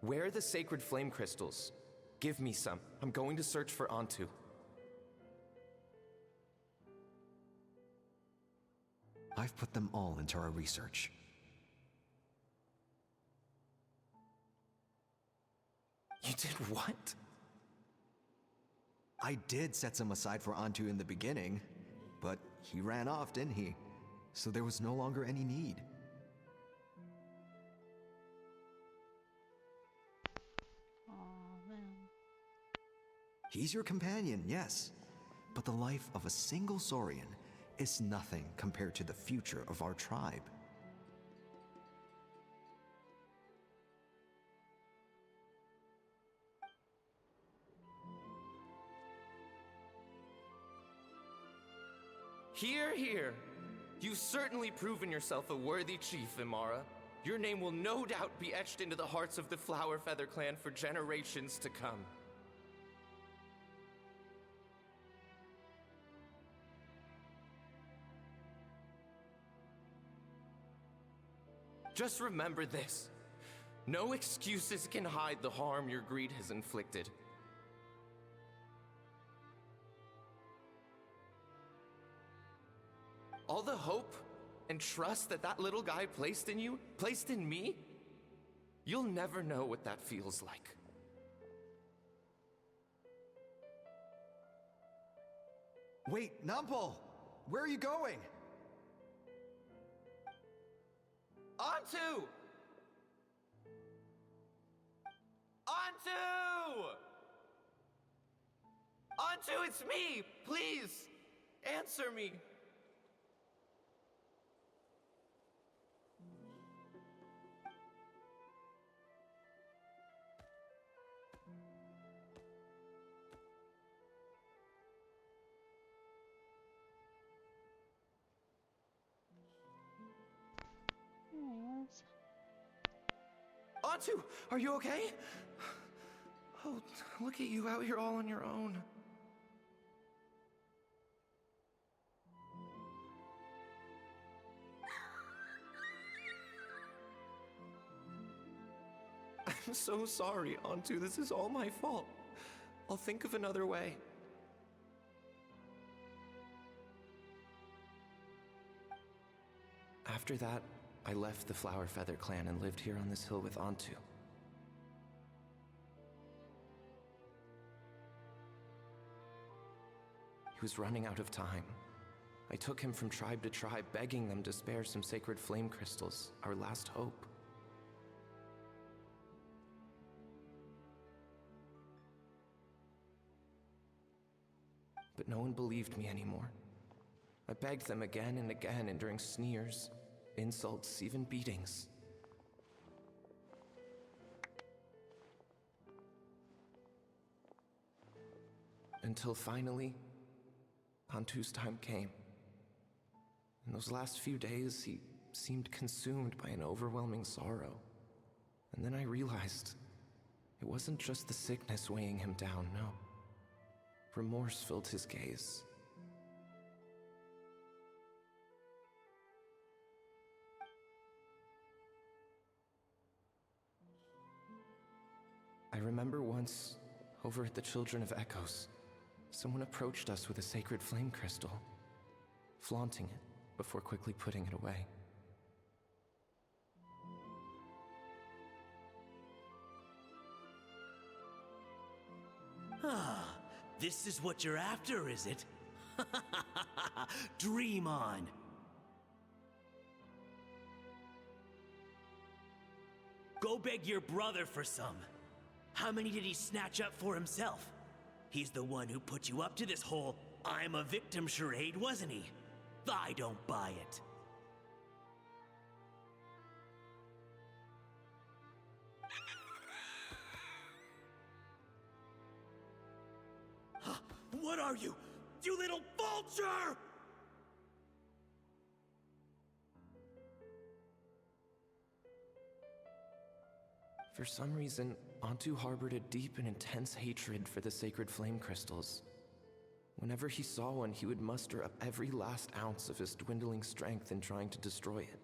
Where are the sacred flame crystals? Give me some. I'm going to search for Antu. I've put them all into our research. You did what? I did set some aside for Antu in the beginning, but he ran off, didn't he? So there was no longer any need. He's your companion, yes. But the life of a single Saurian is nothing compared to the future of our tribe. Hear, hear. You've certainly proven yourself a worthy chief, Imara. Your name will no doubt be etched into the hearts of the Flower Feather clan for generations to come. Just remember this. No excuses can hide the harm your greed has inflicted. All the hope and trust that that little guy placed in you, placed in me, you'll never know what that feels like. Wait, Numpel! Where are you going? Onto! Onto! Onto, it's me! Please, answer me! There he was. Onto, are you okay? Oh, look at you out here all on your own. I'm so sorry, Onto. This is all my fault. I'll think of another way. After that, I left the Flower Feather clan and lived here on this hill with Onto. He was running out of time. I took him from tribe to tribe, begging them to spare some sacred flame crystals, our last hope. But no one believed me anymore. I begged them again and again, enduring sneers, insults, even beatings. Until finally, Onto's time came. In those last few days, he seemed consumed by an overwhelming sorrow. And then I realized it wasn't just the sickness weighing him down, no. Remorse filled his gaze. I remember once, over at the Children of Echoes, someone approached us with a sacred flame crystal, flaunting it before quickly putting it away. Ah, this is what you're after, is it? Dream on. Go beg your brother for some. How many did he snatch up for himself? He's the one who put you up to this whole I'm a victim charade, wasn't he? I don't buy it. What are you? You little vulture! For some reason, Onto harbored a deep and intense hatred for the sacred flame crystals. Whenever he saw one, he would muster up every last ounce of his dwindling strength in trying to destroy it.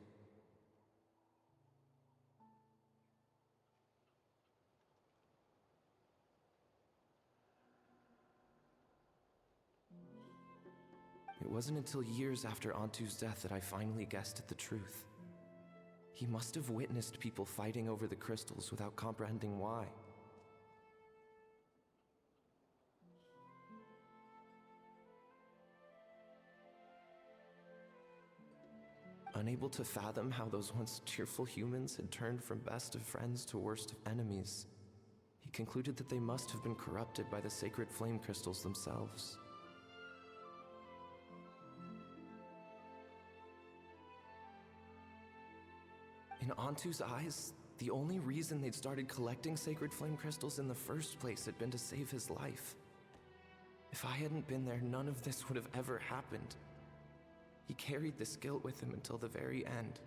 It wasn't until years after Onto's death that I finally guessed at the truth. He must have witnessed people fighting over the crystals without comprehending why. Unable to fathom how those once cheerful humans had turned from best of friends to worst of enemies, he he concluded that they must have been corrupted by the sacred flame crystals themselves. In Antu's eyes, the only reason they'd started collecting sacred flame crystals in the first place had been to save his life. If I hadn't been there, none of this would have ever happened. He carried this guilt with him until the very end.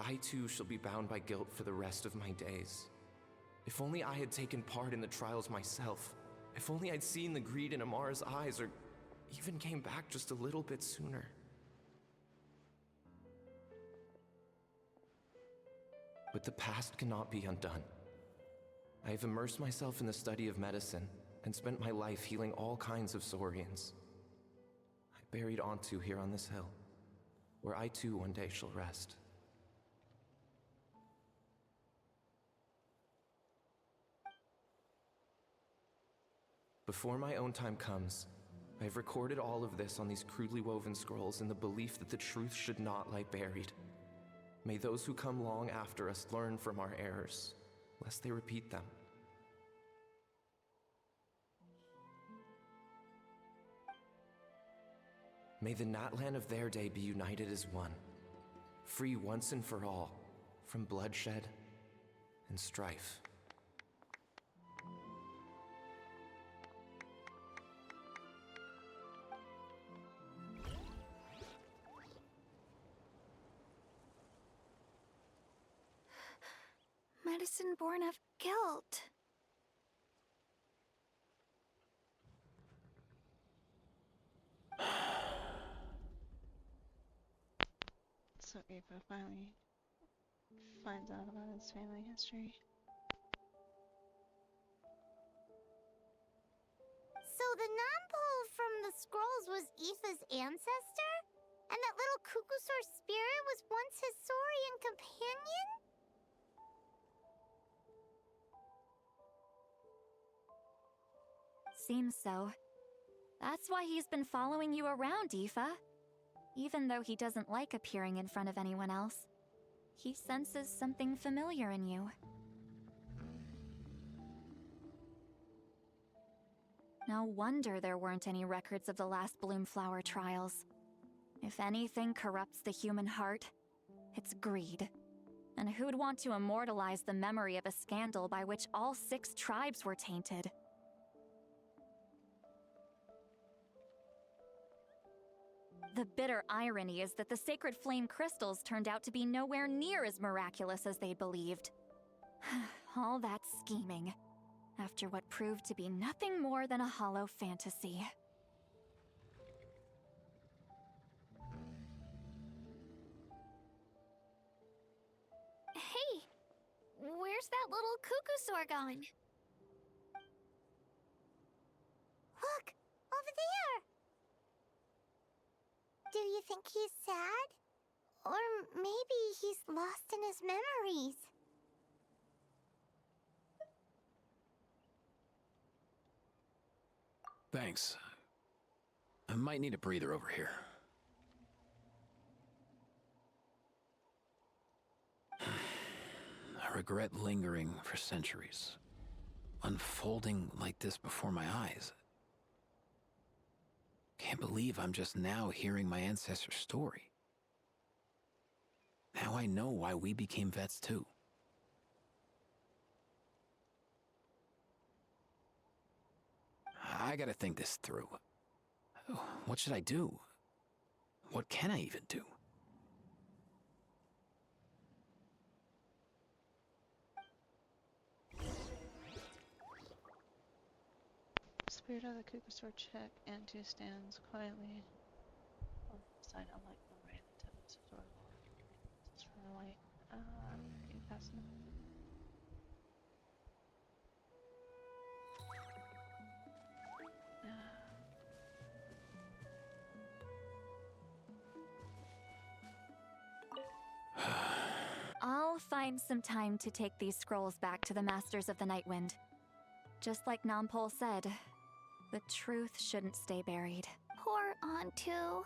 I too shall be bound by guilt for the rest of my days. If only I had taken part in the trials myself. If only I'd seen the greed in Amara's eyes, or even came back just a little bit sooner. But the past cannot be undone. I have immersed myself in the study of medicine and spent my life healing all kinds of Saurians. I buried Antu here on this hill, where I too one day shall rest. Before my own time comes, I have recorded all of this on these crudely woven scrolls in the belief that the truth should not lie buried. May those who come long after us learn from our errors, lest they repeat them. May the Natlan of their day be united as one, free once and for all from bloodshed and strife. Medicine born of guilt. So Ava finally finds out about his family history. So the non-pole from the scrolls was Aoife's ancestor? And that little Kukusaur spirit was once his Saurian companion? Seems so. That's why he's been following you around, Aoife. Even though he doesn't like appearing in front of anyone else, he senses something familiar in you. No wonder there weren't any records of the last Bloomflower trials. If anything corrupts the human heart, it's greed. And who'd want to immortalize the memory of a scandal by which all 6 tribes were tainted? The bitter irony is that the sacred flame crystals turned out to be nowhere near as miraculous as they believed. All that scheming, after what proved to be nothing more than a hollow fantasy. Hey, where's that little Kukusaur going? Look, over there! Do you think he's sad? Or maybe he's lost in his memories? Thanks. I might need a breather over here. I regret lingering for centuries, unfolding like this before my eyes. Can't believe I'm just now hearing my ancestor's story. Now I know why we became vets too. I gotta think this through. What should I do? What can I even do? Spirit of the Kukusaur check and 2 stands quietly on the side unlike the right attempts to sort of just from the light. You pass them. I'll find some time to take these scrolls back to the Masters of the Nightwind. Just like Nampol said, the truth shouldn't stay buried. Poor Antu.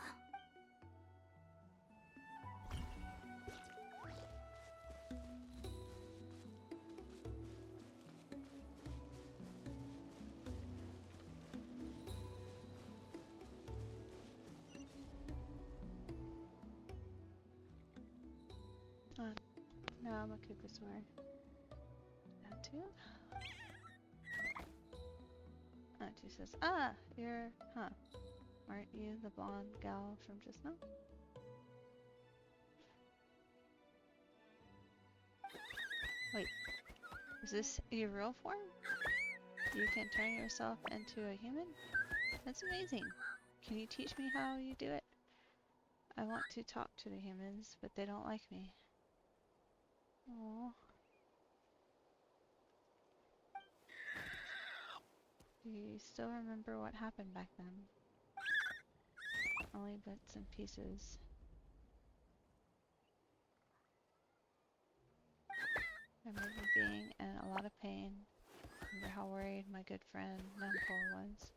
become a Kukusaur. Natu? Natu says, ah, you're, huh. Aren't you the blonde gal from just now? Wait, is this your real form? You can turn yourself into a human? That's amazing. Can you teach me how you do it? I want to talk to the humans, but they don't like me. Aww. Do you still remember what happened back then? Only bits and pieces. I remember being in a lot of pain. Remember how worried my good friend Numpole was.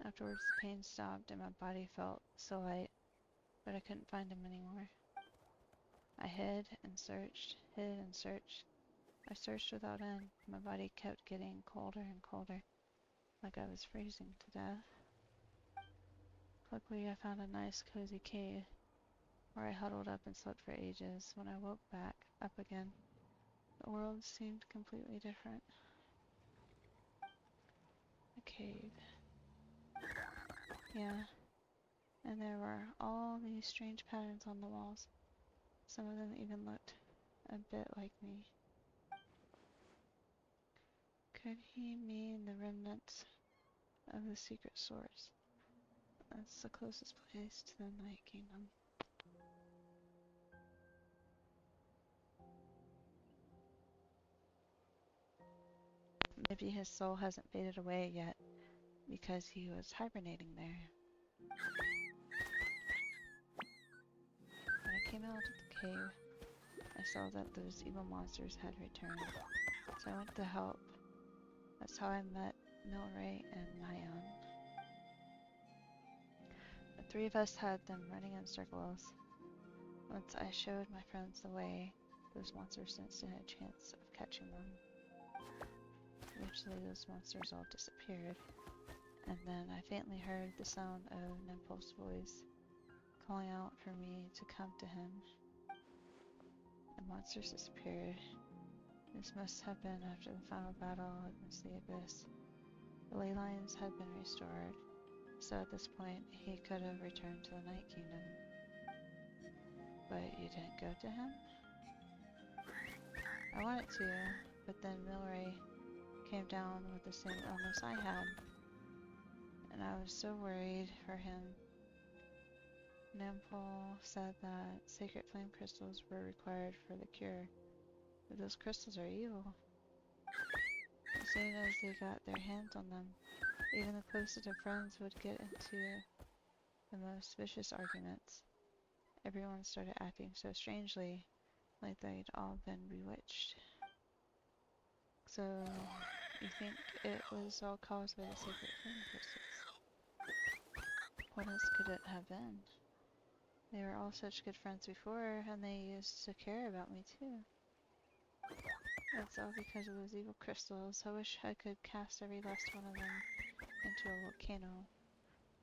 Afterwards the pain stopped and my body felt so light, but I couldn't find him anymore. I hid and searched, hid and searched. I searched without end. My body kept getting colder and colder, like I was freezing to death. Luckily I found a nice cozy cave, where I huddled up and slept for ages. When I woke back up again, the world seemed completely different. A cave. Yeah, and there were all these strange patterns on the walls. Some of them even looked a bit like me. Could he mean the remnants of the secret source? That's the closest place to the Night Kingdom. Maybe his soul hasn't faded away yet, because he was hibernating there. When I came out of the cave, I saw that those evil monsters had returned, so I went to help. That's how I met Milray and Nyan. The three of us had them running in circles. Once I showed my friends the way, those monsters sensed a chance of catching them. Eventually those monsters all disappeared, and then I faintly heard the sound of Nimpole's voice, calling out for me to come to him. The monsters disappeared. This must have been after the final battle against the Abyss. The ley lines had been restored, so at this point he could have returned to the Night Kingdom. But you didn't go to him? I wanted to, but then Milray came down with the same illness I had, and I was so worried for him. Nimpole said that sacred flame crystals were required for the cure, but those crystals are evil. As soon as they got their hands on them, even the closest of friends would get into the most vicious arguments. Everyone started acting so strangely, like they'd all been bewitched. So, you think it was all caused by the sacred flame crystals? What else could it have been? They were all such good friends before, and they used to care about me too. That's all because of those evil crystals. I wish I could cast every last one of them into a volcano.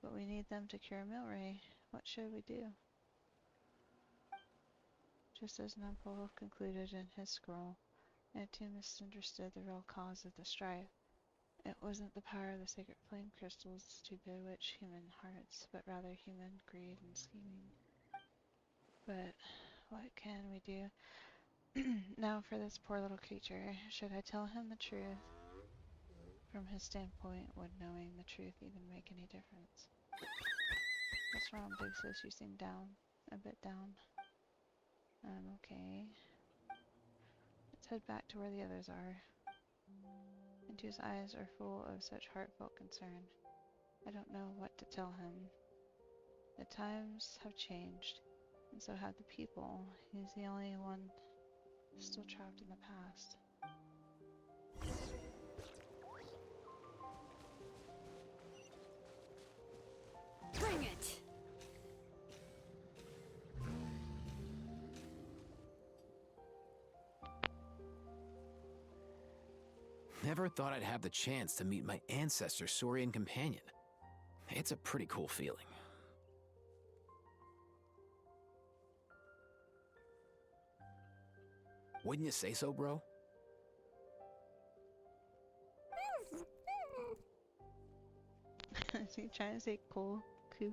But we need them to cure Milray. What should we do? Just as Numpole concluded in his scroll, I too misunderstood the real cause of the strife. It wasn't the power of the sacred flame crystals to bewitch human hearts, but rather human greed and scheming. But what can we do? Now for this poor little creature, should I tell him the truth? From his standpoint, would knowing the truth even make any difference? What's wrong, Big Sis? You seem down. A bit down. Okay. Let's head back to where the others are. Intu's eyes are full of such heartfelt concern. I don't know what to tell him. The times have changed, and so have the people. He's the only one still trapped in the past. Bring it! Never thought I'd have the chance to meet my ancestor's Saurian companion. It's a pretty cool feeling. Wouldn't you say so, bro? Is he trying to say cool? Cool?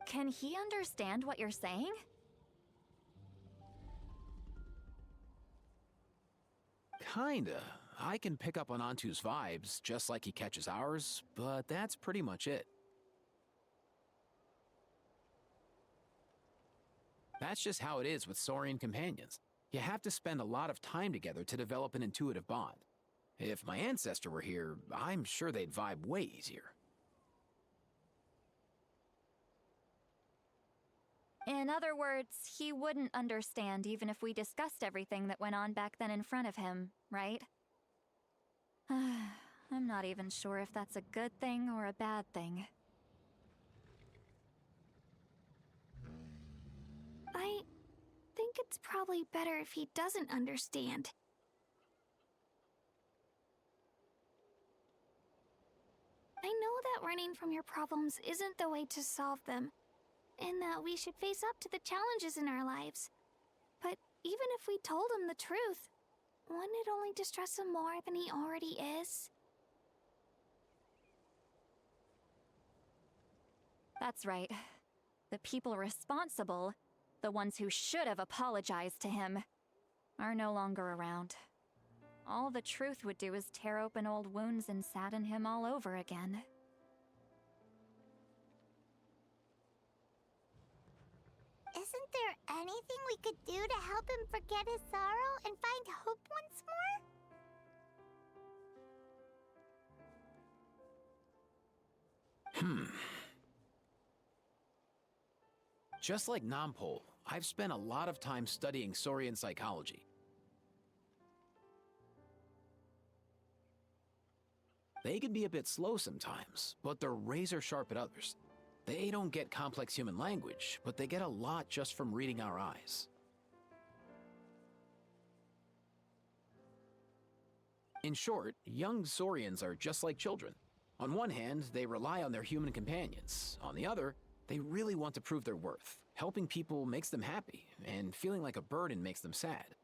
Can he understand what you're saying? Kinda. I can pick up on Antu's vibes, just like he catches ours, but that's pretty much it. That's just how it is with Saurian companions. You have to spend a lot of time together to develop an intuitive bond. If my ancestor were here, I'm sure they'd vibe way easier. In other words, he wouldn't understand even if we discussed everything that went on back then in front of him, right? I'm not even sure if that's a good thing or a bad thing. I think it's probably better if he doesn't understand. I know that running from your problems isn't the way to solve them, and that we should face up to the challenges in our lives. But even if we told him the truth, wouldn't it only distress him more than he already is? That's right. The people responsible, the ones who should have apologized to him, are no longer around. All the truth would do is tear open old wounds and sadden him all over again. Isn't there anything we could do to help him forget his sorrow and find hope once more? Just like Nampol, I've spent a lot of time studying Saurian psychology. They can be a bit slow sometimes, but they're razor sharp at others. They don't get complex human language, but they get a lot just from reading our eyes. In short, young Saurians are just like children. On one hand, they rely on their human companions. On the other, they really want to prove their worth. Helping people makes them happy, and feeling like a burden makes them sad.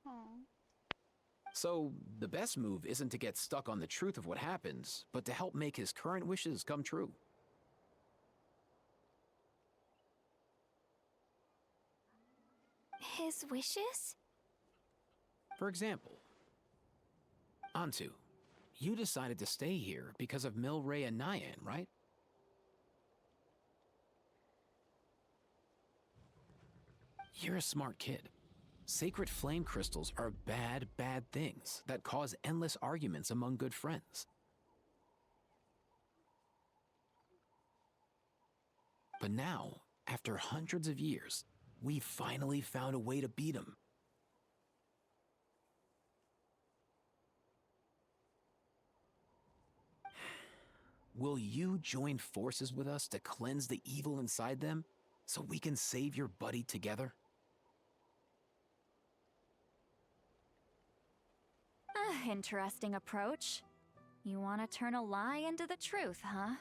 Aww. So, the best move isn't to get stuck on the truth of what happens, but to help make his current wishes come true. His wishes? For example, Antu, you decided to stay here because of Milray and Nyan, right? You're a smart kid. Sacred flame crystals are bad, bad things that cause endless arguments among good friends. But now, after hundreds of years, we finally found a way to beat them. Will you join forces with us to cleanse the evil inside them so we can save your buddy together? Interesting approach. You want to turn a lie into the truth, huh?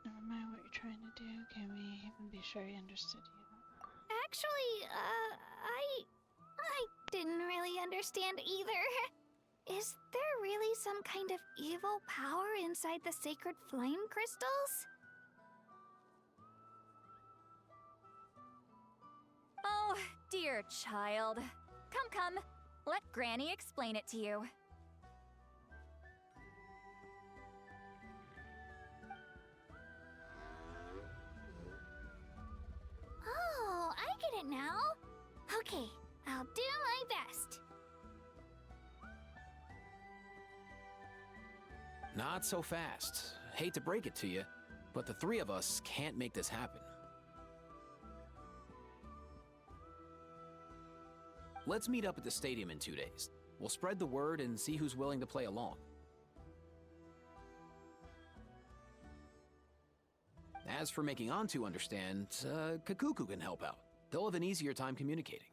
Never mind what you're trying to do. Can we even be sure he understood you? Actually, I didn't really understand either. Is there really some kind of evil power inside the sacred flame crystals? Oh, dear child. Come. Let Granny explain it to you. Oh, I get it now. Okay, I'll do my best. Not so fast. Hate to break it to you, but the three of us can't make this happen. Let's meet up at the stadium in 2 days. We'll spread the word and see who's willing to play along. As for making Antu understand, Kakuku can help out. They'll have an easier time communicating.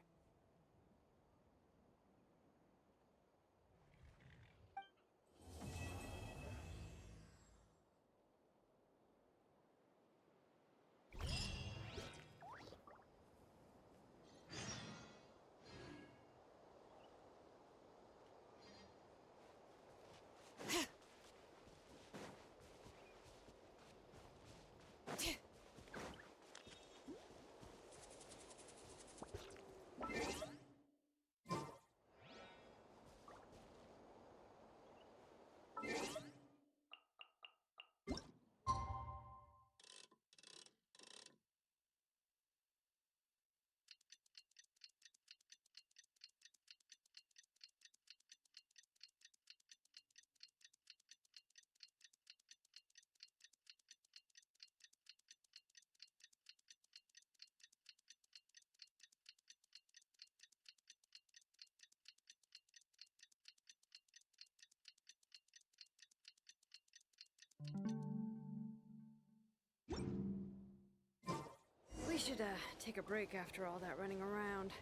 We should take a break after all that running around.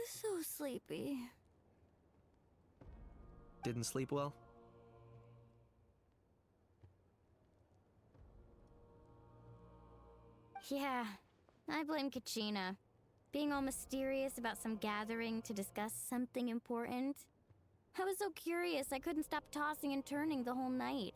So sleepy. Didn't sleep well? Yeah, I blame Kachina. Being all mysterious about some gathering to discuss something important. I was so curious I couldn't stop tossing and turning the whole night.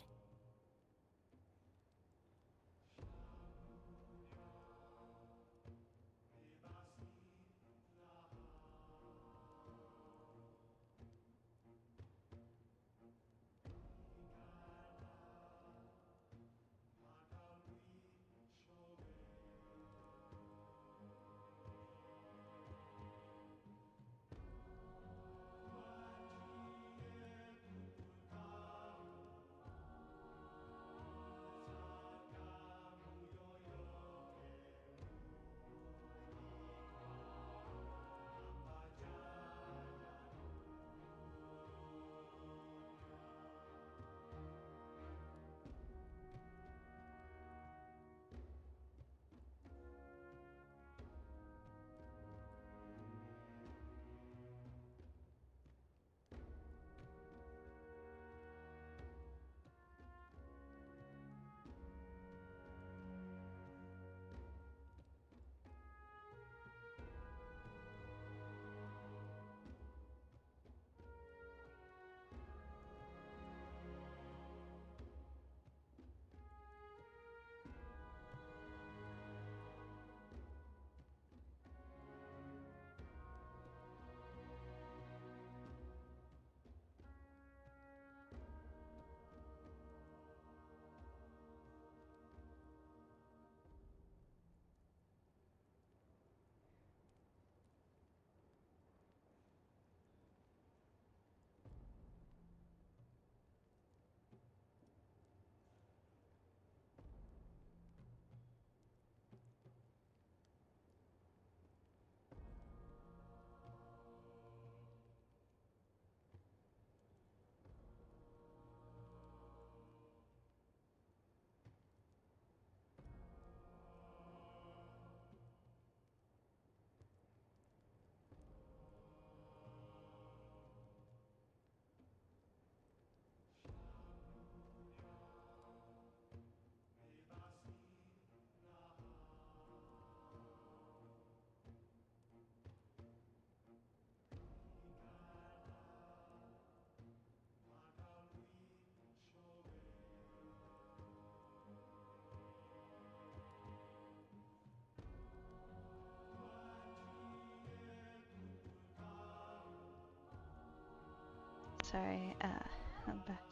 Sorry, I'm back.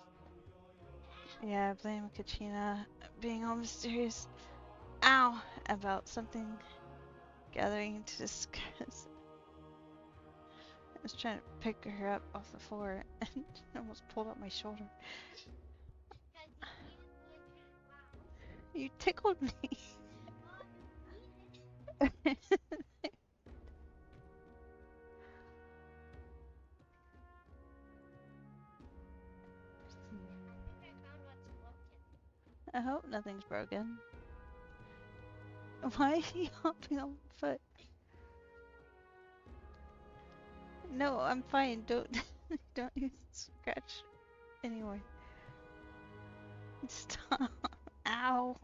Yeah, I blame Kachina being all mysterious. Ow! About something gathering to discuss. I was trying to pick her up off the floor and almost pulled out my shoulder. You tickled me. I hope nothing's broken. Why is he hopping on my foot? No, I'm fine. Don't don't you scratch anymore. Stop. Ow.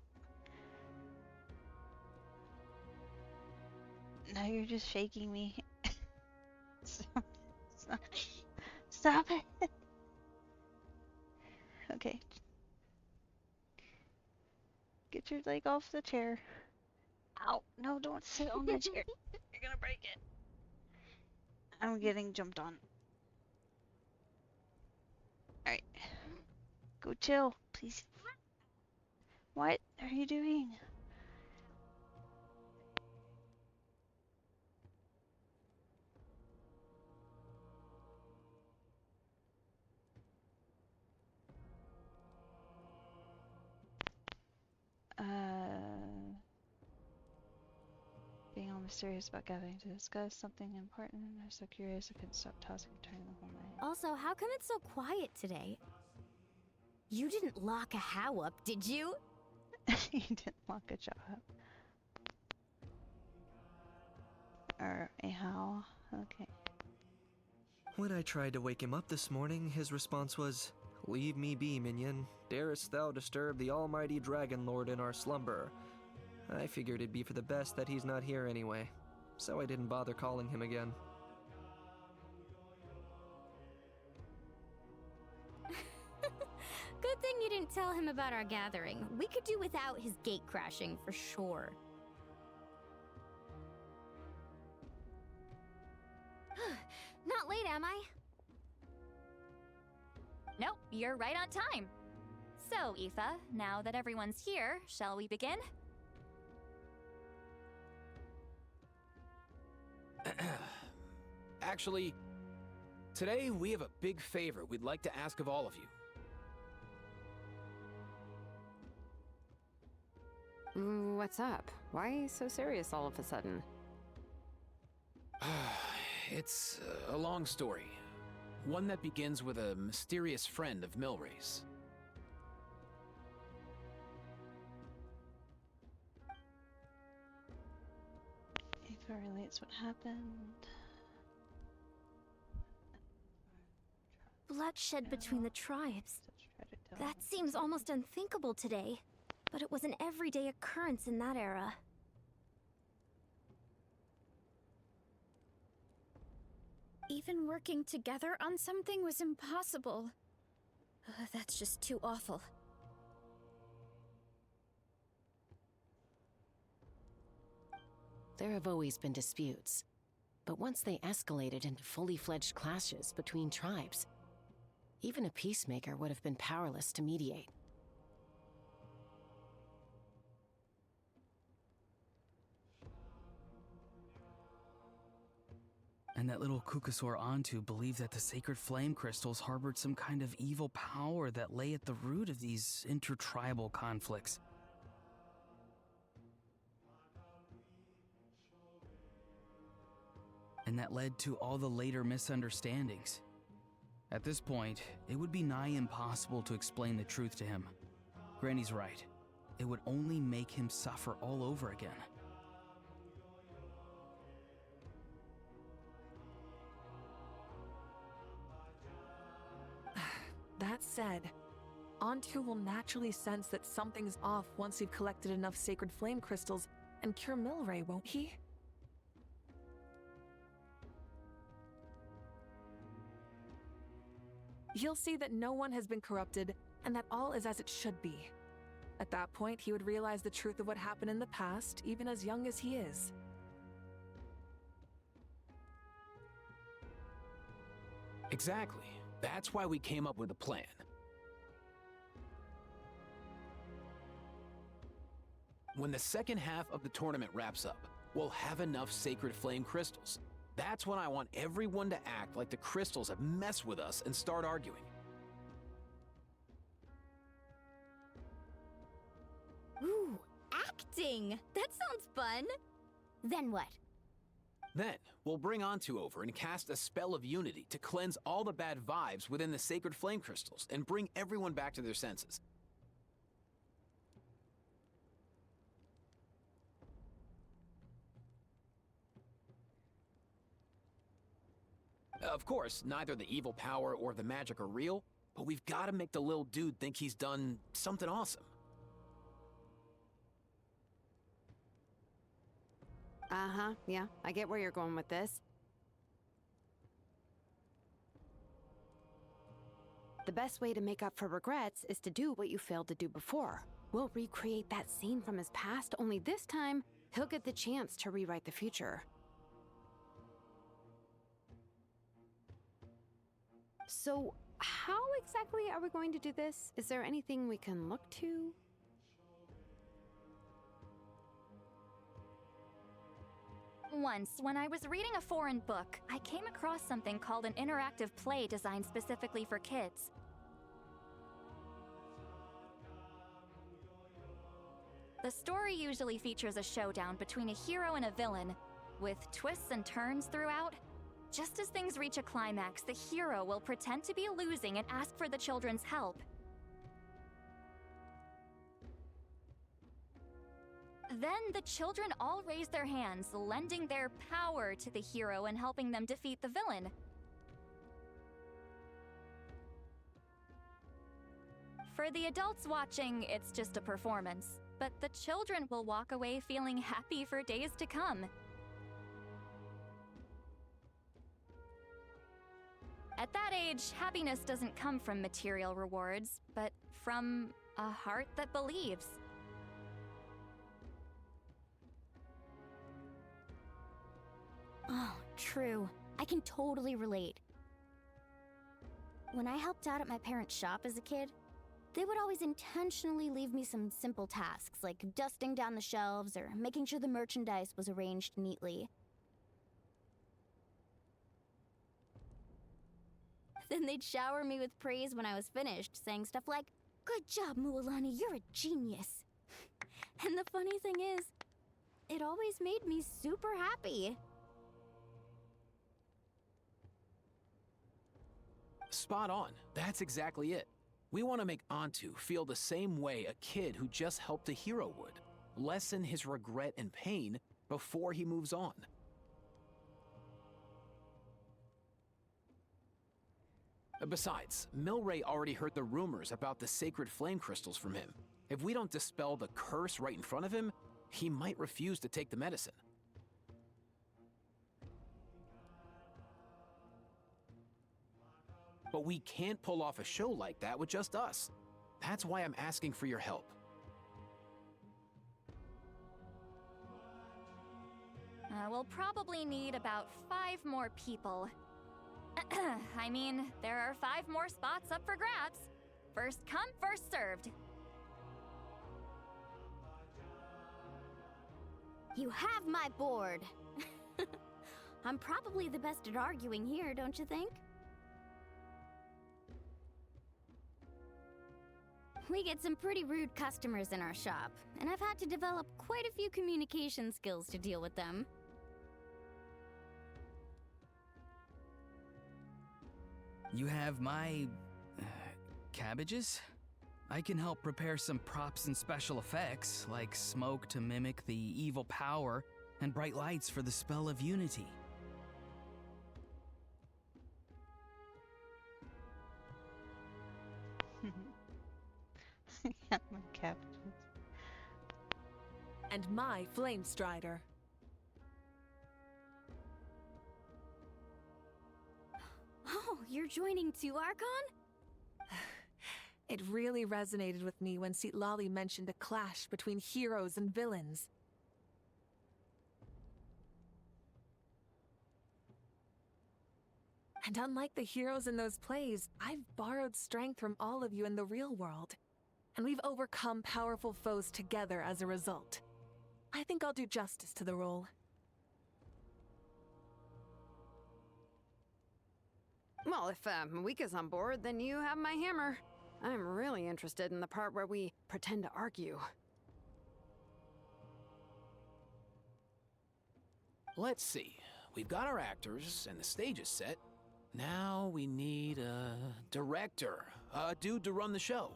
Now you're just shaking me. Stop. Stop. Stop it. Okay. Get your leg off the chair. Ow. No, don't sit on the chair. You're gonna break it. I'm getting jumped on. Alright. Go chill, please. What are you doing? Being all mysterious about gathering to discuss something important. I was so curious I couldn't stop tossing and turning the whole night. Also, how come it's so quiet today? You didn't lock a how up, did you? You didn't lock a jaw up. Or a how. Okay. When I tried to wake him up this morning, his response was, "Leave me be, minion. Darest thou disturb the almighty Dragon Lord in our slumber?" I figured it'd be for the best that he's not here anyway, so I didn't bother calling him again. Good thing you didn't tell him about our gathering. We could do without his gate crashing for sure. Not late, am I? Nope, you're right on time. So, Aoife, now that everyone's here, shall we begin? Actually, today we have a big favor we'd like to ask of all of you. What's up? Why so serious all of a sudden? It's a long story. One that begins with a mysterious friend of Milray's. Aoife relates what happened. Bloodshed between the tribes. That seems almost unthinkable today, but it was an everyday occurrence in that era. Even working together on something was impossible. That's just too awful. There have always been disputes, but once they escalated into fully fledged clashes between tribes, even a peacemaker would have been powerless to mediate. And that little Kukasaur Antu believed that the sacred flame crystals harbored some kind of evil power that lay at the root of these intertribal conflicts. And that led to all the later misunderstandings. At this point, it would be nigh impossible to explain the truth to him. Granny's right. It would only make him suffer all over again. That said, Antu will naturally sense that something's off once we've collected enough sacred flame crystals and cure Milray, won't he? He'll see that no one has been corrupted and that all is as it should be. At that point, he would realize the truth of what happened in the past, even as young as he is. Exactly. That's why we came up with a plan. When the second half of the tournament wraps up, we'll have enough sacred flame crystals. That's when I want everyone to act like the crystals have messed with us and start arguing. Ooh, acting! That sounds fun! Then what? Then, we'll bring Antu over and cast a spell of unity to cleanse all the bad vibes within the sacred flame crystals and bring everyone back to their senses. Of course, neither the evil power or the magic are real, but we've got to make the little dude think he's done something awesome. Uh-huh, yeah, I get where you're going with this. The best way to make up for regrets is to do what you failed to do before. We'll recreate that scene from his past, only this time, he'll get the chance to rewrite the future. So, how exactly are we going to do this? Is there anything we can look to? Once, when I was reading a foreign book, I came across something called an interactive play designed specifically for kids. The story usually features a showdown between a hero and a villain, with twists and turns throughout. Just as things reach a climax, the hero will pretend to be losing and ask for the children's help. Then the children all raise their hands, lending their power to the hero and helping them defeat the villain. For the adults watching, it's just a performance, but the children will walk away feeling happy for days to come. At that age, happiness doesn't come from material rewards, but from a heart that believes. Oh, true. I can totally relate. When I helped out at my parents' shop as a kid, they would always intentionally leave me some simple tasks, like dusting down the shelves or making sure the merchandise was arranged neatly. Then they'd shower me with praise when I was finished, saying stuff like, "Good job, Mualani, you're a genius." And the funny thing is, it always made me super happy. Spot on. That's exactly it. We want to make Antu feel the same way a kid who just helped a hero would. Lessen his regret and pain before he moves on. Besides, Milray already heard the rumors about the sacred flame crystals from him. If we don't dispel the curse right in front of him, he might refuse to take the medicine. But we can't pull off a show like that with just us. That's why I'm asking for your help. We'll probably need about 5 more people. I mean, there are 5 more spots up for grabs. First come, first served. You have my board. I'm probably the best at arguing here, don't you think? We get some pretty rude customers in our shop, and I've had to develop quite a few communication skills to deal with them. You have my... cabbages? I can help prepare some props and special effects, like smoke to mimic the evil power, and bright lights for the spell of unity. Yeah, my cabbages. And my flame strider. Oh, you're joining too, Archon? It really resonated with me when Citlali mentioned a clash between heroes and villains. And unlike the heroes in those plays, I've borrowed strength from all of you in the real world. And we've overcome powerful foes together as a result. I think I'll do justice to the role. Well, if Mika's on board, then you have my hammer. I'm really interested in the part where we pretend to argue. Let's see. We've got our actors and the stage is set. Now we need a director. A dude to run the show.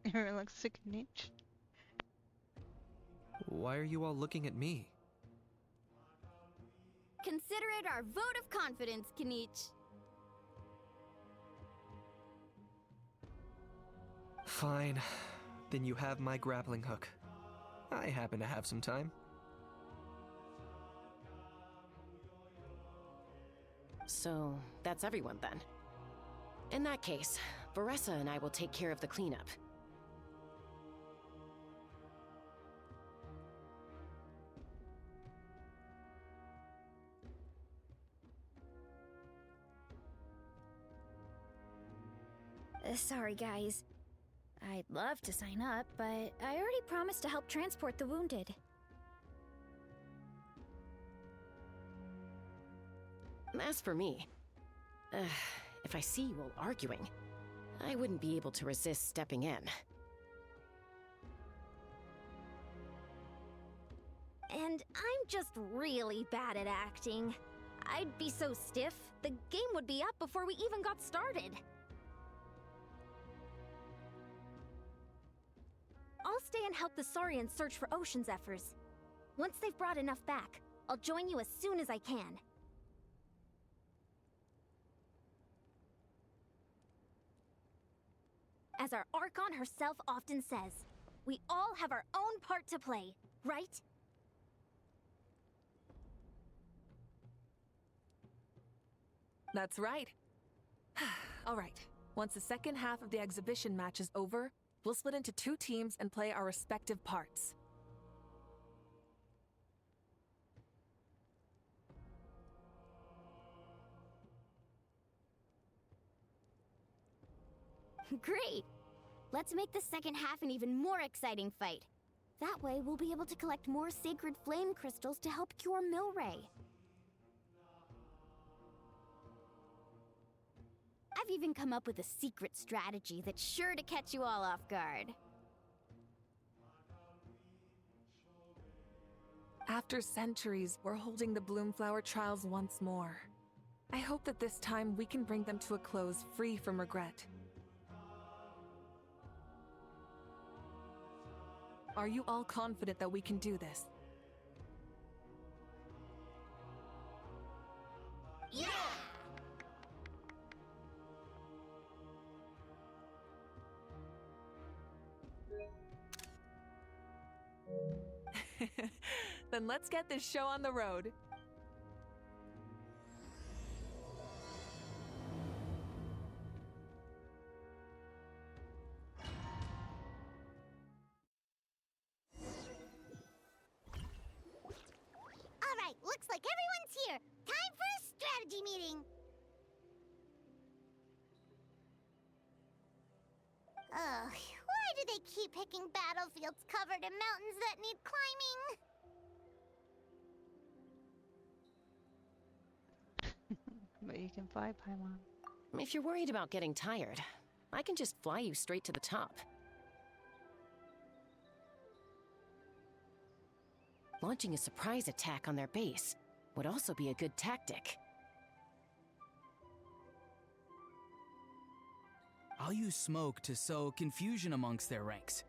Everyone looks sick and itch. Why are you all looking at me? Consider it our vote of confidence, Kanich. Fine. Then you have my grappling hook. I happen to have some time. So, that's everyone then. In that case, Varessa and I will take care of the cleanup. Sorry, guys. I'd love to sign up, but I already promised to help transport the wounded. As for me, if I see you all arguing, I wouldn't be able to resist stepping in. And I'm just really bad at acting. I'd be so stiff, the game would be up before we even got started. I'll stay and help the Saurians search for ocean zephyrs. Once they've brought enough back, I'll join you as soon as I can. As our Archon herself often says, we all have our own part to play, right? That's right. All right. Once the second half of the exhibition match is over, we'll split into 2 teams and play our respective parts. Great! Let's make the second half an even more exciting fight. That way, we'll be able to collect more sacred flame crystals to help cure Milray. I've even come up with a secret strategy that's sure to catch you all off guard. After centuries, we're holding the Bloomflower trials once more. I hope that this time we can bring them to a close free from regret. Are you all confident that we can do this? Yeah! Then let's get this show on the road. Alright, looks like everyone's here. Time for a strategy meeting. Ugh, why do they keep picking battlefields covered in mountains that need climbing? But you can fly, Paimon. If you're worried about getting tired, I can just fly you straight to the top. Launching a surprise attack on their base would also be a good tactic. I'll use smoke to sow confusion amongst their ranks.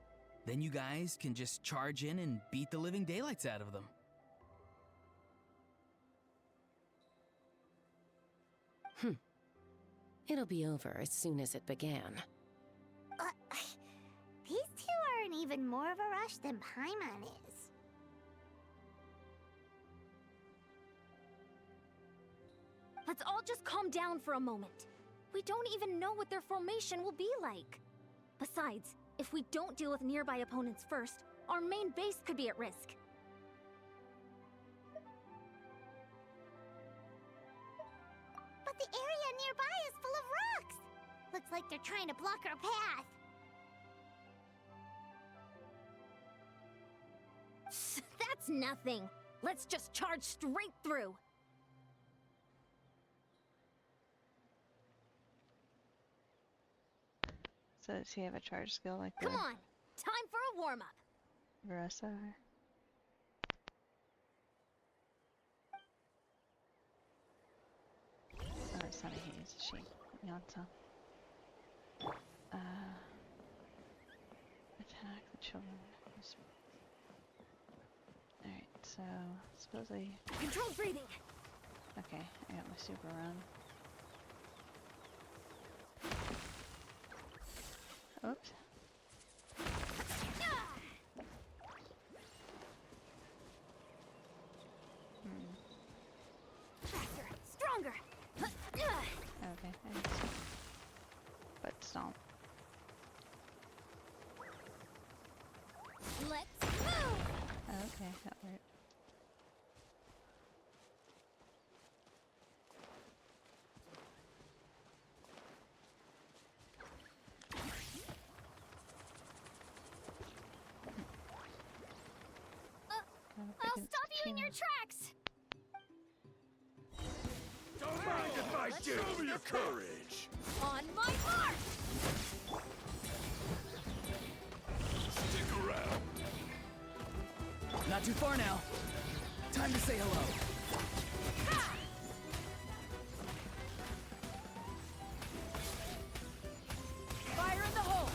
Then you guys can just charge in and beat the living daylights out of them. It'll be over as soon as it began. These two are in even more of a rush than Paimon is. Let's all just calm down for a moment. We don't even know what their formation will be like. Besides, if we don't deal with nearby opponents first, our main base could be at risk. But the area nearby is full of rocks. Looks like they're trying to block our path. That's nothing. Let's just charge straight through. So does he have a charge skill like Come on, time for a warm-up. Versa? Oh, it's not a he, it's a she. Yonsa. Attack the children. Alright, so supposedly. Controlled breathing. Okay, I got my super run. Oops. Faster, stronger. Okay, thanks. But stomp. Let's move. Okay, that worked. in your tracks! Don't mind if I do. Show me your courage. On my mark! Stick around. Not too far now. Time to say hello. Ha! Fire in the hole!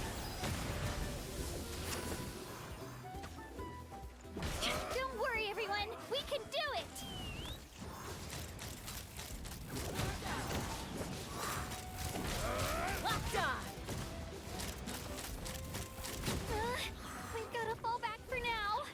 Don't worry, everyone! We can do it! Locked on! We've gotta fall back for now.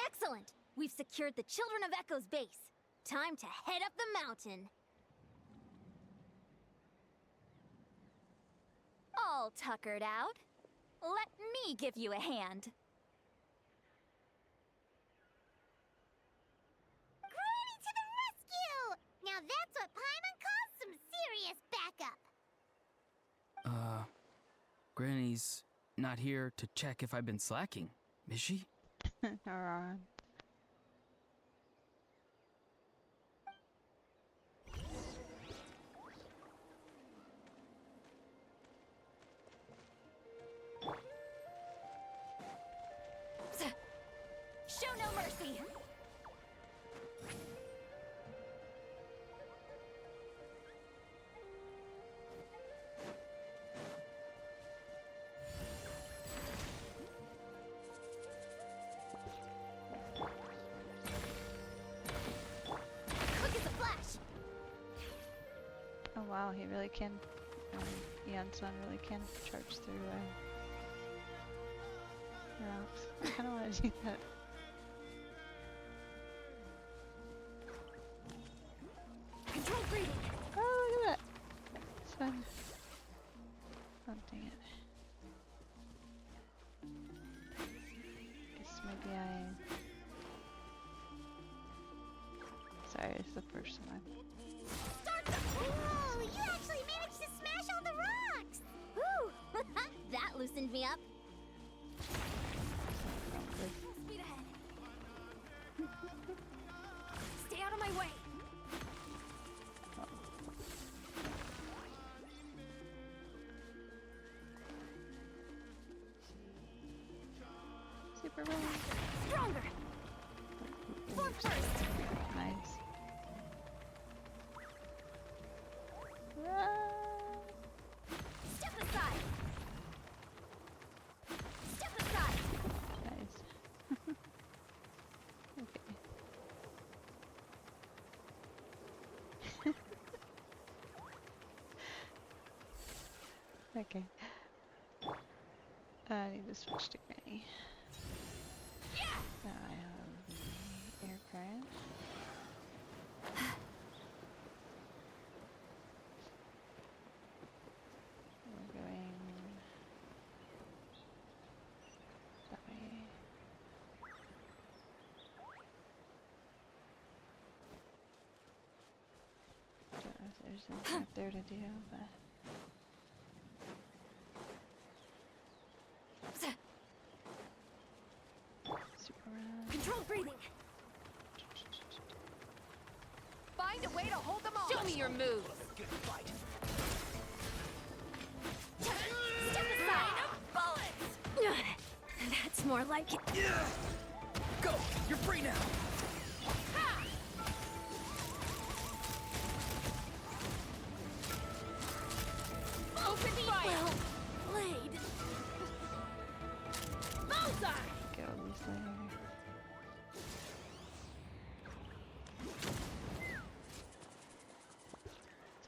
Excellent! We've secured the Children of Echo's base. Time to head up the mountain. All tuckered out. Let me give you a hand. Granny to the rescue! Now that's what Paimon calls some serious backup. Granny's not here to check if I've been slacking, is she? Alright. Show no mercy! Quick as a flash! Oh wow, he really can. Yansan really can charge through rocks. I kind of want to do that. Control breathing! Oh, look at that! It's fun. Oh, dang it. Guess maybe Sorry, it's the first one. Start the... Ooh, you actually managed to smash all the rocks! Woo! That loosened me up. Full speed ahead. Stay out of my way! Super run. Stronger! Form first! Nice. Step aside! Step aside! Nice. Okay. Okay. I need to switch to Granny. Now I have the air crash. We're going that way. Don't know if there's anything up there to do, but. Super run. Control breathing! Find a way to hold them off! Show me your moves! Good fight. Step aside! Bullets! That's more like it. Go! You're free now! Ha! Open fire! Well played. Bullseye! Go these later.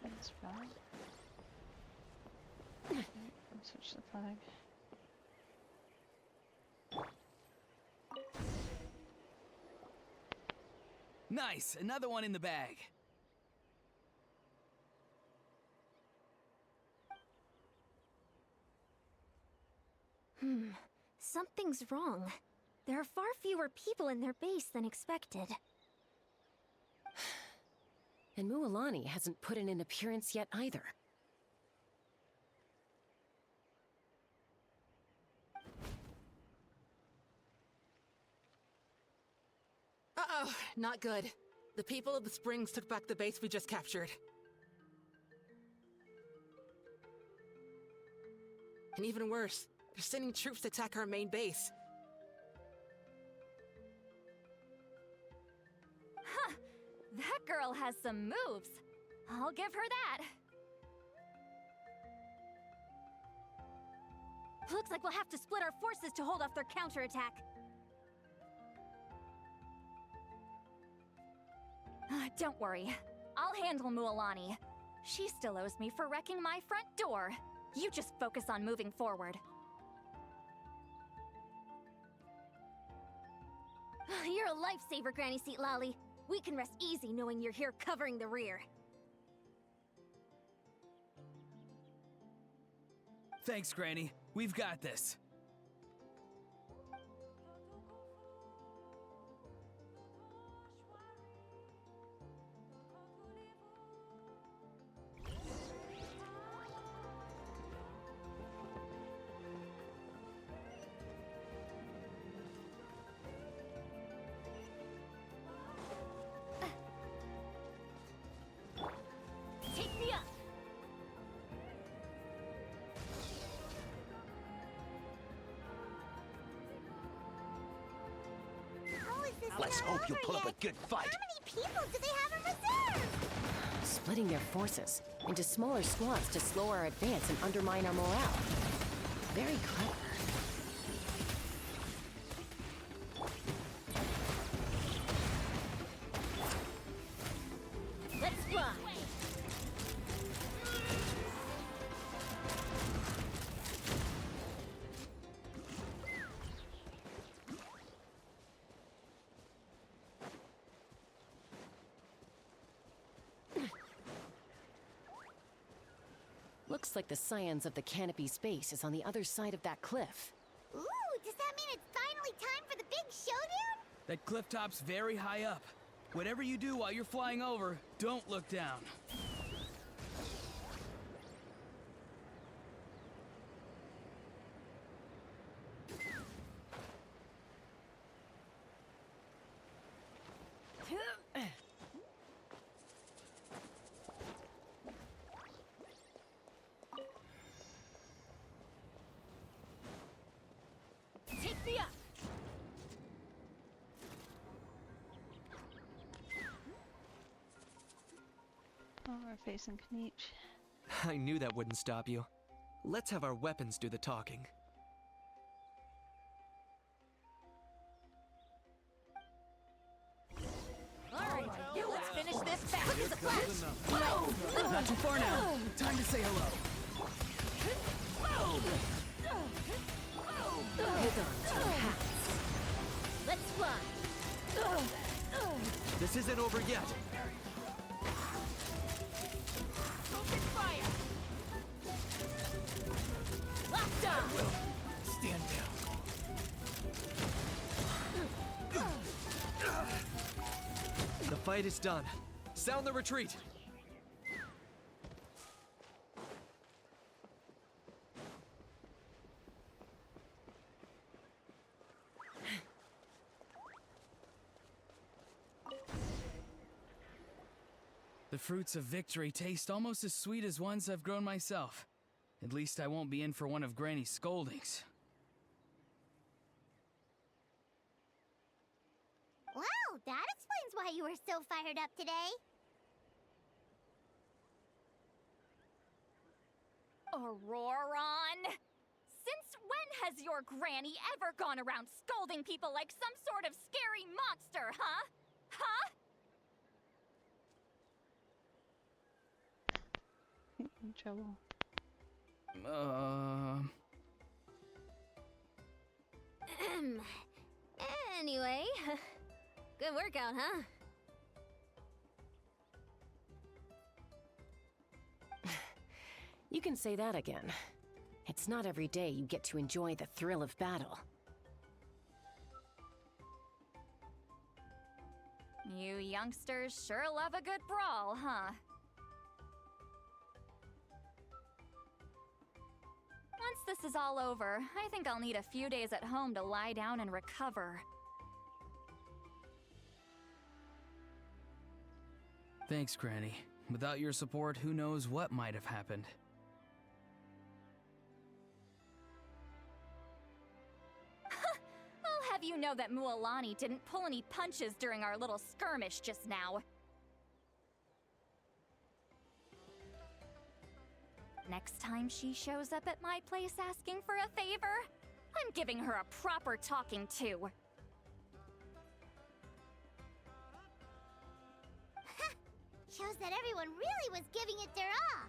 Sounds wrong. Switch the flag. Nice! Another one in the bag. Something's wrong. There are far fewer people in their base than expected. And Mualani hasn't put in an appearance yet either. Uh-oh, not good. The people of the Springs took back the base we just captured. And even worse, they're sending troops to attack our main base. Huh! That girl has some moves. I'll give her that. Looks like we'll have to split our forces to hold off their counterattack. Don't worry. I'll handle Mualani. She still owes me for wrecking my front door. You just focus on moving forward. You're a lifesaver, Granny Seat Lolly. We can rest easy knowing you're here covering the rear. Thanks, Granny. We've got this. Take me up! How is this Let's not hope you over put up a yet? good fight. How many people do they have in reserve? Splitting their forces into smaller squads to slow our advance and undermine our morale. Very clever. Let's fly! Looks like the Scions of the Canopy Space is on the other side of that cliff. Ooh, does that mean it's finally time for the big showdown? That cliff top's very high up. Whatever you do while you're flying over, don't look down. Take me up! Oh, we're facing Kniech. I knew that wouldn't stop you. Let's have our weapons do the talking. Alright, let's finish this fast. Quick as a flash! Not too far now. Time to say hello. Hold on to your hats. Let's fly! This isn't over yet. Focus fire! Lockdown! Stand down. The fight is done. Sound the retreat. The fruits of victory taste almost as sweet as ones I've grown myself. At least I won't be in for one of Granny's scoldings. Wow, that explains why you were so fired up today. Auroron! Since when has your granny ever gone around scolding people like some sort of scary monster, huh? Huh? In trouble. Anyway, good workout, huh? You can say that again. It's not every day you get to enjoy the thrill of battle. You youngsters sure love a good brawl, huh? Once this is all over, I think I'll need a few days at home to lie down and recover. Thanks, Granny. Without your support, who knows what might have happened. I'll have you know that Mualani didn't pull any punches during our little skirmish just now. Next time she shows up at my place asking for a favor, I'm giving her a proper talking to. Shows that everyone really was giving it their all.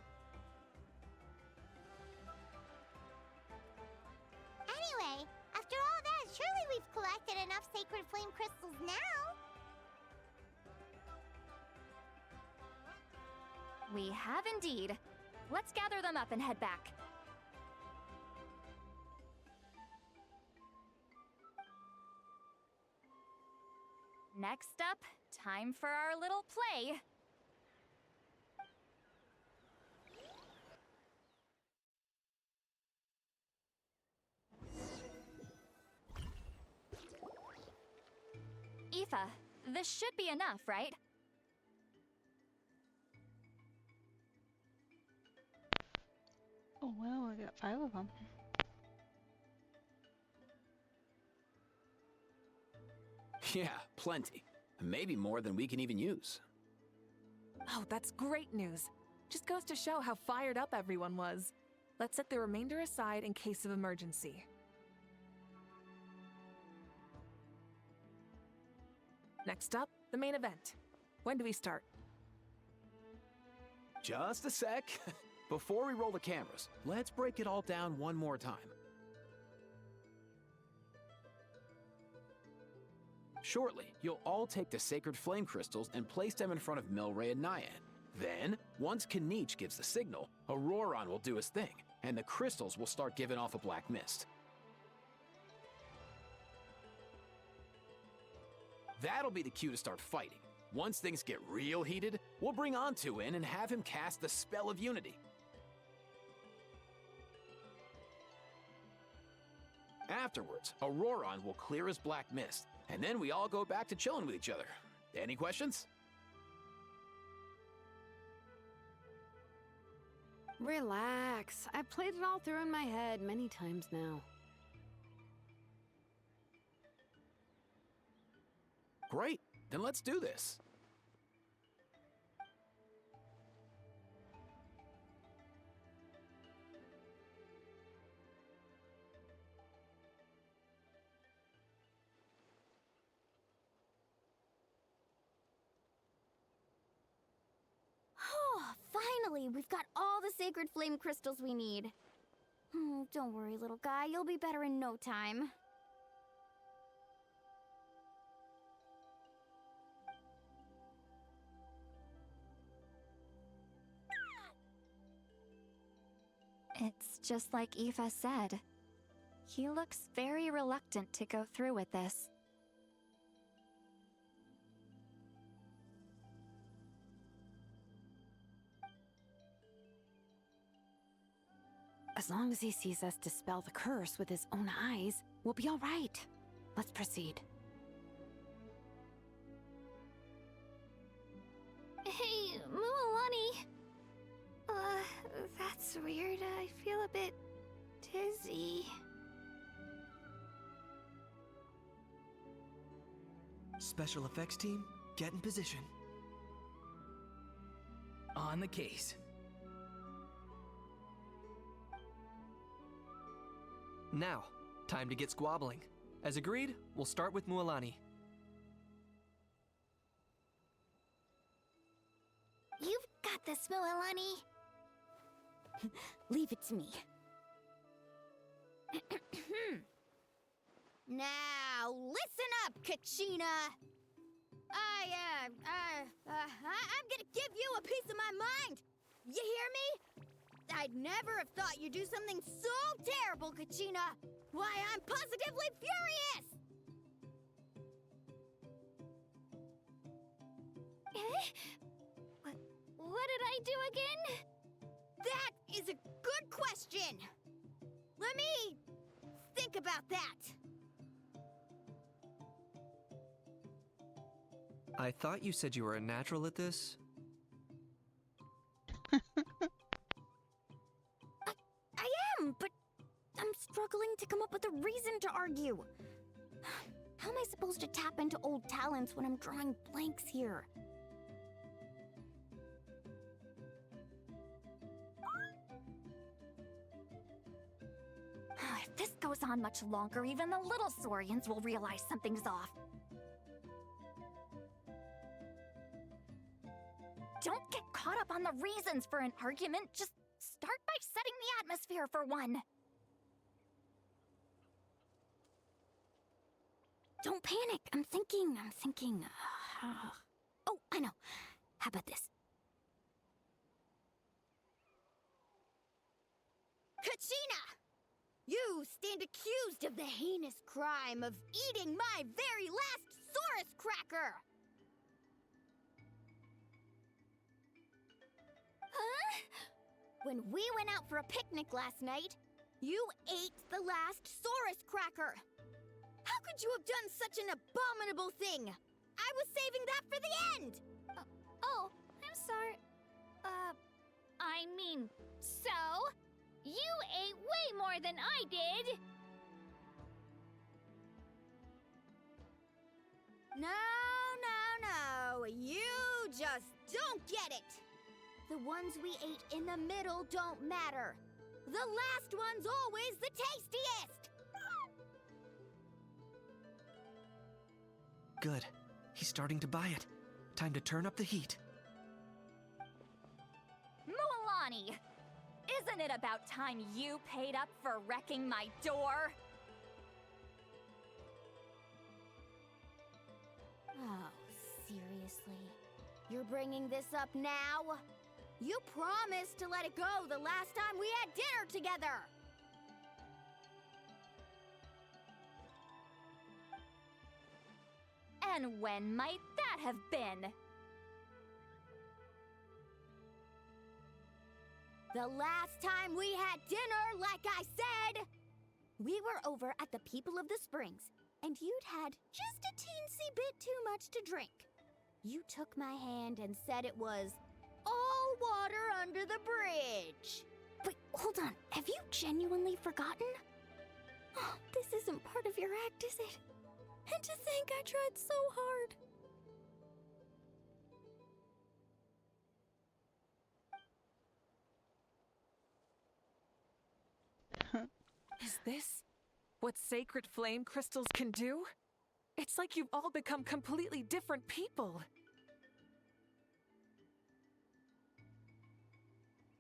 Anyway, after all that, surely we've collected enough sacred flame crystals now. We have indeed. Let's gather them up and head back. Next up, time for our little play. Aoife, this should be enough, right? Oh well, we got 5 of them. Yeah, plenty. Maybe more than we can even use. Oh, that's great news. Just goes to show how fired up everyone was. Let's set the remainder aside in case of emergency. Next up, the main event. When do we start? Just a sec. Before we roll the cameras, let's break it all down one more time. Shortly, you'll all take the sacred flame crystals and place them in front of Milray and Nyan. Then, once Kanich gives the signal, Auroron will do his thing, and the crystals will start giving off a black mist. That'll be the cue to start fighting. Once things get real heated, we'll bring Antu in and have him cast the Spell of Unity. Afterwards, Auroron will clear his black mist, and then we all go back to chilling with each other. Any questions? Relax. I've played it all through in my head many times now. Great, then let's do this. Oh, finally, we've got all the sacred flame crystals we need. Don't worry, little guy, you'll be better in no time. It's just like Aoife said. He looks very reluctant to go through with this. As long as he sees us dispel the curse with his own eyes, we'll be all right. Let's proceed. Hey, Mualani. That's weird. I feel a bit dizzy. Special effects team, get in position. On the case. Now, time to get squabbling. As agreed, we'll start with Mualani. You've got this, Mualani. Leave it to me. Now, listen up, Kachina. I'm gonna give you a piece of my mind. You hear me? I'd never have thought you'd do something so terrible, Kachina. Why, I'm positively furious! What did I do again? That is a good question. Let me think about that. I thought you said you were a natural at this. I am, but I'm struggling to come up with a reason to argue. How am I supposed to tap into old talents when I'm drawing blanks here? If this goes on much longer, even the little Saurians will realize something's off. Don't get caught up on the reasons for an argument. Just start by setting the atmosphere for one. Don't panic. I'm thinking. Oh, I know. How about this? Kachina! You stand accused of the heinous crime of eating my very last Saurus cracker! Huh? When we went out for a picnic last night, you ate the last Saurus cracker! How could you have done such an abominable thing? I was saving that for the end! Oh, I'm sorry. I mean, so? You ate way more than I did! No. You just don't get it! The ones we ate in the middle don't matter. The last one's always the tastiest! Good. He's starting to buy it. Time to turn up the heat. Mualani! Isn't it about time you paid up for wrecking my door? Oh, seriously? You're bringing this up now? You promised to let it go the last time we had dinner together! And when might that have been? The last time we had dinner, like I said! We were over at the People of the Springs, and you'd had just a teensy bit too much to drink. You took my hand and said it was all water under the bridge. Wait, hold on. Have you genuinely forgotten? Oh, this isn't part of your act, is it? And to think I tried so hard. Is this what sacred flame crystals can do? It's like you've all become completely different people.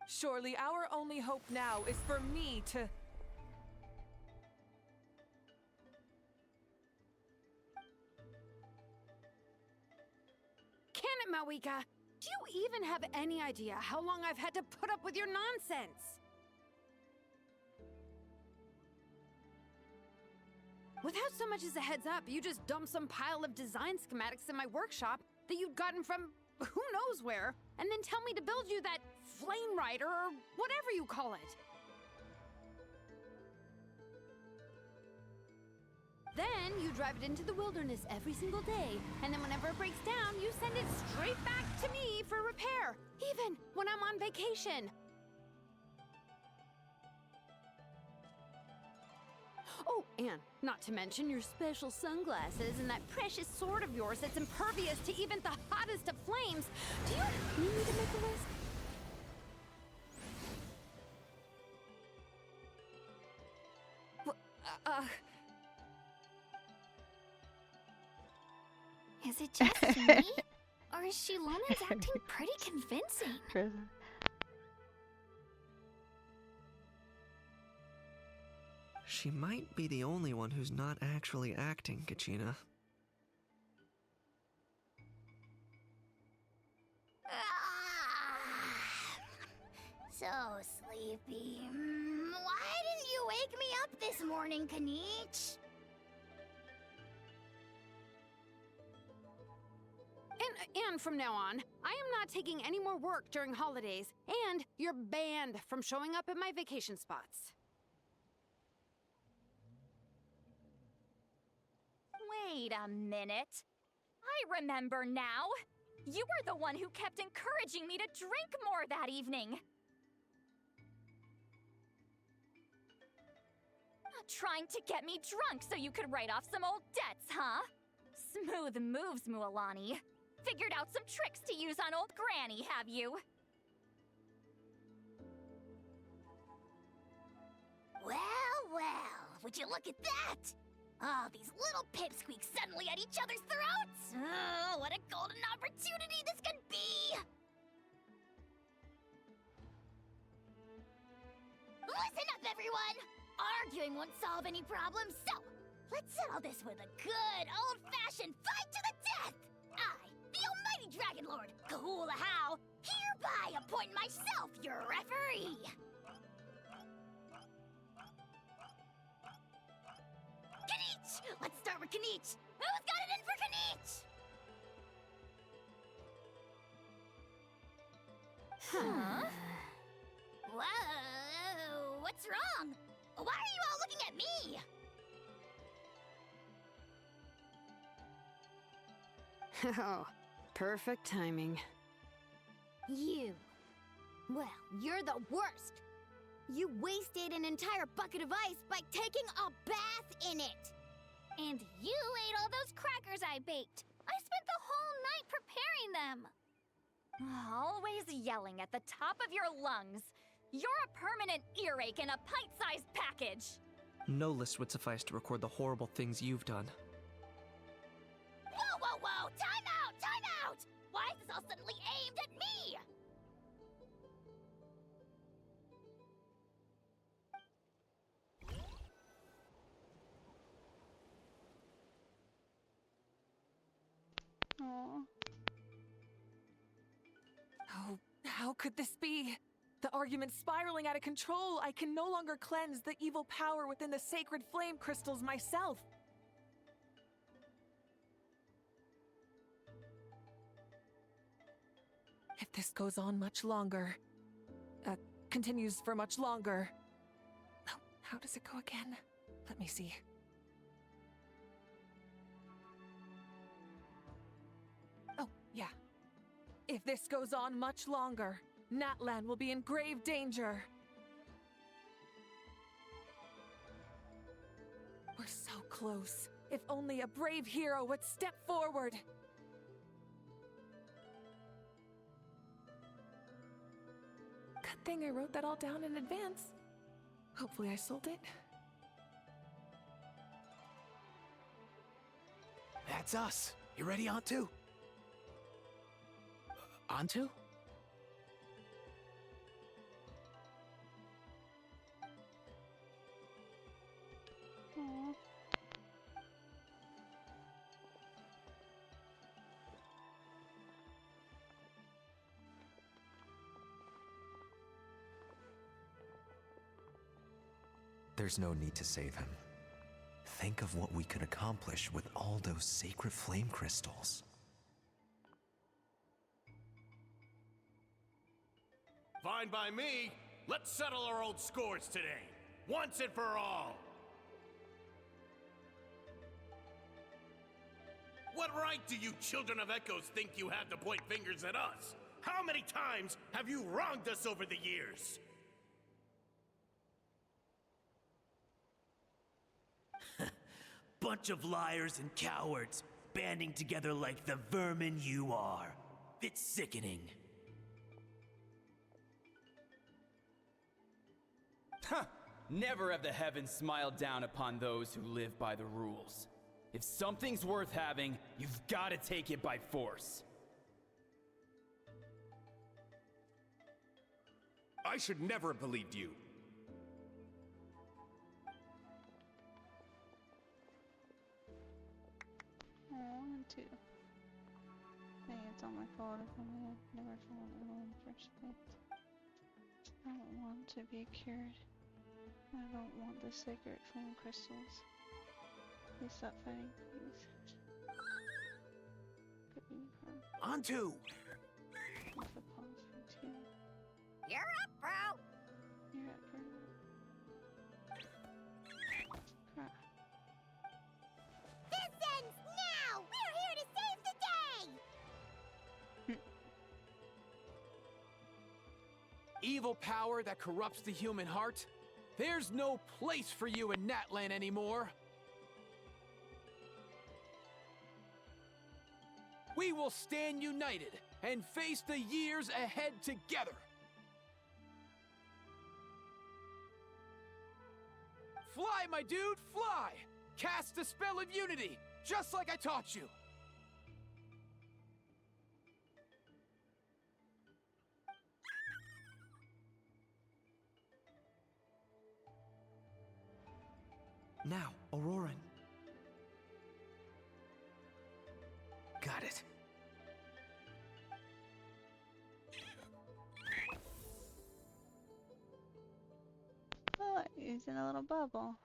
Surely our only hope now is for me to... Can it, Mawika? Do you even have any idea how long I've had to put up with your nonsense? Without so much as a heads up, you just dumped some pile of design schematics in my workshop that you'd gotten from who knows where, and then tell me to build you that flame rider or whatever you call it. Then you drive it into the wilderness every single day, and then whenever it breaks down, you send it straight back to me for repair, even when I'm on vacation. Oh, and not to mention your special sunglasses and that precious sword of yours that's impervious to even the hottest of flames. Do you need me to make a list? Is it just me? Or is Shilona's acting pretty convincing? She might be the only one who's not actually acting, Kachina. So sleepy. Why didn't you wake me up this morning, Kanich? And And from now on, I am not taking any more work during holidays, and you're banned from showing up at my vacation spots. Wait a minute. I remember now. You were the one who kept encouraging me to drink more that evening. Trying to get me drunk so you could write off some old debts, huh? Smooth moves, Mualani. Figured out some tricks to use on old Granny, have you? Well, well, would you look at that? Oh, these little pipsqueaks suddenly at each other's throats? Oh, what a golden opportunity this could be! Listen up, everyone! Arguing won't solve any problems, so let's settle this with a good old-fashioned fight to the death! I, the almighty Dragon Lord, Kahula-How, hereby appoint myself your referee! Kanich! Let's start with Kanich! Who's got it in for Kanich? Huh? Whoa, what's wrong? Why are you all looking at me? Oh, perfect timing. You. Well, you're the worst. You wasted an entire bucket of ice by taking a bath in it. And you ate all those crackers I baked. I spent the whole night preparing them. Always yelling at the top of your lungs. You're a permanent earache in a pint-sized package. No list would suffice to record the horrible things you've done. Whoa, whoa, whoa! Time out! Time out! Why is this all suddenly aimed at me? Aww. Oh, how could this be? The argument's spiraling out of control. I can no longer cleanse the evil power within the sacred flame crystals myself. If this goes on much longer, continues for much longer. Oh, how does it go again? Let me see. Oh, yeah. If this goes on much longer, Natlan will be in grave danger. We're so close. If only a brave hero would step forward. Good thing I wrote that all down in advance. Hopefully I sold it. That's us. You ready, Antu? Antu? Aww. There's no need to save him. Think of what we could accomplish with all those sacred flame crystals. Fine by me. Let's settle our old scores today. Once and for all. What right do you children of Echoes think you have to point fingers at us? How many times have you wronged us over the years? Bunch of liars and cowards, banding together like the vermin you are. It's sickening. Huh! Never have the heavens smiled down upon those who live by the rules. If something's worth having, you've got to take it by force. I should never have believed you. One, two. Hey, it's all my fault if I never fallen in love in the first place. I don't want to be cured. I don't want the sacred flame crystals. Please stop fighting, please. Could be from On two. You're up, bro. You're up, bro. Crap. This ends now! We're here to save the day! Evil power that corrupts the human heart? There's no place for you in Natlan anymore. We will stand united and face the years ahead together. Fly, my dude, fly! Cast a spell of unity, just like I taught you. Now, Auroran. Got it. Oh, he's in a little bubble.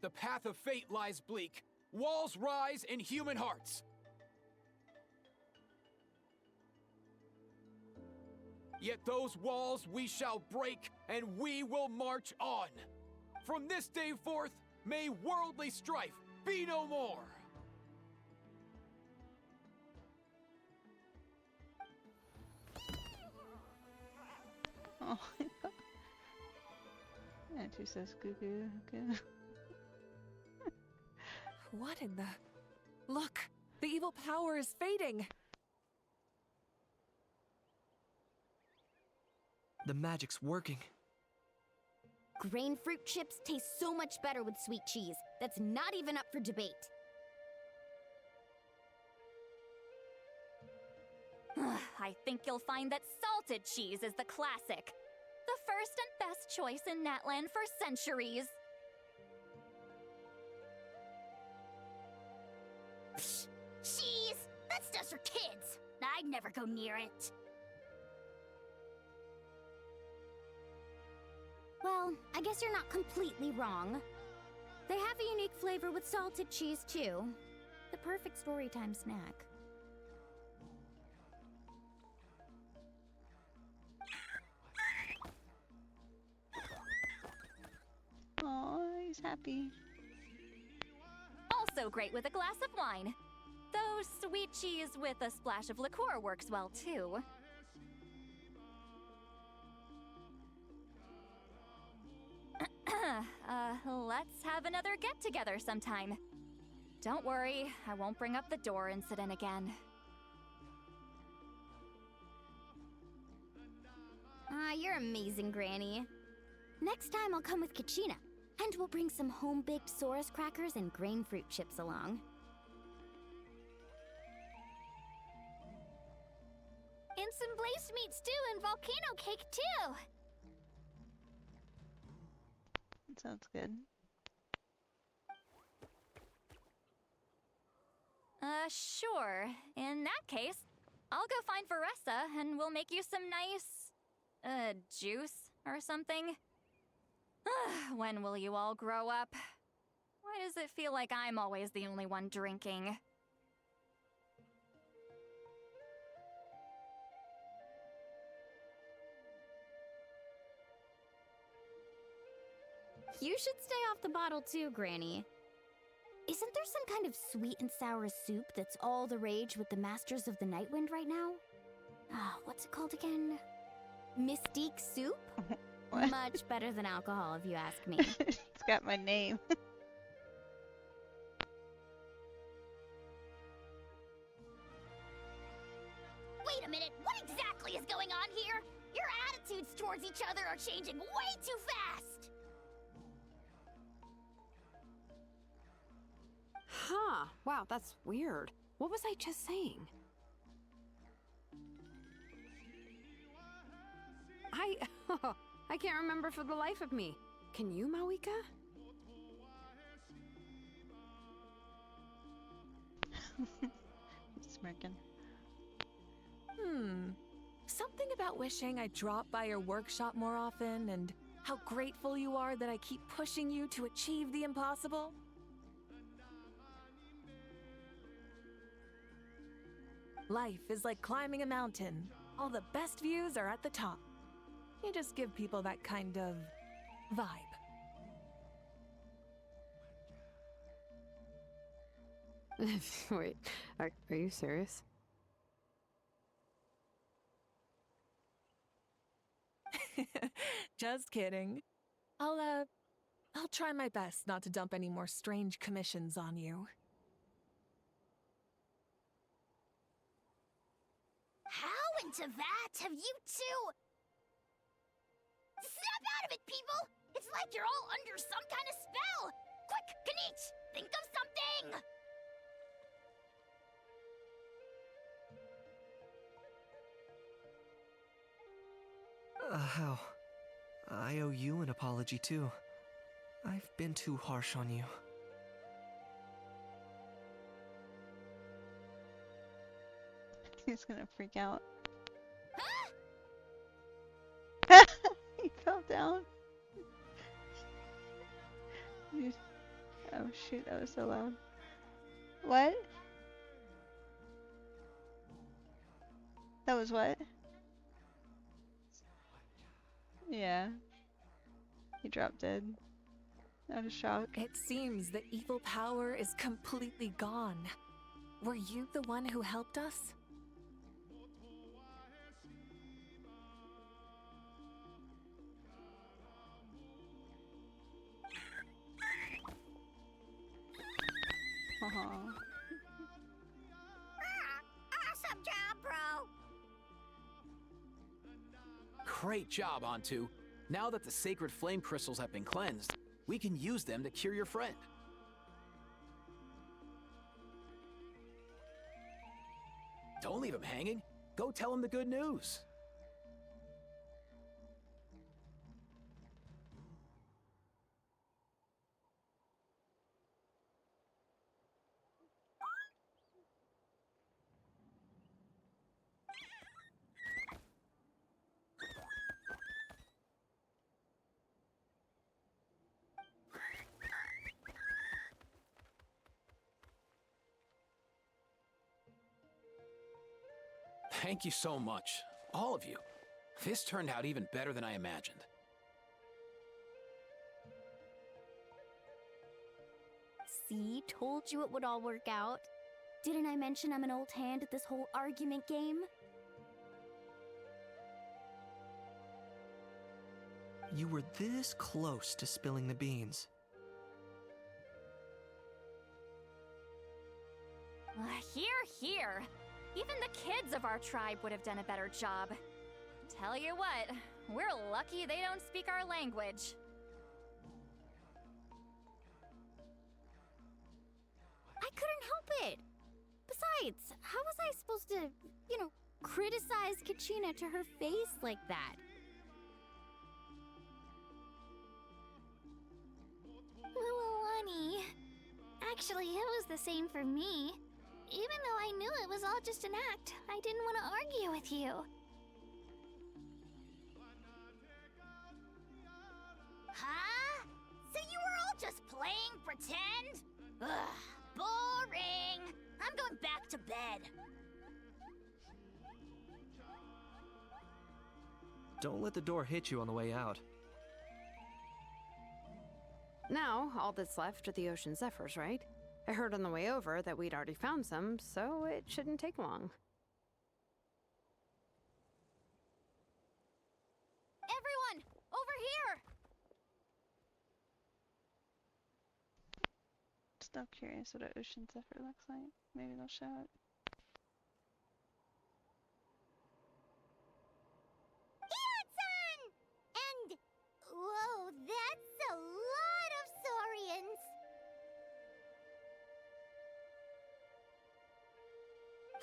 The path of fate lies bleak. Walls rise in human hearts. Yet those walls we shall break, and we will march on. From this day forth, may worldly strife be no more. Oh my god. And she says goo goo goo. What in the... Look! The evil power is fading! The magic's working. Grain fruit chips taste so much better with sweet cheese. That's not even up for debate. I think you'll find that salted cheese is the classic. The first and best choice in Natlan for centuries. Psh, cheese! That stuff's for kids. I'd never go near it. Well, I guess you're not completely wrong. They have a unique flavor with salted cheese, too. The perfect storytime snack. Oh, he's happy. Also great with a glass of wine. Though sweet cheese with a splash of liqueur works well, too. Let's have another get-together sometime. Don't worry, I won't bring up the door incident again. You're amazing, Granny. Next time I'll come with Kachina, and we'll bring some home-baked Saurus crackers and grain fruit chips along. And some blazed meat stew and volcano cake, too! That sounds good. Sure. In that case, I'll go find Varessa and we'll make you some nice, juice or something. When will you all grow up? Why does it feel like I'm always the only one drinking? You should stay off the bottle too, Granny. Isn't there some kind of sweet and sour soup that's all the rage with the Masters of the Nightwind right now? What's it called again? Mystique soup? Much better than alcohol, if you ask me. It's got my name. Wait a minute, what exactly is going on here? Your attitudes towards each other are changing way too fast! Huh. Wow, that's weird. What was I just saying? I can't remember for the life of me. Can you, Mawika? He's smirking. Something about wishing I dropped by your workshop more often and how grateful you are that I keep pushing you to achieve the impossible. Life is like climbing a mountain. All the best views are at the top. You just give people that kind of vibe. Wait, are you serious? Just kidding. I'll try my best not to dump any more strange commissions on you. How into that have you two? Snap out of it, people! It's like you're all under some kind of spell! Quick, Kanich, think of something! How? I owe you an apology too. I've been too harsh on you. He's gonna freak out. Huh? He fell down. Oh shoot, that was so loud. What? That was what? Yeah. He dropped dead. Out of shock. It seems the evil power is completely gone. Were you the one who helped us? Awesome job, bro! Great job, Antu. Now that the sacred flame crystals have been cleansed, we can use them to cure your friend. Don't leave him hanging. Go tell him the good news. Thank you so much, all of you. This turned out even better than I imagined. See, told you it would all work out. Didn't I mention I'm an old hand at this whole argument game? You were this close to spilling the beans. Here. Even the kids of our tribe would have done a better job. Tell you what, we're lucky they don't speak our language. I couldn't help it. Besides, how was I supposed to, criticize Kachina to her face like that? Mualani. Actually, it was the same for me. Even though I knew it was all just an act, I didn't want to argue with you. Huh? So you were all just playing pretend? Ugh, boring! I'm going back to bed. Don't let the door hit you on the way out. Now, all that's left are the ocean zephyrs, right? I heard on the way over that we'd already found some, so it shouldn't take long. Everyone, over here! Still curious what an ocean zephyr looks like. Maybe they'll show it. Hiya-san! And, whoa, that's a lot of saurians!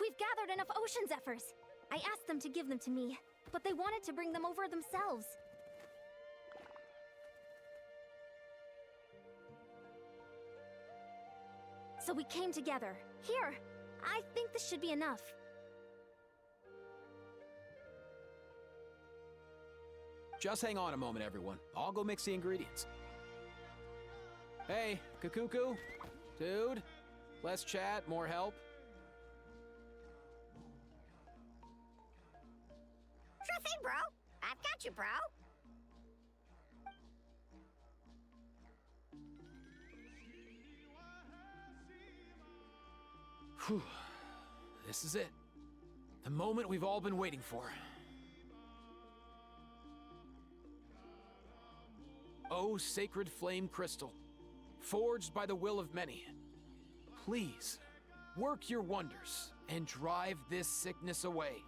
We've gathered enough ocean zephyrs. I asked them to give them to me, but they wanted to bring them over themselves. So we came together. Here, I think this should be enough. Just hang on a moment, everyone. I'll go mix the ingredients. Hey, Kakuku? Dude? Less chat, more help? Sure thing, bro. I've got you, bro. Whew. This is it. The moment we've all been waiting for. Oh, sacred flame crystal, forged by the will of many, please, work your wonders and drive this sickness away.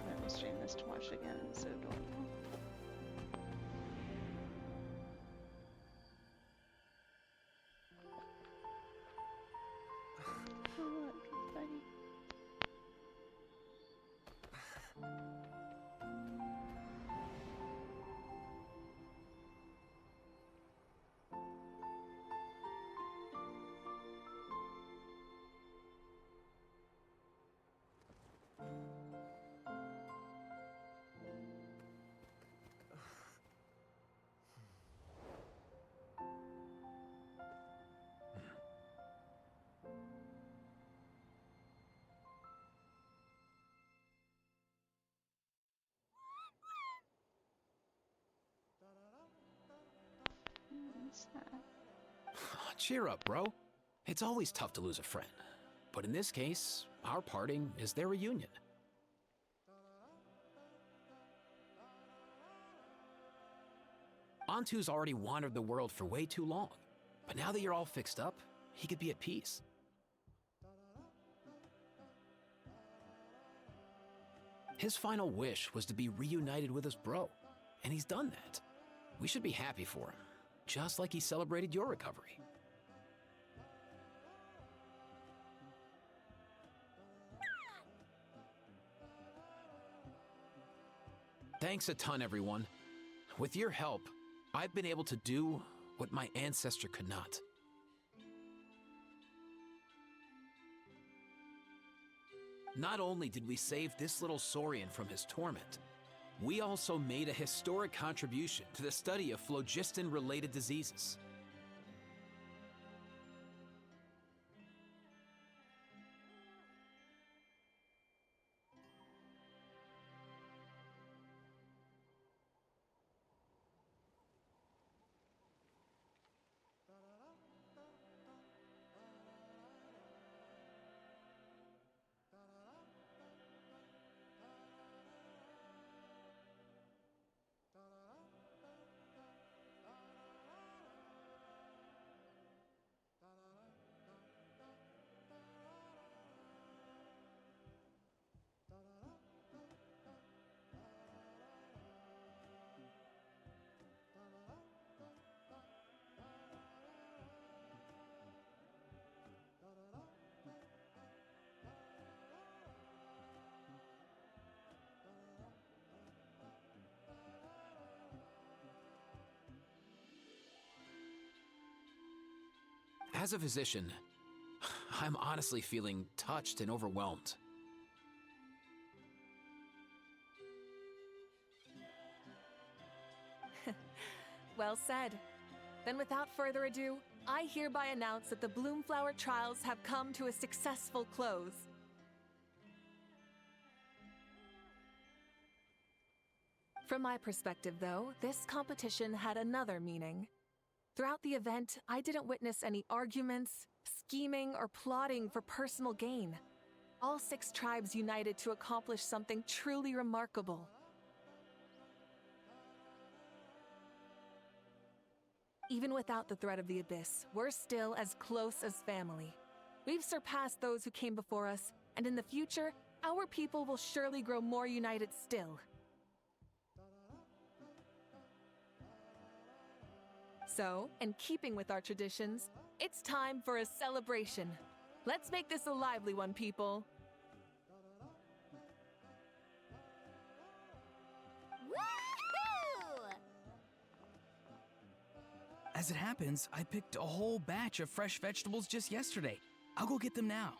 I will stream this to watch again. It's so adorable. Oh look, buddy. Sad. Cheer up, bro. It's always tough to lose a friend. But in this case, our parting is their reunion. Antu's already wandered the world for way too long. But now that you're all fixed up, he could be at peace. His final wish was to be reunited with his bro, and he's done that. We should be happy for him, just like he celebrated your recovery. Thanks a ton, everyone. With your help, I've been able to do what my ancestor could not. Not only did we save this little Saurian from his torment, we also made a historic contribution to the study of phlogiston-related diseases. As a physician, I'm honestly feeling touched and overwhelmed. Well said. Then without further ado, I hereby announce that the Bloomflower trials have come to a successful close. From my perspective, though, this competition had another meaning. Throughout the event, I didn't witness any arguments, scheming, or plotting for personal gain. All 6 tribes united to accomplish something truly remarkable. Even without the threat of the Abyss, we're still as close as family. We've surpassed those who came before us, and in the future, our people will surely grow more united still. So, in keeping with our traditions, it's time for a celebration. Let's make this a lively one, people. Woohoo! As it happens, I picked a whole batch of fresh vegetables just yesterday. I'll go get them now.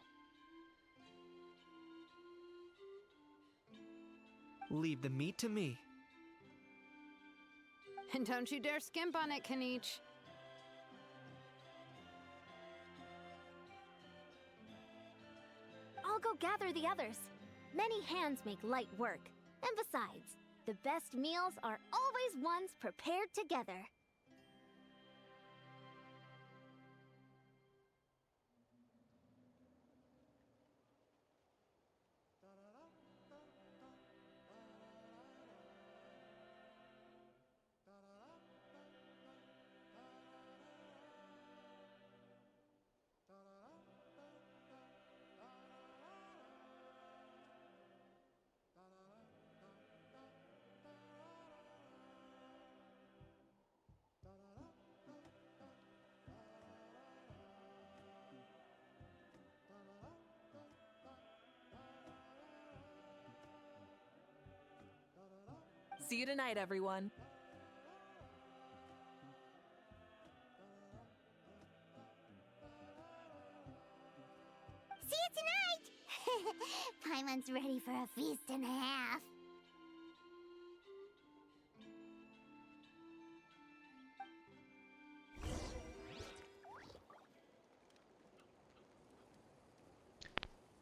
Leave the meat to me. And don't you dare skimp on it, Kanich. I'll go gather the others. Many hands make light work. And besides, the best meals are always ones prepared together. See you tonight, everyone. See you tonight! Paimon's ready for a feast and a half.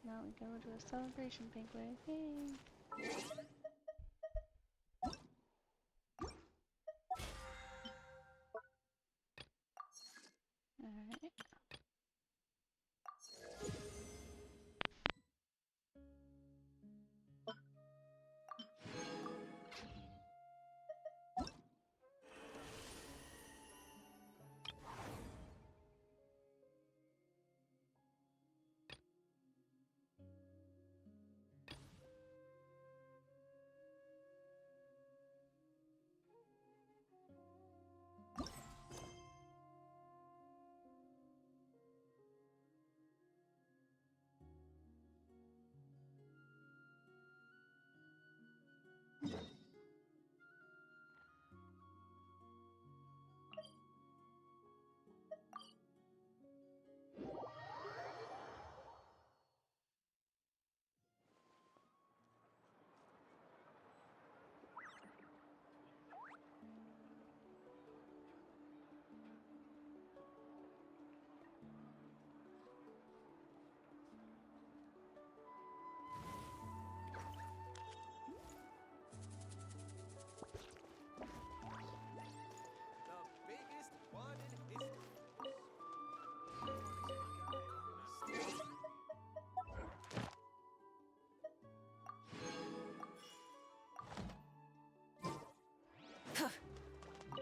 Now we go to a celebration banquet. Yay! Alright.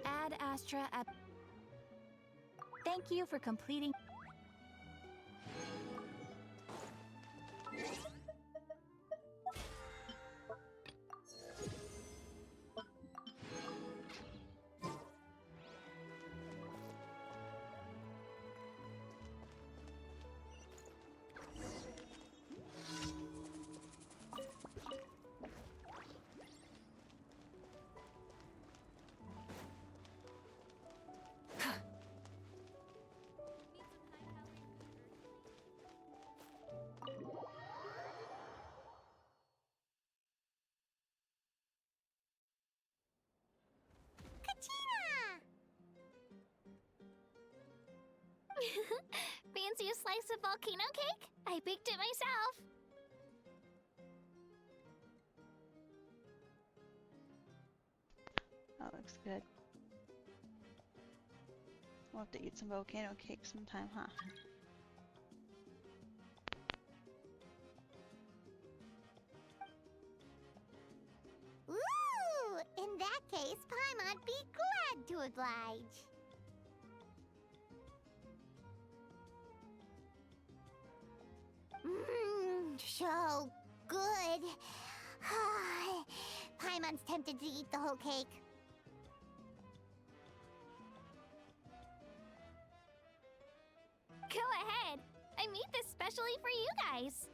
Ad Astra at. Thank you for completing. Fancy a slice of volcano cake? I baked it myself. That looks good. We'll have to eat some volcano cake sometime, huh? Ooh! In that case, Paimon'd be glad to oblige. Mmm, so good. Paimon's tempted to eat the whole cake. Go ahead. I made this specially for you guys.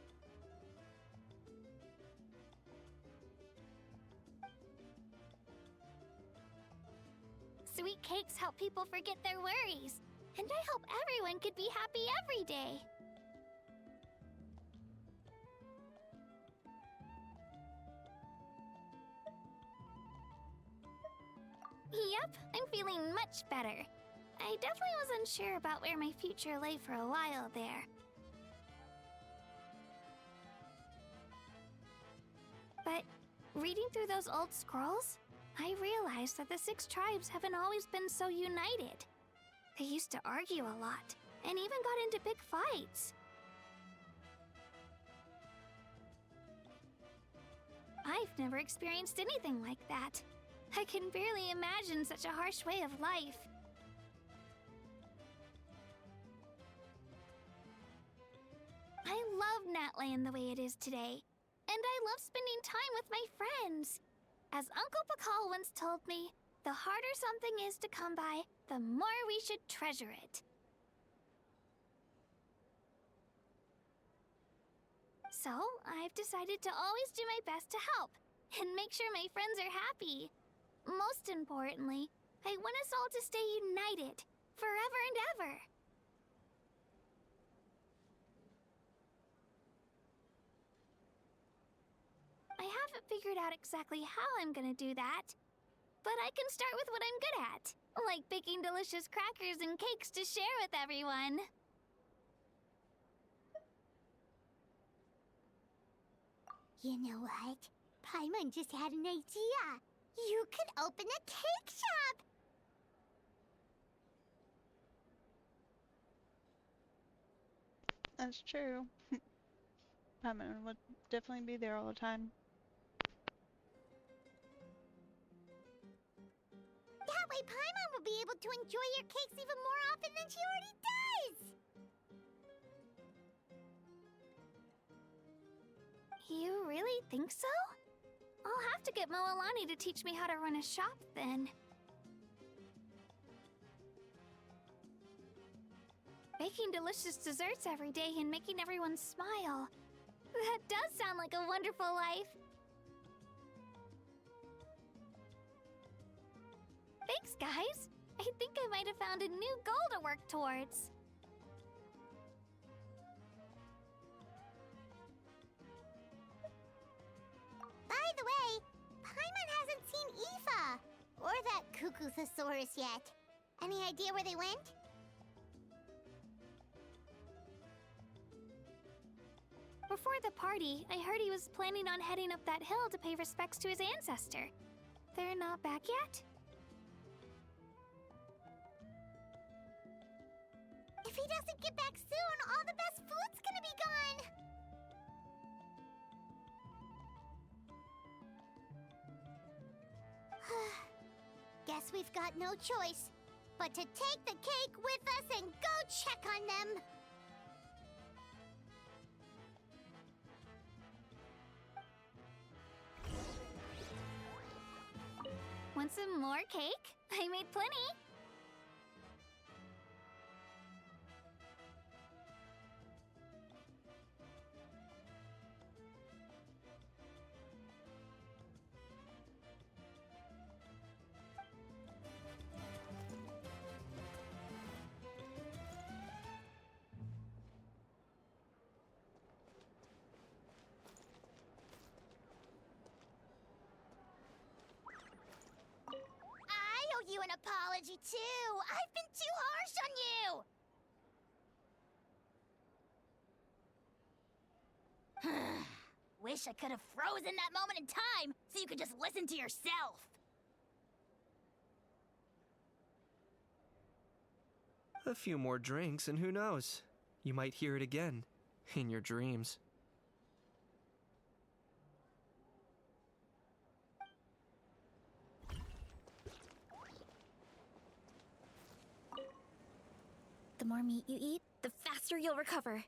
Sweet cakes help people forget their worries. And I hope everyone could be happy every day. Yep, I'm feeling much better. I definitely wasn't sure about where my future lay for a while there. But reading through those old scrolls, I realized that the 6 tribes haven't always been so united. They used to argue a lot, and even got into big fights. I've never experienced anything like that. I can barely imagine such a harsh way of life. I love Natland the way it is today, and I love spending time with my friends. As Uncle Pakal once told me, the harder something is to come by, the more we should treasure it. So, I've decided to always do my best to help, and make sure my friends are happy. Most importantly, I want us all to stay united, forever and ever. I haven't figured out exactly how I'm gonna do that, but I can start with what I'm good at, like baking delicious crackers and cakes to share with everyone. You know what? Paimon just had an idea. You could open a cake shop! That's true. Paimon would definitely be there all the time. That way Paimon will be able to enjoy your cakes even more often than she already does! You really think so? I'll have to get Moalani to teach me how to run a shop then. Baking delicious desserts every day and making everyone smile. That does sound like a wonderful life. Thanks, guys. I think I might have found a new goal to work towards. By the way, Paimon hasn't seen Aoife or that Cuckoo-thosaurus yet. Any idea where they went? Before the party, I heard he was planning on heading up that hill to pay respects to his ancestor. They're not back yet? If he doesn't get back soon, all the best food's gonna be gone! Guess we've got no choice but to take the cake with us and go check on them! Want some more cake? I made plenty. I owe you an apology, too! I've been too harsh on you! wish I could have frozen that moment in time so you could just listen to yourself. A few more drinks, and who knows? You might hear it again. In your dreams. The more meat you eat, the faster you'll recover.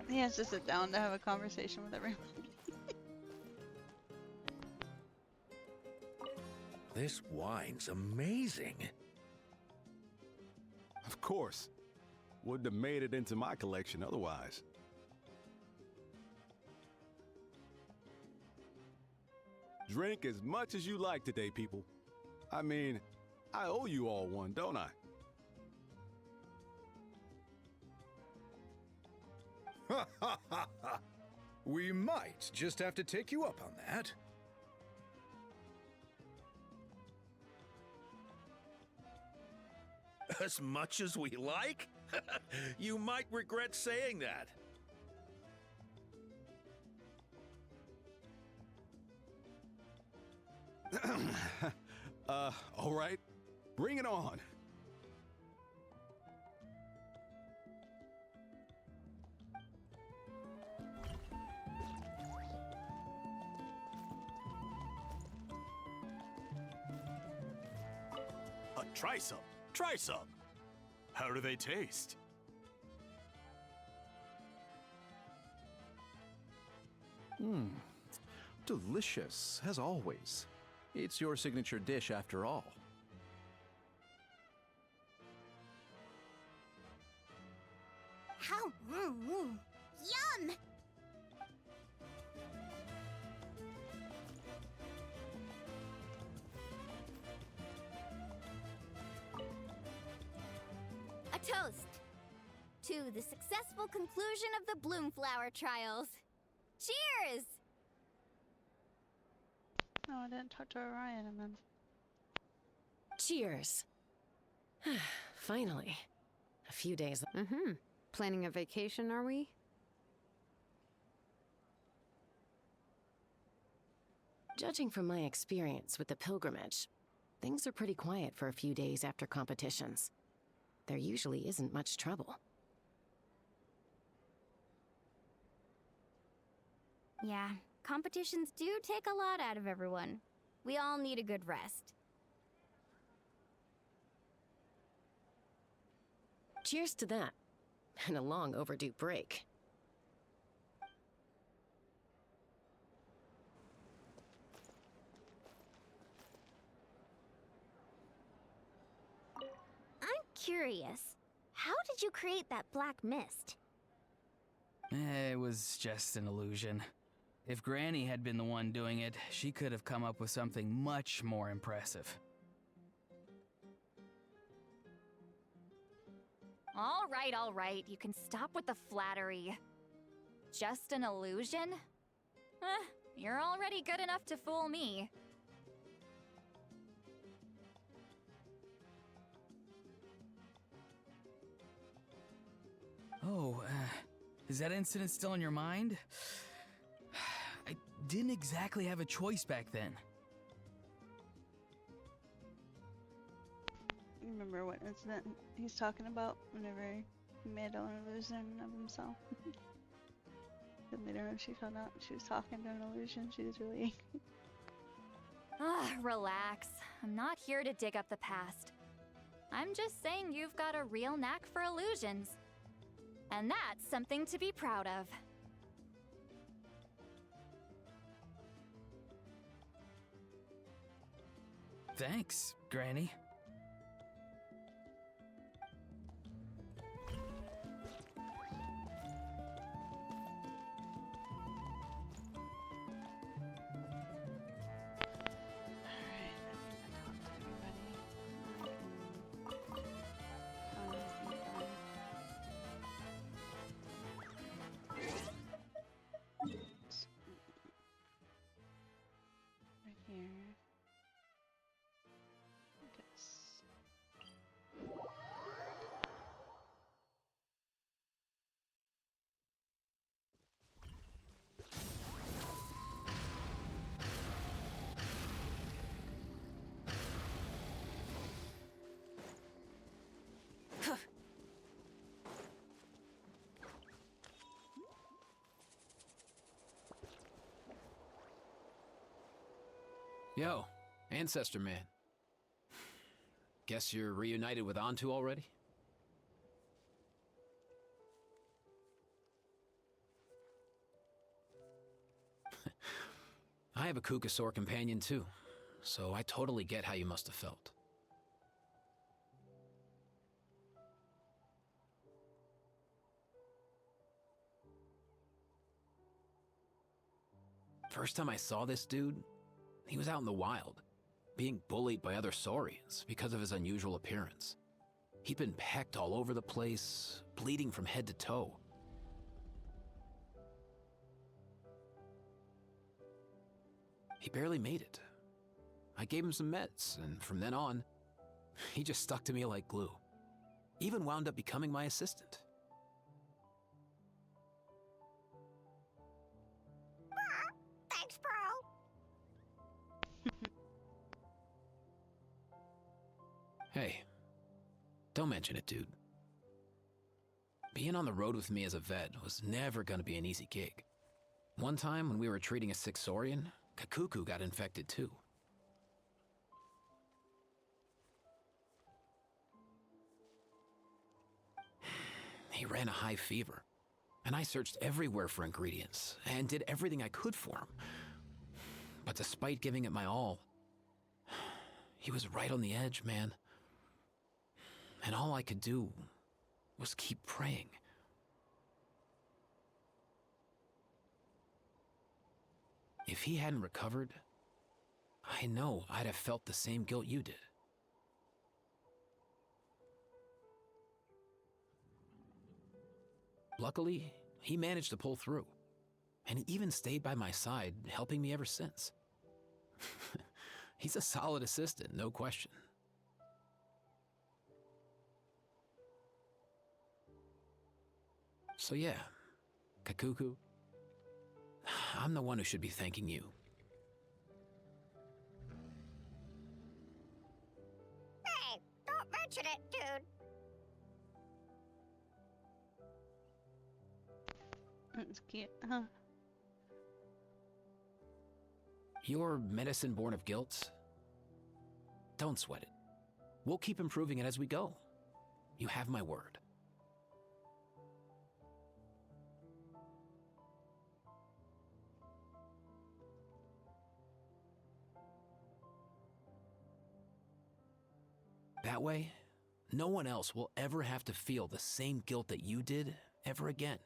He has to sit down to have a conversation with everyone. This wine's amazing. Of course. Wouldn't have made it into my collection otherwise. Drink as much as you like today, people. I mean, I owe you all one, don't I? Ha ha ha ha! We might just have to take you up on that. As much as we like? You might regret saying that. All right. Bring it on. Try some. Try some. How do they taste? Delicious, as always. It's your signature dish after all. How? Yum! A toast to the successful conclusion of the Bloomflower trials. Cheers! No, I didn't talk to Orion and then. Cheers. Finally. A few days. Planning a vacation, are we? Judging from my experience with the pilgrimage, things are pretty quiet for a few days after competitions. There usually isn't much trouble. Yeah, competitions do take a lot out of everyone. We all need a good rest. Cheers to that. And a long overdue break. I'm curious. How did you create that black mist? It was just an illusion. If Granny had been the one doing it, she could have come up with something much more impressive. All right. You can stop with the flattery. Just an illusion? You're already good enough to fool me. Oh, is that incident still in your mind? I didn't exactly have a choice back then. You remember what incident he's talking about whenever he made an illusion of himself? Then later when she found out she was talking to an illusion, she was really Relax. I'm not here to dig up the past. I'm just saying you've got a real knack for illusions. And that's something to be proud of. Thanks, Granny. Yo, Ancestor Man. Guess you're reunited with Antu already? I have a Kukasaur companion too, so I totally get how you must have felt. First time I saw this dude, he was out in the wild, being bullied by other saurians because of his unusual appearance. He'd been pecked all over the place, bleeding from head to toe. He barely made it. I gave him some meds, and from then on, he just stuck to me like glue. Even wound up becoming my assistant. Thanks, bro. Hey, don't mention it, dude. Being on the road with me as a vet was never gonna be an easy gig. One time when we were treating a sick saurian, Kakuku got infected too. He ran a high fever, and I searched everywhere for ingredients and did everything I could for him. But despite giving it my all, he was right on the edge, man. And all I could do was keep praying. If he hadn't recovered, I know I'd have felt the same guilt you did. Luckily, he managed to pull through, and he even stayed by my side, helping me ever since. He's a solid assistant, no question. So yeah, Kakuku, I'm the one who should be thanking you. Hey, don't mention it, dude. That's cute, huh? Your medicine born of guilt? Don't sweat it. We'll keep improving it as we go. You have my word. That way, no one else will ever have to feel the same guilt that you did ever again.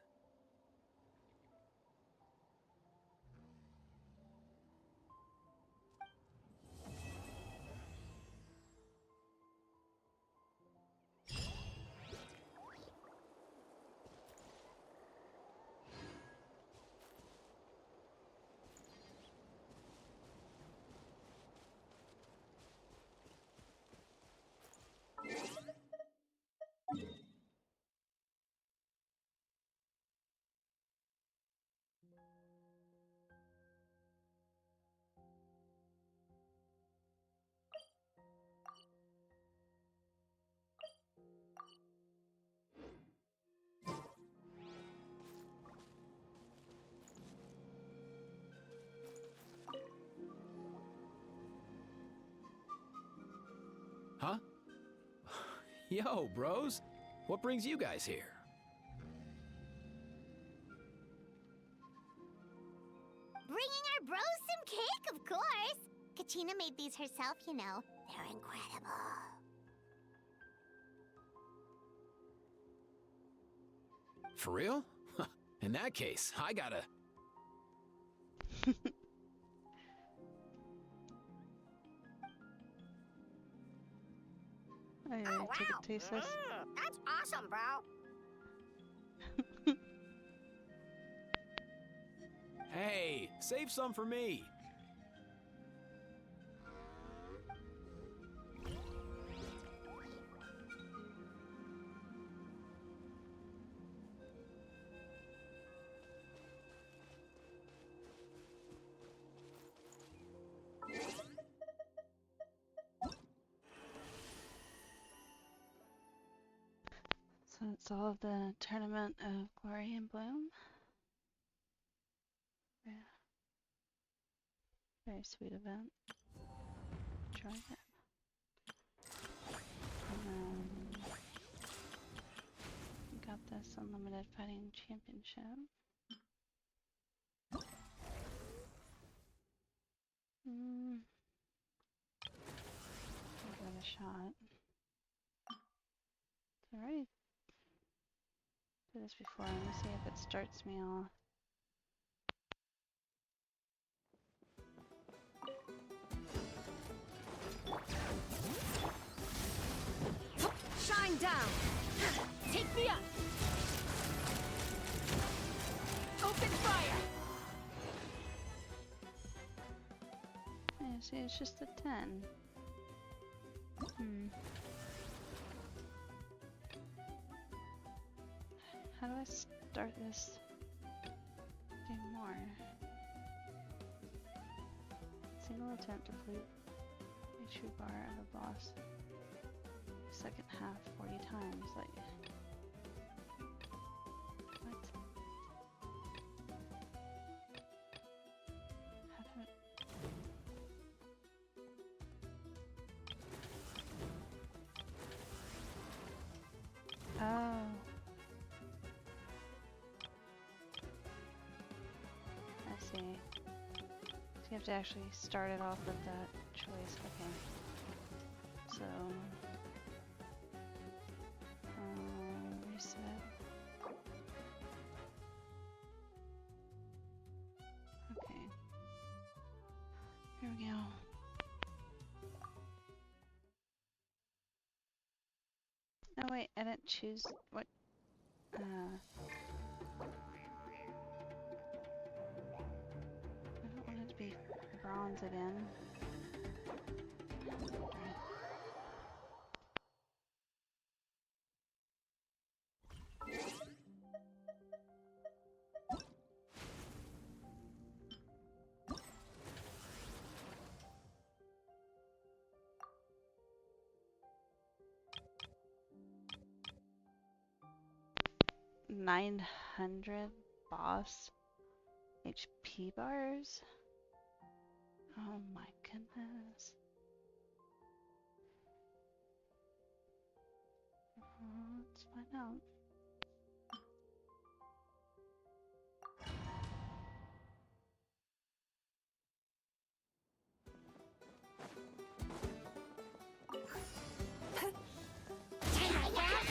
Huh? Yo, bros. What brings you guys here? Bringing our bros some cake, of course. Kachina made these herself, you know. They're incredible. For real? In that case, I gotta... I Oh, take wow. a taste test. That's awesome, bro. Hey, save some for me. So it's all the Tournament of Glory and Bloom. Yeah. Very sweet event. try that. And then we got this Unlimited Fighting Championship. Give that a shot. I've already did this before. Let me see if it starts me off. Shine down! Take me up! Open fire! Yeah, see, it's just a 10. How do I start this? Do more. Single attempt to complete a true bar of a boss. Second half 40 times. Like, what? How do I... Oh. I see. So you have to actually start it off with that choice. Okay. So... reset. Okay. Here we go. Oh wait, I didn't choose what I don't want it to be bronze again. $900 boss HP bars? Oh my goodness. Let's find out.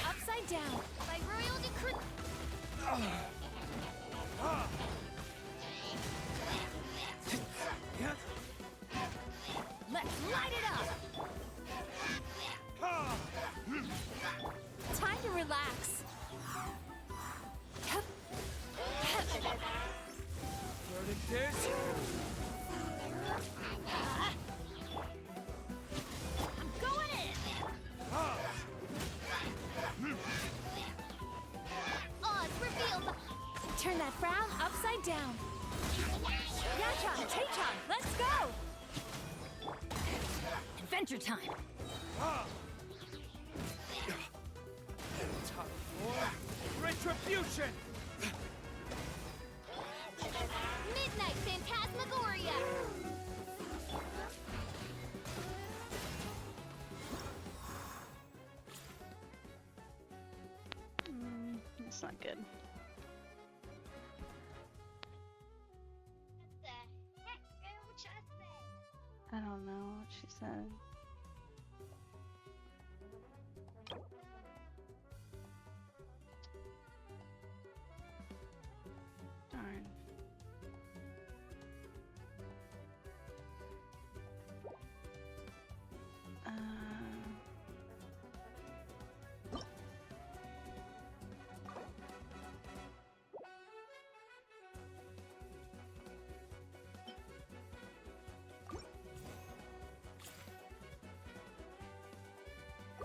Upside down, by royal decree. Let's light it up! Time to relax. I'm going in! Odds revealed. Turn that frown upside down. Yachan, Tachan, let's go! Adventure time! Time for retribution! Midnight Phantasmagoria! That's not good. I don't know what she said. Darn.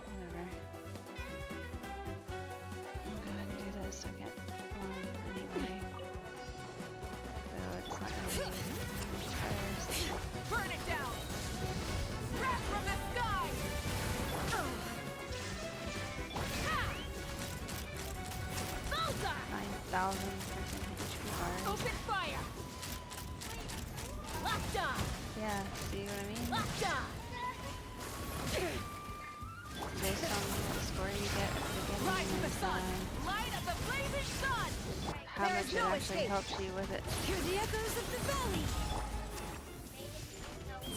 Whatever. I'll go ahead and do this. I get one anyway. Though it's not gonna be first. Burn it down! Wrath from the sky! Bullseye! 9,000 HP bars. Open fire! Locked on! Yeah, see what I mean? Locked on! Which it actually helps you with it. Hear the echoes of the valley.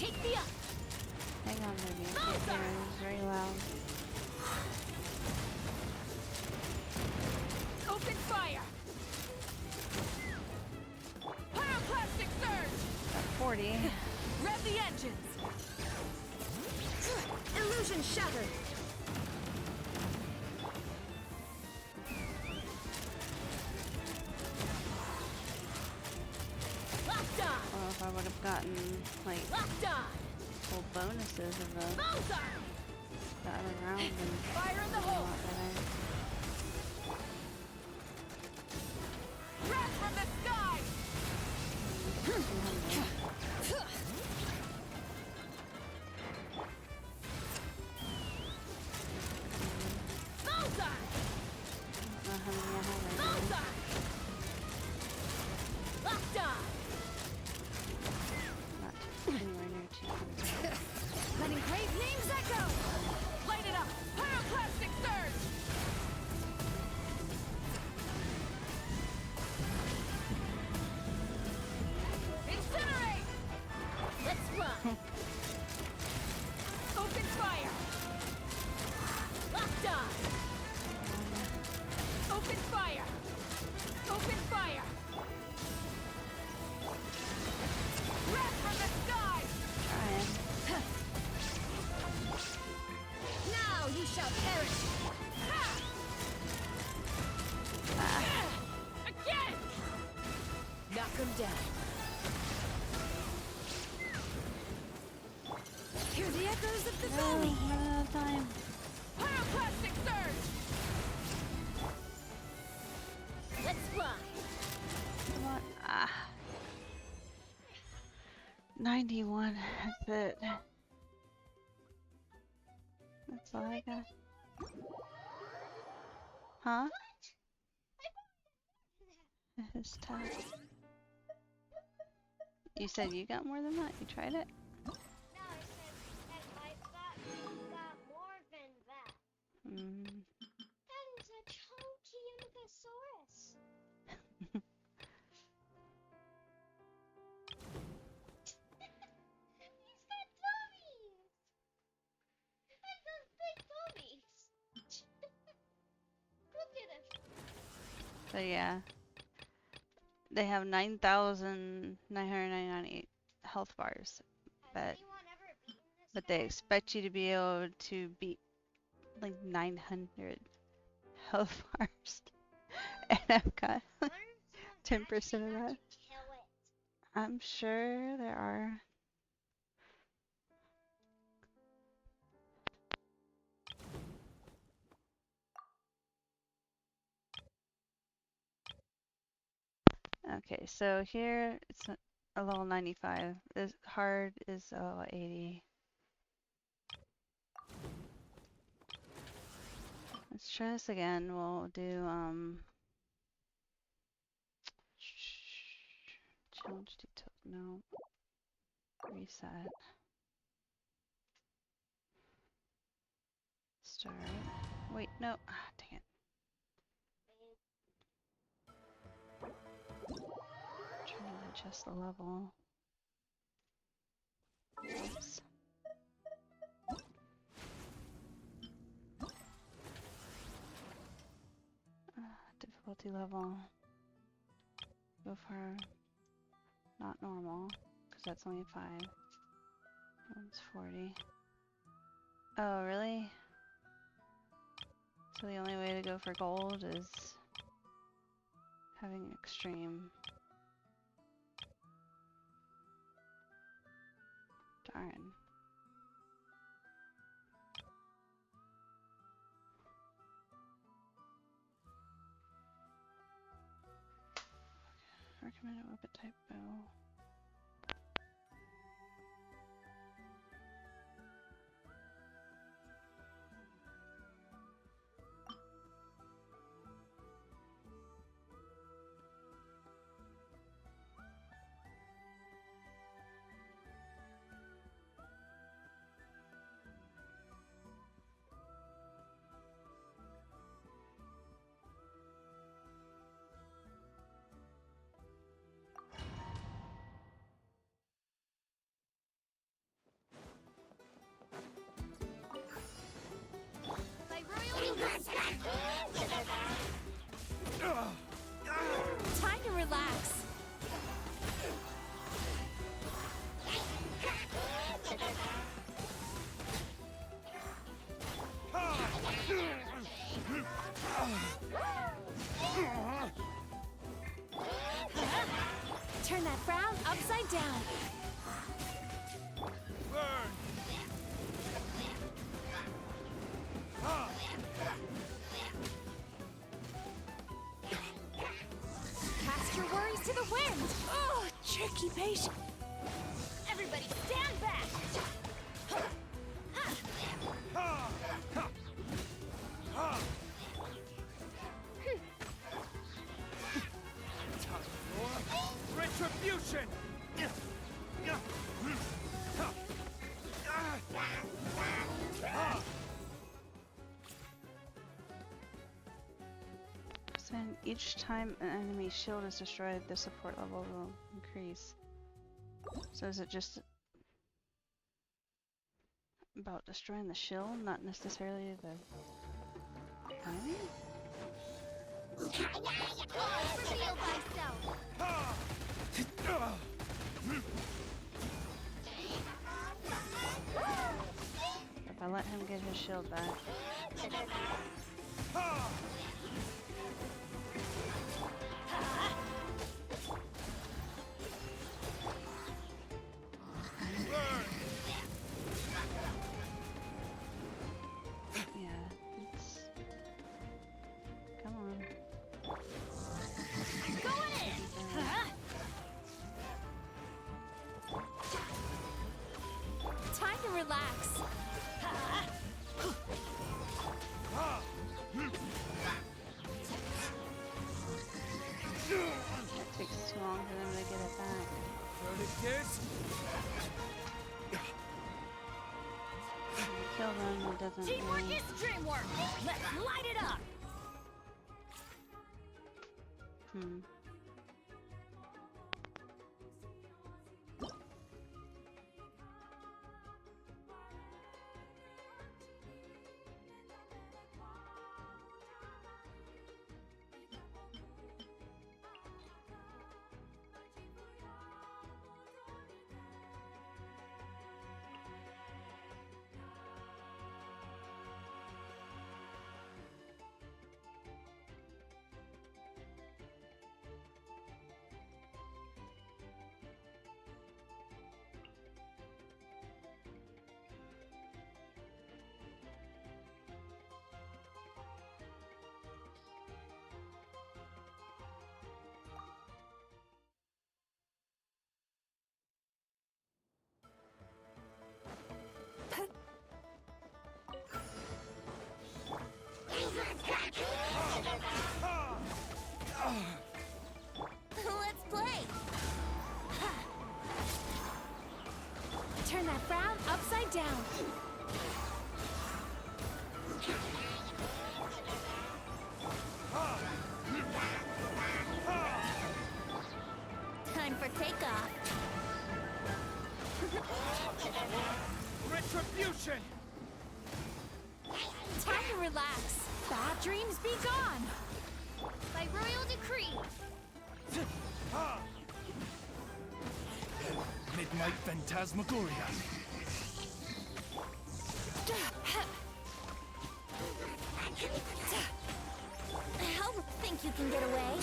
Take the up. Hang on, baby. I can't hear it. It's very loud. Open fire. Pyroclastic surge. At 40. Rev the engines. Illusion shattered. Locked on. Well, if I would have gotten like Locked on. full bonuses of the Bullseye. other round, and Fire in the a hole. lot better. Breath from the sky. 200. Bullseye. Not how many I have right now. Bullseye. Locked on. Not anywhere near 200. Letting great names echo. Light it up. Pyroclastic surge. Incinerate. Let's run. Open fire. Locked on. Open fire. Open fire. Breath from the sky. Trying. Now you shall perish. Again. Knock him down. Hear the echoes of the No, valley. I'm running out of time. Pyroclastic surge. Let's fly. Come on. 91. That's it. That's all I got. Huh? It's tough. You said you got more than that? You tried it? No, I said I got more than that. Mm. That is a chunky Amagasaurus. He's got boobies. I got big boobies. Look at him. So yeah. They have 9,999 health bars. But they expect you to be able to beat like 900 health bars. And I've got 10% of that. I'm sure there are. Okay, so here it's a level 95. This hard is 80. Let's try this again. We'll do challenge detail. No. Reset. Start. Wait, no. Dang it. Trying to adjust the level. Oops. Difficulty level. Go for not normal, because that's only 5. One's 40. Oh, really? So the only way to go for gold is having extreme. Darn. Recommended weapon type bow. relax. Turn that frown upside down. Burn! Cast your worries to the wind. Oh, tricky patient. Everybody stand back. Retribution! So each time an enemy shield is destroyed, the support level will increase. So is it just about destroying the shield, not necessarily the enemy? Reveal thyself. If I let him get his shield back. Yeah, it's... Come on. Going in. Time to relax. It takes too long for them to get it back. Kill them, it doesn't Teamwork really... is dreamwork. Let's light it up. Hmm. Let's play. Turn that frown upside down. Time for takeoff. Retribution! Time to relax. Bad dreams be gone. By royal decree. Midnight Phantasmagoria. How think you can get away?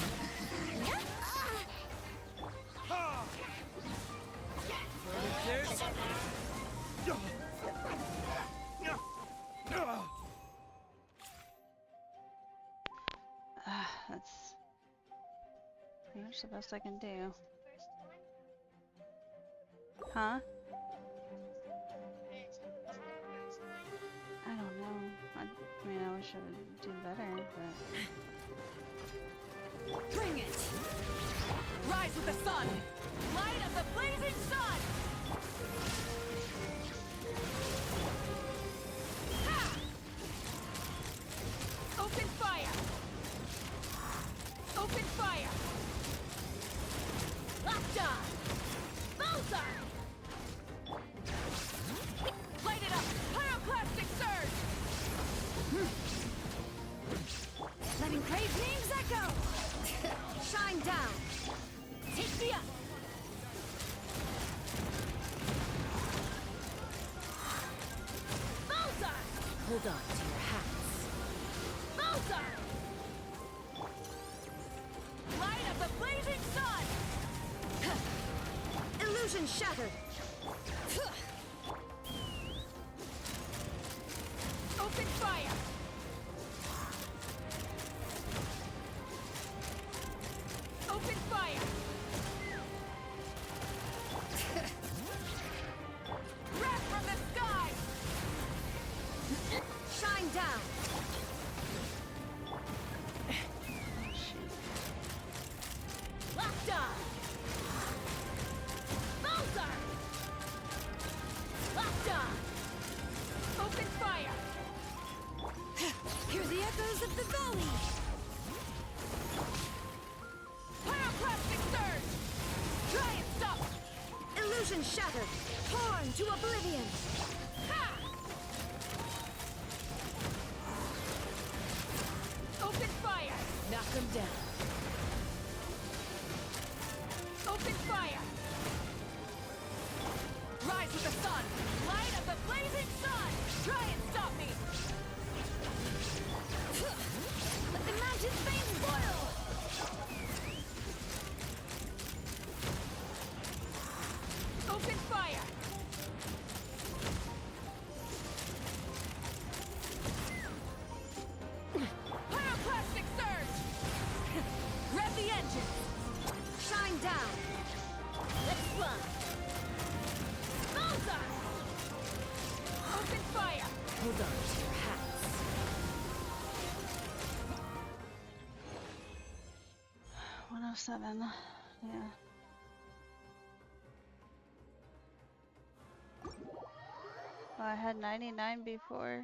That's pretty much the best I can do. Huh? I don't know. I mean, I wish I would do better, but... Bring it! Rise with the sun! Light of the blazing sun! Ha! Open fire! Open fire! Locked on! Bullseye! Light it up! Pyroclastic surge! Letting Crave's names echo! Shine down! Take me up! Bullseye! Hold on to your hats. Bullseye! Light of the blazing sun! Illusion shattered! Open fire! Open fire! Wrath from the sky! Shine down! Locked on! Bullseye! Locked on! Open fire! Hear the echoes of the valley! Pyroclastic surge! Try and stop! Illusion shattered! Torn to oblivion! Ha! Open fire! Knock them down. Open fire! Rise with the sun! Light of the blazing sun! Try and stop me! Let the mountain's veins boil! Open fire! Pyroclastic surge! Rev the engine! Shine down! Let's fly! Bullseye! Open fire! Hold on to your hats. 107. Yeah. Well, I had 99 before.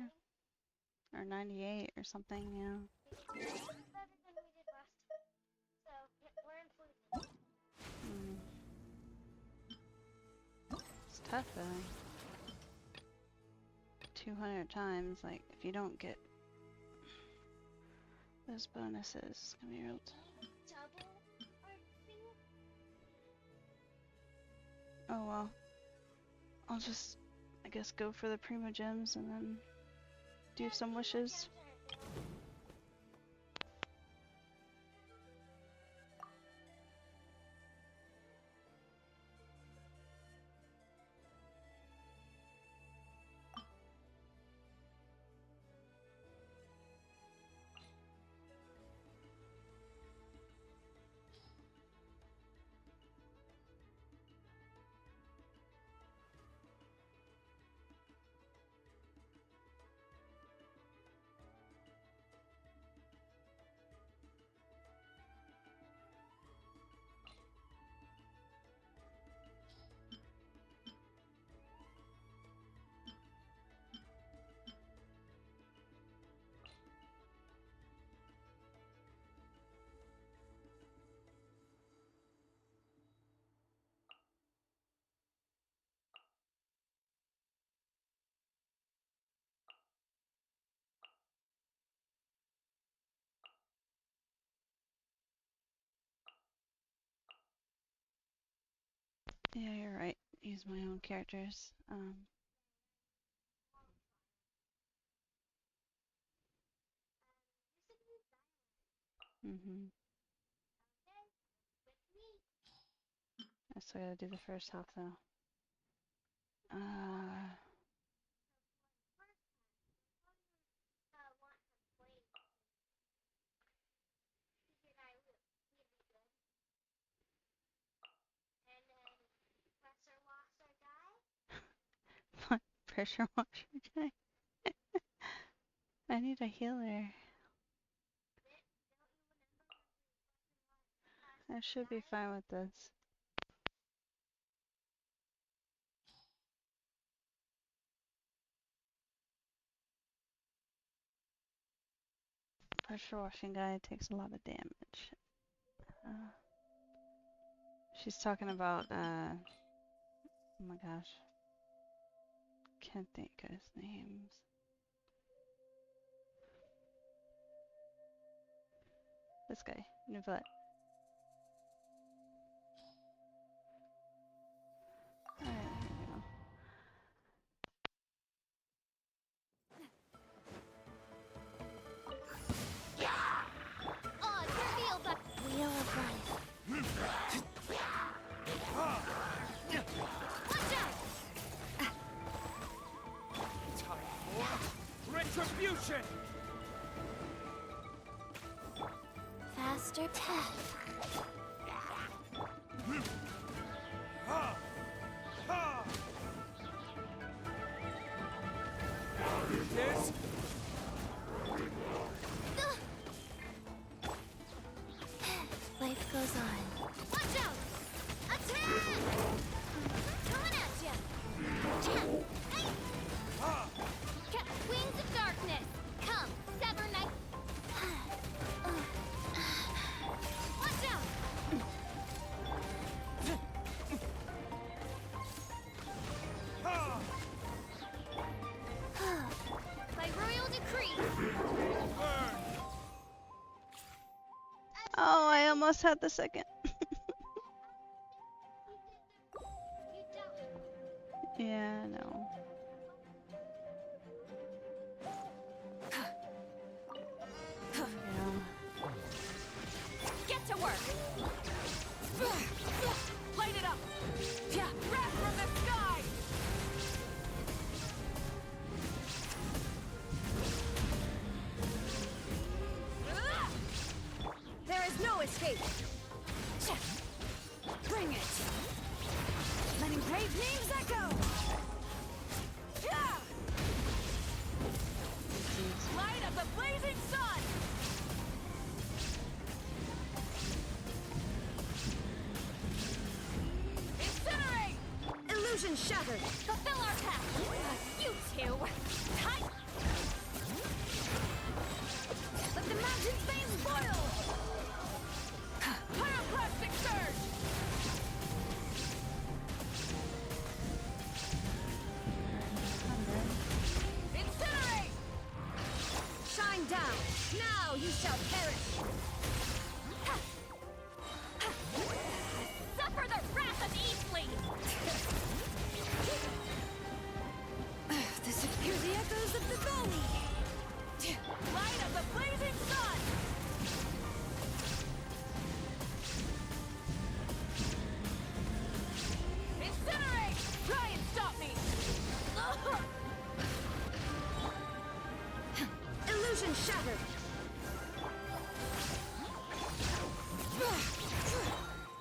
Or 98 or something, yeah. It's tough though. 200 times, like, if you don't get those bonuses, it's gonna be real. Oh well. I'll just, I guess, go for the Primo Gems and then do some wishes. Yeah, you're right. Use my own characters. I still gotta do the first half though. What? Pressure washer guy? I need a healer. I should be fine with this. Pressure washing guy takes a lot of damage. She's talking about, oh my gosh. Can't think of his names. This guy, Nuvlet. Retribution! Faster path. This? Life goes on. Watch out! Attack! Coming at ya! Wings of darkness! Come, sever night! Watch out! By royal decree! Oh, I almost had the second. Yeah, no. Get to work! Light it up! Yeah, wrath from the sky! There is no escape. Bring it. Letting brave names echo. Yeah! Light of the blazing sun! Incinerate! Illusion shattered. Fulfill our path! You two! Tight! Let the mountain's veins boil. Pyroclastic surge! Incinerate! Shine down. Now you shall perish. Suffer the wrath of Eastling! This hear the echoes of the valley. Light of the blazing sun! Incinerate! Try and stop me! Illusion shattered.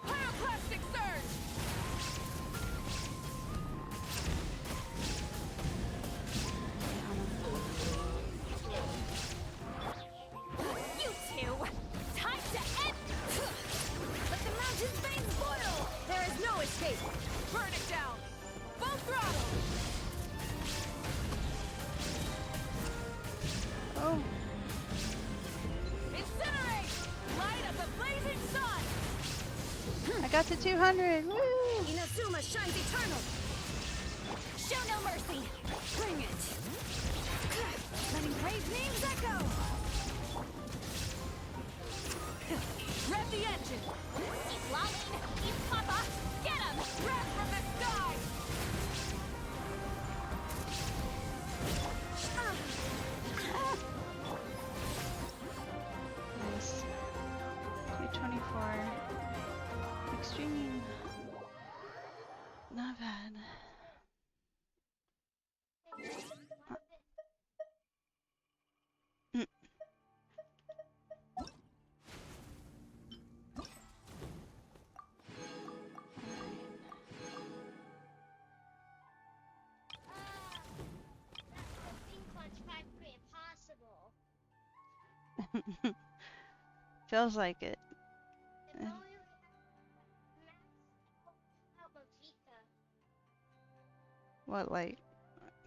Pyroclastic surge! You two! Time to end! Let the mountain's veins boil. There is no escape. Burn it down! Full throttle! Oh, Incinerate! Light of the blazing sun! I got to 200. Woo! Inazuma shines eternal. Show no mercy! Bring it. Letting brave names echo. Rev the engine! Keep lolling! Keep Papa! Get him! Wrath from the sky! Nice. 224. Extreme. Not bad. Mm. Feels like it. What, like,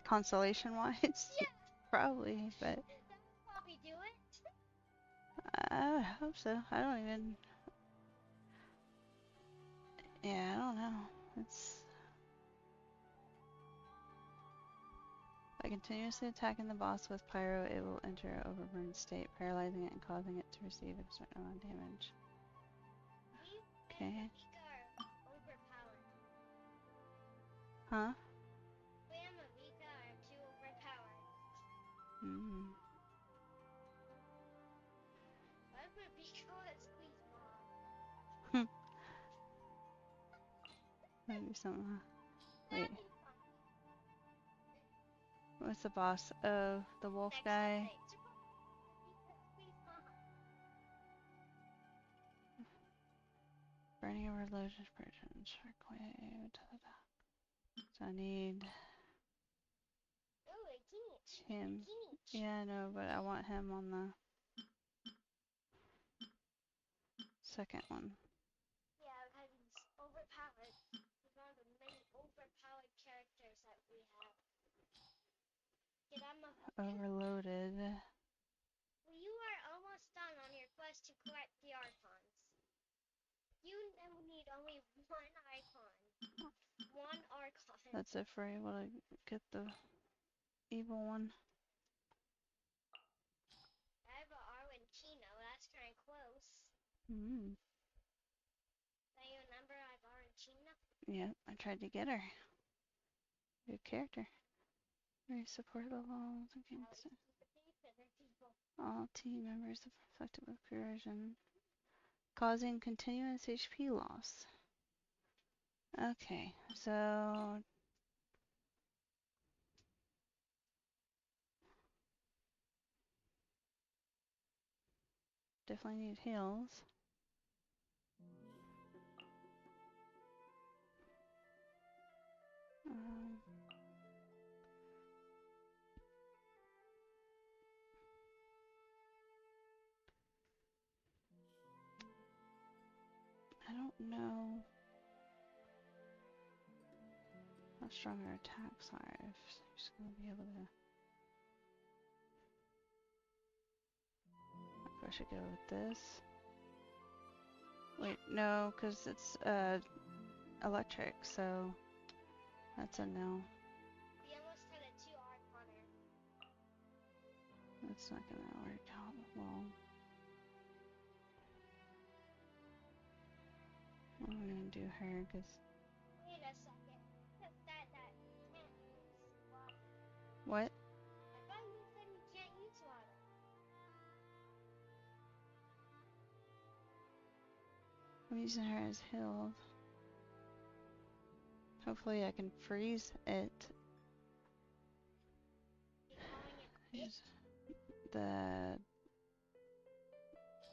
constellation-wise? Yeah. Probably, but Probably do it. I hope so. I don't even... Yeah, I don't know. It's... By continuously attacking the boss with pyro, it will enter an overburn state, paralyzing it and causing it to receive a certain amount of damage. Okay. Huh? Hmm. Maybe something. Wait. What's the boss? Oh, the wolf guy. Burning overloaded bridge. Sharkwave. So I need him. Yeah, I know, but I want him on the second one. Yeah, because he's overpowered. He's one of the many overpowered characters that we have. Overloaded. Well, you are almost done on your quest to collect the Archons. You need only one Archon. One Archon. That's if we're able to get the evil one. I have an Arwen Kino. That's kind of close. Hmm. Do you remember I have Arwen Kino? Yeah, I tried to get her. Good character. Very support levels against it. All team members are affected with corrosion, causing continuous HP loss. Okay, so definitely need heals. I don't know how strong our attacks are. If I'm just gonna be able to. I should go with this. Wait, no, because it's electric, so that's a no. We almost had a 2 Archoner. That's not gonna work out well. I'm gonna do her because. Wait a second. That can't use water. What? I thought you said we can't use water. I'm using her as healed. Hopefully I can freeze it. Use the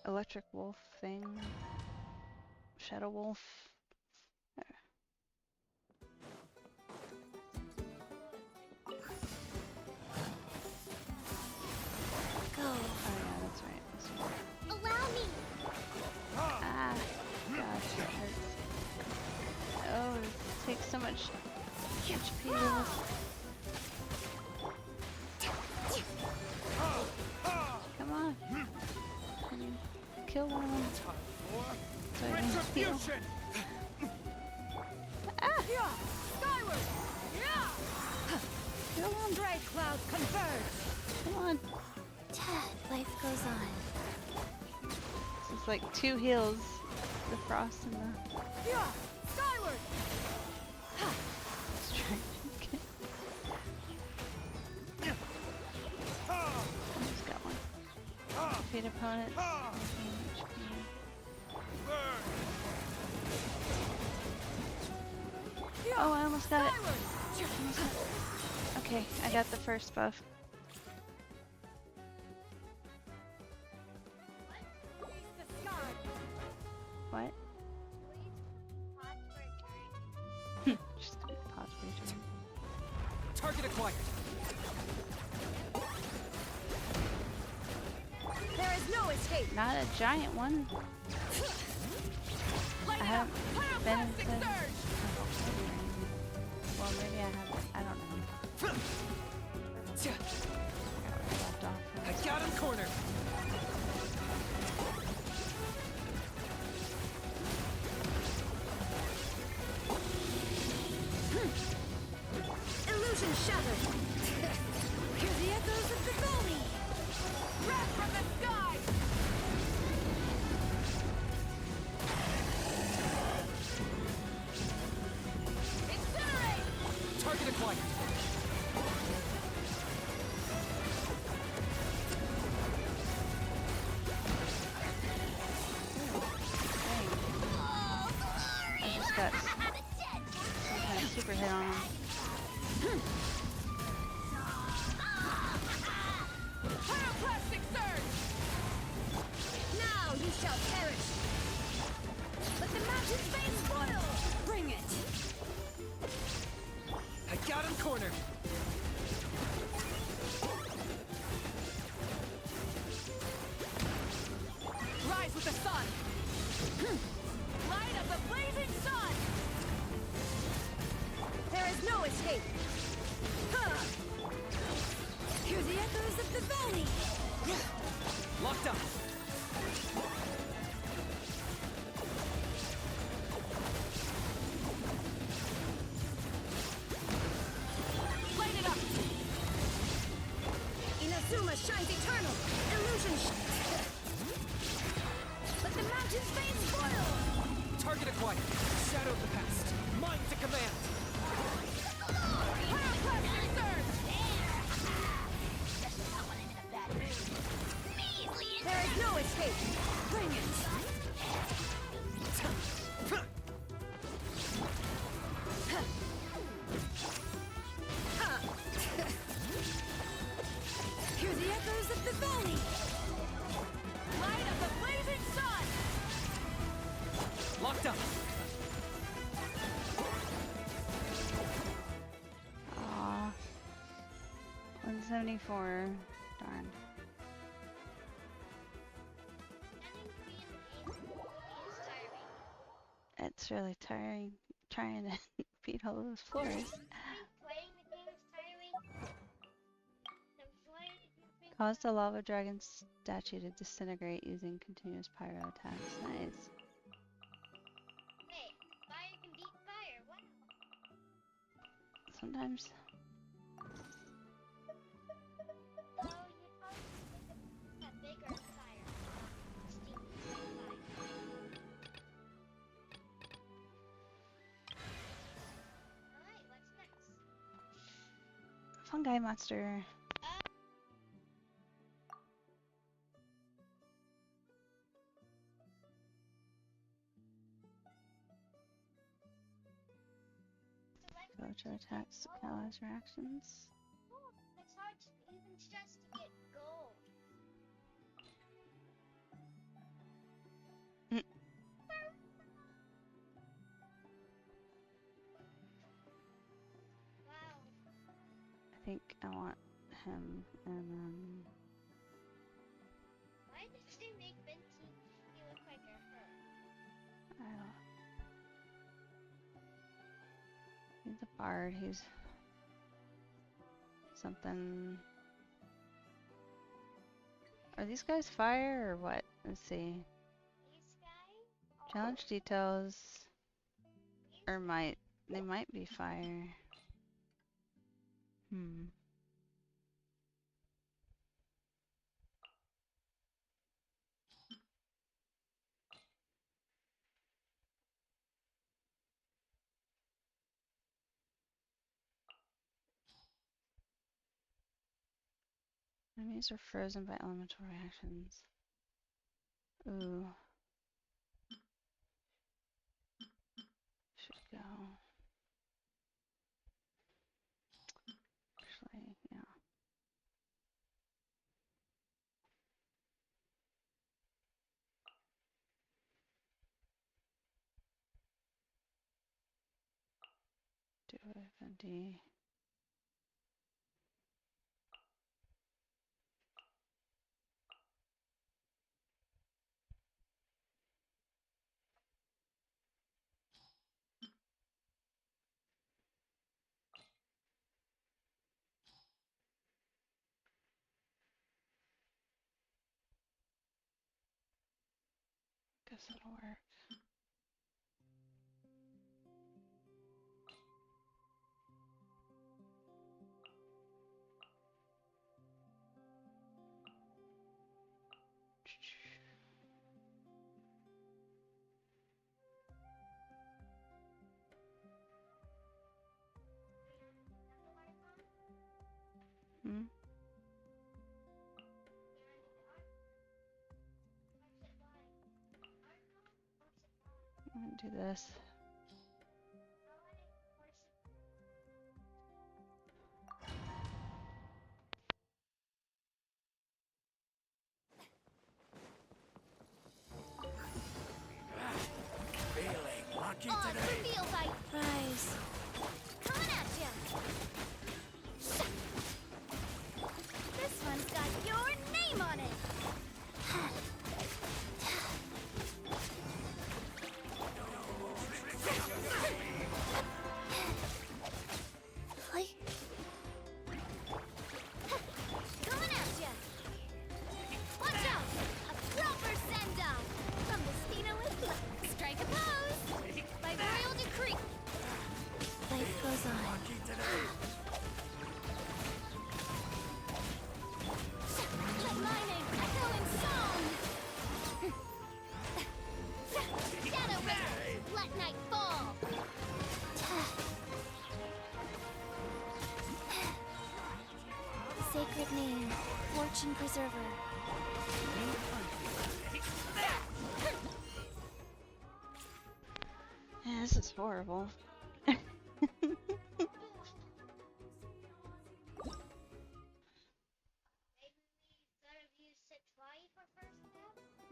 electric wolf thing. Shadow wolf. Go. Oh yeah, that's right. This one. Allow me. Ah, gosh, that hurts. Oh, it takes so much HP. Come on. Can you kill one of them? So I can heal. Ah! Skyward! Kill them. Stray clouds converge! Come on. Life goes on. This is like 2 heals. The frost and the. Skyward! Let's try and get. Almost got one. Defeat opponents. Oh, I almost got it. Okay, I got the first buff. What? Just gonna pause for your turn. Target acquired. There is no escape! Not a giant one. I haven't been into. Well, maybe I haven't. I don't know. I got him cornered. Illusion shattered! Hear the echoes of the Goli! Wrath from the sky! Incinerate! Target acquired. I just got some kind of super hit on him. shall perish! Let the mountain's veins boil! Bring it! I got him cornered! Rise with the sun! Light of the blazing sun! There is no escape! Huh. Hear the echoes of the valley! Locked up! Light it up! Inazuma shines eternal! Illusion Let the mountain's veins boil! Target acquired! Shadow of the past! Mine to command! Pyroclastic surge! There is no escape! Bring it! Hear the echoes of the valley! Light of the blazing sun! Locked up! Aw. 174. Darn. It's really tiring trying to beat all those floors. Cause the lava dragon statue to disintegrate using continuous pyro attacks. Nice. Hey, fire can beat fire. Wow. Sometimes. Oh, you probably that bigger fire. Steam fire. Alright, what's next? Fungi monster. Go to attacks, allies reactions. Oh, it's hard to even just to get gold. Wow. I think I want him and then Why did they make Venti look like a her? I don't. He's a bard, he's something. Are these guys fire or what? Let's see. These guys? Challenge details. Or they might be fire. Enemies are frozen by elemental reactions. Ooh. Should go. Actually, yeah. Do it, Venti. Guess it'll work. Hmm? I'm gonna do this. Oz reveal bite. Rise. Coming at ya. This one's got your name on it. Coming at ya. Watch out! A proper send-off from the Stina with Blood. Strike a pose by royal decree. Life goes on. Let my name echo in song. Shadow Wizard, let night fall. Sacred name, fortune preserver. Yeah, this is horrible.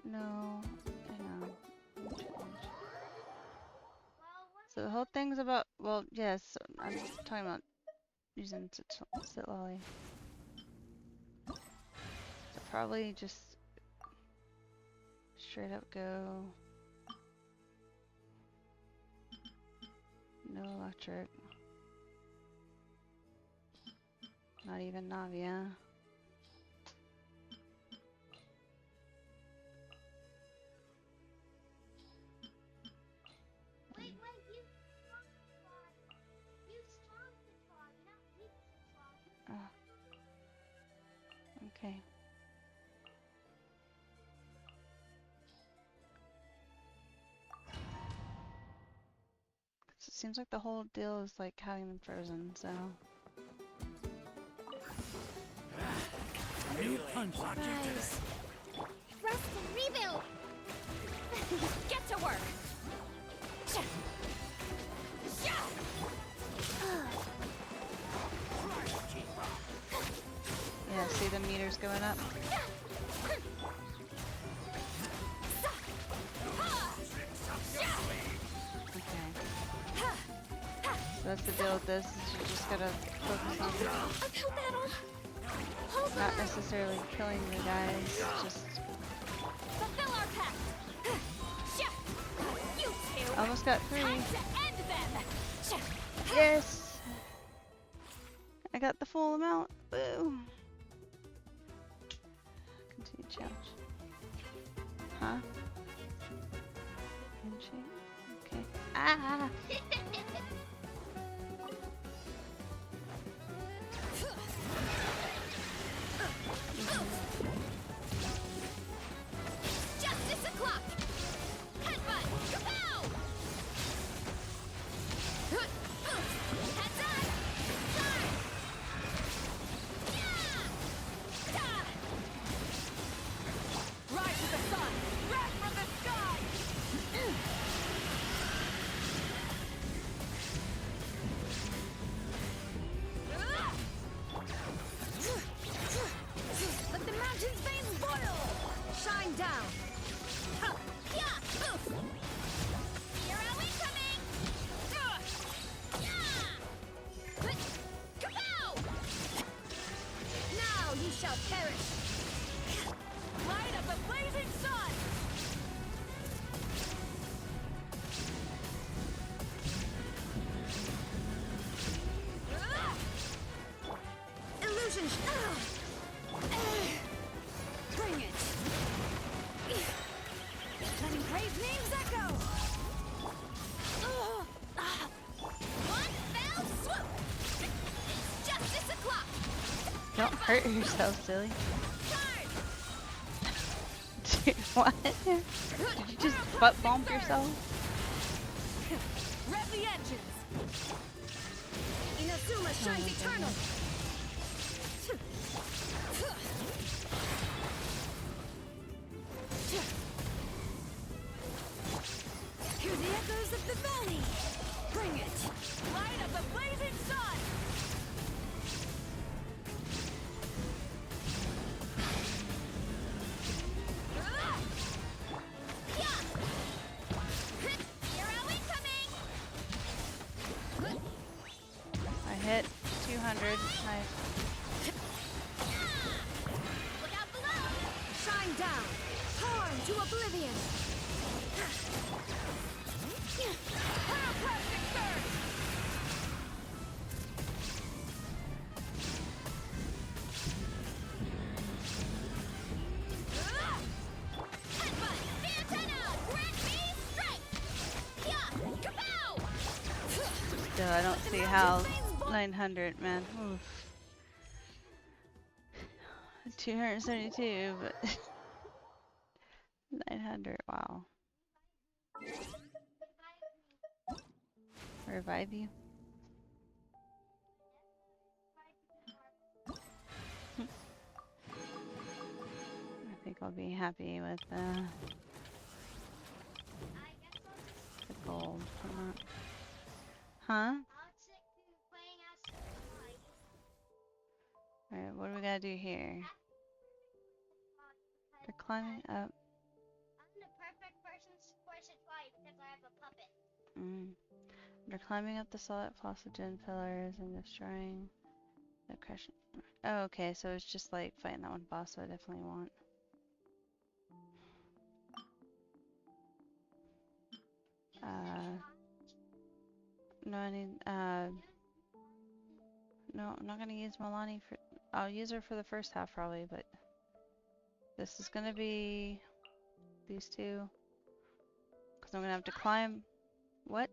No, I know. So the whole thing's about, well, yes, I'm talking about using Sit Lolly. So probably just straight up go. No electric. Not even Navia. Okay. So it seems like the whole deal is like having them frozen, so. Rise. Rest and rebuild. Get to work! Yeah, see the meters going up? Okay. So that's the deal with this, is you just gotta focus on not necessarily killing the guys, just Fulfill our pact! You two! almost got 3. Time to end them! Yes! I got the full amount. Woo! Continue challenge. Huh? Handshake? Okay. Ah! Justice o'clock. Headbutt. Kapow! Heads up. Fly. Yeah! Rise to the sun! Wrath from the sky! Let the mountain's veins boil! Shine down! Ha! Yeah! Oof! Hero incoming! Yeah! Kapow! Now you shall perish! Light of the blazing sun! Illusion! Bring it! Letting praise names echo! One fell swoop! It's justice o'clock! Don't hurt yourself, silly. Dude, what? Did you just butt bump yourself? Rev the engines! Inazuma shines eternal! Hear the echoes of the valley! Bring it! Light of the blazing sun! Hero incoming! into oblivion. Pyroclastic surge. Headbutt. Santana. Grant me strength. Yeah. Kapow. Still, I don't see how 900, man. Oof. 272, but 900, wow. Revive you? I think I'll be happy with the gold. Huh? Alright, what do we gotta do here? They're climbing up. I'm the perfect person for supply because I have a puppet. They're climbing up the solid phosphagen pillars and destroying the crushing. Oh, okay, so it's just like fighting that one boss, so I definitely want. No, I need, no, I'm not gonna use Milani for, I'll use her for the first half probably, but this is gonna be these two, because I'm gonna have to climb. What?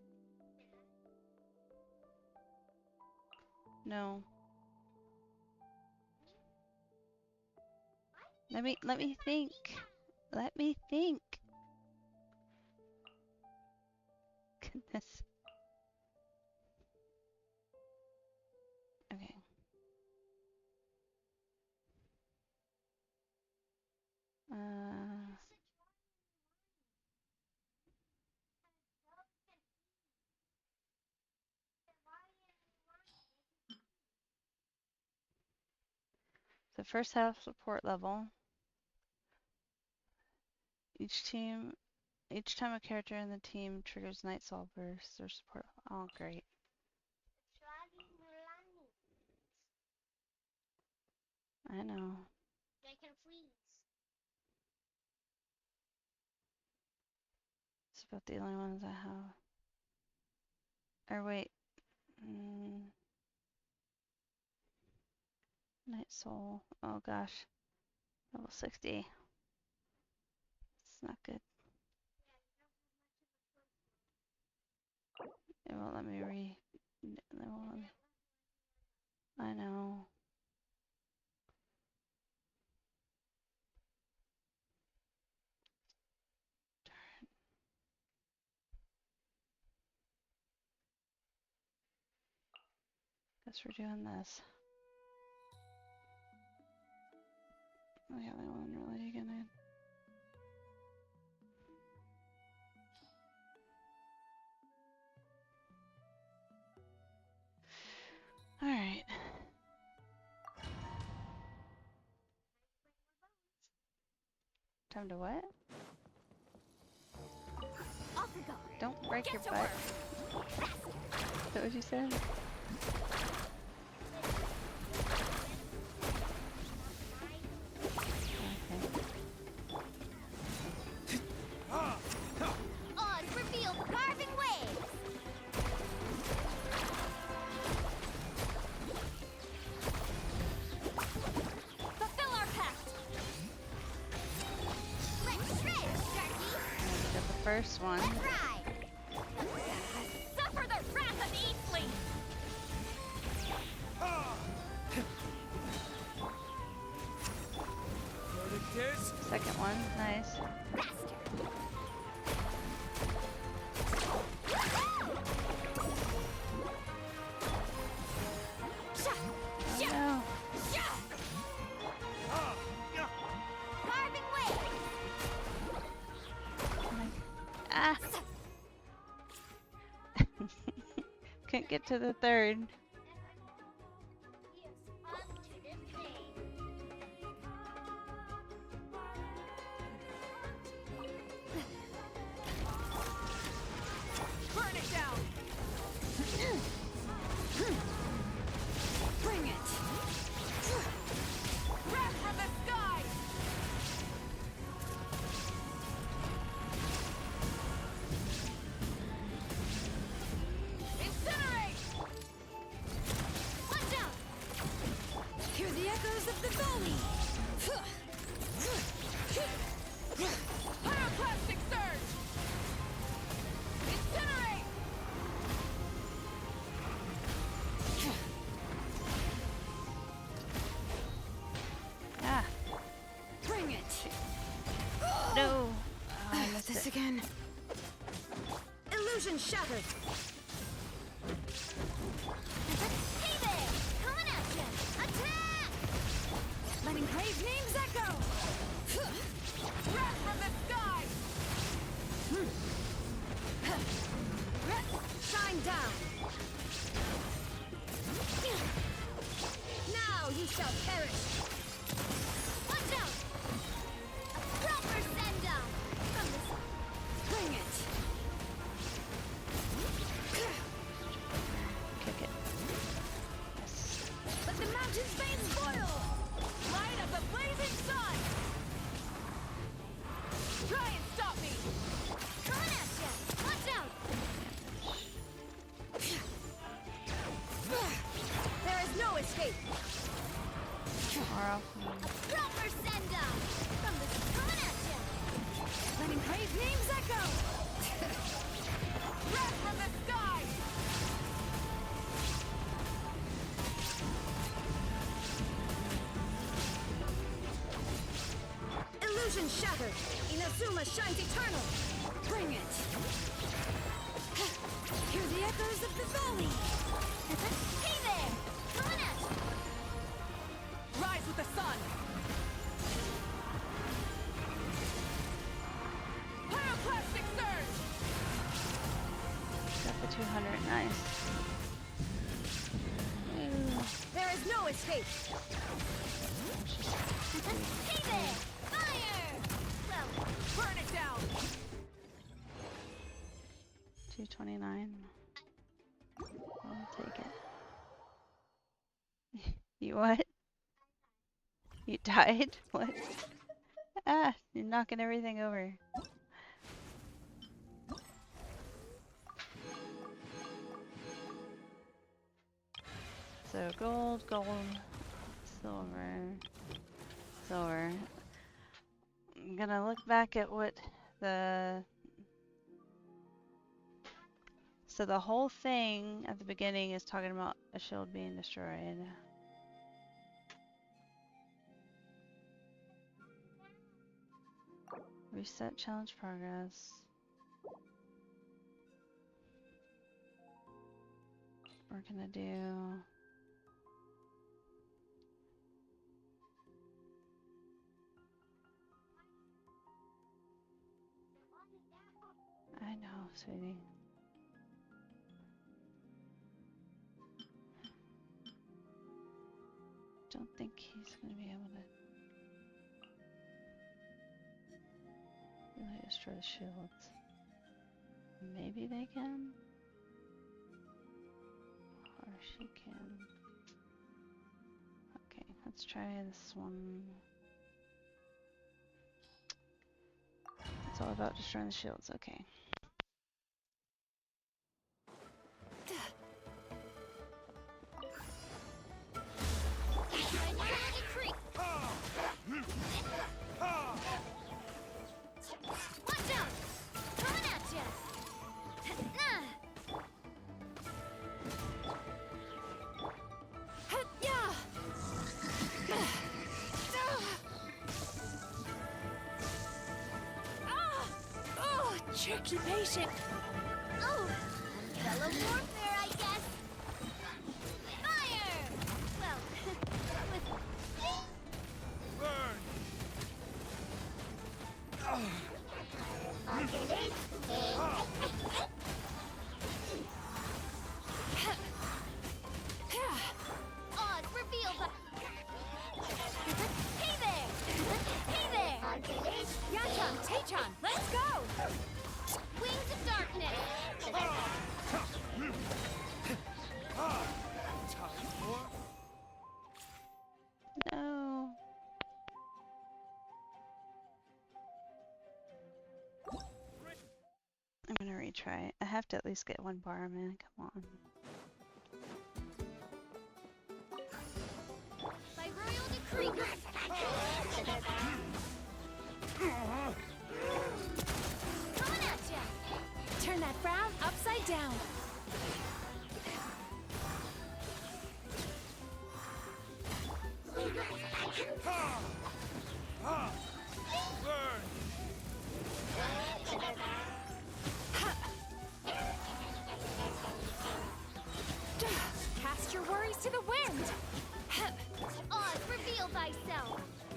No. Let me think. Let me think. Goodness. Okay. The first half support level. Each time a character in the team triggers Night Soul bursts or support. Oh, great. I know. They can freeze. It's about the only ones I have. Or wait. Night Soul. Oh gosh. Level 60. It's not good. It won't let me It won't let me. I know. Darn. Guess we're doing this. We have one really gonna. Alright. Time to what? Off we go. Don't break Get your to butt. work. Is that what you said? Odds reveal carving waves. Fulfill our pact. Let's shred, Sharky. Got the first one. Let's ride. Suffer the wrath of Eastling. Second one. Nice. Oh no. Carving waves. Ah! Couldn't get to the third. Burn it down. Bring it. Wrath from the sky. this again. Illusion shattered. Hey there! Coming at ya! Attack! Letting Crave names echo. Wrath from the sky. Shine down. Now you shall perish. Watch out! A proper send-down! From the... Bring it. Kick it. Let the mountain's veins boil. Light of the blazing sun. Try and stop me. Coming at ya! Watch out! There is no escape. A proper send-down! From the... Coming at ya! Letting Crave names echo. Wrath from the sky. Illusion shattered. Inazuma shines eternal. Bring it. Hear the echoes of the valley. Hey there! Coming at ya! Rise with the sun. Pyroclastic surge. Got the 200, nice. Ooh. There is no escape. Hey there! Fire! Well, burn it down. 229. I'll take it. You what? You died? What? Ah, you're knocking everything over. So gold, gold, silver, silver. I'm gonna look back at what the... So the whole thing at the beginning is talking about a shield being destroyed. Reset challenge progress. We're gonna do... I know, sweetie. Don't think he's gonna be able to really destroy the shields. Maybe they can? Or she can. Okay, let's try this one. It's all about destroying the shields, okay. watch out! Coming at ya! Tricky patient. Oh! Fellow warfare, I guess! Fire! Well, with... Burn! Odds revealed by... Hey there! Hey there! Yachan, Tachan, let's go! Wings of darkness! No. I'm gonna retry. I have to at least get one bar, man. Come on. By royal decree! Coming at ya! Turn that frown upside down. Burn!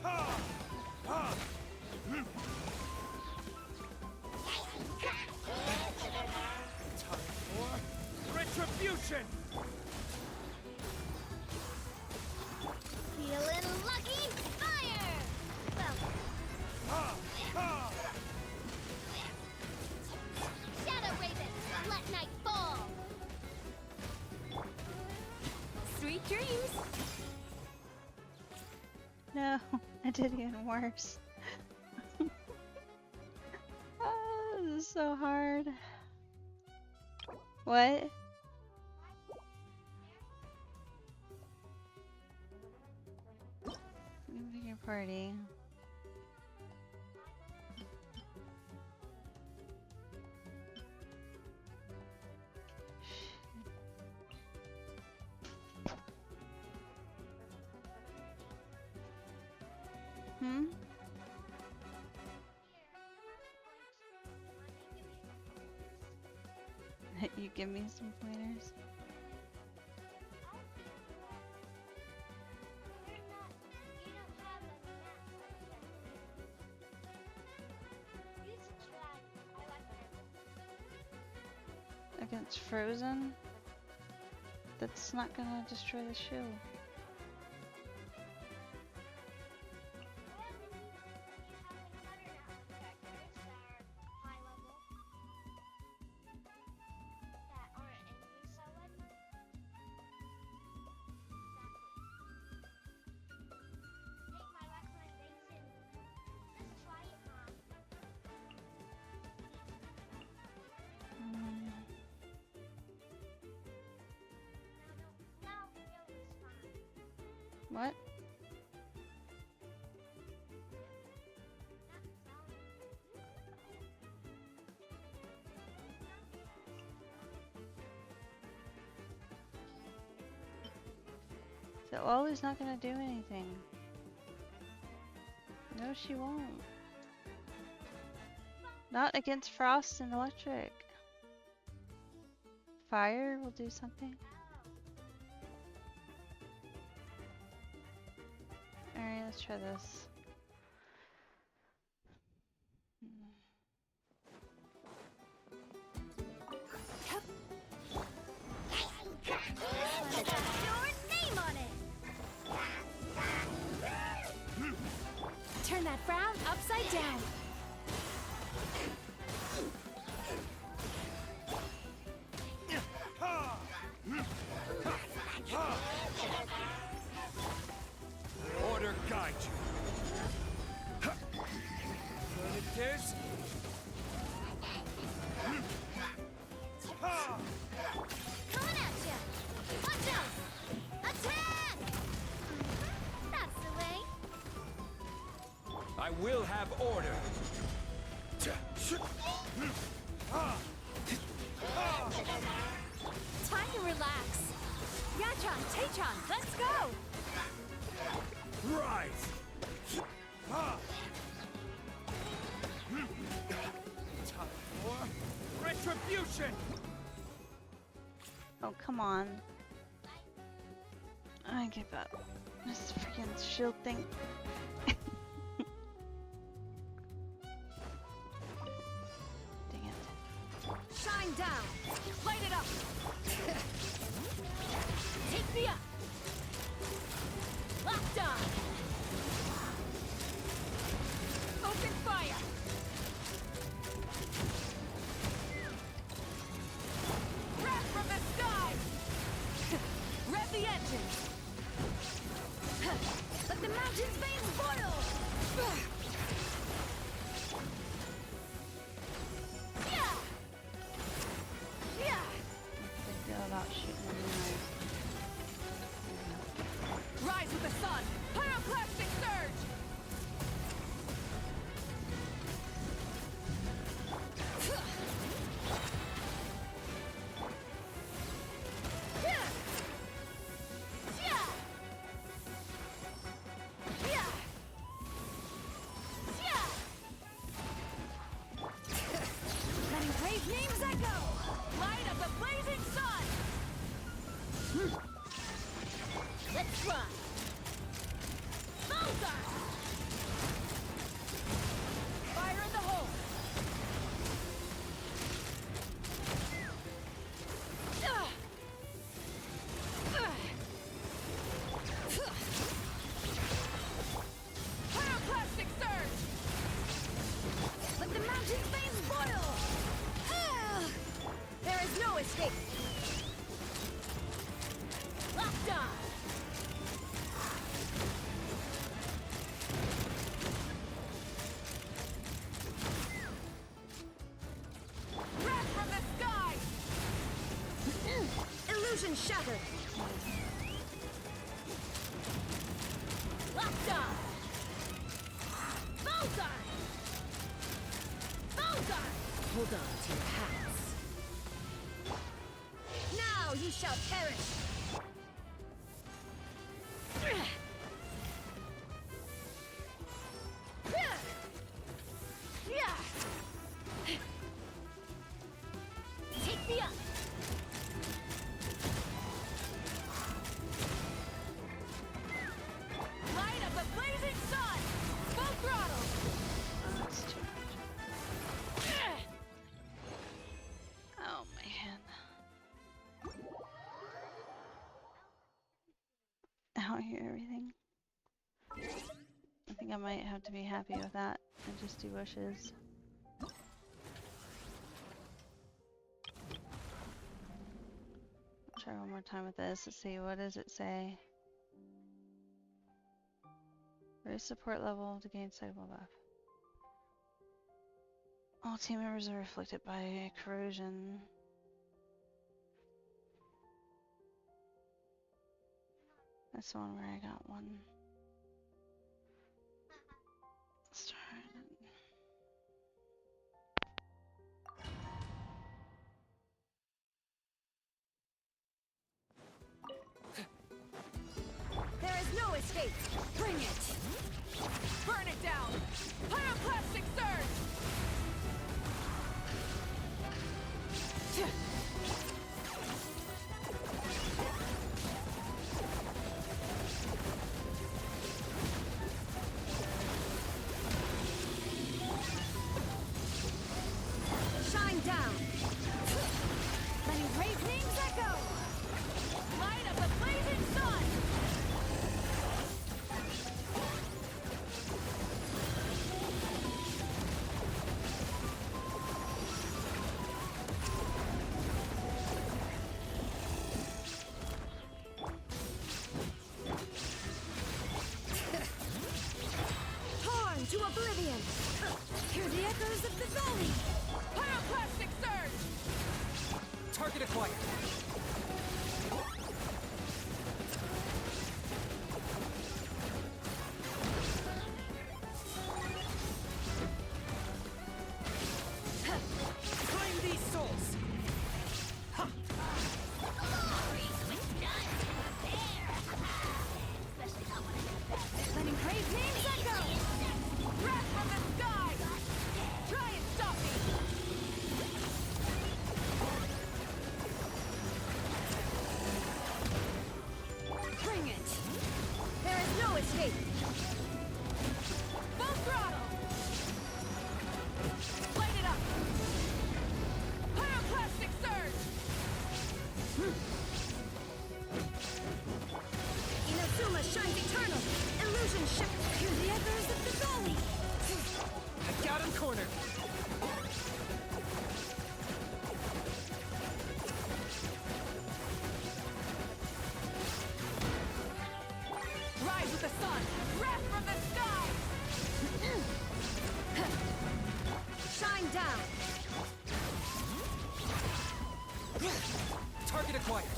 Time for retribution! Feeling lucky? Fire! Shadow Raven, let night fall! Sweet dreams! No, I did even worse. Oh, this is so hard. What? Pick your party. Hmm? You give me some pointers? Against Frozen? That's not gonna destroy the shield. What? So always not gonna do anything. No, she won't. Not against frost and electric. Fire will do something. Alright, let's try this. Your name on it! Turn that frown upside down. Order guide you. What it is? Coming at ya! Watch out! Attack! That's the way. I will have order. Time to relax. Yachan, Taechan, let's go! Rise! Time for retribution! Oh, come on. I give up. This freaking shield thing. Dang it. Shine down! Light it up! Take me up! Locked on! Open fire! Wrath from the sky! Rev the engines! Let the mountain's veins boil! Yeah! Yeah! Big deal about shooting in the eyes. Rise with the sun! Pyro escape. Locked on. Wrath from the sky! Illusion shattered. Locked on. Bullseye. Bullseye. Hold on to your hats. Now you shall perish. Take me up. Light of the blazing sun! Full throttle! Oh man. I don't hear everything. I think I might have to be happy with that and just do wishes. Try one more time with this. Let's see, what does it say? Raise support level to gain cycle buff. All team members are afflicted by corrosion. That's the one where I got one. Start. There is no escape. Bring it. Burn it down! Pyroclastic surge! Shine down. Letting brave names echo. Light of the blazing sun! Torn to oblivion. Hear the echoes of the valley. Pyroclastic surge! Target acquired. Claim these souls. Letting brave names echo. Wrath from the sky! Try and stop me! Bring it. There is no escape. Full throttle! Light it up! Pyroclastic surge! Inazuma shines eternal. Illusion shift. Hear the echoes of the valley. I got him cornered. Rise with the sun! Wrath from the sky! Shine down. Target acquired.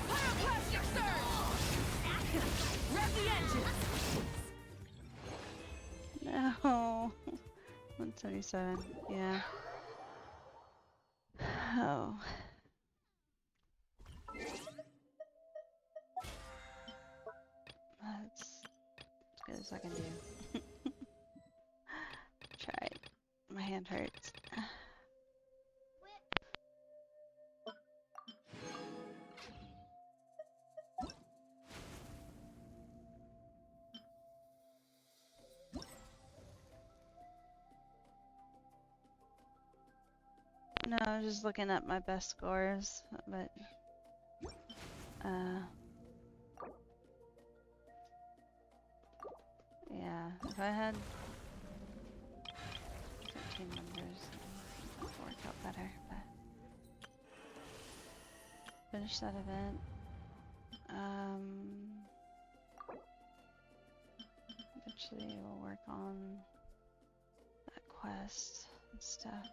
Pyroclastic surge! Rev the engine! No. 177. Yeah. Oh. That's as good as I can do. Try it. My hand hurts. No, I was just looking up my best scores, but Yeah, if I had 13 members, it would work out better, but finish that event. Eventually we'll work on that quest and stuff.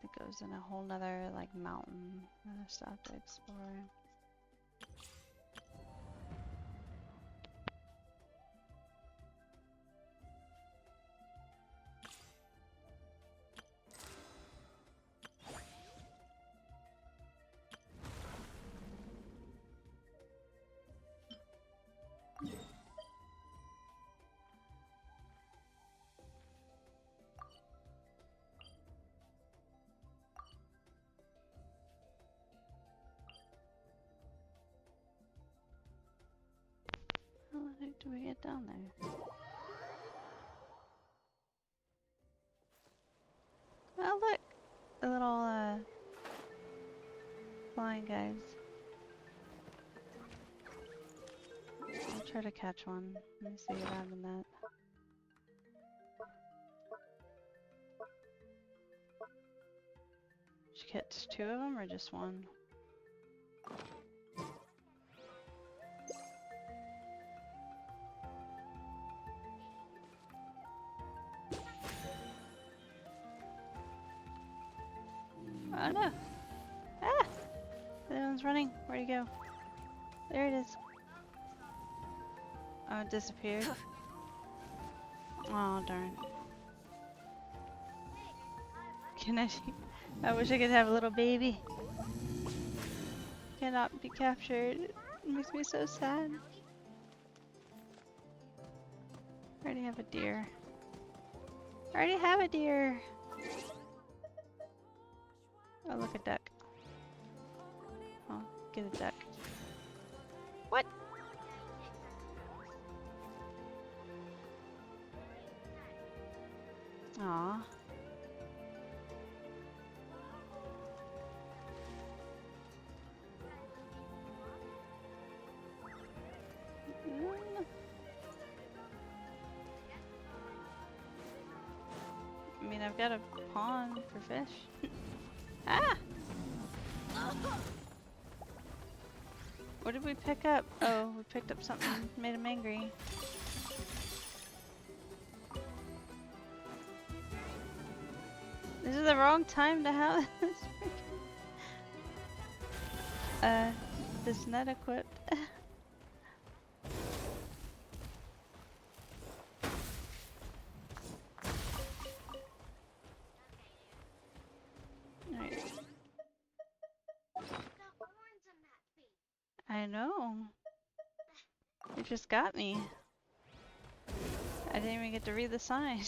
It goes in a whole nother like mountain stuff to explore. How the heck do we get down there? Oh look! The little flying guys. I'll try to catch one. Let me see what I have in that. Did you catch 2 of them or just 1? Oh no! Ah! The other one's running. Where'd he go? There it is. Oh, it disappeared. Oh, darn. Can I wish I could have a little baby. Cannot be captured. It makes me so sad. I already have a deer. I already have a deer. Oh, look, a duck. Oh, get a duck. What? Aw. I mean, I've got a pond for fish. Ah! What did we pick up? Oh, we picked up something that made him angry. This is the wrong time to have this this net equipped. Alright. I know. It just got me. I didn't even get to read the sign.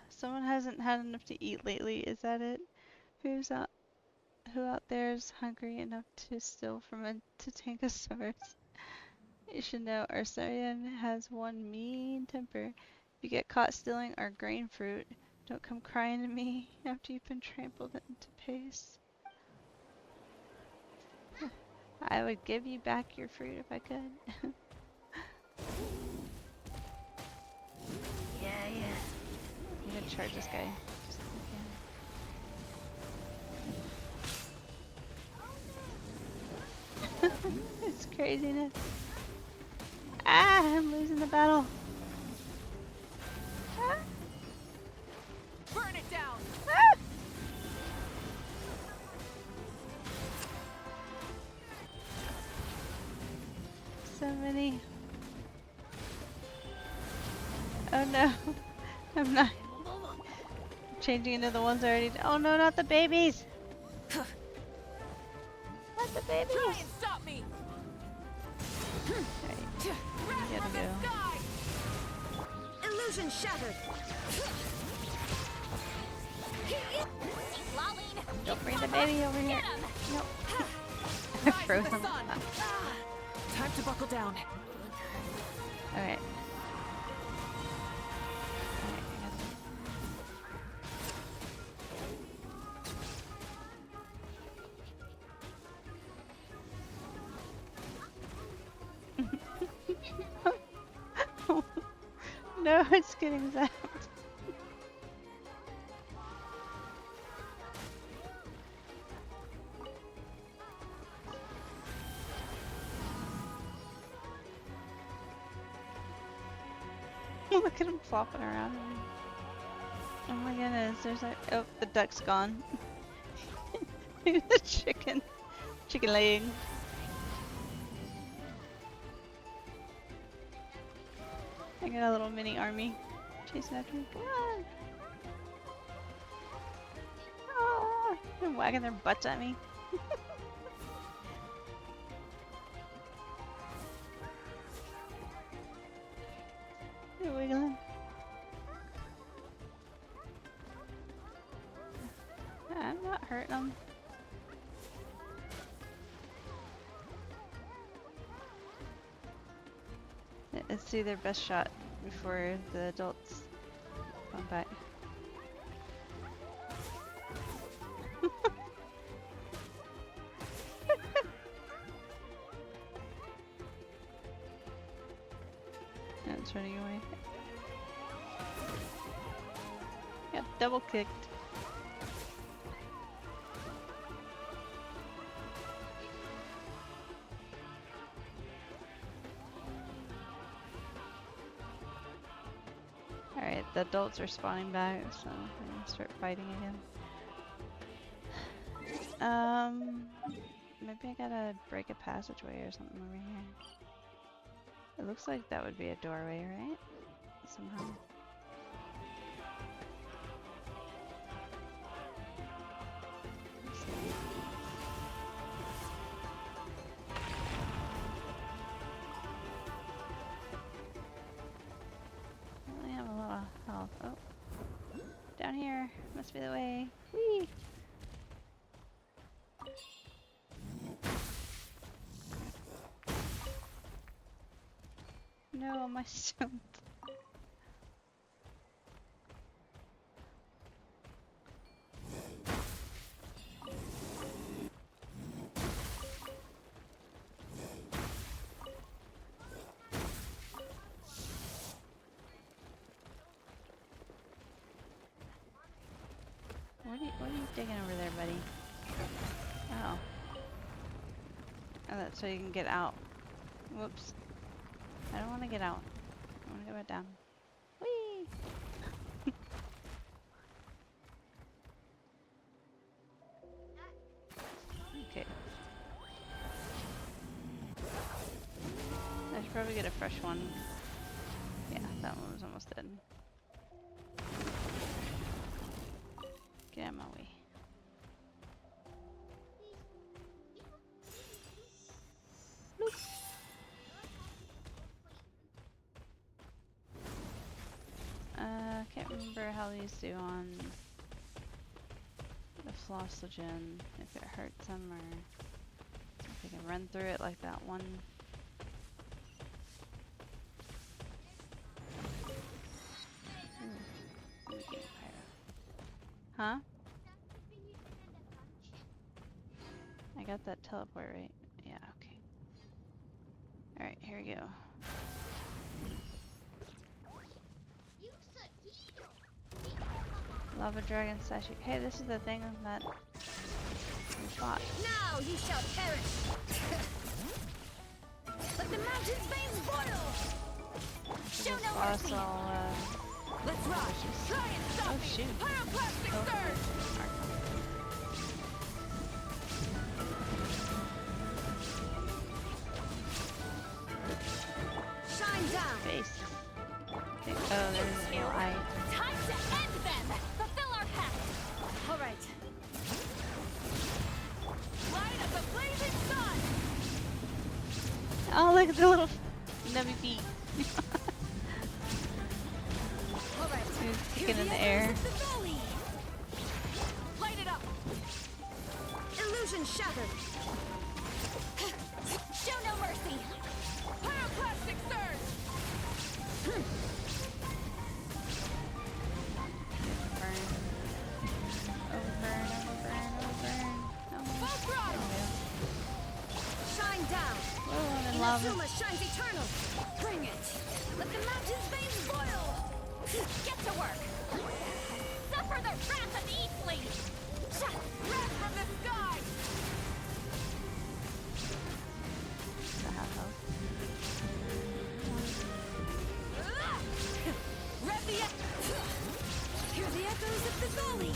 Someone hasn't had enough to eat lately, is that it? Who out there is hungry enough to steal from a Tankosaurus? You should know Arsarian has one mean temper. If you get caught stealing our grain fruit, don't come crying to me after you've been trampled into paste. I would give you back your fruit if I could. Yeah. I'm gonna charge this guy. Just again. It's craziness. Ah, I'm losing the battle. Ah. Burn it down. Ah. So many. Oh no. I'm not changing into the ones already. Oh no, not the babies. Not the babies. Try and stop me. Alright. You gotta go. Illusion shattered. Don't bring the baby over here. No. I froze him. Time to buckle down. Alright. No, it's getting zapped. Look at him flopping around. Oh my goodness, there's like, oh, the duck's gone. The chicken leg. I got a little mini army chasing after me. Come on! Ah, they're wagging their butts at me. They're wiggling. I'm not hurting them. Let's see their best shot before the adults come back. Yeah, it's running away. Got double kicked. Alright, the adults are spawning back, so I'm gonna start fighting again. Maybe I gotta break a passageway or something over here. It looks like that would be a doorway, right? Somehow. Let's see. I only have a lot of health. Oh. Down here. Must be the way. Whee! No, my stump. What are you digging over there, buddy? Oh. Oh, that's so you can get out. Whoops. I don't want to get out. I want to go back down. Whee! Okay. I should probably get a fresh one. Yeah, that one was almost dead. Get out of my way. Look. Can't remember how these do on the Flossogen, if it hurts them or if I can run through it like that one. Huh? I got that teleport right. Yeah, okay. Alright, here we go. Lava dragon statue. Hey, this is the thing that we fought. Now you shall perish. Let the mountain's veins boil. Show no mercy. Let's rock. Try and stop me. Shoot. Pyroclastic surge. Shine down. Face. Okay. Oh, there's a little eye. Time to end them. Fulfill our pact. All right. Light of the blazing sun. Oh, look at the little nubby feet. All right. He's kicking in the air. Light it up. Illusion shattered. Show no mercy. Pyroclastic surge. Overburn. Full throttle. Shine down. Whoa, I'm in In lava. Inazuma shines eternal. Bring it. Let the mountain's veins boil. Get to work! Suffer the wrath of Eastling! Wrath from the sky! Does that have health? Rev the Hear the echoes of the valley.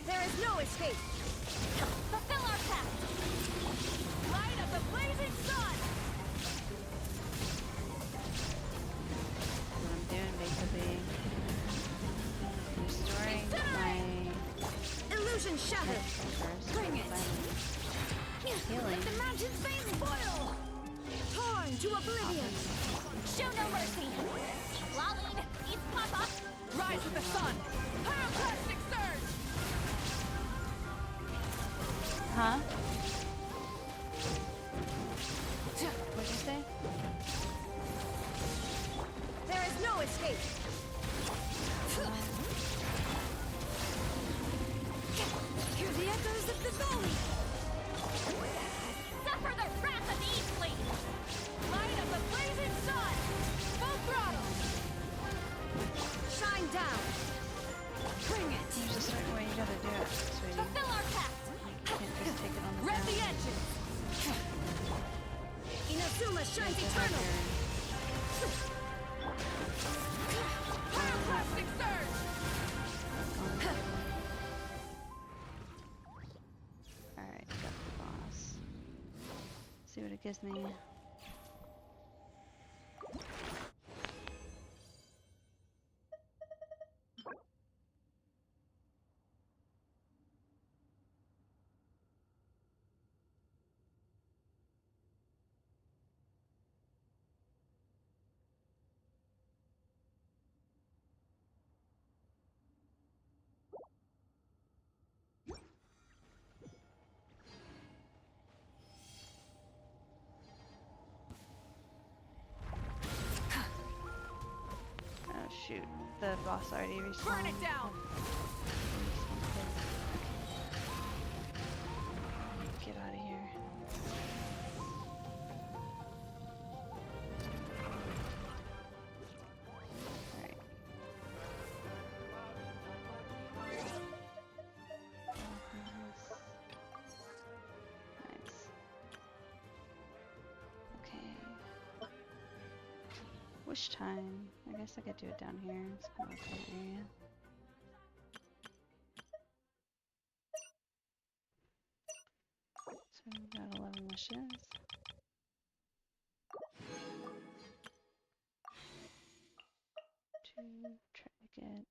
There is no escape. Fulfill our pact! Light of the blazing sun! What I'm doing basically. Restoring my illusion shattered. Bring it. Healing. Let the mountain's veins boil. Torn to oblivion. Show no mercy! Lolline, East Papa! Rise with the sun. Pyroclastic surge. Huh? What'd you say? There is no escape. Hear the echoes of the valley. Suffer the wrath of Eastling! Light of the blazing sun. Full throttle. Shine down. Bring it. There's a certain way you gotta do it, sweetie. Fulfill our pact! You can't just take it on the Rev ground. the engine. Inazuma shines eternal. Pyroclastic surge. Alright, got the boss. See what it gives me. Oh shoot, the boss already respawned. Burn it down. Get out of here. Alright. Nice. Okay. Wish time. I guess I could do it down here. It's kind of a cool area. So we've got 11 wishes. To try to get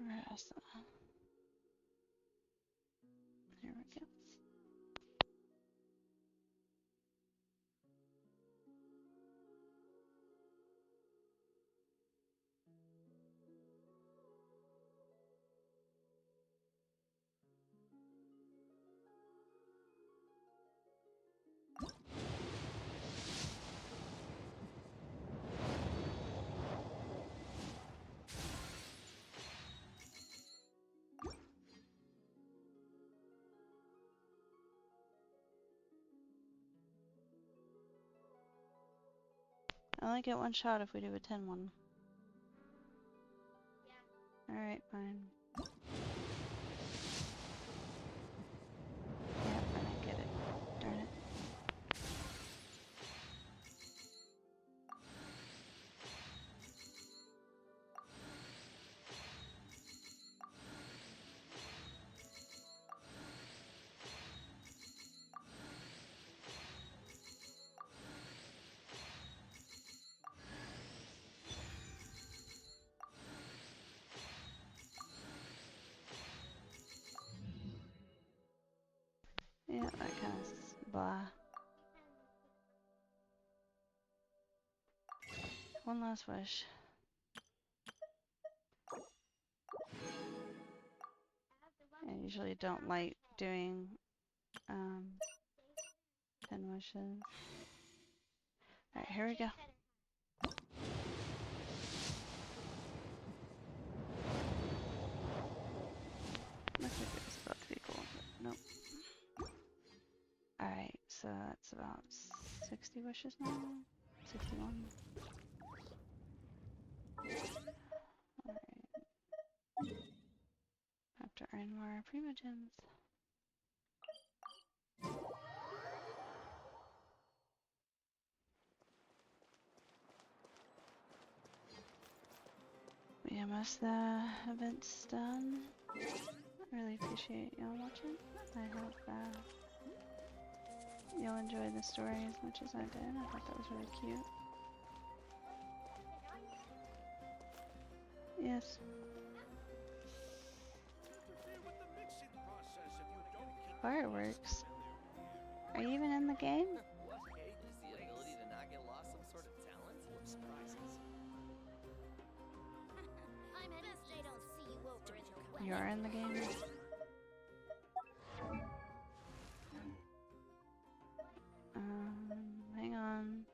Rasa. There we go. I only get one shot if we do a 10 one. Alright, fine. Yep, I didn't get it. Darn it. Yeah, that kind of blah. One last wish. I usually don't like doing 10 wishes. Alright, here we go. Looks like it was about So that's about 60 wishes now? 61. Alright. Have to earn more Primogems. Yeah, most of the events done. I really appreciate y'all watching. I hope you'll enjoy the story as much as I did. I thought that was really cute. Yes. Fireworks? Are you even in the game? You are in the game? Hang on.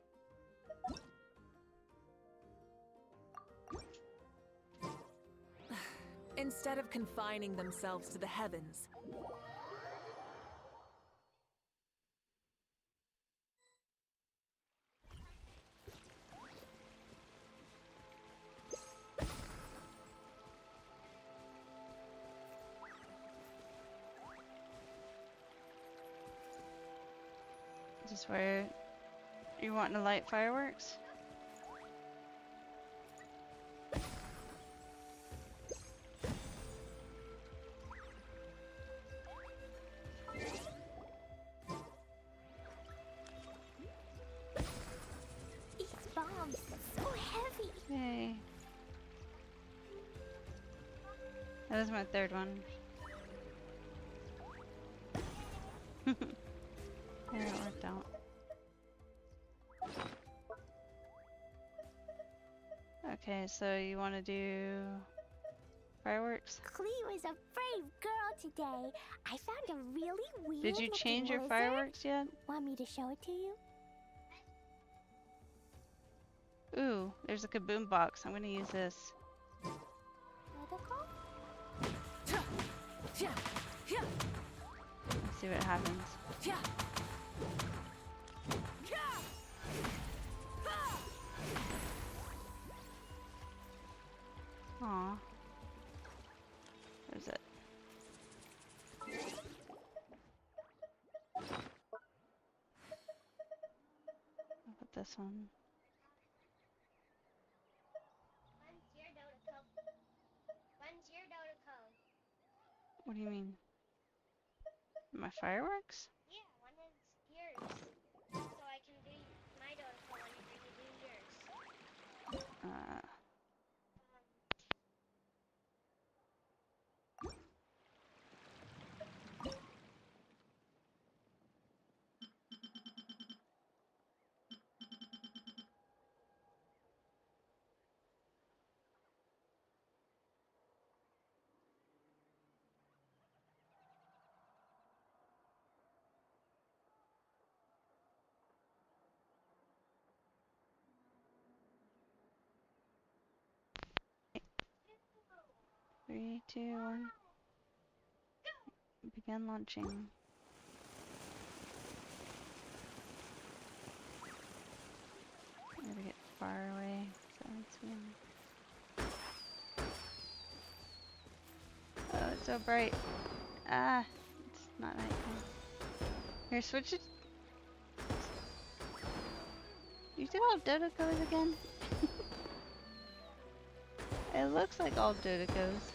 Instead of confining themselves to the heavens, Is this where you want to light fireworks? These bombs are so heavy. Yay. That was my third one. Yeah, it worked out. Okay, so you want to do fireworks? Clee was a brave girl today. I found a really weird. Did you change your lizard. fireworks yet? Want me to show it to you? Ooh, there's a kaboom box. I'm gonna use this. Let's see what happens. Aw. Where's it? I'll put this one. What do you mean? My fireworks? Yeah, one is yours. So I can do my Dota whenever you do yours. Three, two, one. Begin launching. I gotta get far away so it's Oh, it's so bright. Ah, it's not nighttime. Here, switch it. You did all Dodecos again? It looks like all Dodecos.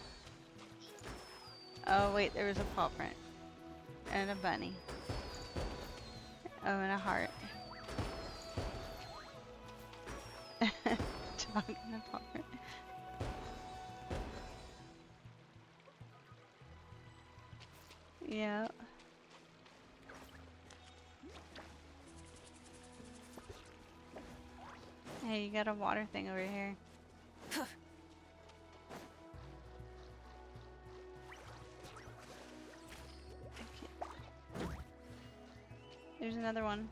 Oh wait, there was a paw print. And a bunny. Oh, and a heart. Dog and a paw print. Yeah. Hey, you got a water thing over here. There's another one.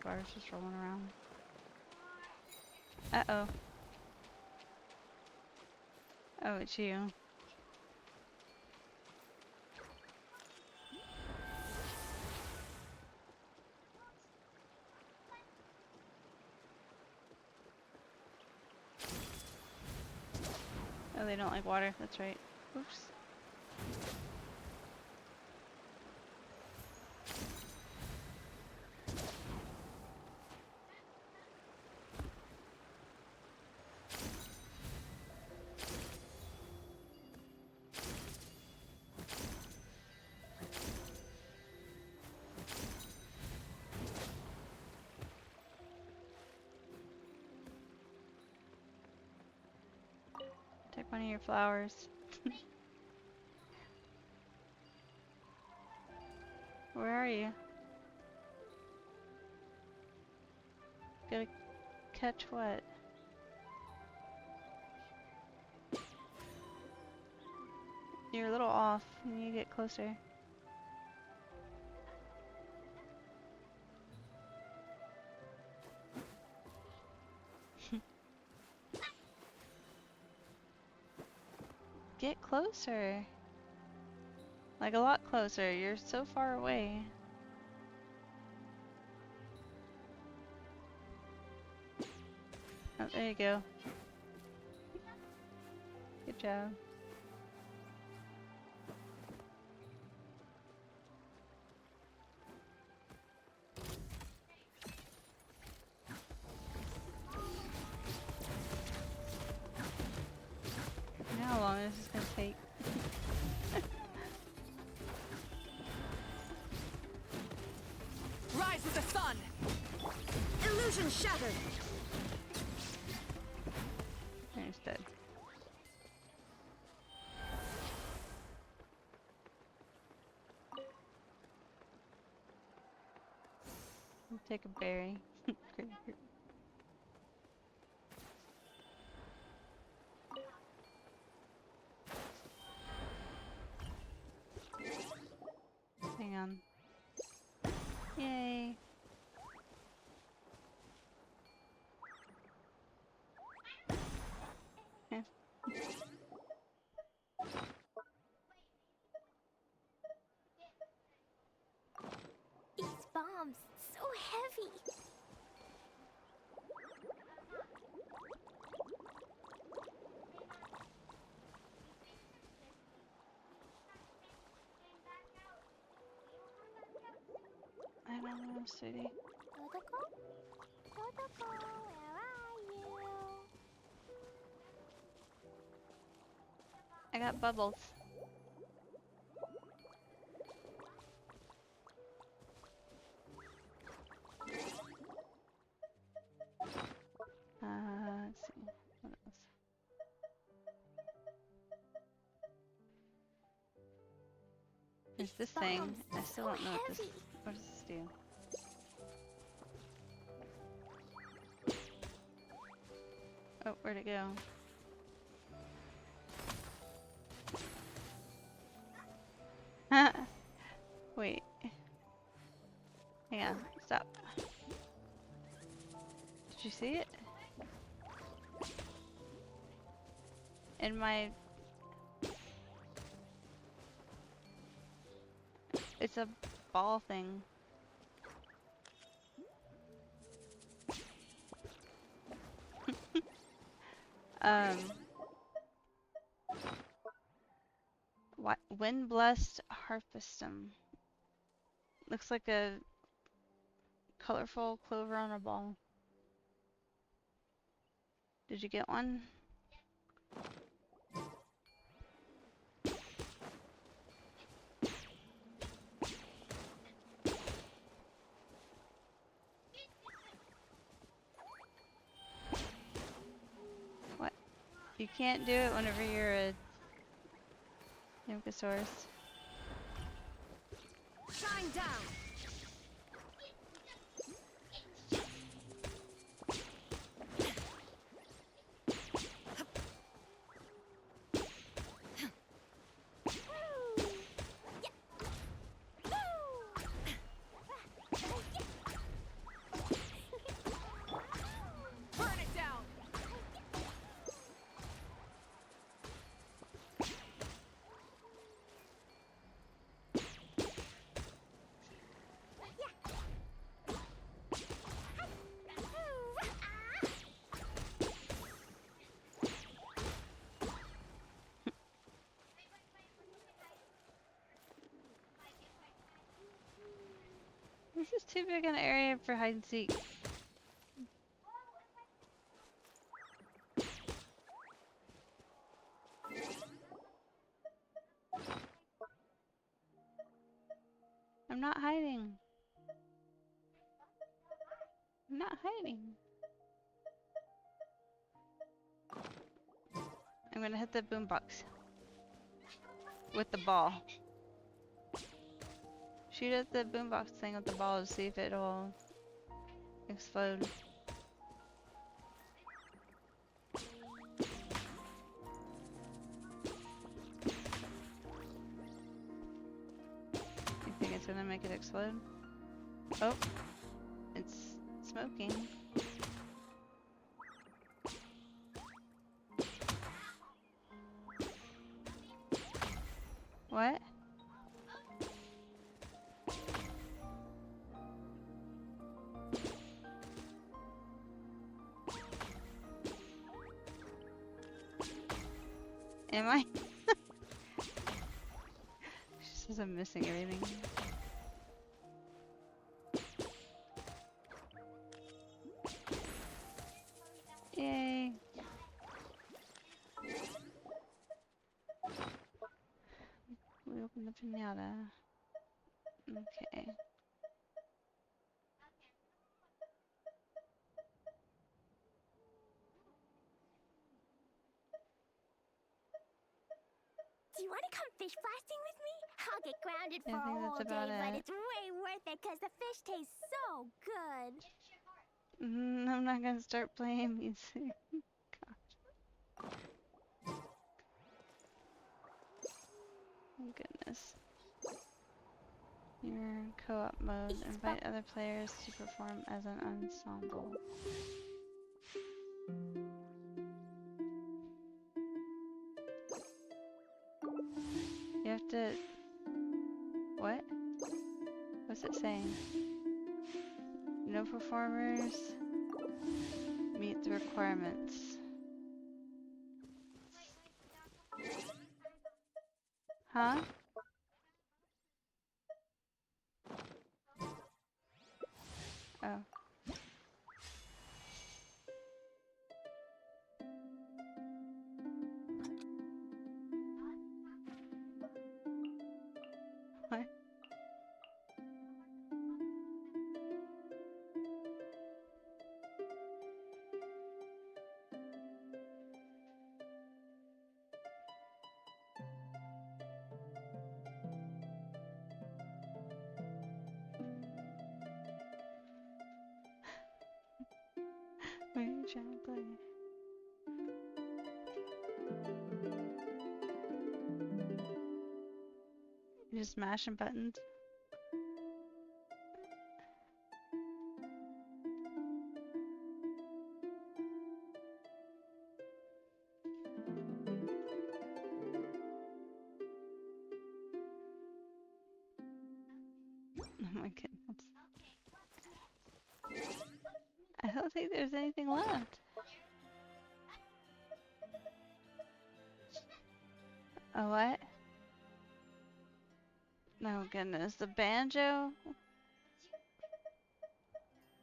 bars just rolling around. Uh-oh. Oh, it's you. Oh, they don't like water. That's right. Oops. Take one of your flowers. Where are you? Gotta catch what? You're a little off. You need to get closer. Get closer. Like a lot closer. You're so far away. Oh, there you go. Good job. How long is this gonna take? Rise with the sun! Illusion shattered! He's dead. I'll take a berry. Hang on. Yay. Yeah. These bombs, so heavy. I don't know, sweetie. Totoko, where are you? I got bubbles. Let's see. What else? There's this thing. I still don't know what this. What does this do? Oh, where'd it go? Wait. Hang on. Stop. Did you see it? In my... It's a ball thing. What? Wind blessed harpestum. Looks like a colorful clover on a ball. Did you get one? What? You can't do it whenever you're a Yunkasaurus. Shine down! This is too big an area for hide and seek. I'm not hiding. I'm not hiding. I'm gonna hit the boombox with the ball. Shoot at the boombox thing with the ball to see if it'll explode. You think it's gonna make it explode? Oh, it's smoking. What? Am I? She says I'm missing everything. Yay. We open the pinata. Okay. Do you want to come fish blasting with me? I'll get grounded I for a think whole that's day, about but it. it's way worth it because the fish taste so good. I'm not gonna start playing music. Oh goodness. Your co-op mode. Invite other players to perform as an ensemble. You have to... What? What's it saying? No performers meet the requirements. Huh? Oh. What? What are you trying to play? You're just mashing buttons? Oh my goodness. I don't think there's anything left. A what? Oh goodness, the banjo?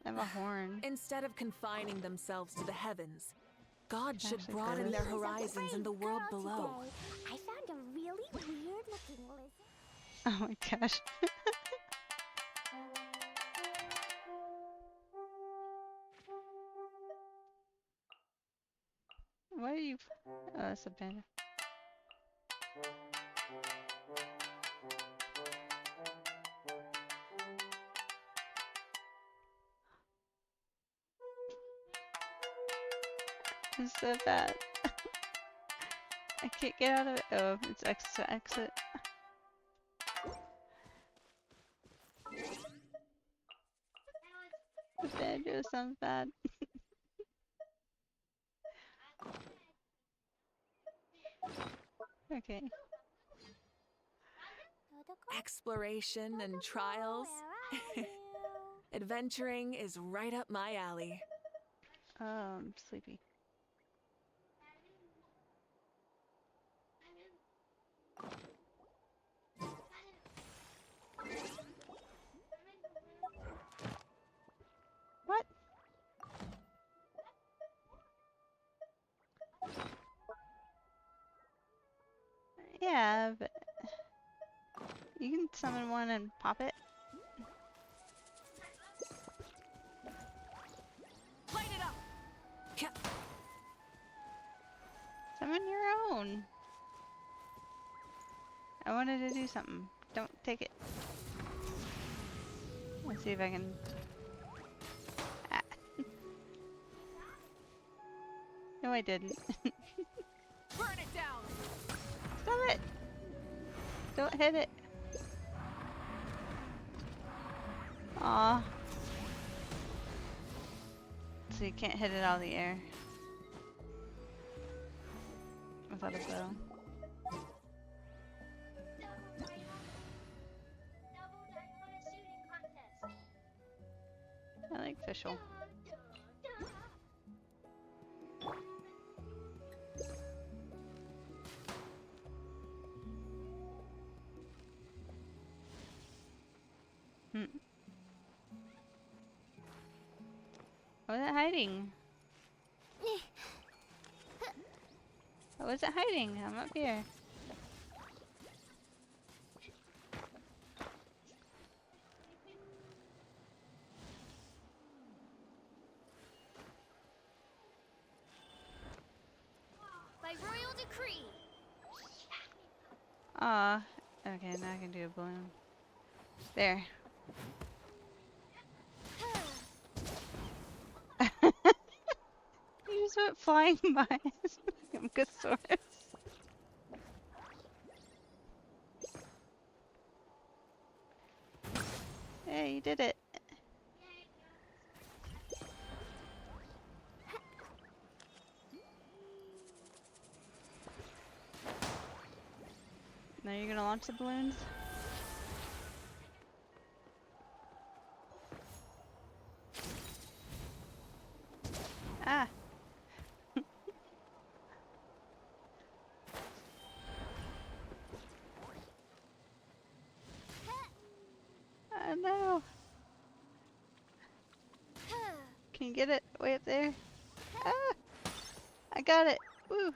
I have a horn. Instead of confining themselves to the heavens, God should Actually, broaden their Curtis. horizons in the world below. I found a really weird looking lizard. Oh my gosh. Why are you... Oh, that's a panda. It's so bad. I can't get out of it. Oh, it's exit to exit. The banjo sounds bad. Okay. Exploration and trials. Adventuring is right up my alley. I'm sleepy. You can summon one and pop it. Light it up. Summon your own. I wanted to do something. Don't take it. Let's see if I can. Ah. No, I didn't. Burn it down. Stop it! Don't hit it. Aw. So you can't hit it out of the air. Without a bow. I like Fischl. Hmm. What was it hiding? What was it hiding? I'm up here. By royal decree. Aw. Okay, now I can do a balloon. There. You just went flying by. Gamgosaurus. Hey, you did it. Now you're gonna launch the balloons? Ah! Oh no! Can you get it way up there? Ah! I got it! Woo!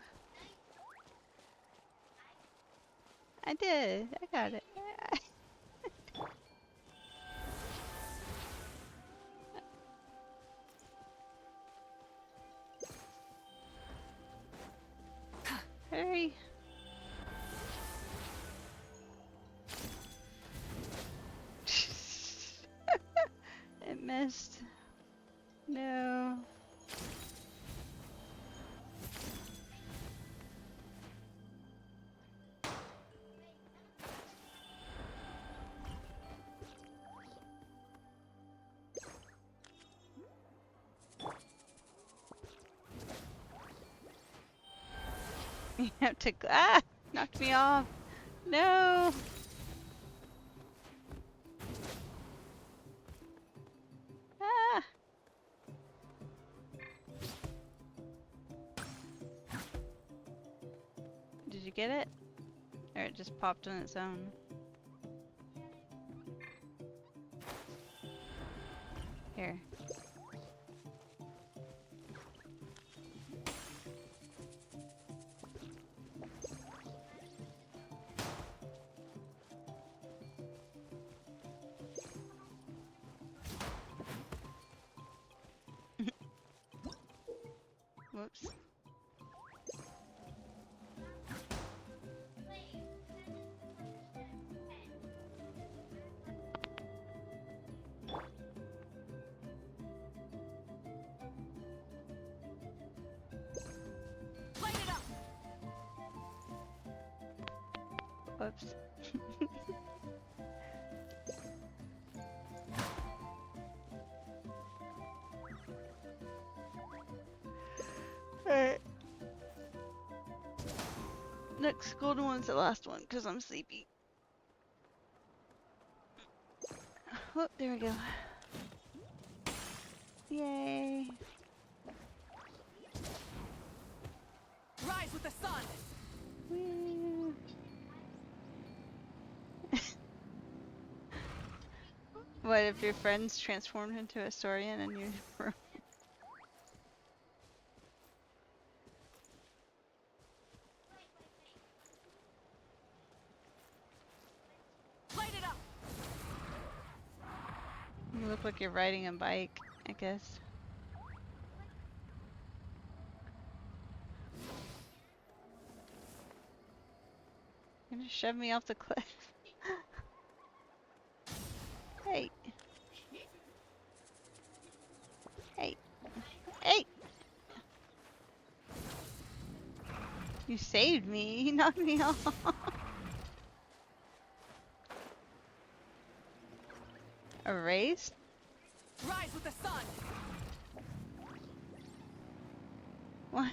I did! I got it! Hurry! It missed. No. You have to. Ah! Knocked me off. No! Ah! Did you get it? Or it just popped on its own? Here. Whoops. Light it up. Whoops. Alright. Next golden one's the last one because I'm sleepy. Oh, there we go. Yay. Rise with the sun. Woo. What if your friends transformed into a Saurian and you were... Light You look like you're riding a bike, I guess. You're gonna shove me off the cliff. Hey. Hey. Hey! You saved me. You knocked me off. Erased? Rise with the sun. What?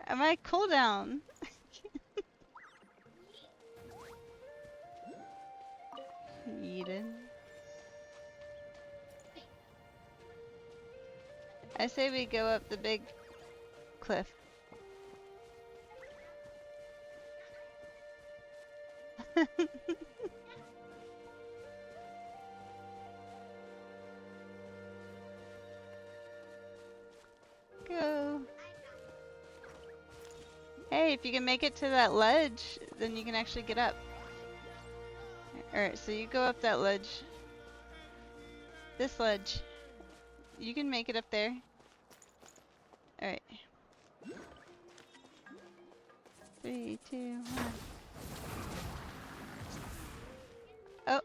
Am I cooldown? Eden. I say we go up the big cliff. Go. Hey, if you can make it to that ledge, then you can actually get up. Alright, so you go up that ledge. This ledge. You can make it up there. Alright. 3, 2, 1. Oh.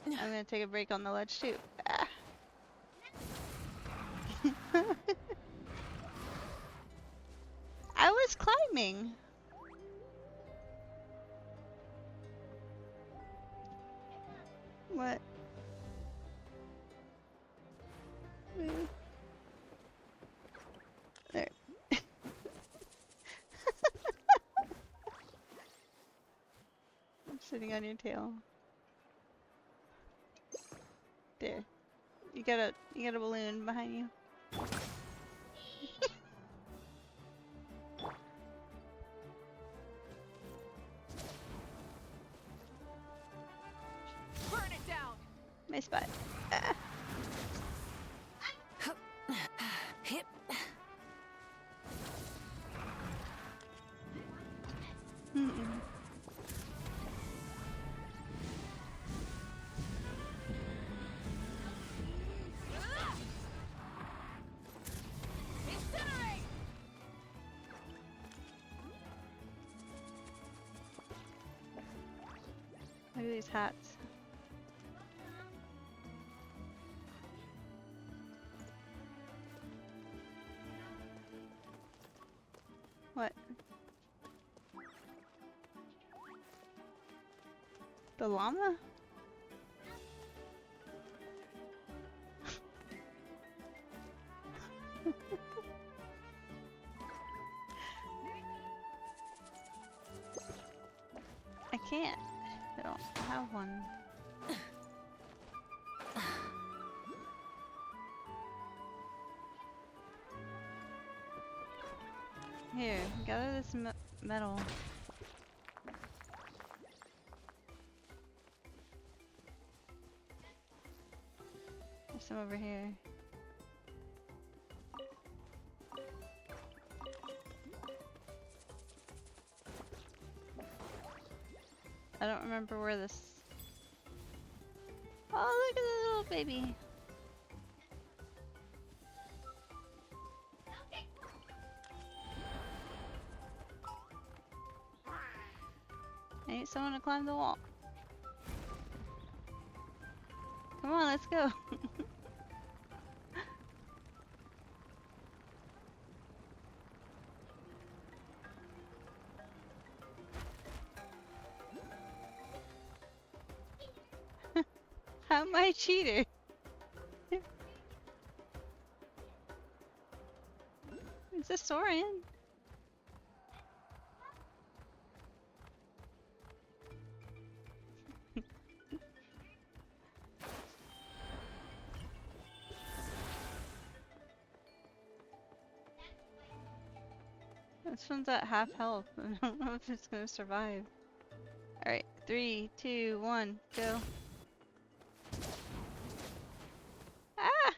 I'm gonna take a break on the ledge too. Ah. I was climbing. What? There. I'm sitting on your tail. There. You got a balloon behind you. Burn it down. My spot. Ah. Hip. Incinerate. Look at these hats. What? The llama? I can't. I don't have one. Here, gather this metal. There's some over here. I don't remember where this... Oh, look at the little baby. I need someone to climb the wall. Come on, let's go. How am I a cheater? Is this Saurian? This one's at half health. I don't know if it's gonna survive. Alright, 3, 2, 1, go. Ah!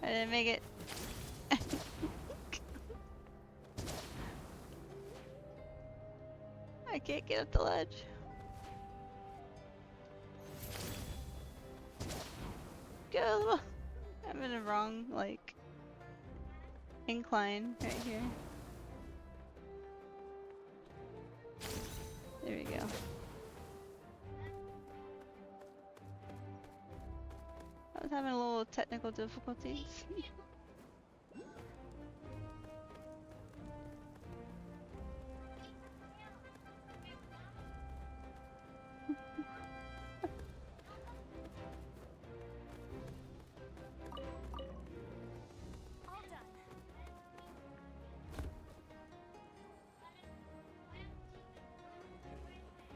I didn't make it. can't get up the ledge. Go! I'm in a wrong, like, incline right here. There we go. I was having a little technical difficulties.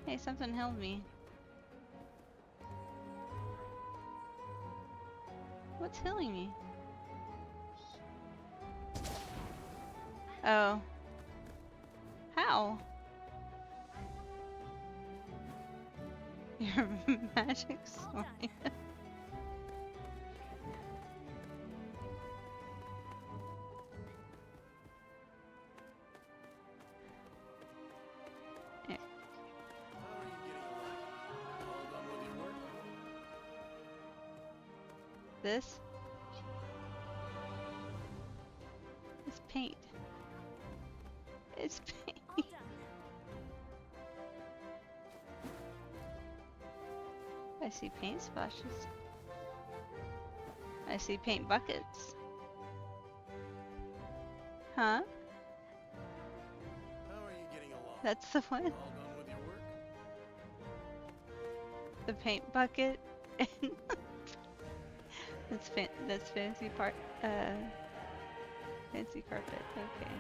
Hey, something held me. What's healing me? Oh. How? Your magic sword. This? It's paint. It's paint. I see paint splashes. I see paint buckets. Huh? How are you getting along? That's the one. All done with your work? The paint bucket. That's fancy part. Fancy carpet. Okay.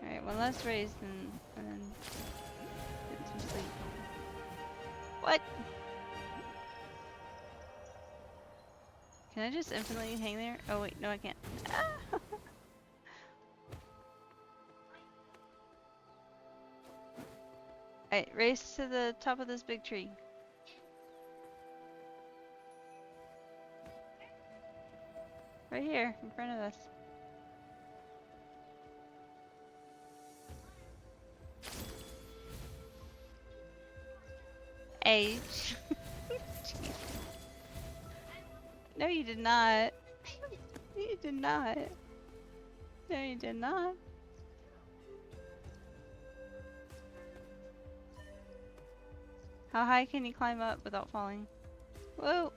Alright, one last raise and then get some sleep. What? Can I just infinitely hang there? Oh wait, no I can't. Alright, race to the top of this big tree. Right here, in front of us. Age. No, you did not. You did not. No, you did not. How high can you climb up without falling? Whoa!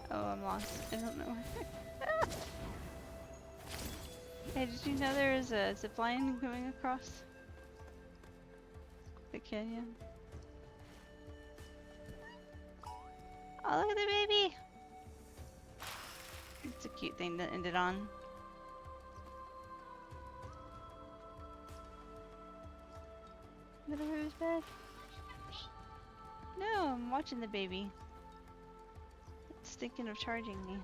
Oh, I'm lost. I don't know where. Hey, did you know there is a zip line going across the canyon? Oh, look at the baby! It's a cute thing to end it on. Little Rosebud. No, I'm watching the baby. It's thinking of charging me.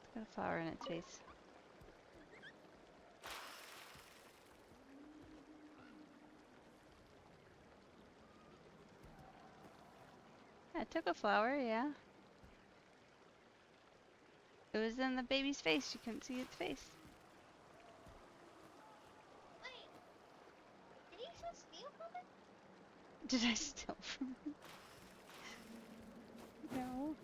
It's got a flower in its face. I took a flower, yeah. It was in the baby's face. You couldn't see its face. Wait, did you just steal from it? Did I steal from him? No.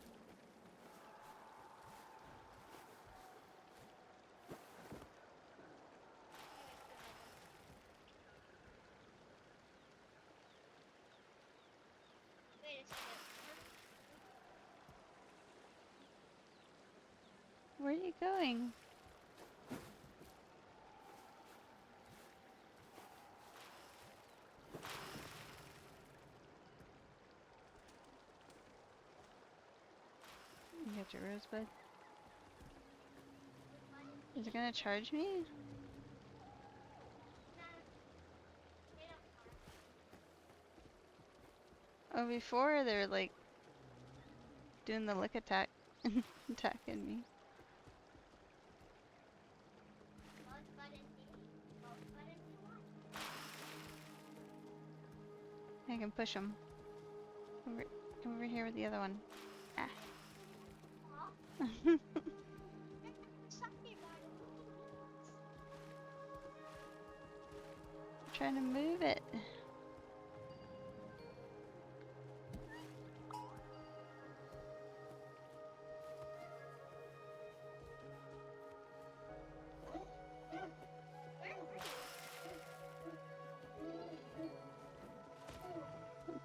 Wait a second. Where are you going? You got your rosebud? Is it gonna charge me? Oh, before they're like doing the lick attack, attacking me. I can push him. Come over here with the other one. Ah. Trying to move it.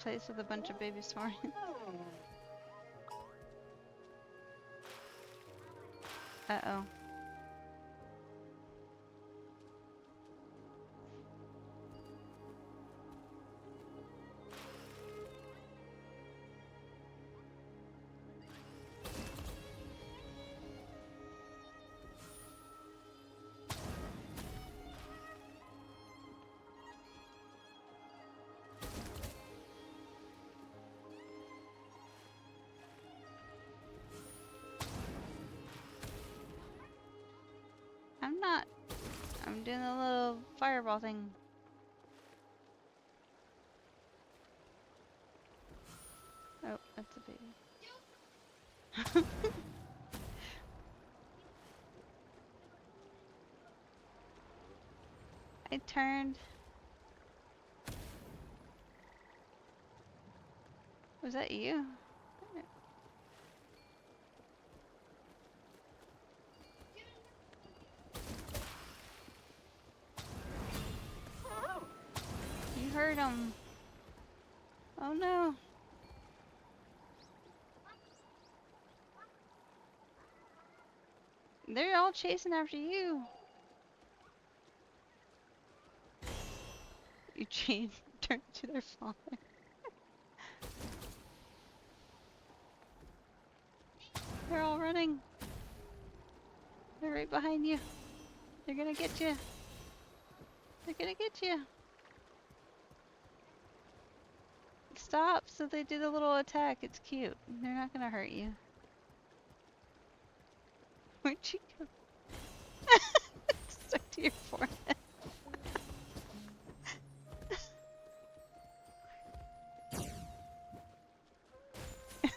Place with a bunch of baby saurians. Uh-oh. I'm doing a little fireball thing. Oh, that's a baby. I turned. Was that you? You heard him. Oh no. They're all chasing after you. You turned to their father. They're all running. They're right behind you. They're gonna get you. They're gonna get you. Stop so they do the little attack. It's cute. They're not gonna hurt you. Where'd you go? Stuck to your forehead.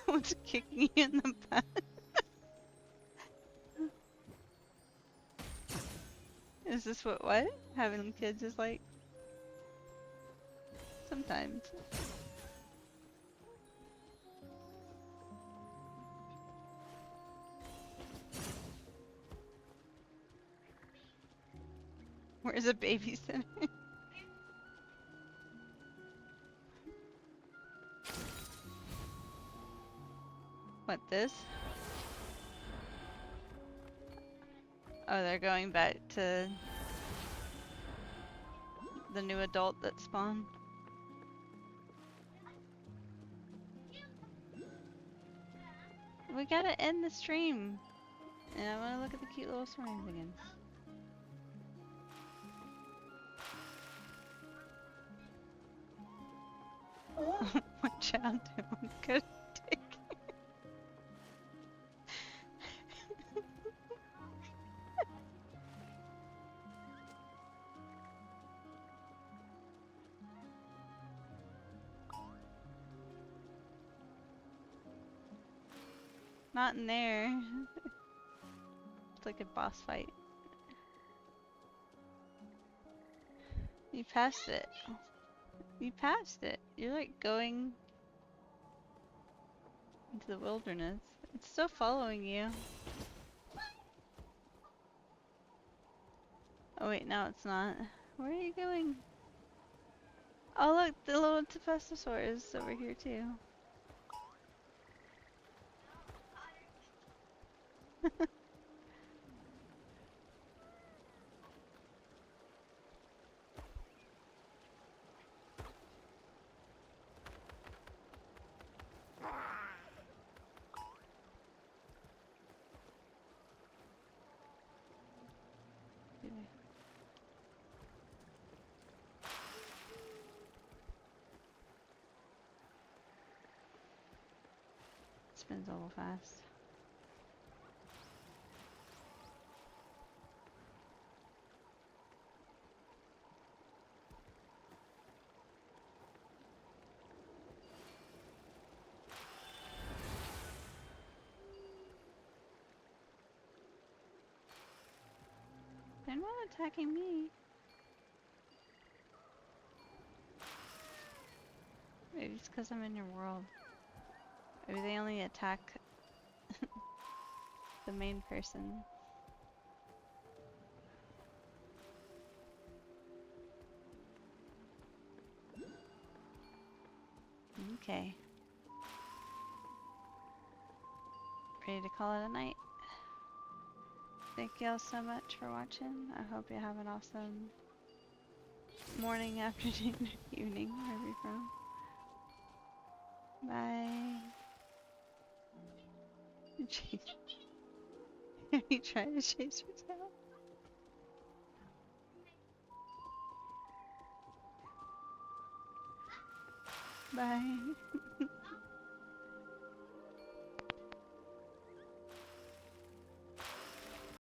What's kicking you in the butt? Is this what having kids is like? Sometimes. Where's a babysitter? What, this? Oh, they're going back to the new adult that spawned. We gotta end the stream. And I wanna look at the cute little saurians again. What child doing? Good dick. Not in there. It's like a boss fight. You passed it. You passed it. You're like going into the wilderness. It's still following you. Oh wait, no it's not. Where are you going? Oh look, the little Tepessosaur is over here too. spins a little fast. They're not attacking me. Maybe it's because I'm in your world. Maybe they only attack the main person. Okay. Ready to call it a night. Thank y'all so much for watching. I hope you have an awesome morning, afternoon, evening, wherever you're from. Bye. Are you trying to chase your tail? Bye.